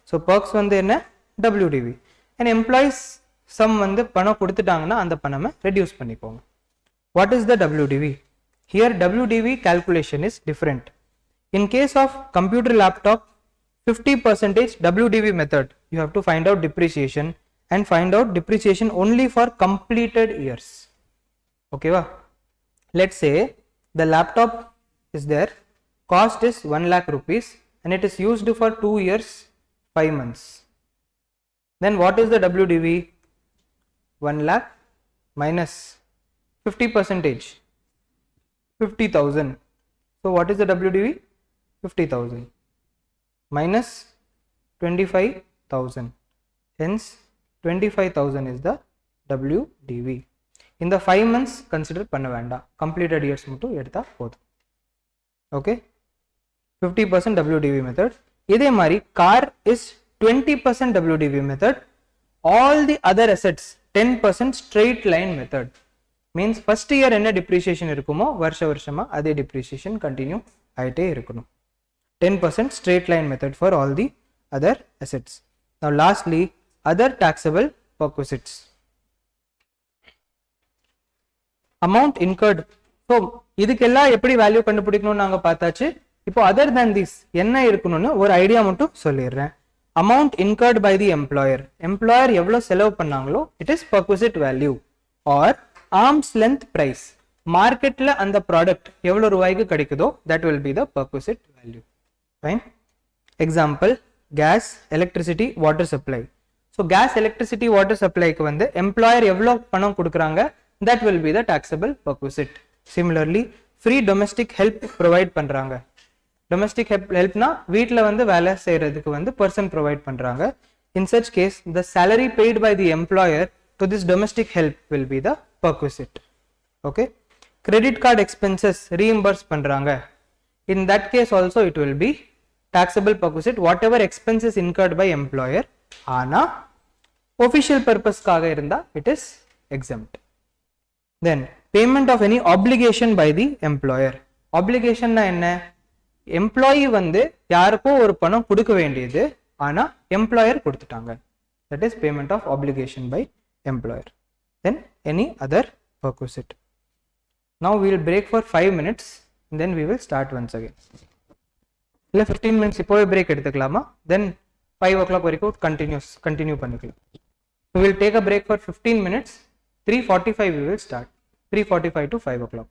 So perks வந்து என்ன? WDV. and employees sum வந்து பணம் கொடுத்துட்டாங்கன்னா அந்த பணமை reduce பண்ணிக்கோங்க. What is the WDV? Here WDV calculation is different. In case of computer laptop, 50% WDV method, you have to find out depreciation and find out depreciation only for completed years. Okay va? Let's say the laptop is there, cost is 1 lakh rupees and it is used for 2 years 5 months. Then what is the WDV? 1 lakh minus 50%, 50,000. So what is the WDV? 50,000 minus 25,000. Hence 25,000 is the WDV. In the 5 months consider பண்ண வேண்டாம், completed years மட்டும் எடுத்தா போதும். Okay, 50% WDV method. இதே மாதிரி car is 20% WDV method. All the other assets 10% straight line method. Means first year என்ன depreciation இருக்குமோ வருஷ வருஷமா அதே depreciation continue ஆயிட்டே இருக்கணும். 10% straight line method for all the other assets. Now lastly, other taxable perquisites. Amount incurred. So இதுக்கெல்லாம் எப்படி value கண்டுபிடிக்கணும்னு நாங்க பார்த்தாச்சு. இப்போ other than this என்ன இருக்கணும்னு ஒரு ஐடியா மட்டும் சொல்லிடுறேன். Amount incurred by the employer. Employer எவ்வளவு செலவு பண்ணாங்களோ it is perquisite value or arm's length price. மார்க்கெட்ல அந்த ப்ராடக்ட் எவ்வளவு ரூபாய்க்கு கிடைக்குதோ that will be the perquisite value. Fine. Example, gas, electricity, water supply. So gas, electricity, water supply க்கு வந்து employer எவ்வளவு பணம் கொடுக்கறாங்க that will be the taxable perquisite. Similarly, free domestic help provide பண்றாங்க. Domestic help na வீட்ல வந்து வேலை செய்யறதுக்கு வந்து person provide பண்றாங்க. In such case, the salary paid by the employer to this domestic help will be the perquisite. Okay. Credit card expenses reimburse பண்றாங்க. In that case also it will be taxable perquisite, whatever expenses incurred by employer. ஆனா official purpose காக இருந்தா it is exempt. Then payment of any obligation by the employer. Obligation na என்ன? Employee வந்து யாருக்கோ ஒரு பணம் கொடுக்க வேண்டியது, ஆனா employer கொடுத்துட்டாங்க. That is payment of obligation by employer. Then any other perquisite. Now we will break for 5 minutes. then we will start once again. இல்லை 15 minutes இப்போவே பிரேக் எடுத்துக்கலாமா, தென் 5 o'clock வரைக்கும் கண்டினியூ பண்ணிக்கலாம். We will take a break for 15 minutes. 3:45 we will start. 3:45 to 5 o'clock.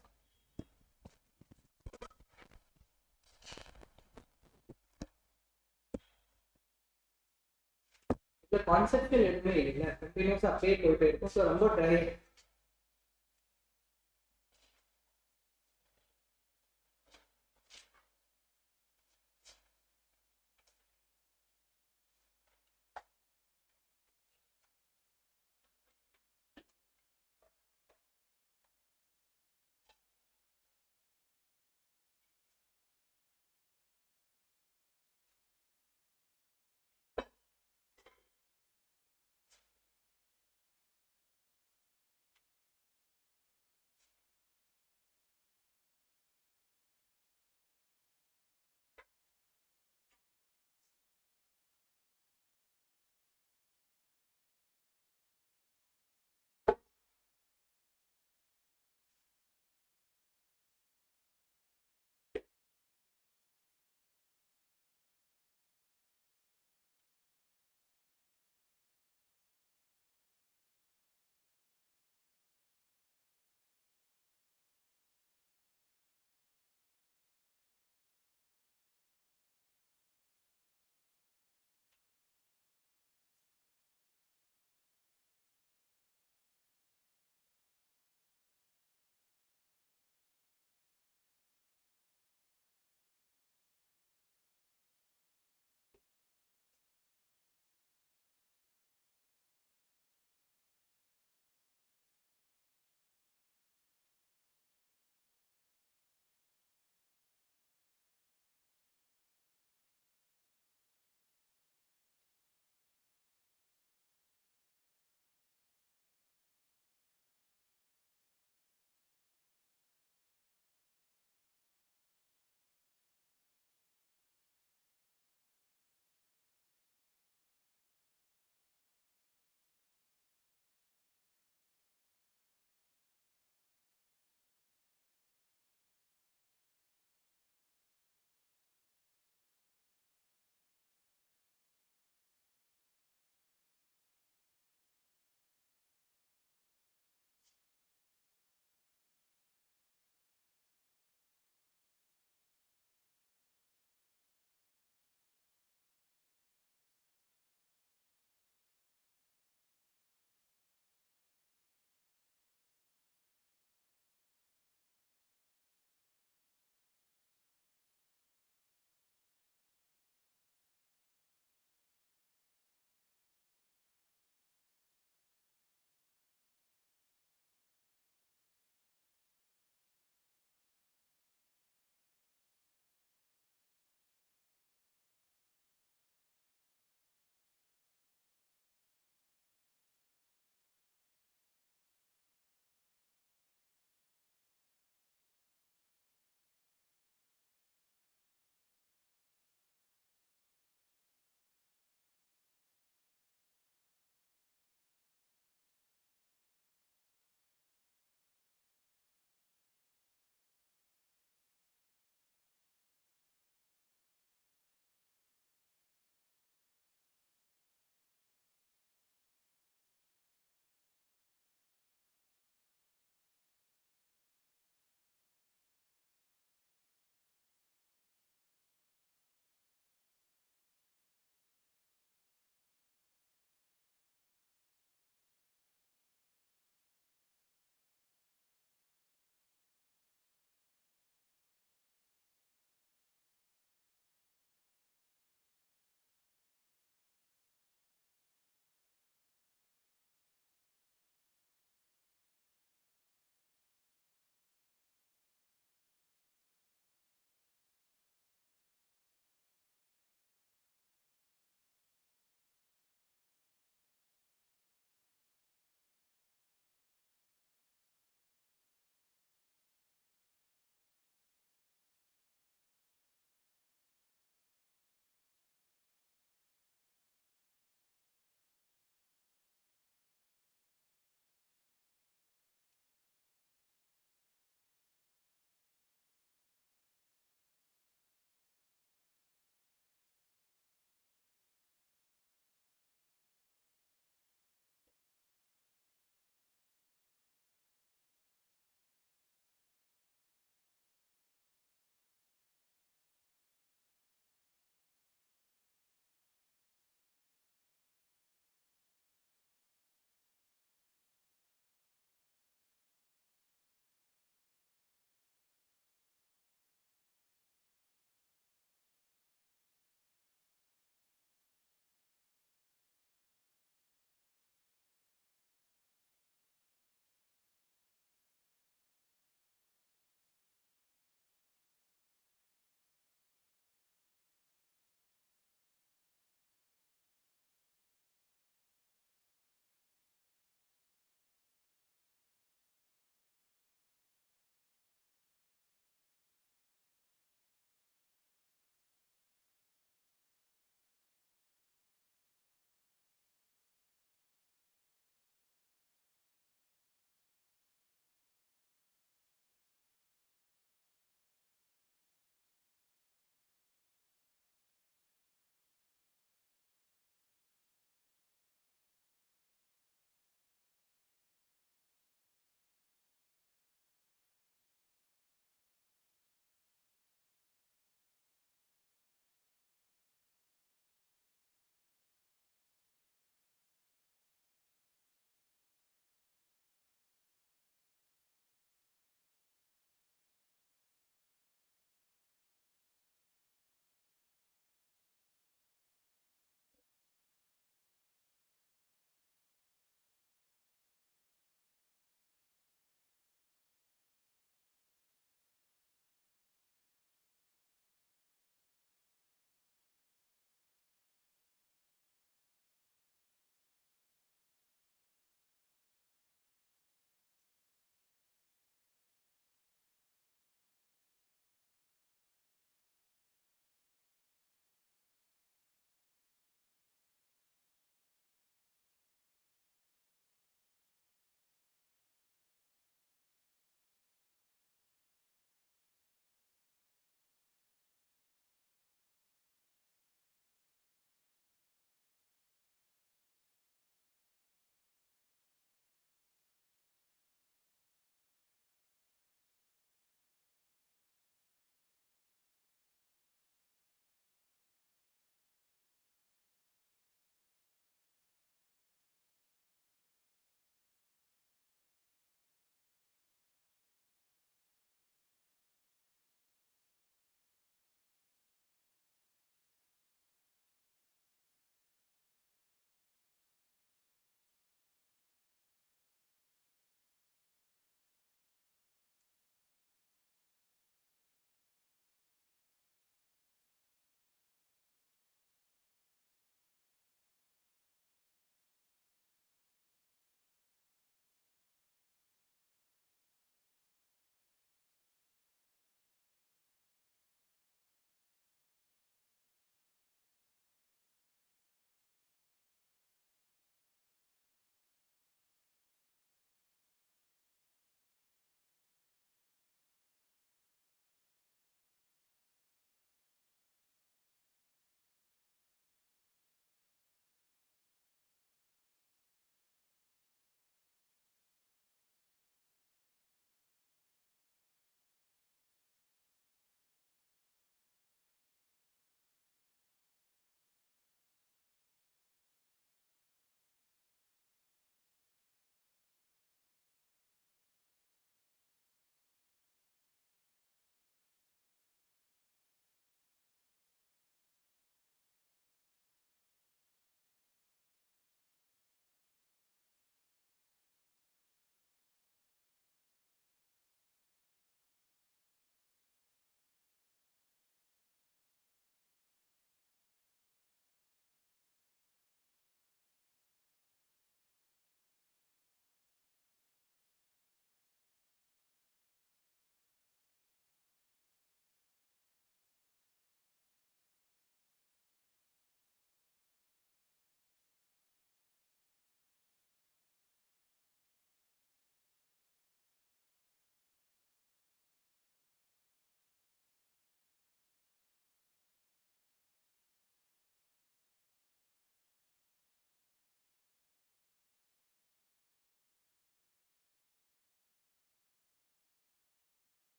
The concept எதுவுமே இல்லை, கண்டினியூஸா அப்படியே போயிட்டே இருக்கும். ஸோ ரொம்ப try.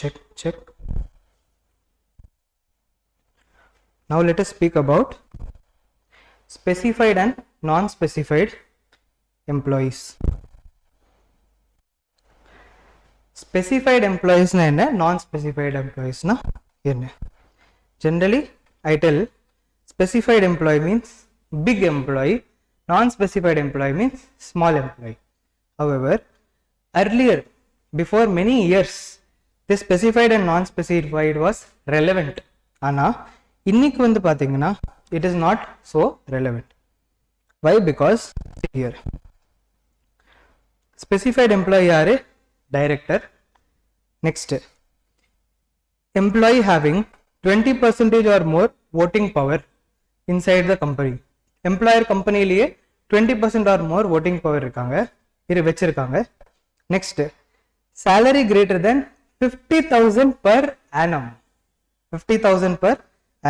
check. Now let us speak about specified and non-specified employees. Specified employees na enna, non-specified employees na enna. Generally I tell specified employee means big employee, non-specified employee means small employee. However, earlier, before many years, this specified and non-specified was relevant. Ana இன்னைக்கு வந்து பாத்தீங்கன்னா it is not so relevant. Why? Because here specified employee யாரு? Director. Next, employee having 20% or more voting power inside the company. Employer company liye 20% or more voting power இருக்காங்க, இரு வெச்சிருக்காங்க. Next, salary greater than 50,000 per annum. 50,000 per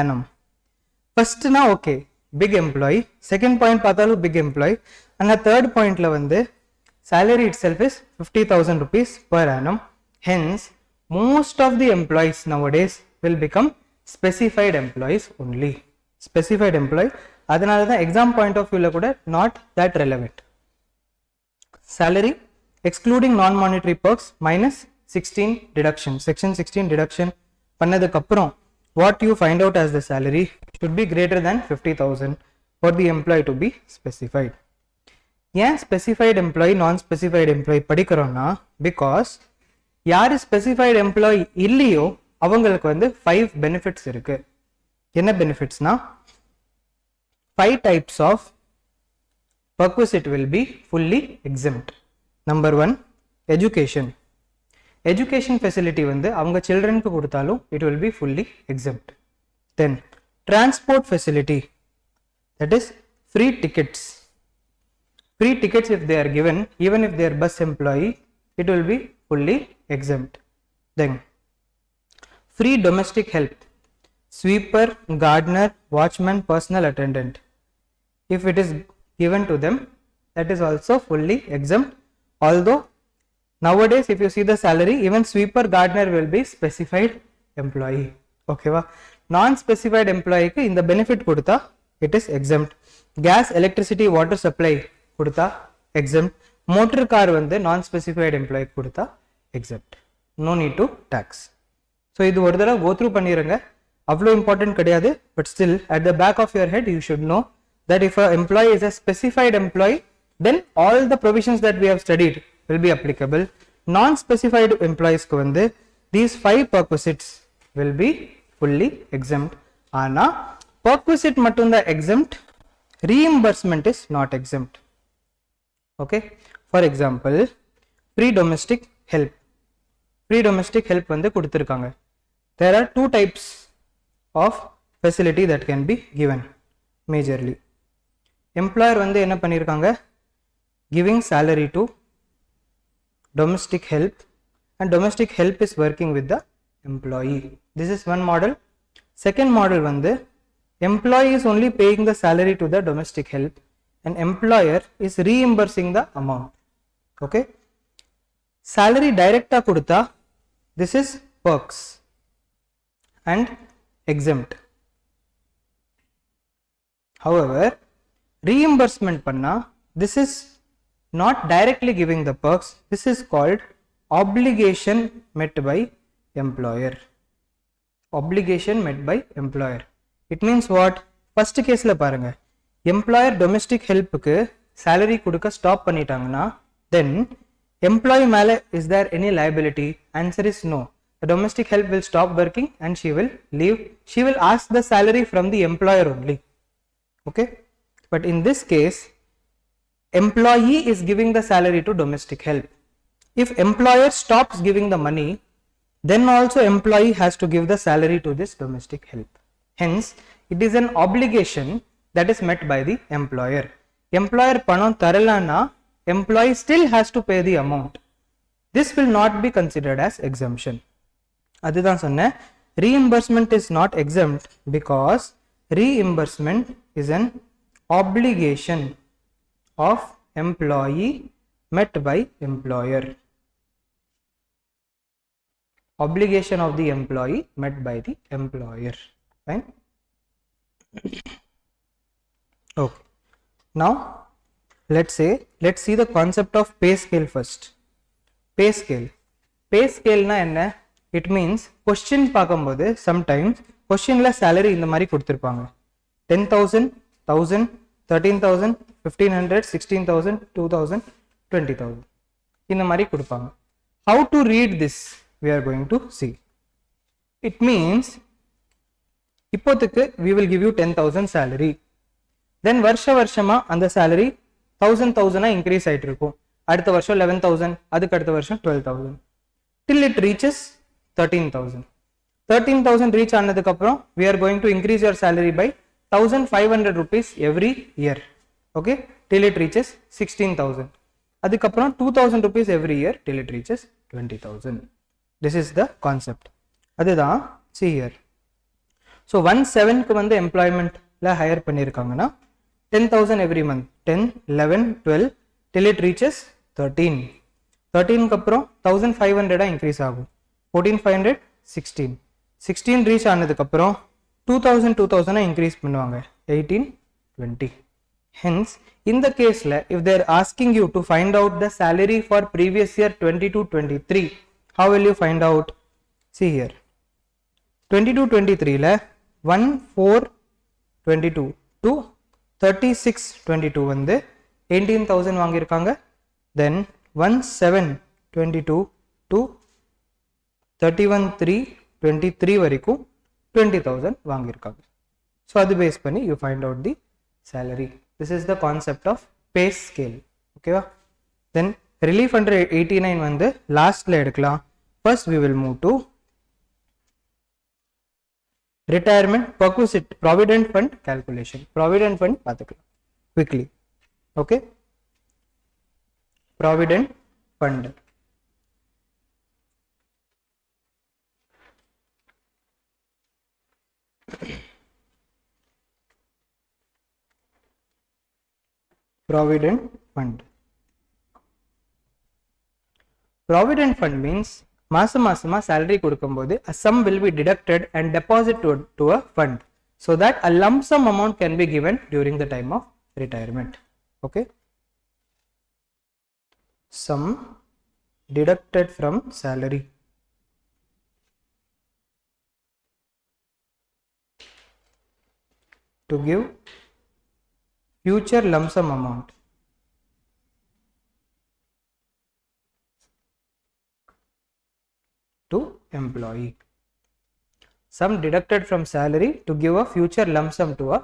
annum. First na okay, big employee. Second point paathalu big employee. And the third point la vande salary itself is 50,000 rupees per annum. Hence, most of the employees nowadays will become specified employees only. Specified employee. Adanala the exam point of view la kuda not that relevant. Salary excluding non-monetary perks minus 16 deduction. Section 16 deduction பண்ணதுக்கு அப்புறம் what you find out as the salary should be greater than 50,000 for the employee to be specified. ஏன் specified employee non-specified employee படிக்கிறோம்னா because யாரு specified employee இல்லையோ அவங்களுக்கு வந்து 5 benefits இருக்கு. என்ன benefitsனா 5 types of perquisite will be fully exempt. Number 1, education. Education facility வந்து அவங்க childrenக்கு கொடுத்தாலும் it will be fully exempt. Then transport facility, that is free tickets. Free tickets if they are given, even if they are bus employee, it will be fully exempt. Then free domestic help, sweeper, gardener, watchman, personal attendant. If it is given to them, that is also fully exempt. Although nowadays if you see the salary, even sweeper, gardener will be specified employee. Okay va? Non-specified employee ku in the benefit kodutha it is exempt. Gas, electricity, water supply kodutha exempt. Motor car வந்து non-specified employee கொடுத்தா exempt. No need to tax. So இது ஒரு தடவை go through பண்ணிருங்க, அவ்வளோ important கிடையாது. But still at the back of your head you should know that if an employee is a specified employee, then all the provisions that we have studied will be applicable. Non-specified employees க்கு வந்து these 5 perquisites will be fully exempt. ஆனா perquisite மட்டும்தான் exempt, reimbursement is not exempt. Okay, for example, free domestic help. Free domestic help வந்து கொடுத்திருக்காங்க. There are 2 types of facility that can be given majorly. Employer வந்து என்ன பண்ணிருக்காங்க, giving salary to domestic help, and domestic help is working with the employee. This is one model. Second model வந்து employee is only paying the salary to the domestic help and employer is reimbursing the amount. Okay, salary directa கொடுத்தா this is perks and exempt. However, reimbursement panna this is not directly giving the perks, this is called obligation met by employer. Obligation met by employer. It means what? First case la பாருங்க, employer domestic help க்கு salary கொடுக்க stop பண்ணிட்டாங்கன்னா then employee மேல is there any liability? Answer is no. The domestic help will stop working and she will leave. She will ask the salary from the employer only. Okay, but in this case employee is giving the salary to domestic help. If employer stops giving the money, then also employee has to give the salary to this domestic help. Hence it is an obligation that is met by the employer. Employer பணம் தரலனா employee still has to pay the amount. This will not be considered as exemption. அதுதான் சொன்னேன், reimbursement is not exempt because reimbursement is an obligation of employee met by employer. obligation of the employee met by the employer. Fine. Okay. Now let's see the concept of pay scale first. Pay scale na enna? It means question பார்க்கும்போது sometimes questionல salary இந்த மாதிரி கொடுத்திருப்பாங்க. 10,000, 1,000, 13,000, 1,500, 16,000, 2,000, 20,000 இந்த மாதிரி கொடுப்பாங்க. How to read this we are going to see. It means இப்போதுக்கு we will give you 10,000 salary. Then வருஷமா அந்த salary 1,000 increase ஆயிட்டு இருக்கும். அடுத்த வருஷம் 11,000, அதுக்கு அடுத்த வருஷம் 12,000 till it reaches 13,000. 13,000 reach ஆனதுக்கு அப்புறம் we are going to increase your salary by 1,500 rupees every year. Okay, till it reaches 16,000. அதுக்கு அப்புறம் 2,000 rupees every year till it reaches 20,000. This is the concept. அதுதான் see here. So 1/7 க்கு வந்து employmentல hire பண்ணிருக்காங்கன்னா 10,000 every month, 10, 11, 12 till it reaches 13. 13 க்கு அப்புறம் 1,500 increase ஆகும். 14,500, 16. 16 reach ஆனதுக்கு அப்புறம் 2,000 increase பண்ணுவாங்க. 18, 20. Hence in the case if they are asking you to find out the salary for previous year 22-23, how will you find out? See here, 22-23 1/4/22 to 36/22 வந்து 18,000 வாங்கியிருக்காங்க. Then 1/7/22 to 31/3/23 வரைக்கும் 20,000 வாங்கியிருக்காங்க. So அது base பண்ணி you find out the salary. This is the concept of pay scale. Okay va? Then relief under 89 வந்து லாஸ்ட்ல எடுக்கலாம். First we will move to retirement perquisite provident fund calculation. Provident fund பார்த்துக்கலாம் quickly. Okay, provident fund. Provident fund. Provident fund means மாசமா salary கொடுக்கும்போது a sum will be deducted and deposited to a fund so that a lump sum amount can be given during the time of retirement. Okay, sum deducted from salary to give future lump sum amount to employee. Sum deducted from salary to give a future lump sum to a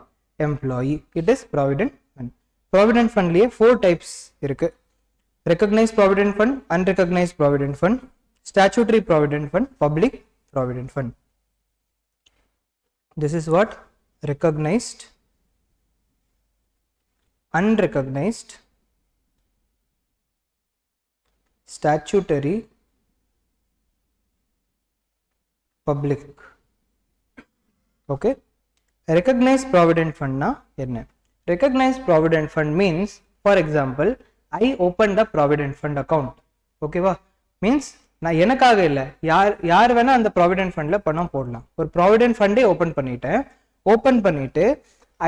employee. It is provident fund. Provident fund liye 4 types irukku. Recognized provident fund, unrecognized provident fund, statutory provident fund, public provident fund. This is what recognized, unrecognized, statutory, public. Okay, recognized provident fund na enna? Recognized provident fund means, for example, I opened a provident fund account. Okay va? Means நான் எனக்காக இல்லை, யார் வேணா அந்த provident ஃபண்ட்ல பணம் போடலாம். ஒரு provident ஃபண்டே open பண்ணிட்டு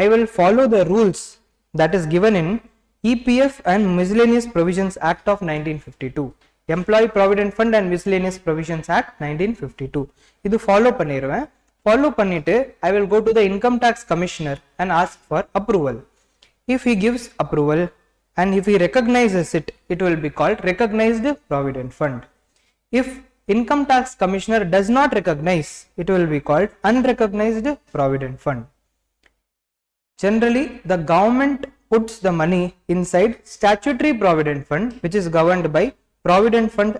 I will follow the rules that is given in EPF and Miscellaneous Provisions Act of 1952. Employee Provident Fund and Miscellaneous Provisions Act 1952. இது ஃபாலோ பண்ணிடுவேன். ஃபாலோ பண்ணிட்டு I will go to the Income Tax Commissioner and ask for approval. If he gives approval and if he recognizes it, it will be called recognized provident fund. If Income Tax Commissioner does not recognize, it will be called unrecognized provident fund. Generally, the government puts the money inside statutory provident fund, which is governed by Provident Fund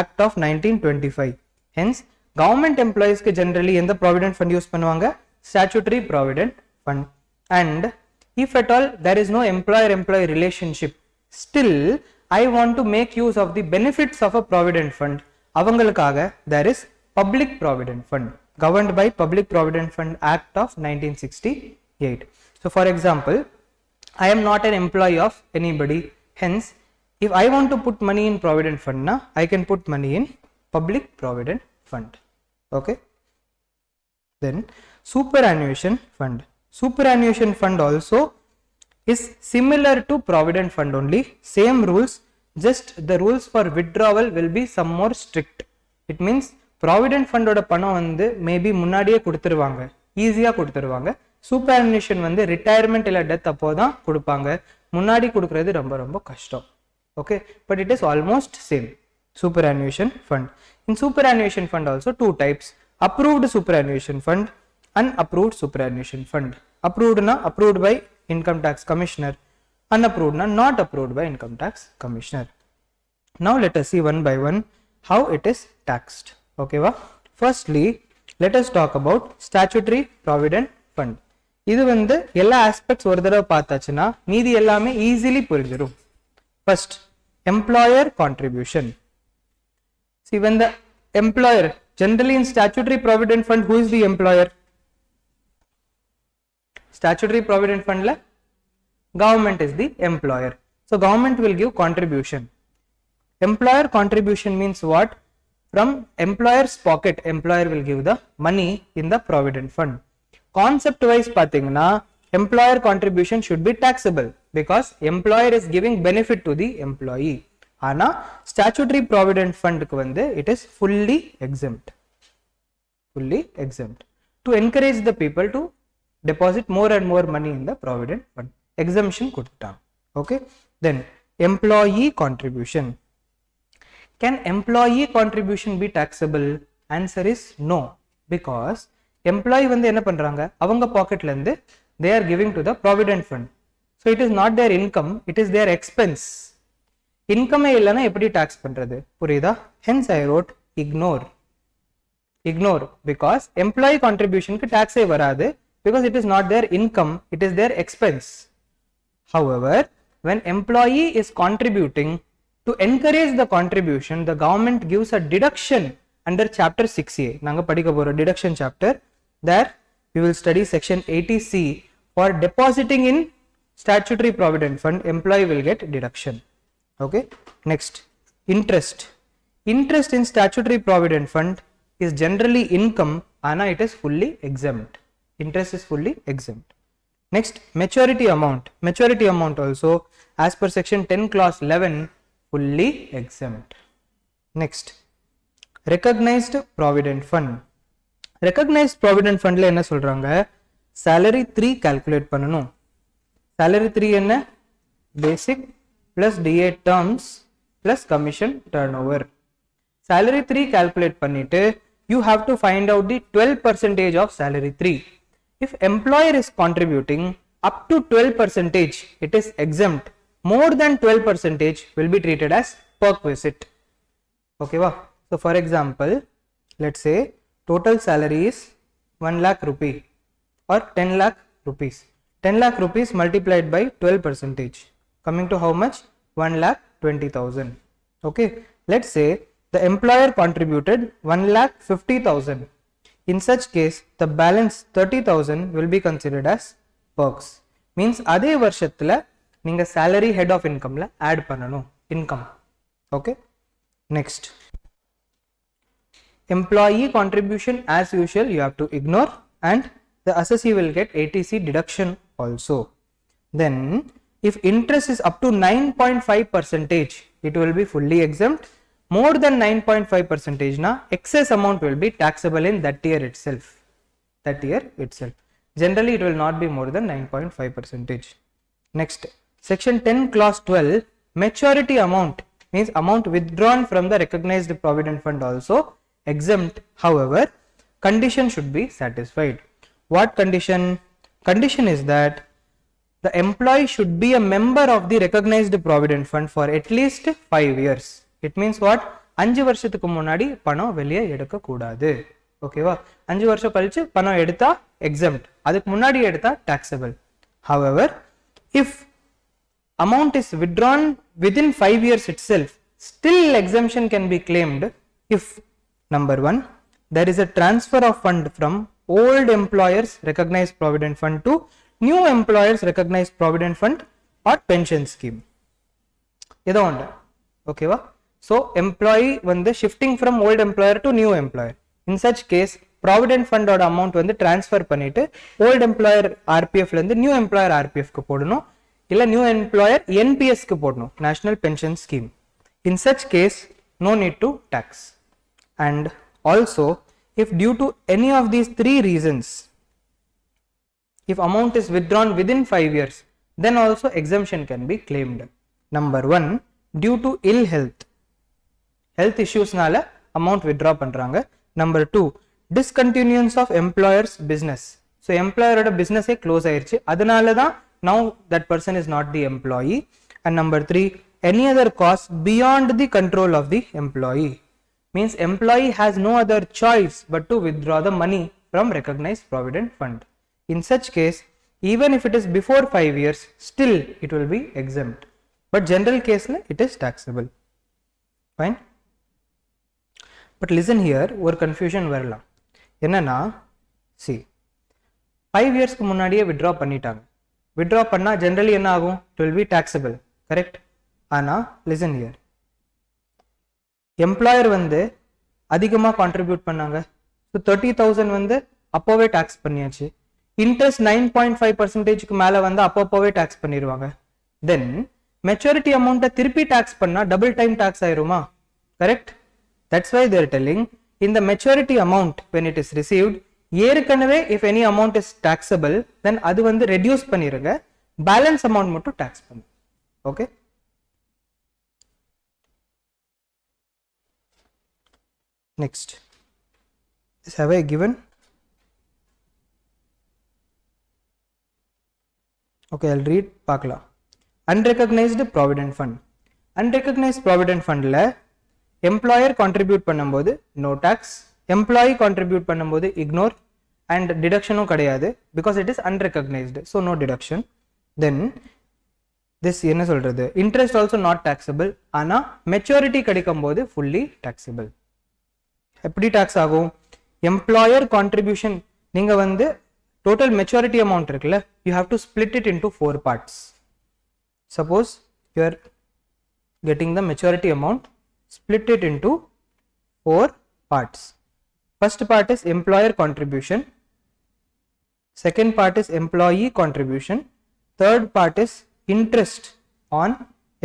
Act of 1925. Hence, government employees ke generally in the provident fund use பண்ணுவாங்க statutory provident fund. And if at all there is no employer-employee relationship, still I want to make use of the benefits of a provident fund. அவங்களுக்காக there is public provident fund governed by Public Provident Fund Act of 1968. So for example, I am not an employee of anybody. Hence, if I want to put money in provident fund na, I can put money in public provident fund. Okay. Then superannuation fund. Superannuation fund also is similar to provident fund only, same rules, just the rules for withdrawal will be some more strict. It means provident fund oda பணம் வந்து maybe முன்னாடியே கொடுத்துருவாங்க, ஈஸியா கொடுத்துருவாங்க. சூப்பரானுவேஷன் வந்து retirement இல்ல death அப்போதான் கொடுப்பாங்க, முன்னாடி கொடுக்கிறது ரொம்ப ரொம்ப கஷ்டம். Okay, but it is almost same. Superannuation fund. In superannuation fund also two types: approved superannuation fund, unapproved superannuation fund. Approved na approved by income tax commissioner, unapproved na not approved by income tax commissioner. Now let us see one by one how it is taxed. Okay va? Firstly, let us talk about statutory provident fund. இது வந்து எல்லா aspects ஒரு தடவை பார்த்தாச்சுன்னா மீதி எல்லாமே easily புரிஞ்சிரும். First, employer contribution. See, when the employer, generally in statutory provident fund, who is the employer? Statutory provident fund la government is the employer. So government will give contribution. Employer contribution means what? From employer's pocket, employer will give the money in the provident fund. Concept wise pathina, employer contribution should be taxable because employer is giving benefit to the employee. Ana statutory provident fund ku vande it is fully exempt. Fully exempt. To encourage the people to deposit more and more money in the provident fund. Exemption kuduttam. Okay. Then employee contribution. Can employee contribution be taxable? Answer is no, because employee வந்து என்ன பண்றாங்க, அவங்க பாக்கெட்ல இருந்து they are giving to the provident fund. So it is not their income, it is their expense. Income இல்லனா எப்படி tax பண்றது, புரியுதா? Hence I wrote ignore. Ignore, because employee contribution க்கு tax ஏ வராது, because it is not their income, it is their expense. However, when employee is contributing, to encourage the contribution, the government gives a deduction under chapter 6A. நாங்க படிக்க போற deduction chapter. There we will study section 80C. For depositing in statutory provident fund, employee will get deduction. Okay. Next, interest. Interest in statutory provident fund is generally income, and it is fully exempt. Interest is fully exempt. Next, maturity amount. Maturity amount also, as per section 10 clause 11, fully exempt. Next, recognized provident fund. Recognized provident fund la enna solranga, salary 3 calculate பண்ணனும். Salary 3 என்ன, basic plus DA terms plus commission turnover. Salary 3 calculate பண்ணிட்டு you have to find out the 12% of salary 3. If employer is contributing up to 12%, it is exempt. More than 12% will be treated as perquisite. Okay va? So for example, let's say total salary is 1 lakh rupee or 10 lakh rupees. 10 lakh rupees multiplied by 12%, coming to how much? 1,20,000. Okay, let's say the employer contributed 1,50,000. In such case, the balance 30,000 will be considered as perks. Means adhe varshathula ninga salary head of income la add பண்ணனும் income. Okay. Next, employee contribution as usual you have to ignore, and the assessee will get ATC deduction also. Then if interest is up to 9.5%, it will be fully exempt. More than 9.5% na excess amount will be taxable in that year itself. That year itself. Generally it will not be more than 9.5%. Next, section 10 clause 12, maturity amount means amount withdrawn from the recognized provident fund also exempt. However, condition should be satisfied. What condition? Condition is that the employee should be a member of the recognized provident fund for at least 5 years. It means what? 5 வருஷத்துக்கு முன்னாடி பணம் வெளியே எடுக்க கூடாது. ஓகேவா? 5 வருஷம் கழிச்சு பணம் எடுத்தா exempt, அதுக்கு முன்னாடி எடுத்தா taxable. However, if amount is withdrawn within 5 years itself, still exemption can be claimed if number 1, there is a transfer of fund from old employers recognized provident fund to new employers recognized provident fund or pension scheme. Ido onda. Okay va? So employee வந்து shifting from old employer to new employer. In such case provident fund ஓட amount வந்து transfer பண்ணிட்டு old employer RPF ல இருந்து new employer RPF க்கு போடணும், இல்ல new employer NPS க்கு போடணும், National Pension Scheme. In such case no need to tax. And also if due to any of these three reasons, if amount is withdrawn within 5 years, then also exemption can be claimed. Number 1, due to ill health issues நால amount withdraw பண்றாங்க. Number 2, discontinuance of employer's business. So employer ஓட business close ஆயிருச்சு, அதனால தான் now that person is not the employee. And number 3, any other cause beyond the control of the employee, means employee has no other choice but to withdraw the money from recognized provident fund. In such case, even if it is before 5 years, still it will be exempt. But general case it is taxable. Fine. But listen here, ஒரு confusion வரலாம். என்னன்னா, see, 5 years க்கு முன்னாடியே withdraw பண்ணிட்டாங்க. Withdraw பண்ணா generally என்ன ஆகும்? It will be taxable. Correct? ஆனா listen here, employer வந்து அதிகமா contribute பண்ணாங்க. So 30,000 வந்து அப்போவே tax பண்ணியாச்சு. Interest 9.5% க்கு மேல வந்து அப்போவே tax பண்ணிடுவாங்க. Then maturity amount திருப்பி tax பண்ணா double time tax ஆயிருமா? Correct? That's why they are telling in the maturity amount when it is received, ஏற்கனவே if any amount is taxable, then அது வந்து reduce பண்ணிருங்க, balance amount மட்டும் tax பண்ணு. Okay? Next, this have I given? Okay, I'll read பார்க்கலாம். Unrecognized provident fund. Unrecognized provident fund ல employer contribute பண்ணும்போது no tax, employee contribute பண்ணும்போது ignore, and deduction கிடையாது because it is unrecognized, so no deduction. Then this என்ன சொல்றது, interest also not taxable, ஆனா maturity கிடைக்கும்போது fully taxable. எப்படி tax ஆகும்? employer contribution நீங்க வந்து total maturity amount இருக்குல்ல, you have to split it into 4 parts. Suppose you are getting the maturity amount, split it into 4 parts. First part is employer contribution, second part is employee contribution, third part is interest on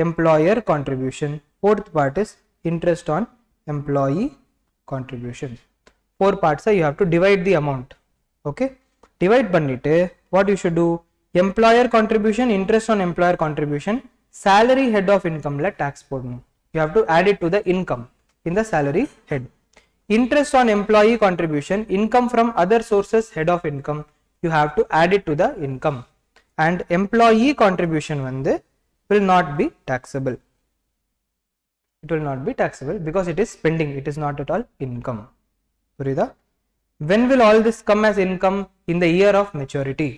employer contribution, fourth part is interest on employee contribution. 4 parts you have to divide the amount. Okay, divide பண்ணிட்டு what you should do, employer contribution, interest on employer contribution, salary head of income ல tax போடணும். You have to add it to the income in the salary head. Interest on employee contribution, income from other sources head of income, you have to add it to the income. And employee contribution வந்து will not be taxable. It will not be taxable because it is spending, it is not at all income. புரியுதா? When will all this come as income? In the year of maturity.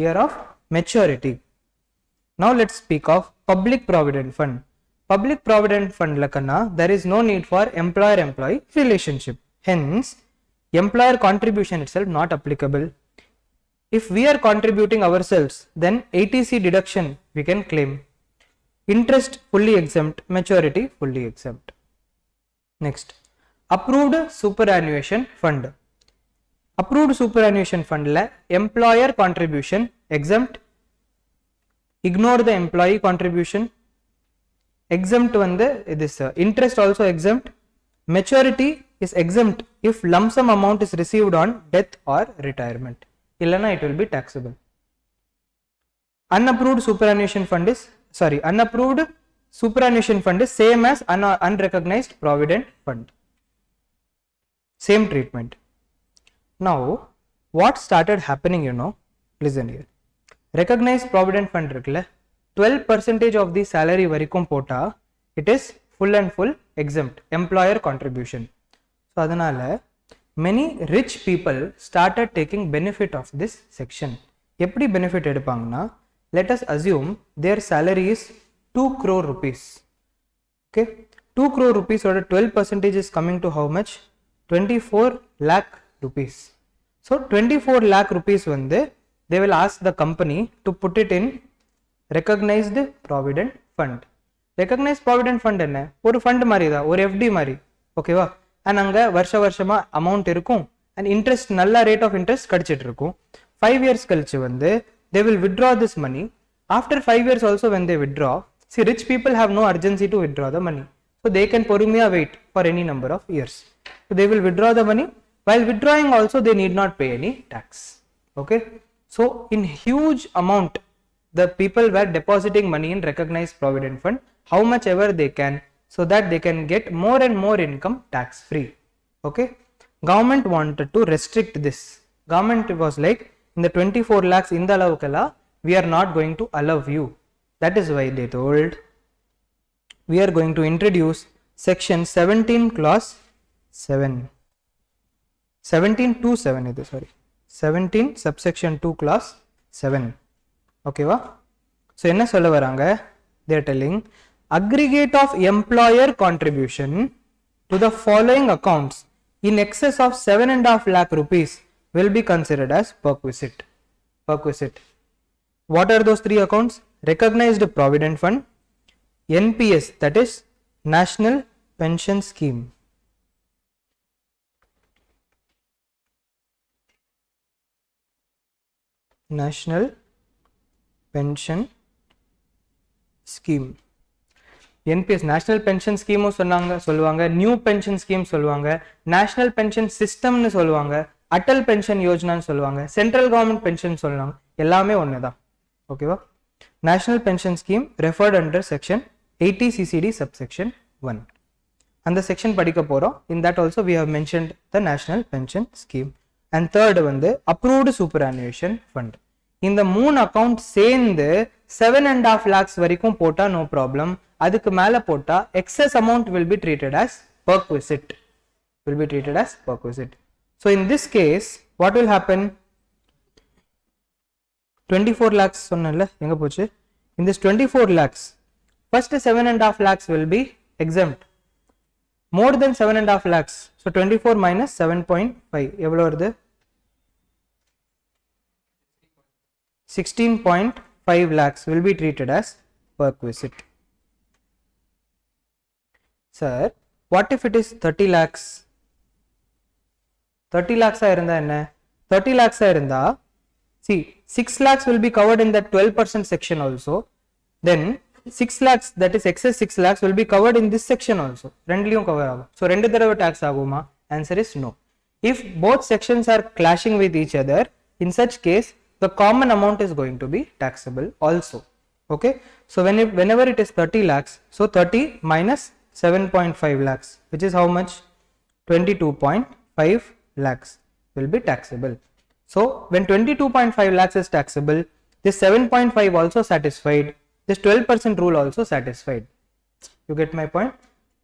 Year of maturity. Now let's speak of public provident fund. Public provident fund lakana, there is no need for employer-employee relationship. Hence, employer contribution itself not applicable. If we are contributing ourselves, then ATC deduction we can claim. Interest fully exempt, maturity fully exempt. Next, approved superannuation fund. Approved superannuation fund la employer contribution exempt, ignore the employee contribution, exempt வந்து this interest also exempt, maturity is exempt if lump sum amount is received on death or retirement, illana it will be taxable. Unapproved superannuation fund is unapproved superannuation fund is same as unrecognized provident fund, same treatment. Now what started happening, you know, listen here, recognized provident fund இருக்குல்ல, 12% of the salary வரைக்கும் போட்டா it is full and full exempt, employer contribution. So அதனால many rich people started taking benefit of this section. எப்படி benefit எடுப்பாங்கன்னா, let us assume their salary is 2 crore rupees. Okay, 2 crore rupees or 12% is coming to how much? 24 lakh rupees. So 24 lakh rupees வந்து they will ask the company to put it in recognized provident fund. Recognise provident fund என்ன, ஒரு fund மாதிரி தான், ஒரு FD மாதிரி, ஓகேவா. And அங்கே வருஷமா அமௌண்ட் இருக்கும் அண்ட் இன்ட்ரெஸ்ட் நல்ல ரேட் ஆஃப் இன்ட்ரெஸ்ட் கிடைச்சிட்டு இருக்கும். 5 years கழிச்சு வந்து they will withdraw this money. After 5 years also when they withdraw, see rich people have no urgency to withdraw the money, so they can பொறுமையா wait for any number of years. So they will withdraw the money. While withdrawing also they need not pay any tax. Okay, so in huge amount the people were depositing money in recognized provident fund, how much ever they can, so that they can get more and more income tax free. Okay, government wanted to restrict this. Government was like, in the 24 lakhs இந்த அளவுக்கெல்லாம் we are not going to allow you. That is why they told we are going to introduce section 17 clause 7, 17(2)(7 இது, sorry, 17 subsection 2 clause 7. ஓகேவா. So என்ன சொல்ல வராங்க, they are telling aggregate of employer contribution to the following accounts in excess of 7.5 lakh rupees will be considered as perquisite. Perquisite. What are those three accounts? Recognized Provident Fund, NPS, that is National Pension Scheme, National Pension Scheme, NPS National Pension Scheme சொல்லுவாங்க, new pension scheme சொல்லுவாங்க, national pension சிஸ்டம்னு சொல்லுவாங்க, Atal pension யோஜனான்னு சொல்லுவாங்க, central government pension சொல்லுவாங்க, எல்லாமே ஒண்ணுதான். ஓகேவா. National pension scheme referred under section 80 CCD subsection 1. அந்த section படிக்க போறோம். In that also we have mentioned the national pension scheme. And third வந்து approved superannuation fund. இந்த 3 அக்கவுண்ட் சேர்ந்து 7.5 lakhs வரைக்கும் போட்டா நோ ப்ராப்ளம். அதுக்கு மேல போட்டா excess amount will be treated as perquisite. Will be treated as perquisite. So in this case what will happen, 24 lakhs சொன்னல எங்க போச்சு, in this 24 lakhs first 7.5 lakhs will be exempt, more than 7.5 lakhs, so 24 minus 7.5 எவ்வளவு வருது, 16.5 lakhs will be treated as perquisite. Sir, what if it is 30 lakhs? 30 lakhs இருந்தா என்ன, 30 lakhs இருந்தா see 6 lakhs will be covered in that 12% section also, then 6 lakhs, that is excess 6 lakhs will be covered in this section also, ரெண்டுலயும் cover ஆகும். so ரெண்டு தடவை tax ஆகுமா, answer is no. If both sections are clashing with each other, in such case the common amount is going to be taxable also. Okay, so whenever it is 30 lakhs, so 30 minus 7.5 lakhs, which is how much, 22.5 lakhs will be taxable. So when 22.5 lakhs is taxable, this 7.5 also satisfied, this 12% rule also satisfied. You get my point?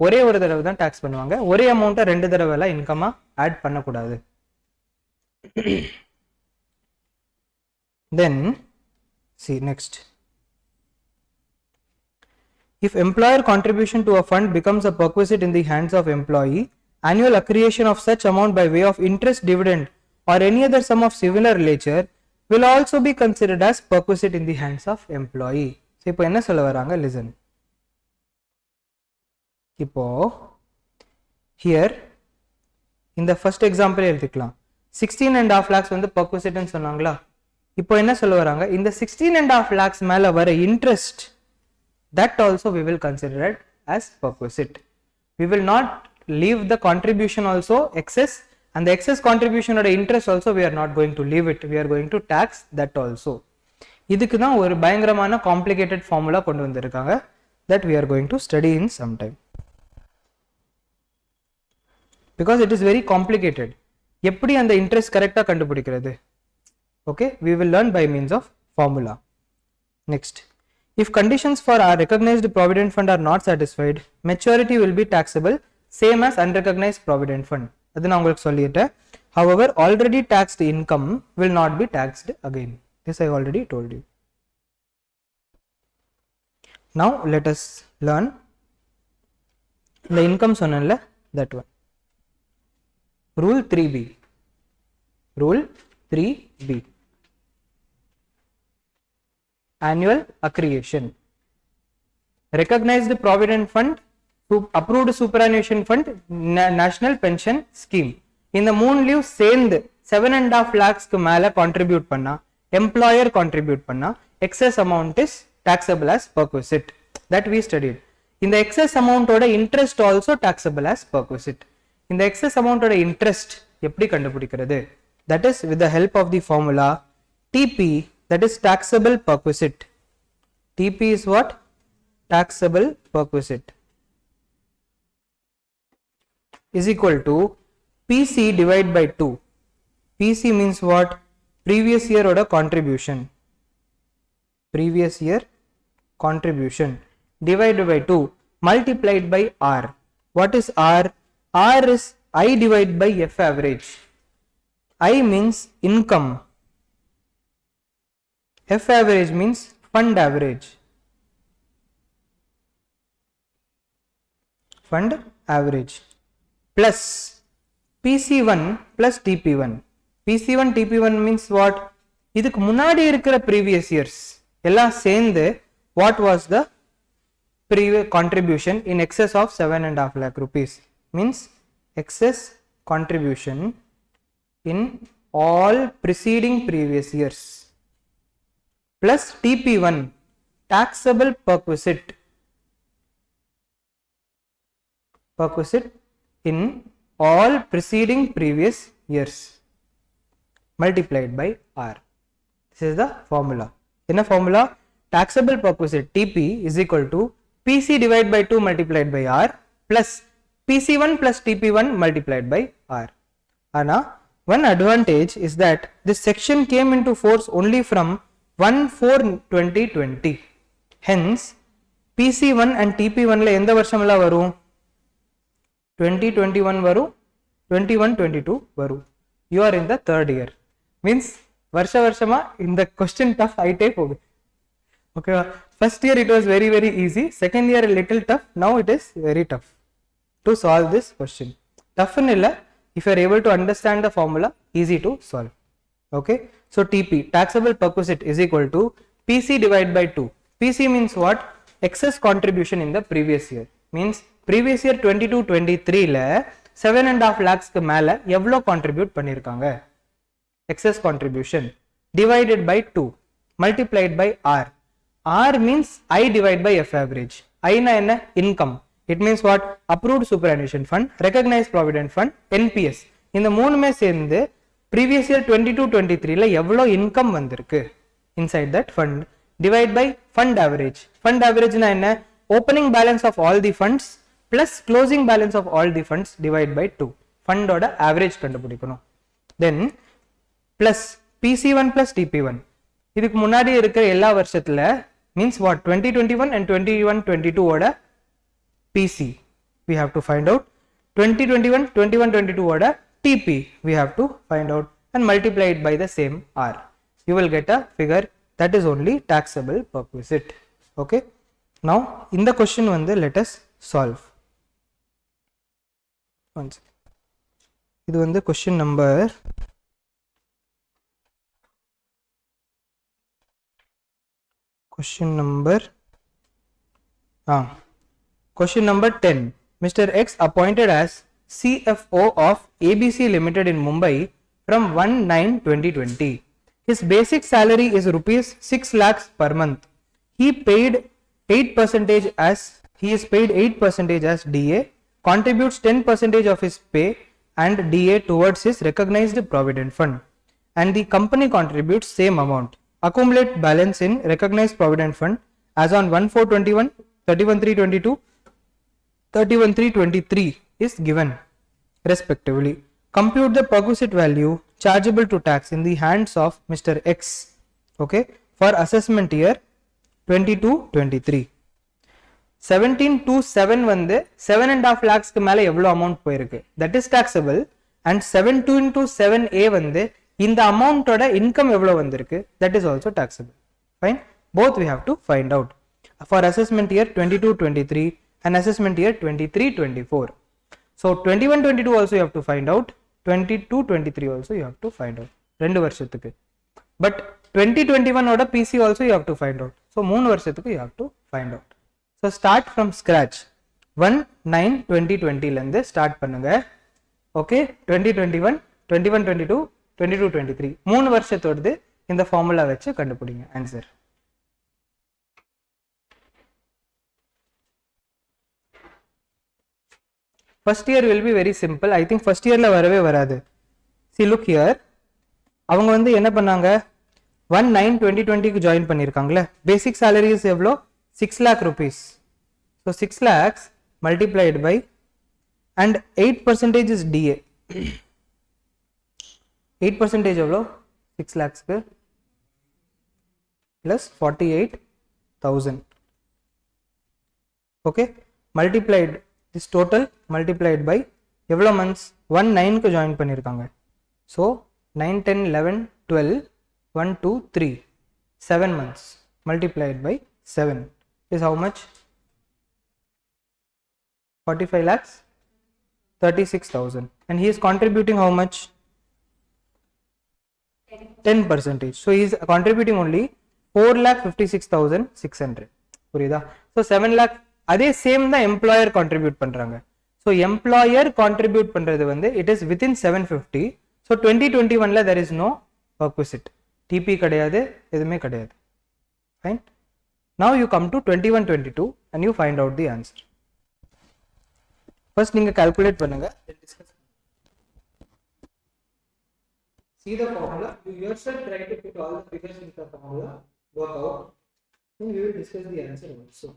ஒரே ஒரு தடவை தான் tax பண்ணுவாங்க, ஒரே அமௌண்ட்டை ரெண்டு தடவைலாம் இன்கமா add பண்ணக்கூடாது. Then see next, if employer contribution to a fund becomes a perquisite in the hands of employee, annual accretion of such amount by way of interest, dividend or any other sum of similar nature will also be considered as perquisite in the hands of employee. So இப்போ என்ன சொல்ல வராங்க, listen. இப்போ here இந்த first example எடுத்துக்கலாம், 16.5 lakhs வந்து perquisite ன்னு சொன்னாங்களா. இப்போ என்ன சொல்ல வராங்க, இந்த 16.5 lakhs மேல வர interest, that also we will consider it as perquisite. We will not leave the contribution also excess, and the excess contribution or interest also we are not going to leave it, we are going to tax that also. இதுக்கு தான் ஒரு பயங்கரமான complicated formula கொண்டு வந்திருக்காங்க, that we are going to study in some time, because it is very complicated. எப்படி அந்த interest கரெக்ட்டா கண்டுபிடிக்கிறது, okay, we will learn by means of formula. Next, if conditions for our recognized provident fund are not satisfied, maturity will be taxable same as unrecognized provident fund. அது நான் உங்களுக்கு சொல்லிட்டேன். However, already taxed income will not be taxed again. This I already told you. Now let us learn the income சொன்னேன்ல, that one. Rule 3B. Rule 3B. Annual accretion. recognized provident fund, approved superannuation fund, national pension scheme. இந்த மூணுலயும் சேர்ந்து 7.5 lakhsக்கு மேல contribute பண்ணா, employer contribute பண்ணா, excess amount is taxable as perquisite. That we studied. In the excess amount oda interest also taxable as perquisite. In the excess amount oda interest எப்படி கண்டுபிடிக்கிறது? That is with the help of the formula TP, that is taxable perquisite. TP is what? Taxable perquisite is equal to PC divided by 2. PC means what? Previous year oda contribution. Previous year contribution divided by 2 multiplied by R. What is R? R is I divided by F average. I means income. F average means fund average. Fund average plus PC1 plus TP1. PC1 TP1 means what? இதுக்கு முன்னாடி இருக்கிற previous years எல்லாம் சேர்ந்து what was the previous contribution in excess of 7.5 lakh rupees, means excess contribution in all preceding previous years, plus TP1 taxable perquisite in all preceding previous years multiplied by R. This is the formula. In a formula, taxable perquisite TP is equal to PC divided by 2 multiplied by R plus PC1 plus TP1 multiplied by R. Ana, one advantage is that this section came into force only from 1/4/2020. Hence, PC1 and TP1 la endha varshamla varum? 2021 varum, 21-22 varum. You are in the third year. Means varsha varshama in the question tough aite pogu. Okay, first year it was very easy, second year a little tough, now it is very tough to solve this question. Tough illa, if you are able to understand the formula, easy to solve. Okay, so TP taxable perquisite is equal to PC divided by 2. PC means what? Excess contribution in the previous year, means previous year 22-23 la 7.5 lakhs க்கு மேல எவ்வளவு contribute பண்ணிருக்காங்க, excess contribution divided by 2 multiplied by R. R means I divided by F average. I na enna? Income. It means what? Approved superannuation fund, recognized provident fund, NPS. இந்த மூணுமே சேர்ந்து previous year 22-23 ல எவ்வளவு income வந்திருக்கு inside that fund divide by fund average. Fund average na enna? Opening balance of all the funds plus closing balance of all the funds divided by 2. Fund oda average கண்டுபிடிக்கணும். Then plus PC1 plus TP1. இதுக்கு முன்னாடி இருக்கிற எல்லா வருஷத்துல means what? 2021 and 21-22 ஓட PC we have to find out. 2021, 21-22 ஓட TP we have to find out and multiply it by the same R. You will get a figure that is only taxable perquisite. Okay. Now in the question வந்து let us solve. Once. இது வந்து question number question number 10. Mr. X appointed as CFO of ABC Limited in Mumbai from 1/9/2020. His basic salary is rupees 6 lakhs per month. He is paid 8% as DA, contributes 10% of his pay and DA towards his recognized provident fund, and the company contributes same amount. Accumulate balance in recognized provident fund as on 1/4/21, 31/3/22, 31/3/23 is given respectively. Compute the perquisite value chargeable to tax in the hands of Mr. X, okay, for assessment year 22-23. 1727 வந்து 7.5 lakhs க்கு மேல எவ்வளவு amount போயிருக்கு, that is taxable, and 72/7A வந்து இந்த amount ஓட income எவ்வளவு வந்திருக்கு, that is also taxable. Fine, both we have to find out for assessment year 22-23 and assessment year 23-24. So 21-22 also you have to find out, 22-23 also you have to find out, ரெண்டு வருஷத்துக்கு. But 2021 ஓட PC also you have to find out. So 3 வருஷத்துக்கு you have to find out. So start from scratch 1/9/2020 start பண்ணுங்க. Okay, 2021, 21-22, 22-23 3 வருஷத்தோடது இந்த formula வச்சு கண்டுபிடிங்க answer. First year will be very simple. I think first இயர்ல வரவே வராது. see look here, அவங்க வந்து என்ன பண்ணாங்க, 1/9/2020 ஜாயின் பண்ணியிருக்காங்களே. பேசிக் சேலரி இஸ் எவ்வளோ, 6 lakh rupees. So 6 lakhs multiplied by and 8% is DA. 8% எவ்வளோ, 6 lakhsக்கு plus 48,000. Okay, multiplied this total multiplied by எவ்வளோ months, 1/9க்கு ஜாயின் பண்ணியிருக்காங்க. So 9, 10, 11, 12, 1, 2, 3 7 months multiplied by 7 is how much, 45 lakhs 36,000. And he is contributing how much, 10%. So he is contributing only 4,56,600. புரியுதா? So 7 lakh அதே same தான் employer contribute பண்றாங்க. So employer contribute பண்றது வந்து it is within 750. So 2021ல there is no perquisite, TP கிடையாது, எதுவுமே கிடையாது. Fine. now you come to 21-22 and you find out the answer. first நீங்க calculate பண்ணுங்க, then discuss. see the formula, you yourself try to put all the figures in the formula, work out, then we will discuss the answer also.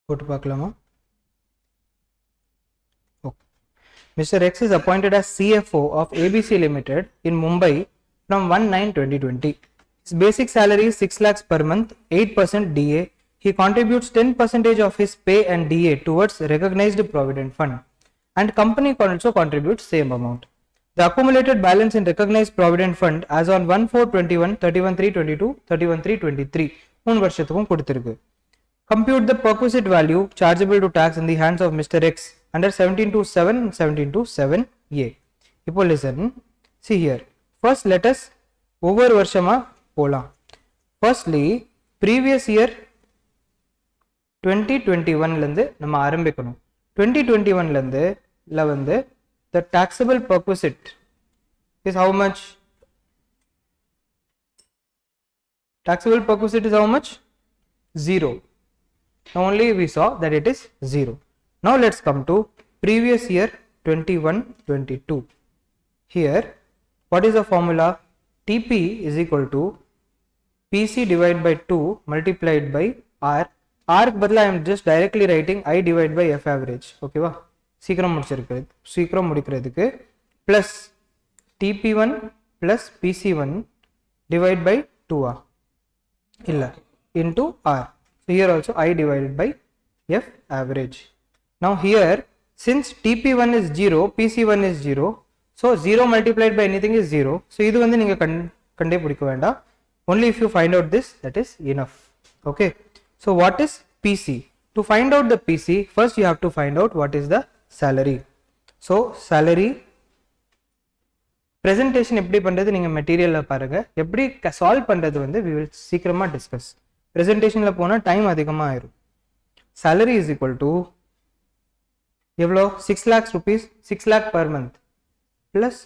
போட்டு பார்க்கலாமா? Okay. Mr. X is appointed as CFO of ABC Limited in Mumbai from 1/9/2020. His basic salary is 6 lakhs per month, 8% DA. He contributes 10% of his pay and DA towards recognized provident fund, and company also contributes same amount. The accumulated balance in recognized provident fund as on 1/4/21, 31/3/22, 31/3/23 3 வருஷத்துக்கும் கொடுத்திருக்கு. Compute the perquisite value chargeable to tax in the hands of Mr. X under 1727 and 1727A. இப்போ listen, see here. First let us ஒவ்வொரு வருஷமா போலாம். Firstly, previous year 2021 இருந்து நம்ம ஆரம்பிக்கணும். 2021 இருந்து வந்து the taxable perquisite is how much? Taxable perquisite is how much? 0. Now only we saw that it is 0. Now let's come to previous year 21-22. Here what is the formula? TP is equal to PC divided by 2 multiplied by R. R badla I am just directly writing I divided by F average. Okay va? சீக்கிரம் முடிக்கிறதுக்கு plus TP1 plus PC1 divided by 2R illa into R. So here also I divided by F average. Now here since TP1 is 0, PC1 is 0, so 0 multiplied by anything is 0. So idu vandu neenga kande pidikka venda. Only if you find out this, that is enough. Okay. So what is PC? To find out the PC, first you have to find out what is the salary. So salary presentation எப்படி பண்றது நீங்க மெட்டீரியல்ல பாருங்க. எப்படி solve பண்றது வந்து we will சீக்கிரமா discuss. பிரசன்டேஷன்ல போனா time அதிகமா ஆயிரும். salary is equal to எவ்வளோ 6 lakhs rupees, 6 lakh per month plus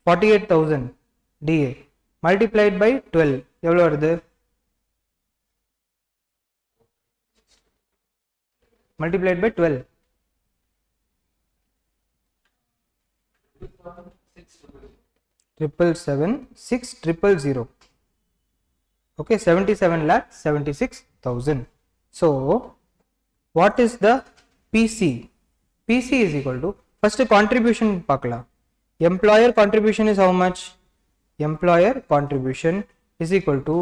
48,000 DA multiplied by 12 எவ்வளோ வருது? multiplied by 12 777,600. Okay, 77 lakh 76,000. So what is the PC? PC is equal to first contribution pakla. Employer contribution is how much? Employer contribution is equal to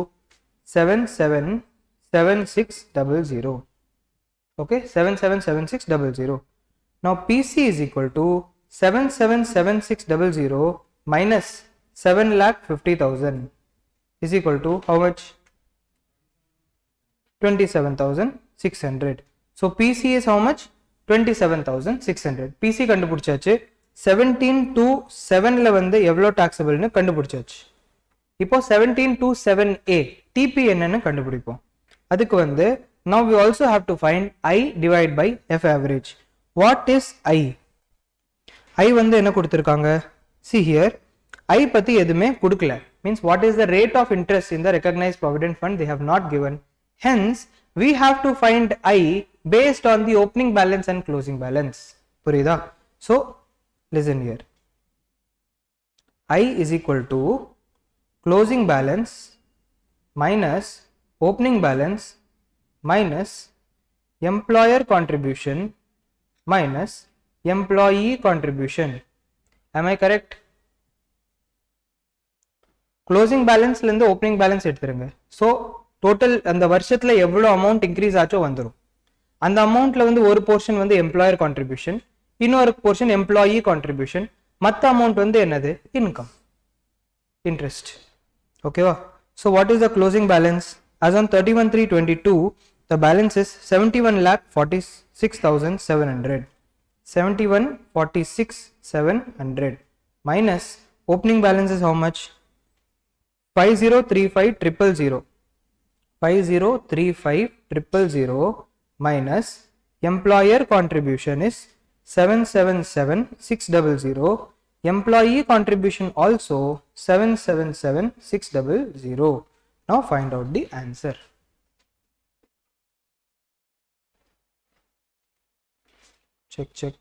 777600. Okay, 777600. Now PC is equal to 777600 minus 7,50,000 is equal to how much? 27,600. So PC is how much? 27,600. PC கண்டுபிடிச்சாச்சு. 17 to 7 ல வந்து எவ்வளோ டாக்ஸபிள்னு கண்டுபிடிச்சாச்சு. இப்போ 17 to 7A TP என்னன்னு கண்டுபிடிப்போம். அதுக்கு வந்து now we also have to find I divided by F average. What is I? I வந்து என்ன கொடுத்திருக்காங்க? See here, I பத்தி எதுமே கொடுக்கல. Means what is the rate of interest in the recognized provident fund? They have not given. Hence we have to find I based on the opening balance and closing balance. புரியுதா? So listen here. I is equal to closing balance minus opening balance minus employer contribution minus employee contribution. Am I correct? Closing balance ல இருந்து opening balance எடுத்துருங்க. So total அந்த வருஷத்துல எவ்வளவு amount increase ஆச்சோ வந்துரும். அந்த amountல வந்து ஒரு portion வந்து employer contribution, இன்னொரு portion employee contribution, மத்த amount வந்து என்னது? Income, interest. ஓகேவா? So what is the closing balance? As on 31/3/22 the balance is 71,46,700. 71,46,700 minus opening balance is how much? 5035,000. 5035,000 minus employer contribution is 777,600. Employee contribution also 777,600. Now find out the answer. check.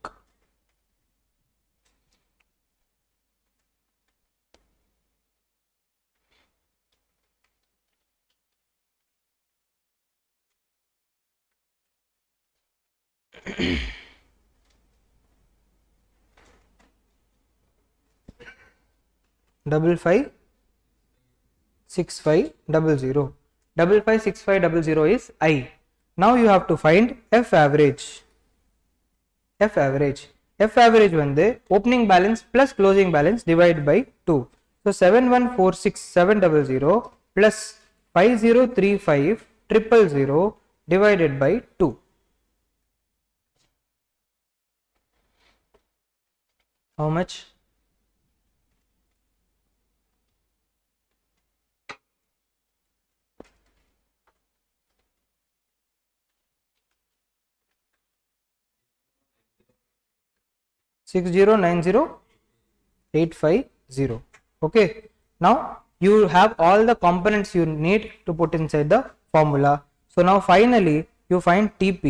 Double 56500. 556,500 is I. Now you have to find F average. F average வந்து opening balance plus closing balance divided by 2. So 7146700 plus 5035000 divided by 2. How much? Six zero nine zero 850. Okay, now you have all the components you need to put inside the formula. So now finally you find TP.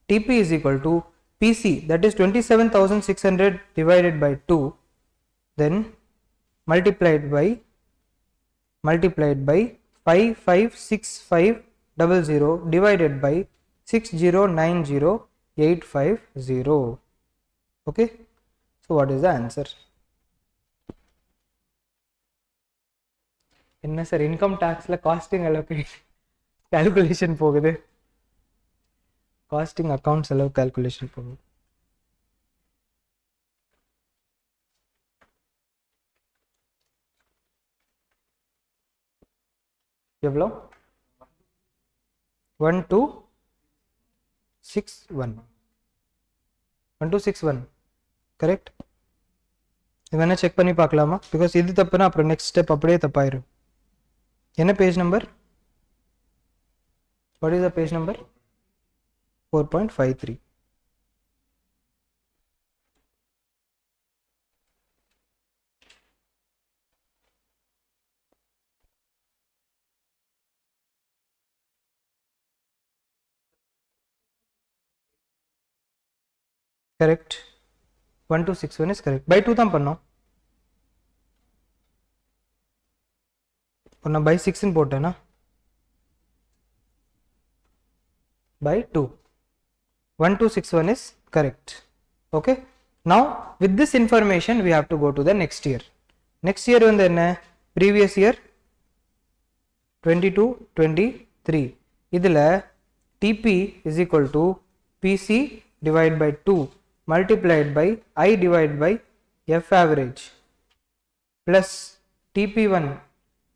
TP is equal to PC, that is 27,600 divided by 2, then multiplied by 556,500 divided by 6090850. Okay, so what is the answer? என்ன sir income டாக்ஸில் costing அளவுக்கு calculation போகுது, costing accounts அளவு calculation போகுது. எவ்வளோ? 1261 correct. இது வேணா check பண்ணி பார்க்கலாமா? பிகாஸ் இது தப்புனா அப்புறம் நெக்ஸ்ட் ஸ்டெப் அப்படியே தப்பாயிரும். என்ன page number? What is the page number? 4.53. Correct. 1261 is correct. By 2 தான் பண்ணோம். நான் பை 6 போட்டேனா? by 2. 1261 is correct. Okay, now with this information we have to go to the next year. Next year வந்து என்ன? previous year 22-23. இதுல TP is equal to PC divided by 2 multiplied by I divided by F average plus TP1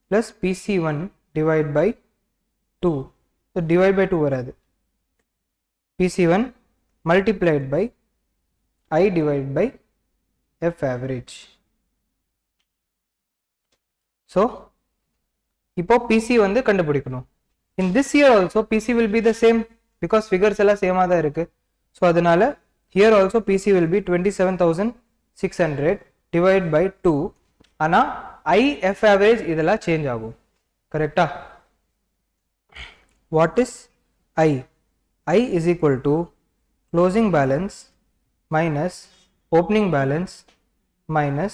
plus PC1 divided by 2. So divide by 2 வராது. PC1 multiplied by I divided by F average. So இப்போ PC வந்து கண்டுபிடிக்கணும். In this year also PC will be the same because figures எல்லாம் சேமா தான் இருக்கு. So அதனால here also PC will be 27,600 divided by 2. ஆனா I F average இதெல்லாம் சேஞ்ச் ஆகும். கரெக்டா? What is I? I is equal to closing balance minus opening balance minus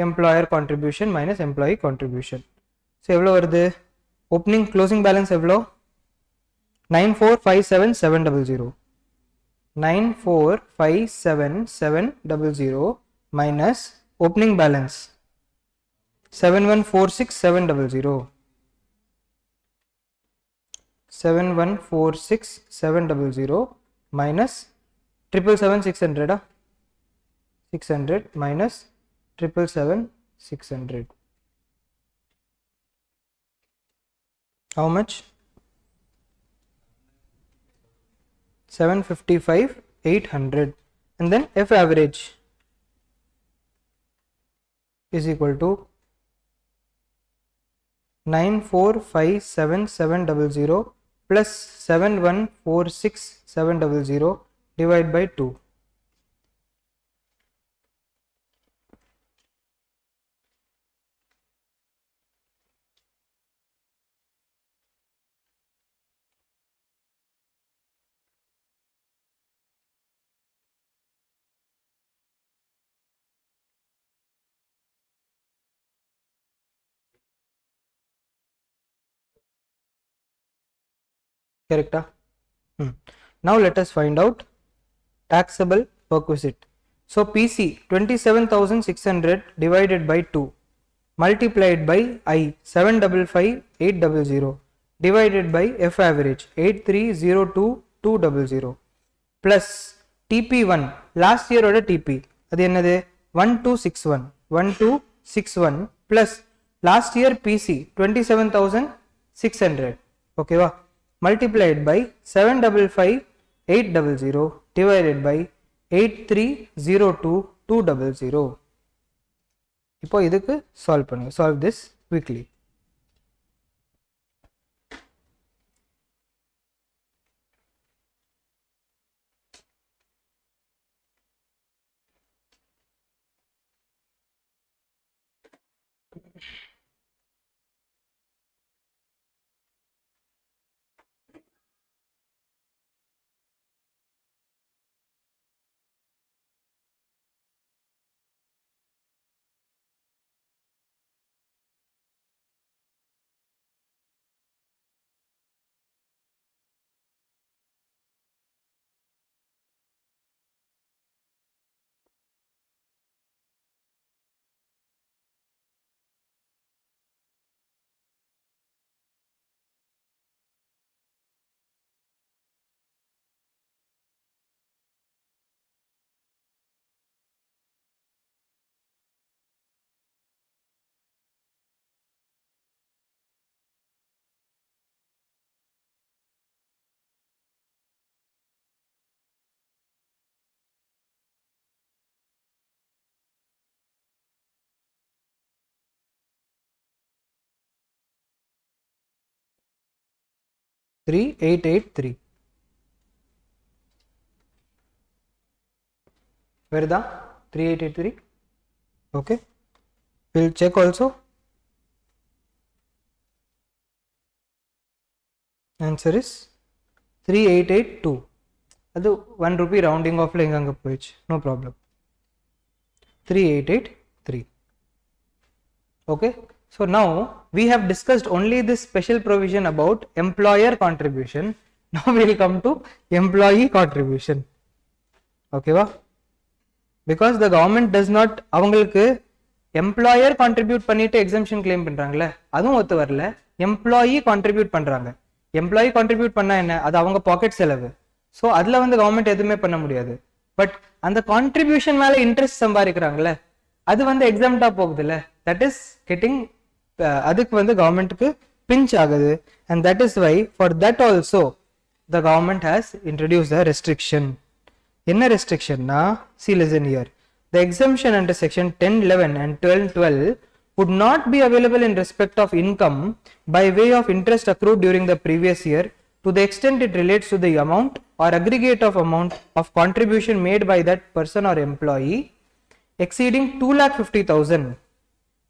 employer contribution minus employee contribution. So எவ்வளோ வருது? opening closing balance எவ்வளோ? 9457,700. 9457,700 minus opening balance 7146,700. 7146,700 minus 777,600 600 minus 777,600. How much? 755,800. And then F average is equal to 9457,700 plus 7146,700 divided by 2. correct? Now let us find out taxable perquisite. So PC 27,600 divided by 2 multiplied by I 755,800 divided by F average 8302,200 plus TP1 last year oda TP adu ennadhu 1261 plus last year PC 27,600 okay va multiplied by 755,800 divided by 8302,200. இப்போ இதுக்கு solve பண்ணுங்க. Solve this quickly. Three eight eight three. Where the 3883? Okay. We'll check also. Answer is 3882. Adu 1 rupee rounding off la inganga poichu. No problem. 3883. Okay. So now we have discussed only this special provision about employer contribution. Now we will come to employee contribution. Okay va? Because the government does not avangalukku employer contribute பண்ணிட்டு exemption claim பண்றாங்கல அதுவும் ஒத்து வரல employee contribute பண்றாங்க employee contribute பண்ணா என்ன அது அவங்க packet செலவு சோ அதுல வந்து கவர்மெண்ட் எதுமே பண்ண முடியாது பட் அந்த contribution மேல இன்ட்ரெஸ்ட் சம்பாதிக்கறாங்கல அது வந்து exempt போகுதுல that is getting அதுக்கு வந்து கவர்மெண்ட்க்கு pinch ஆகுது and that is why for that also the government has introduced a restriction. என்ன restriction na see listen here, the exemption under section 1011 and 1212 would not be available in respect of income by way of interest accrued during the previous year to the extent it relates to the amount or aggregate of amount of contribution made by that person or employee exceeding 2,50,000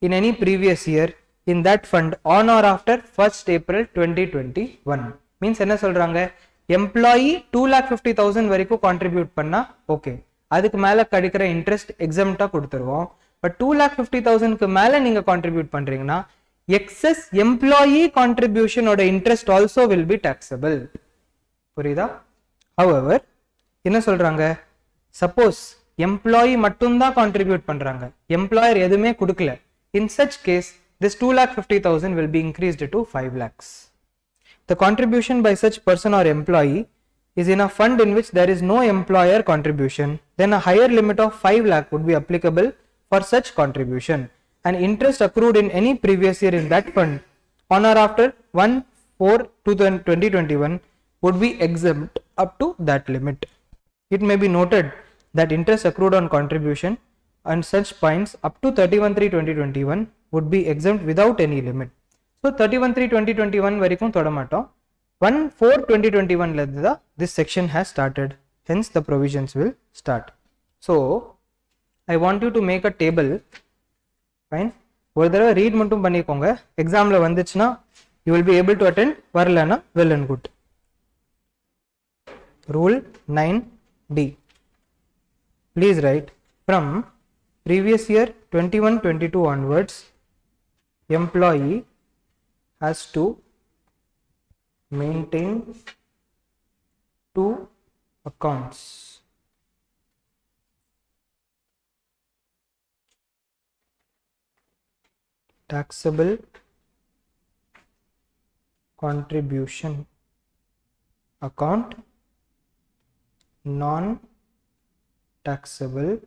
in any previous year in that fund on or after 1st April 2021. means என்ன சொல்றாங்க employee 2,50,000 வரைக்கும் contribute பண்ணா okay அதுக்கு மேல கிடைக்கிற interest எக்ஸம்ப்டா கொடுத்துருவோம் but 2,50,000க்கு மேல நீங்க கான்ட்ரிபியூட் பண்றீங்கன்னா எக்ஸஸ் எம்ப்ளாயி கான்ட்ரிபியூஷனோட interest also will be taxable. புரியுதா? however என்ன சொல்றாங்க சப்போஸ் எம்ப்ளாயி மட்டும்தான் கான்ட்ரிபியூட் பண்றாங்க எம்ப்ளாயர் எதுவுமே கொடுக்கல in such case this 2,50,000 will be increased to 5 lakhs. The contribution by such person or employee is in a fund in which there is no employer contribution, then a higher limit of 5 lakh would be applicable for such contribution and interest accrued in any previous year in that fund on or after 1/4/2021 would be exempt up to that limit. It may be noted that interest accrued on contribution and such points up to 31/3/2021 would be exempt without any limit. So 31/3/2021 வரைக்கும் தொட மாட்டோம் 1/4/2021 ல இருந்து தான் this section has started, hence the provisions will start. So I want you to make a table. Fine, ஒரு தடவை read மட்டும் பண்ணிக்கோங்க எக்ஸாம்ல வந்துச்சுன்னா you will be able to attend, வரலனா well and good. Rule 9D, please write from previous year 21-22 onwards employee has to maintain two accounts. Taxable contribution account, non-taxable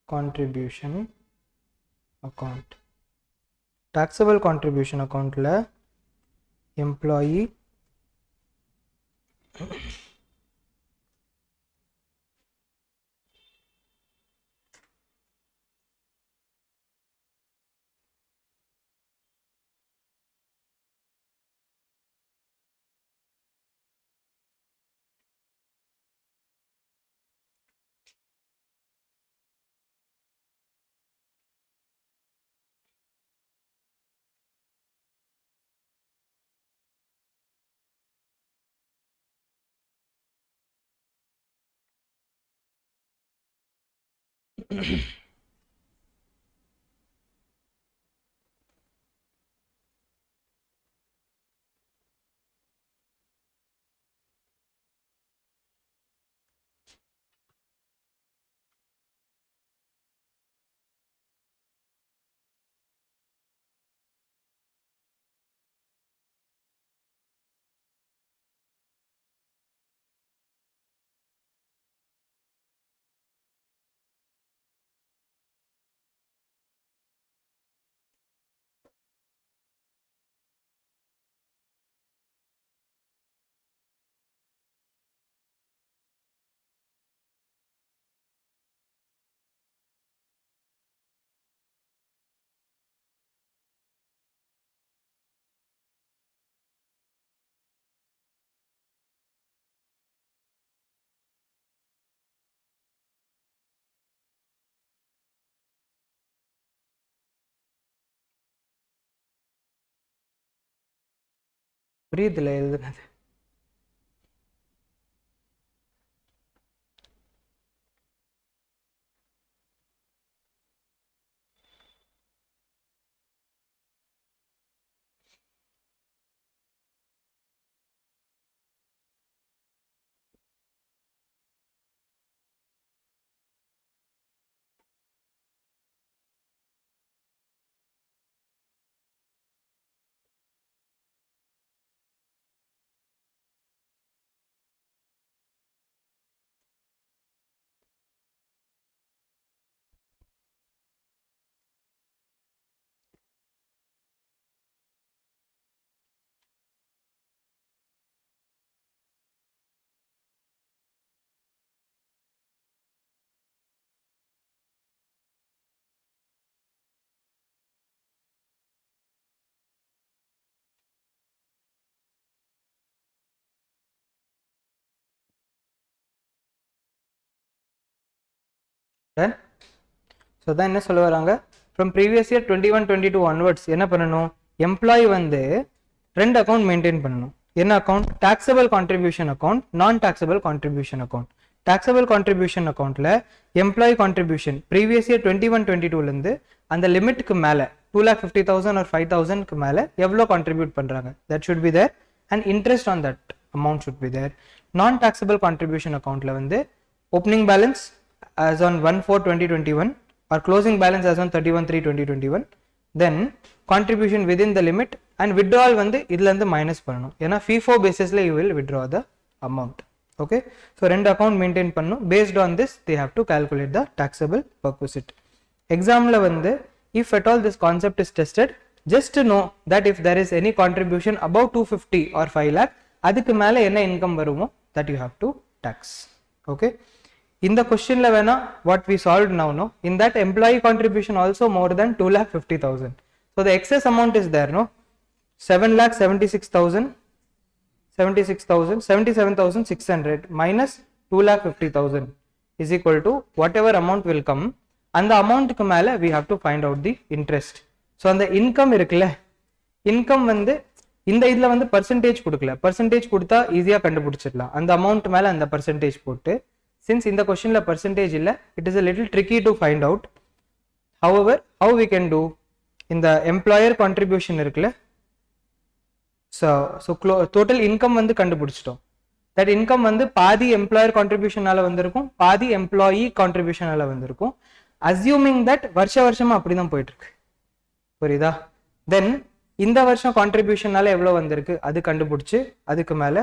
contribution account. Taxable contribution account la employee புரியுதுல எழுதுனது. Done? So தான் என்ன சொல்ல வராங்க, from previous year 21-22 onwards என்ன பண்ணணும், employee வந்து ரெண்டு அக்கௌண்ட் மெயின்டைன் பண்ணணும். என்ன அக்கௌண்ட், டாக்ஸபிள் கான்ட்ரிபியூஷன் அக்கௌண்ட், நான் taxable contribution account. Taxable contribution அக்கௌண்ட்ல எம்ப்ளாயி கான்ட்ரிபியூஷன் ப்ரீவியஸ் இயர் 21-22லேருந்து அந்த லிமிட்டுக்கு மேலே 2,50,000 or 5,000க்கு மேலே எவ்வளோ கான்ட்ரிபியூட் பண்ணுறாங்க, that should be there, and interest on that amount should be there. Non taxable contribution அக்கௌண்ட்ல வந்து opening balance as on 1/4/2021 or closing balance as on 31/3/2021, then contribution within the limit and withdrawal வந்து இதுல இருந்து minus பண்ணணும். ஏன்னா FIFO basisல you will withdraw the amount. Okay, so ரெண்டு account maintain பண்ணணும். based on this they have to calculate the taxable perquisite. எக்ஸாம்ல வந்து if at all this concept is tested, just to know that if there is any contribution above 250 or 5 lakh அதுக்கு மேல என்ன income வருமோ that you have to tax. Okay, in the question la vena what we solved now, no, in that employee contribution also more than 2,50,000, so the excess amount is there, no, 7,76,000 77,600 minus 2,50,000 is equal to whatever amount will come, and the amount ku mele we have to find out the interest. So and the income irukla, income வந்து இந்த இதுல வந்து percentage கொடுக்கல, percentage கொடுத்தா ஈஸியா கண்டுபிடிச்சிடலாம். அந்த amount மேல அந்த percentage போட்டு, since in the question la percentage illa, it is a little tricky to find out. However, how we can do, in the employer contribution irukla, total income வந்து கண்டுபிடிச்சிட்டோம். that income வந்து பாதி employer contributionனால வந்திருக்கும், பாதி employee contributionனால வந்திருக்கும். assuming that வருஷமா அப்படிதான் போயிட்டு இருக்கு. புரியுதா? then இந்த வருஷம் கான்ட்ரிபியூஷனால எவ்வளவு வந்திருக்கு அது கண்டுபிடிச்சு அதுக்கு மேல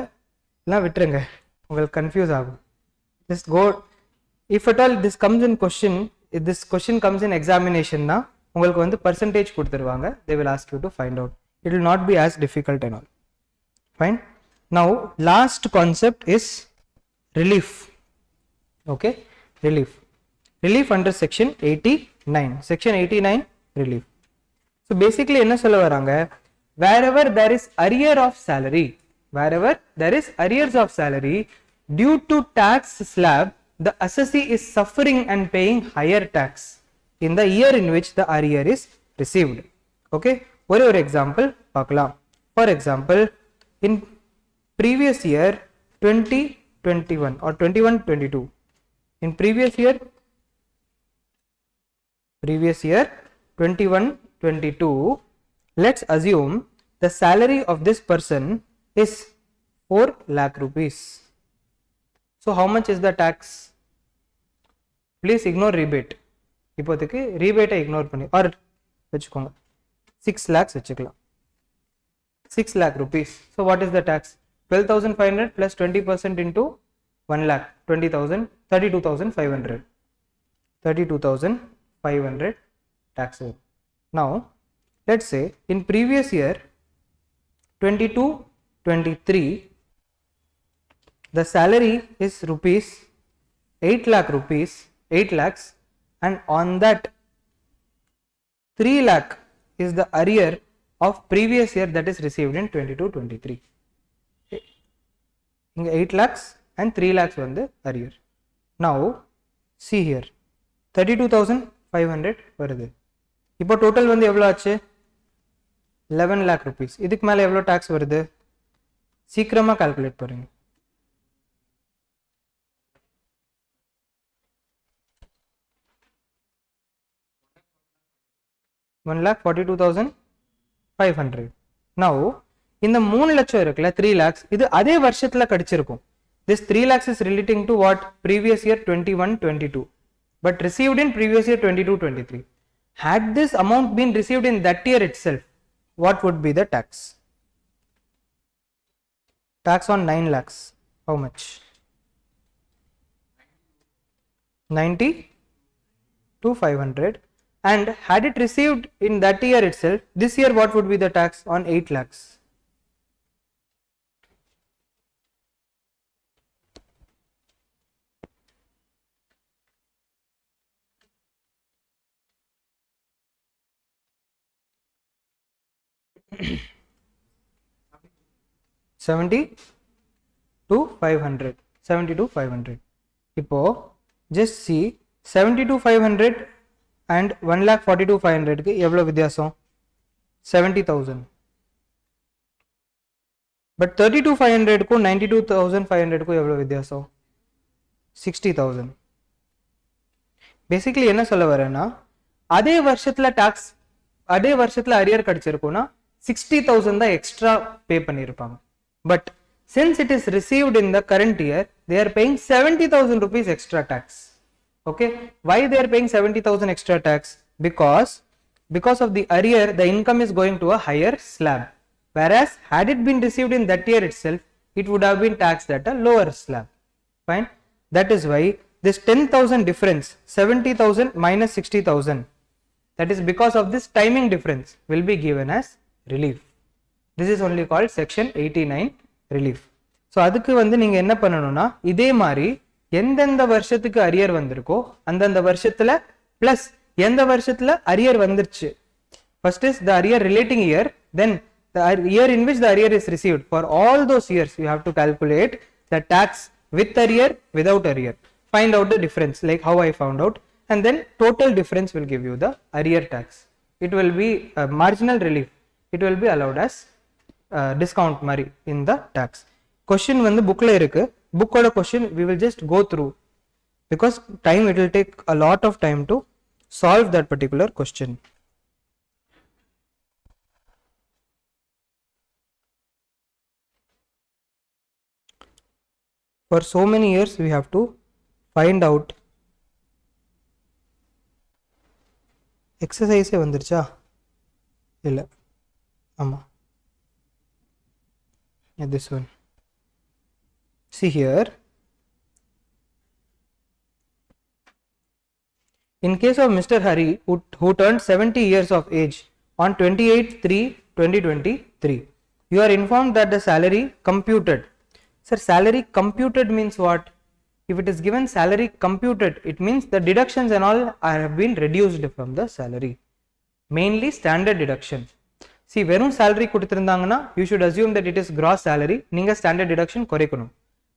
எல்லாம் விட்டுருங்க, உங்களுக்கு கன்ஃபியூஸ் ஆகும். just go, if at all this comes in question, if this question comes in examination na உங்களுக்கு வந்து percentage கொடுத்துருவாங்க, they will ask you to find out. It will not be as difficult and all. Fine. Now last concept is relief. Okay, relief under section 89. Section 89 relief. So basically என்ன சொல்ல வராங்க, wherever there is arrear of salary, wherever there is arrears of salary due to tax slab, the assessee is suffering and paying higher tax in the year in which the arrear is received. Okay, ஒரு example பார்க்கலாம். For example, in previous year 2021 or 21-22, in previous year 21-22, let's assume the salary of this person is 4 lakh rupees. So how much is the tax? Please ignore rebate. இப்போதைக்கு rebate ignore பண்ணி or வெச்சுக்கோங்க 6 lakhs வெச்சுக்கலாம். 6 lakh rupees. So what is the tax? 12,500 plus 20% into 1 lakh, 20,000, 32,500. 32,500 tax. Now let's say in previous year 22-23, the salary is rupees 8 lakhs, and on that 3 lakh is the arrear of previous year that is received in 22-23. 8 lakhs and 3 lakhs வந்து arrear. Now see here 32,500 வருது. இப்போ total வந்து எவ்வளவு ஆச்சு? 11 lakh rupees. இதுக்கு மேல எவ்வளவு tax வருது? சீக்கிரமா calculate பண்ணுங்க. 1,42,500. Now இந்த 3 லட்சம் இருக்குல்ல 3 lakhs, இது அதே வருஷத்துல கடிச்சிருக்கும். This 3 lakhs is relating to what? Previous year 21-22, but received in previous year 22-23. Had this amount been received in that year itself, what would be the tax? Tax on 9 lakhs, how much? 90 to 500. And had it received in that year itself, this year what would be the tax on 8 lakhs? $70 to 500. 70 to 500. இப்போ just see 70 to 500 and 1,42,500 க்கு எவ்வளவு வித்தியாசம்? 70,000. But 32,500 க்கும் 92,500 க்கும் எவ்வளவு வித்தியாசம்? 60,000. Basically என்ன சொல்ல வரேன்னா, அதே வருஷத்துல டாக்ஸ் அதே வருஷத்துல அரியர் கிடைச்சிருக்கும்னா 60,000 தான் எக்ஸ்ட்ரா பே பண்ணிருப்பாங்க. But since it is received in the current year, they are paying 70,000 rupees extra tax. Okay, why they are paying 70,000 extra tax? Because of the arrear, the income is going to a higher slab, whereas had it been received in that year itself, it would have been taxed at a lower slab. Fine, that is why this 10,000 difference, 70,000 minus 60,000, that is because of this timing difference, will be given as relief. This is only called section 89 relief. So அதுக்கு வந்து நீங்க என்ன பண்ணணும்னா, இதே மாதிரி எந்தெந்த வருஷத்துக்கு arrear வந்திருக்கோ அந்தந்த வருஷத்துல பிளஸ் எந்த வருஷத்துல அரியர் வந்துருச்சு, first is the arrear relating year, then the year in which the arrear is received. For all those years you have to calculate the tax with arrear, without arrear, find out the difference like how I found out, and then total difference will give you the arrear tax. It will be a marginal relief, it will be allowed as discount mari in the tax. Question வந்து bookல இருக்கு, bookோட question we will just go through because time, it will take a lot of time to solve that particular question. For so many years we have to find out. Exercise வந்துருச்சா இல்ல ஆமா this one. See here, in case of Mr. Hari who turned 70 years of age on 28/3/2023, you are informed that the salary computed. Sir, salary computed means what? If it is given salary computed, it means the deductions and all have been reduced from the salary, mainly standard deduction. See, verum salary கொடுத்திருந்தாங்கன்னா you should assume that it is gross salary, நீங்க standard deduction குறைக்கணும்.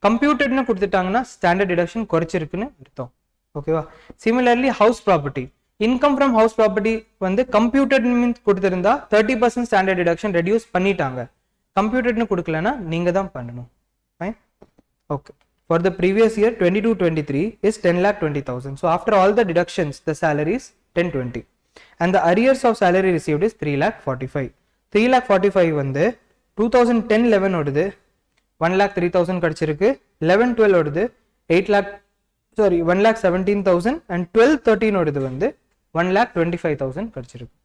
computed னு கொடுத்துட்டாங்கன்னா standard deduction குறைச்சிருக்குன்னு அர்த்தம். ஓகேவா? Similarly, house property, income from house property வந்து computed means கொடுத்திருந்தா 30% standard deduction reduce பண்ணிட்டாங்க. computed னு கொடுக்கலனா நீங்க தான் பண்ணணும். Fine? Okay. For the previous year 22-23 is 10,20,000. So after all the deductions, the salary is 1020, and the arrears of salary received is 3,45,000. 3,45,000 வந்து 2010-11 ஓடுது 1,03,000 கிடைச்சிருக்கு. 11-12 ஓடுது 1,17,000 and 12-13 ஓடுது வந்து 1,25,000 கிடைச்சிருக்கு.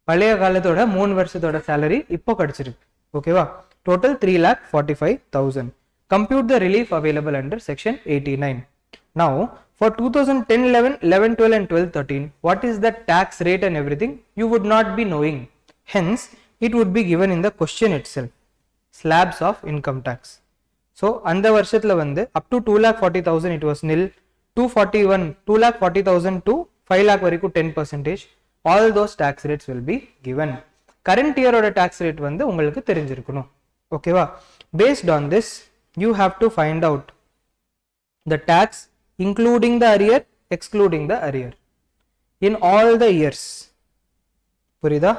பழைய காலத்தோட 3 வருஷத்தோட salary இப்போ கிடைச்சிருக்கு. ஓகேவா? Total 3,45,000. Compute the relief available under section 89. Now for 2010-11, 11-12 and 12-13, what is the tax rate and everything you would not be knowing. Hence it would be given in the question itself. Slabs of income tax. So அந்த வருஷத்துல வந்து up to 2,40,000 it was nil. 2,40,000 to 5 lakh வரைக்கும் 10%. All those tax rates will be given. Current year ஓட tax rate வந்து உங்களுக்கு தெரிஞ்சிருக்கணும். ஓகேவா? Based on this, you have to find out the tax including the arrear, excluding the arrear in all the years. புரியுதா?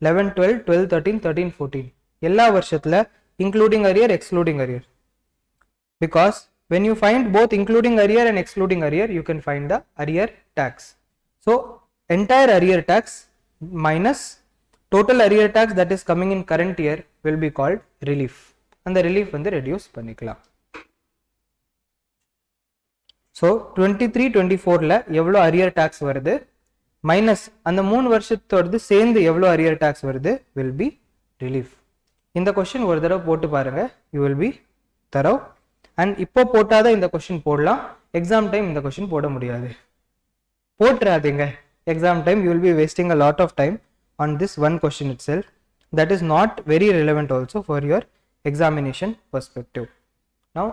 11, 12, 12, 13, 13, 14 எல்லா வருஷத்துல including arrear, excluding arrear, because when you find both including arrear and excluding arrear, you can find the arrear tax. So entire arrear tax minus total arrear tax that is coming in current year will be called relief. And the relief வந்து reduce பண்ணிக்கலாம். So 23-24ல எவ்வளோ arrear tax வருது minus அந்த 3 வருஷத்தோடது சேர்ந்து எவ்வளோ arrear tax வருது will be relief. இந்த question ஒரு தடவை போட்டு பாருங்க, you will be thorough. and இப்போ போட்டாத இந்த கொஸ்டின் போடலாம், எக்ஸாம் டைம் இந்த கொஸ்டின் போட முடியாது. போட்டுறாதீங்க, exam time you will be wasting a lot of time on this one question itself. That is not very relevant also for your examination perspective. Now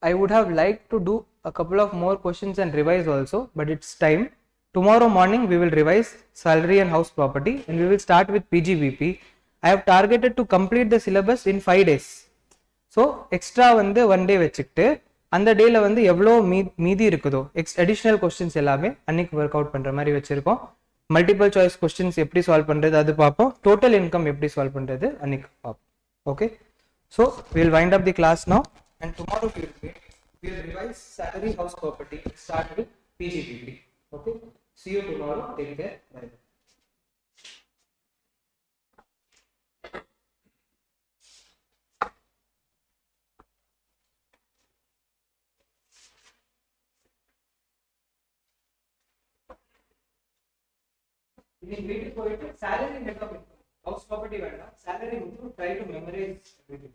I would have liked to do a couple of more questions and revise also, but it's time. Tomorrow morning we will revise salary and house property, and we will start with PGBP. I have targeted to complete the syllabus in 5 days. So extra வந்து 1 day வச்சுக்கிட்டு அந்த டேல வந்து எவ்வளோ மீதி இருக்குதோ additional questions எல்லாமே அன்னைக்கு ஒர்க் அவுட் பண்ற மாதிரி வச்சிருக்கோம். மல்டிபிள் சாய்ஸ் கொஸ்டின்ஸ் எப்படி சால்வ் பண்றது அது பார்ப்போம், டோட்டல் இன்கம் எப்படி சால்வ் பண்றது அன்னைக்கு பார்ப்போம். Okay, so we'll wind up the class now, and tomorrow we'll revise salary, house property, start with PGBP. Okay, see you tomorrow, take care, bye. In வீட்டுக்கு போயிட்டு salary net of income, house property வேண்டாம், salary மட்டும் try to memorize everything.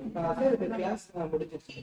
Class முடிஞ்சிருச்சு.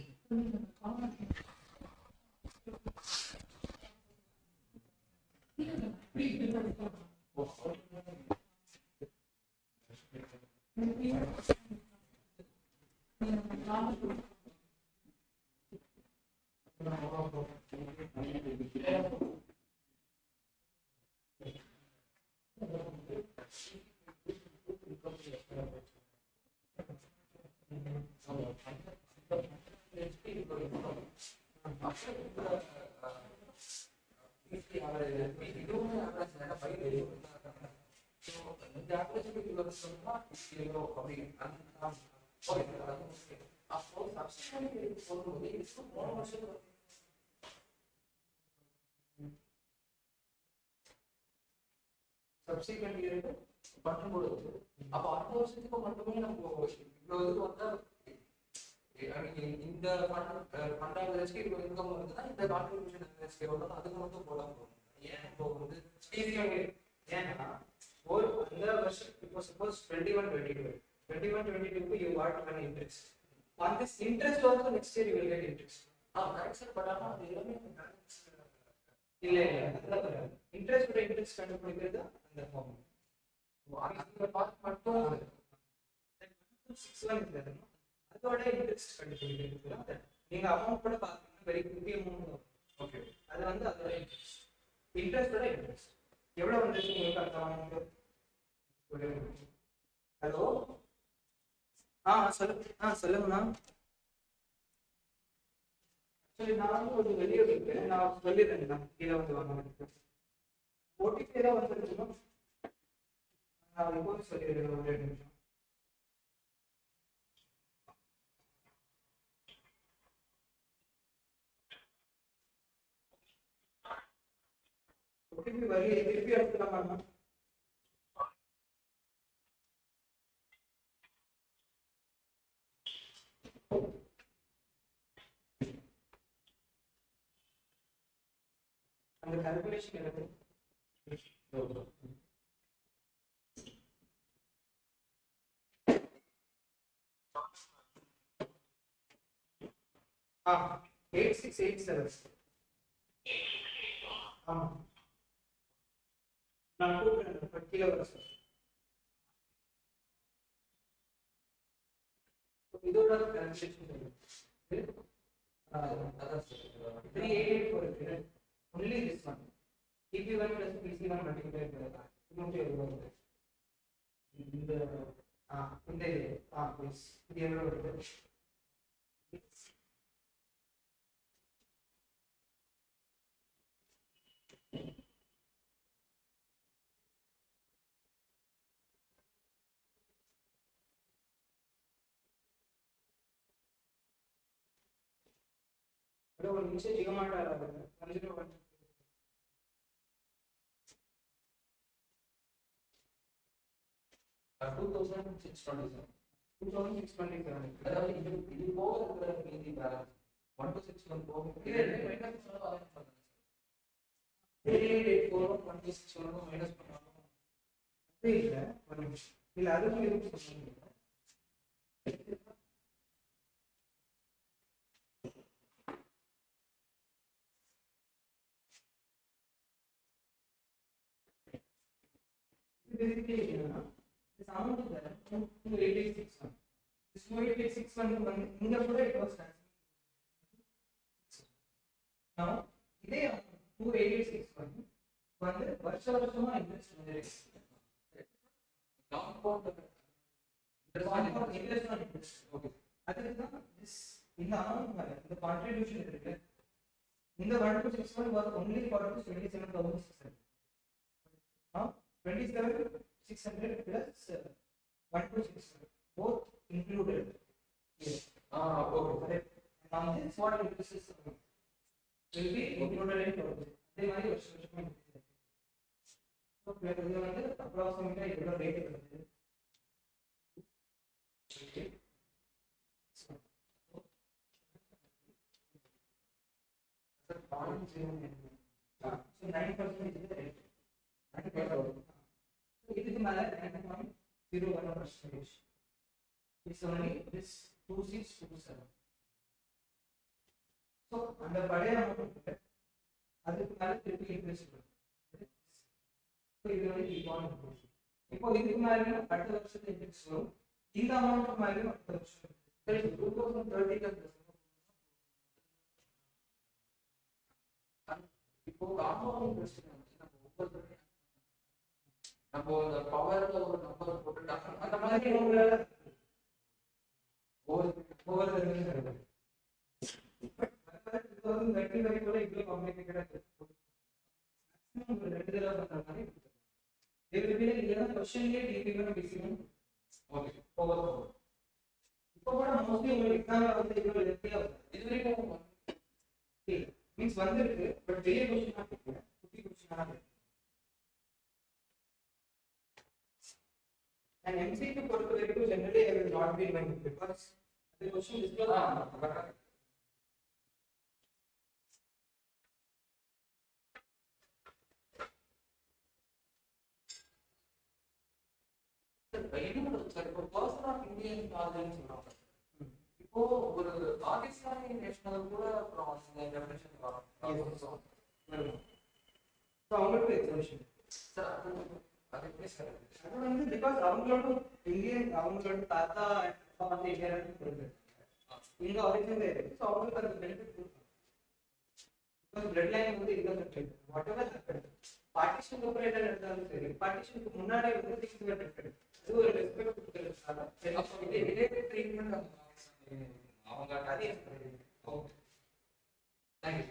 Subsequent year பண்ணும்பொழுது அப்போ அடுத்த வருஷத்துக்கு மட்டுமே நம்ம இவ்வளோ இது வந்தா இந்த ஃபண்டாக இவ்வளோ இன்கம் வருதுன்னா இந்த கான்ட்ரிபியூஷன் வருது அதுக்கு மட்டும் போடாம போகும். ஏன் இப்போ வந்து ஏன்னா ஒரு அந்த வருஷம் இப்போ suppose 21-22 you got an interest on this interest also next year you will get interest. Correct sir. But ஆனால் அது எல்லாமே இல்ல இன்ட்ரெஸ்ட் இன்ட்ரெஸ்ட் கண்டுபிடிக்கிறது அந்த ஃபார்ம் அந்த பார்ட் மட்டும் 6 அதோட இன்ட்ரெஸ்ட் கண்டுபிடிக்கிறது நீங்க அமௌண்ட் கூட பாத்தீங்கன்னா வெரி குட்டி அமௌண்ட். ஓகே, அது வந்து அதோட இன்ட்ரெஸ்டோட இன்ட்ரெஸ்ட் எவ்வளவு வந்துச்சு உங்களுக்கு அந்த அமௌண்ட்? ஹலோ, சொல்லுங்கண்ணா. சரி, நான் வந்து ஒரு வெளியே இருக்கேன், நான் சொல்லிடுறேன். கீழே வந்து வாங்க. ஓடிபி ஏதாவது வந்துருச்சுன்னா நான் இப்போ சொல்லிடுறேன். ஒரு 2 நிமிஷம். ஓடிபி வழி திருப்பி எடுத்துக்கலாமா? அந்த கால்குலேஷன் எனக்கு 8687. ஆமா, நான் கூப்பிடுறேன். கீழே வர சார். இதோட கால்குலேஷன் அதான் சார் 3884 இருக்கு. only this one ep1 plus pc1 multiply பண்ணா இன்னும் எவ்வளவு வருது? இந்த ப்ளீஸ் இது எவ்வளவு வருது? ஒரு நிமிஷம் செய்ய மாட்டாரு. 2627. அதாவது இது போக இருக்கிற மீதி பேலன்ஸ் 1261 போக 3884 1261 மைனஸ் பண்ணாலும் அது இல்ல. ஒரு நிமிஷம் இல்ல, அதுவும் எதுவும் சொல்லுங்க. basically this amount is there 2861. This 2861 வந்து இங்க கூட it was now இதே 2861 வந்து வருஷமா இன்வெஸ்ட் பண்ணிருக்கு. Compound interest. ஓகே, அதுக்கு தான் this இந்த அமௌண்ட் மேல இந்த கான்ட்ரிபியூஷன் இருக்கு. இந்த 1261 was only for 27600. now 27,600 plus 1,260 both included here. Okay, correct. Now this what interest will be included in total. They might also so இது வந்து approximately இதோட ரேட் இருக்கு. Okay, so 9% is the rate. இதுக்கு மேல 9.01%. It's only this 2627. So அந்த பழைய amount அதுக்கு மேல திருப்பி இன்ட்ரெஸ்ட் ஸோ இது வந்து ஈக்குவான ப்ரொபோர்ஷன். இப்போ இதுக்கு மேலேயும் அடுத்த வருஷத்துல இன்டெக்ஸ் வரும். இந்த அமௌண்ட் மேலேயும் அடுத்த வருஷம் 2030 இப்போ காம்பவுண்ட் பிரச்சனை வந்து நம்ம ஒவ்வொருத்தருமே நம்ம அந்த பவர்ல ஒரு நம்பர் போட்டுட்டாங்க அந்த மாதிரி ஒவ்வொரு இவ்வளவு காம்ப்ளிகேட்டடா இருக்கு. மேக்ஸிமம் ஒரு 2 தடவை பண்ற மாதிரி இருக்கு. இதுல இல்லனா क्वेश्चनலயே டிகிரிவன் டிசிவன் ஓகே ஓவர். இப்போ கூட மோஸ்ட்லி உங்களுக்கு எக்ஸாம்ல வந்து இவ்வளவு லென்த்தியா இது வரைக்கும் மீன்ஸ் வந்திருக்கு. பட் பெரிய क्वेश्चना கேட்கல, குட்டி क्वेश्चना கேட்கல. And MCQ பொறுத்த வரைக்கும் generally I will not be doing it because the question is இப்போ பர்சன் ஆஃப் இந்தியன் காலேஜ்னு சொல்றாங்க. இப்போ ஒரு பாகிஸ்தானி நேஷனல் கூட அப்புறம் இந்த டெஃபினிஷன் வரும். ஸோ அவங்களுக்கு எக்ஸாமிஷன் சார் அது எப்படி சார்? அது வந்து பிகாஸ் அவங்களோட இந்தியன் அவங்களோட தாத்தா அப்பா வந்து இந்தியாவில பிறந்து இங்க ஒரிஜினல் இருக்கு. ஸோ அவங்களுக்கு அந்த பெனிஃபிட் கொடுக்கும். பிகாஸ் பிளட் லைன் வந்து இங்க கட்டது வாட் எவர் ஹேப்பன். பார்ட்டிஷனுக்கு அப்புறம் என்ன நடந்தாலும் சரி, பார்ட்டிஷனுக்கு முன்னாடி வந்து திங்ஸ் வேர் டிஃபரெண்ட். அது ஒரு ரெஸ்பெக்ட் கொடுக்கறதுனால இதே ட்ரீட்மெண்ட் அவங்க நிறைய. Okay thank you.